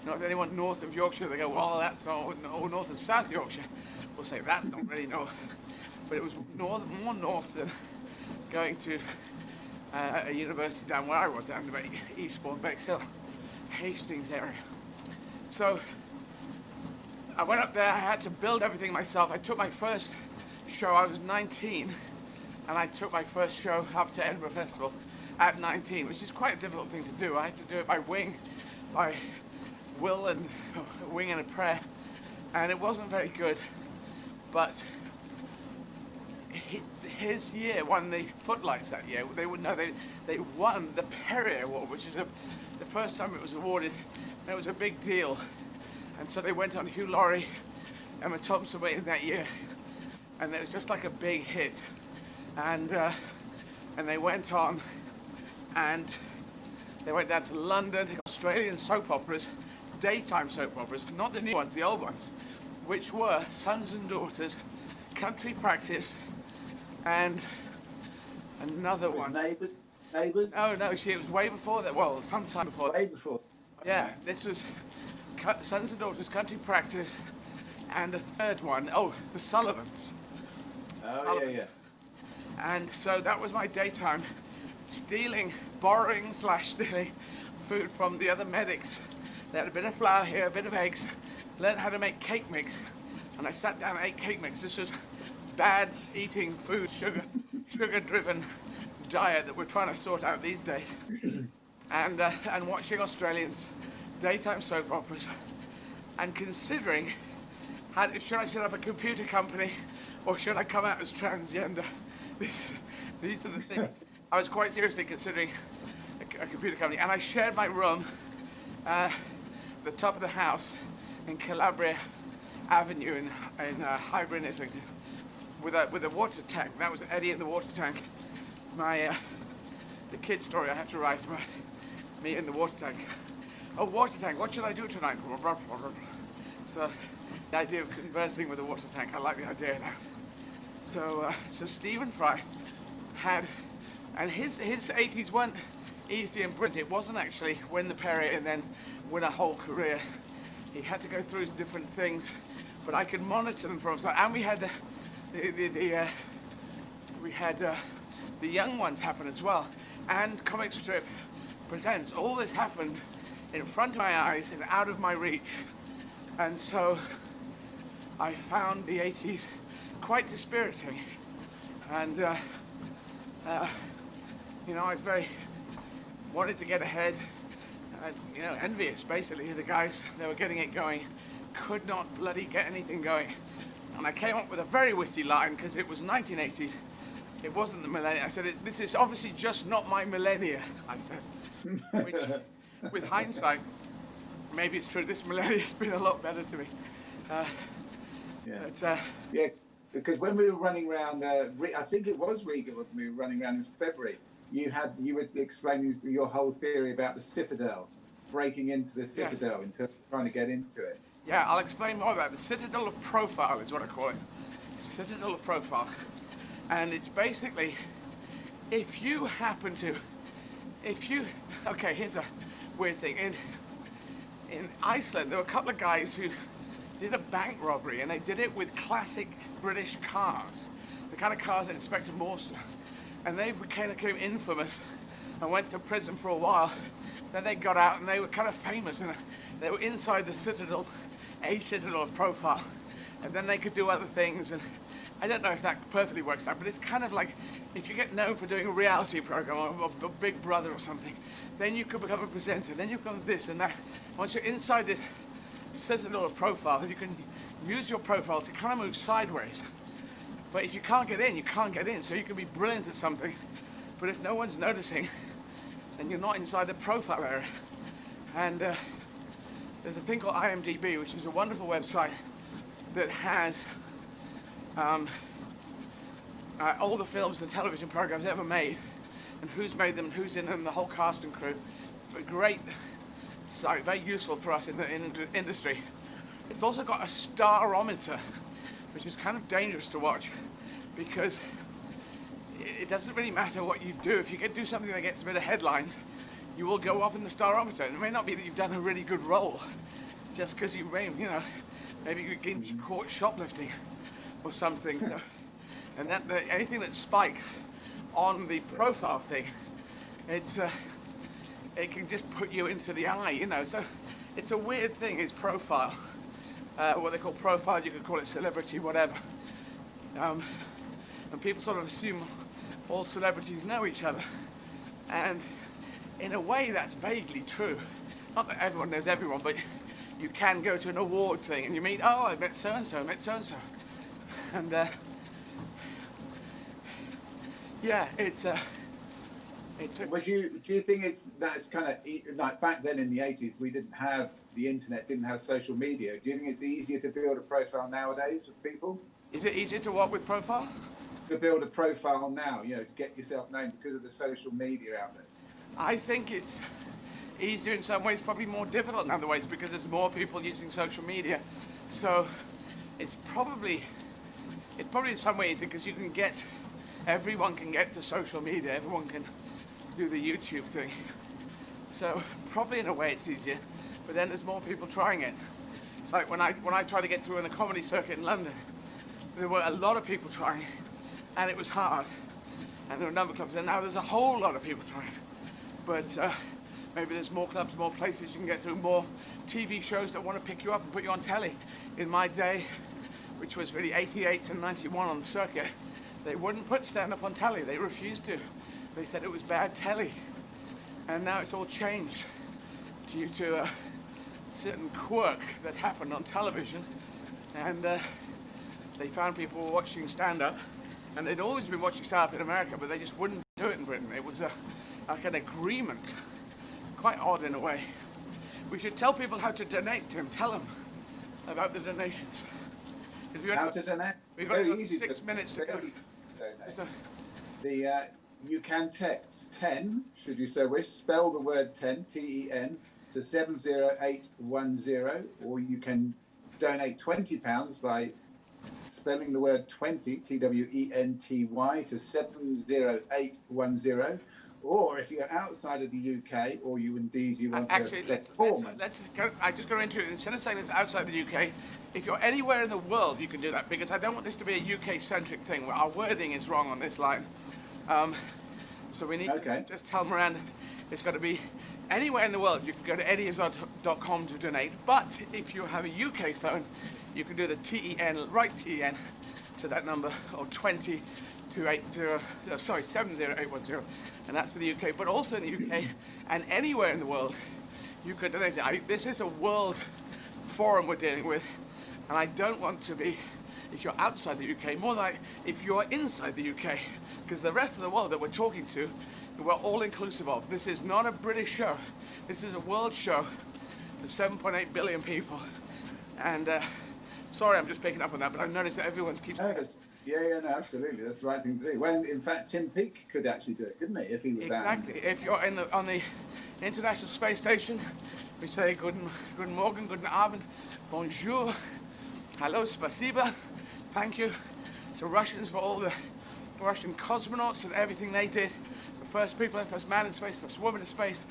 A: Not that anyone north of Yorkshire, they go, well, that's all north and south Yorkshire. We'll say that's not really north. But it was more north than going to a university down where I was, down to Eastbourne, Bexhill, Hastings area. So I went up there, I had to build everything myself. I took my first show, I was 19, and I took my first show up to Edinburgh Festival at 19, which is quite a difficult thing to do. I had to do it by will and wing and a prayer, and it wasn't very good. But his year won the footlights that year. They won the Perrier Award, which is the first time it was awarded, and it was a big deal. And so they went on. Hugh Laurie, Emma Thompson went in that year, and it was just like a big hit. And they went on, and they went down to London. Australian soap operas, daytime soap operas, not the new ones, the old ones, which were Sons and Daughters, Country Practice, and another one.
S: Neighbours?
A: Oh no, it was way before that. Well, sometime before.
S: Way before.
A: Yeah, this was Sons and Daughters, Country Practice, and a third one. Oh, the Sullivans.
S: Oh, yeah.
A: And so that was my daytime, borrowing / stealing food from the other medics. They had a bit of flour here, a bit of eggs, learned how to make cake mix, and I sat down and ate cake mix. This was bad eating food, sugar-driven diet that we're trying to sort out these days. And watching Australians daytime soap operas, and considering should I set up a computer company or should I come out as transgender? These are the things. I was quite seriously considering a computer company, and I shared my room, the top of the house in Calabria Avenue in Highbury, Islington, with a water tank. That was Eddie in the water tank. The kid story I have to write about me in the water tank. Oh, water tank, what should I do tonight? So the idea of conversing with a water tank, I like the idea now. So Stephen Fry had, and his 80s weren't easy and brilliant. It wasn't actually win the Perrier and then win a whole career. He had to go through different things, but I could monitor them from outside. And we had the young ones happen as well, and Comic Strip Presents. All this happened in front of my eyes and out of my reach, and so I found the 80s quite dispiriting, and I was wanted to get ahead, envious basically of the guys that were getting it going, could not bloody get anything going. And I came up with a very witty line, because it was 1980s, it wasn't the millennia. I said, this is obviously just not my millennia, I said, which with hindsight, maybe it's true, this millennia has been a lot better to me.
S: Yeah, because when we were running around, I think it was Riga when we were running around in February, you were explaining your whole theory about the Citadel, breaking into the Citadel, in terms of trying to get into it.
A: Yeah, I'll explain more about it. The Citadel of Profile is what I call it. Citadel of Profile. And it's basically, okay, here's a weird thing. In Iceland, there were a couple of guys who did a bank robbery, and they did it with classic British cars, the kind of cars that Inspector Morse, and they became infamous and went to prison for a while. Then they got out and they were kind of famous, and they were inside the Citadel, a Citadel of Profile, and then they could do other things. And I don't know if that perfectly works out, but it's kind of like if you get known for doing a reality program or a Big Brother or something, then you could become a presenter, then you become this and that. Once you're inside this Citadel of Profile, you can use your profile to kind of move sideways. But if you can't get in, you can't get in. So you can be brilliant at something, but if no one's noticing, then you're not inside the profile area. And there's a thing called IMDb, which is a wonderful website that has all the films and television programs ever made, and who's made them, who's in them, the whole cast and crew. A great site, very useful for us in the industry. It's also got a starometer, which is kind of dangerous to watch, because it doesn't really matter what you do. If you do something that gets a bit of headlines, you will go up in the starometer. And it may not be that you've done a really good role, just because you maybe you get caught shoplifting or something. So, and anything that spikes on the profile thing, it can just put you into the eye, So it's a weird thing. It's profile, what they call profile. You could call it celebrity, whatever. And people sort of assume all celebrities know each other, and in a way that's vaguely true. Not that everyone knows everyone, but you can go to an awards thing and you meet, I met so-and-so, and Yeah, it's
S: Would you, do you think that's kind of like back then in the 80s, we didn't have the internet, didn't have social media. Do you think it's easier to build a profile nowadays with people?
A: Is it easier to what with profile?
S: To build a profile now, you know, to get yourself known because of the social media outlets.
A: I think it's easier in some ways, probably more difficult in other ways, because there's more people using social media. So it's probably in some ways because you can get, everyone can get to social media, everyone can do the YouTube thing. So probably in a way it's easier, but then there's more people trying it. It's like when I tried to get through in the comedy circuit in London, there were a lot of people trying, and it was hard. And there were a number of clubs, and now there's a whole lot of people trying. But maybe there's more clubs, more places you can get through, more TV shows that want to pick you up and put you on telly. In my day, which was really 88 and 91 on the circuit, they wouldn't put stand-up on telly. They refused to. They said it was bad telly. And now it's all changed due to a certain quirk that happened on television. And they found people were watching stand-up, and they'd always been watching stand-up in America, but they just wouldn't do it in Britain. It was like an agreement. Quite odd in a way. We should tell people how to donate, Tim. Tell them about the donations.
S: How to donate?
A: We've got about 6 minutes to go. So,
S: you can text 10, should you so wish, spell the word 10, T-E-N, to 70810, or you can donate £20 by spelling the word 20, T-W-E-N-T-Y, to 70810. Or if you're outside of the UK, or you want
A: actually,
S: to
A: let's go. I just go into it. Instead of saying it's outside the UK, if you're anywhere in the world, you can do that, because I don't want this to be a UK-centric thing. Our wording is wrong on this line. So we need to just tell Miranda it's got to be anywhere in the world. You can go to eddieizzard.com to donate. But if you have a UK phone, you can do the TEN, right TEN to that number, or 70810, and that's for the UK. But also in the UK and anywhere in the world, you could donate. This is a world forum we're dealing with, and I don't want to be, if you're outside the UK, more like if you're inside the UK, because the rest of the world that we're talking to, we're all inclusive of. This is not a British show. This is a world show for 7.8 billion people. And sorry, I'm just picking up on that, but I noticed that everyone's keeps...
S: Yeah, no, absolutely. That's the right thing to do. Well, in fact, Tim Peake could actually do it, couldn't he, if he was
A: Exactly. If you're on the International Space Station, we say Guten Morgen, Guten Abend, Bonjour, Hello, Spasiba, thank you to Russians for all the Russian cosmonauts and everything they did. The first people in, first man in space, first woman in space,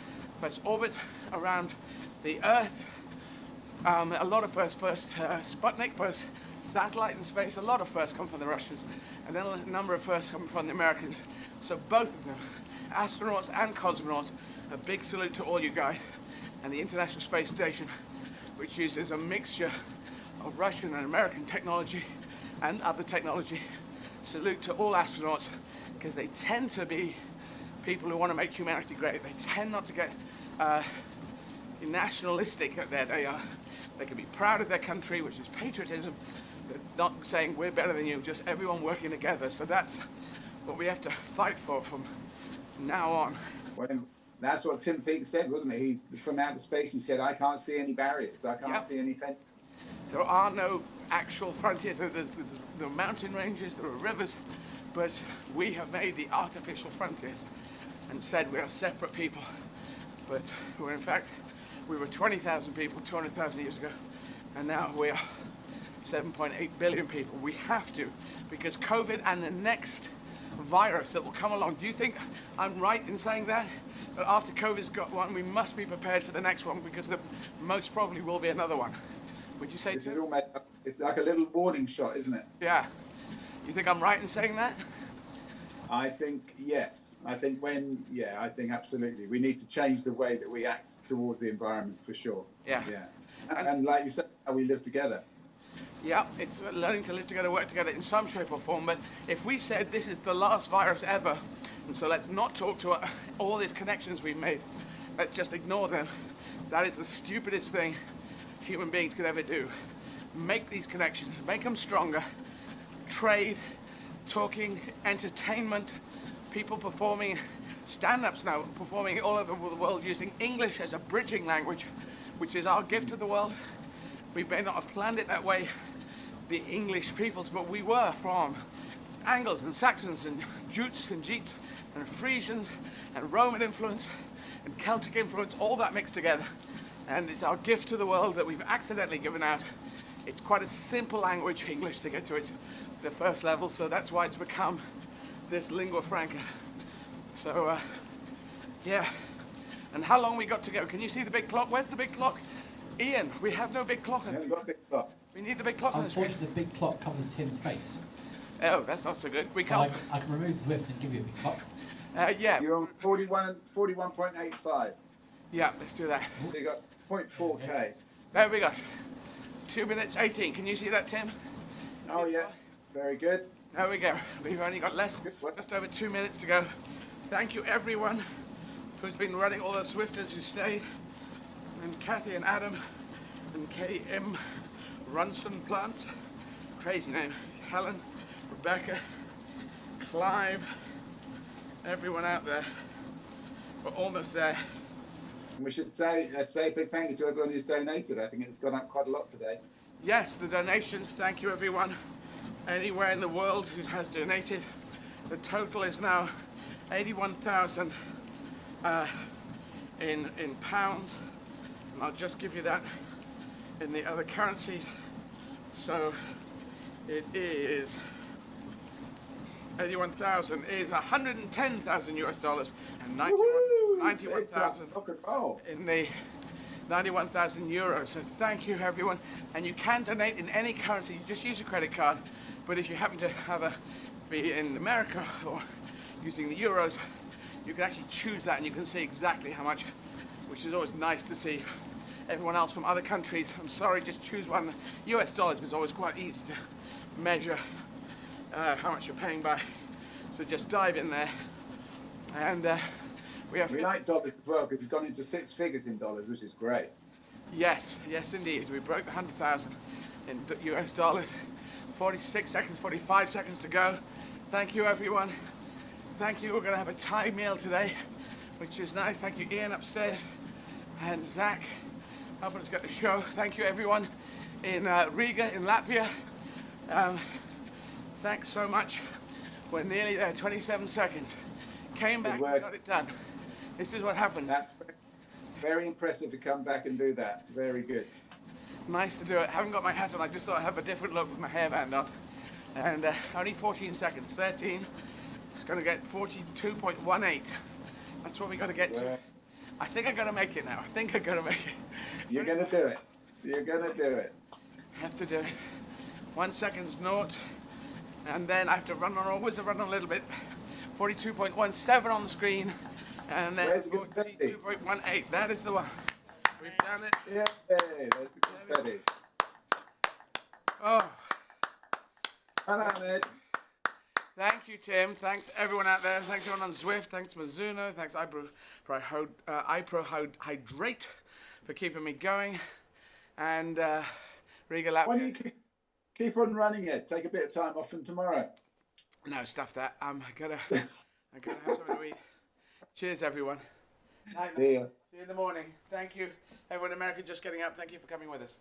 A: first orbit around the Earth. A lot of first Sputnik, first satellite in space. A lot of firsts come from the Russians, and then a number of firsts come from the Americans. So both of them, astronauts and cosmonauts, a big salute to all you guys. And the International Space Station, which uses a mixture of Russian and American technology and other technology. Salute to all astronauts, because they tend to be people who want to make humanity great. They tend not to get nationalistic at that. They can be proud of their country, which is patriotism, but not saying we're better than you, just everyone working together. So that's what we have to fight for from now on.
S: Well, that's what Tim Peake said, wasn't it? He, from outer space, he said, I can't see any barriers. I can't see any fence.
A: There are no actual frontiers. There are mountain ranges, there are rivers, but we have made the artificial frontiers and said we are separate people. But we're, in fact, we were 20,000 people 200,000 years ago, and now we are 7.8 billion people. We have to, because COVID and the next virus that will come along. Do you think I'm right in saying that? That after COVID's got one, we must be prepared for the next one, because there most probably will be another one. Would you say
S: this is almost, it's like a little warning shot, isn't it?
A: Yeah. You think I'm right in saying that?
S: I think yes. I think I think absolutely. We need to change the way that we act towards the environment, for sure.
A: Yeah.
S: Yeah. And like you said, how we live together.
A: Yeah, it's learning to live together, work together in some shape or form. But if we said this is the last virus ever, and so let's not talk to all these connections we've made, let's just ignore them, that is the stupidest thing human beings could ever do. Make these connections, make them stronger. Trade, talking, entertainment, people performing stand-ups now, performing all over the world using English as a bridging language, which is our gift to the world. We may not have planned it that way, the English peoples, but we were from Angles and Saxons and Jutes and Jeets and Frisians and Roman influence and Celtic influence, all that mixed together. And it's our gift to the world that we've accidentally given out. It's quite a simple language, English, to get to the first level, so that's why it's become this lingua franca. So, yeah. And how long we got to go? Can you see the big clock? Where's the big clock? Ian, we have no big clock.
S: We haven't got a big clock.
A: We need the big clock on the screen.
D: Unfortunately, the big clock covers Tim's face.
A: Oh, that's not so good. We
D: So
A: can't.
D: I can remove Zwift and give you a big clock.
A: Yeah.
S: You're on 41.85.
A: Yeah, let's do that.
S: So you got 0.4k.
A: There we go. 2 minutes 18. Can you see that, Tim?
S: Oh yeah, very good.
A: There we go. We've only got just over 2 minutes to go. Thank you, everyone who's been running, all the Swifters who stayed, and Kathy and Adam and KM Runson Plants. Crazy name. Helen, Rebecca, Clive, everyone out there. We're almost there.
S: And we should say a big thank you to everyone who's donated. I think it's gone up quite a lot today.
A: Yes, the donations. Thank you, everyone. Anywhere in the world who has donated. The total is now 81,000 in pounds. And I'll just give you that in the other currencies. So it is 81,000 is 110,000 US dollars and 91,000 in the 91,000 euros. So thank you, everyone. And you can donate in any currency. You just use a credit card. But if you happen to be in America or using the euros, you can actually choose that and you can see exactly how much, which is always nice to see. Everyone else from other countries, I'm sorry, just choose one. US dollars is always quite easy to measure how much you're paying by. So just dive in there. And we
S: like dollars as well because we've gone into 6 figures in dollars, which is great.
A: Yes, yes indeed. We broke the 100,000 in US dollars. 46 seconds, 45 seconds to go. Thank you, everyone. Thank you. We're going to have a Thai meal today, which is nice. Thank you, Ian, upstairs, and Zach, helping us get the show. Thank you, everyone in Riga, in Latvia. Thanks so much. We're nearly there, 27 seconds. Came back and got it done. This is what happened.
S: That's very impressive to come back and do that. Very good.
A: Nice to do it. Haven't got my hat on. I just thought I'd have a different look with my hairband on. And only 14 seconds. 13. It's going to get 42.18. That's what we got to get to. I think I'm going to make it now. I think I'm going to make it.
S: You're going to do it. You're going to do it.
A: Have to do it. 1 second's naught. And then I have to run on, always run on a little bit. 42.17 on the screen. And then 42.18. That is the one. We've done it.
S: Yay, that's a confetti.
A: Oh.
S: Hello, Ed.
A: Thank you, Tim. Thanks, everyone out there. Thanks, everyone on Zwift. Thanks, Mizuno. Thanks, iProhydrate for keeping me going. And Riga, Latvia.
S: Why don't you keep on running, Ed? Take a bit of time off from tomorrow.
A: No, stuff that. I'm gonna have something to eat. Cheers, everyone. Night,
S: See ya.
A: See you in the morning. Thank you. Everyone in America just getting up. Thank you for coming with us.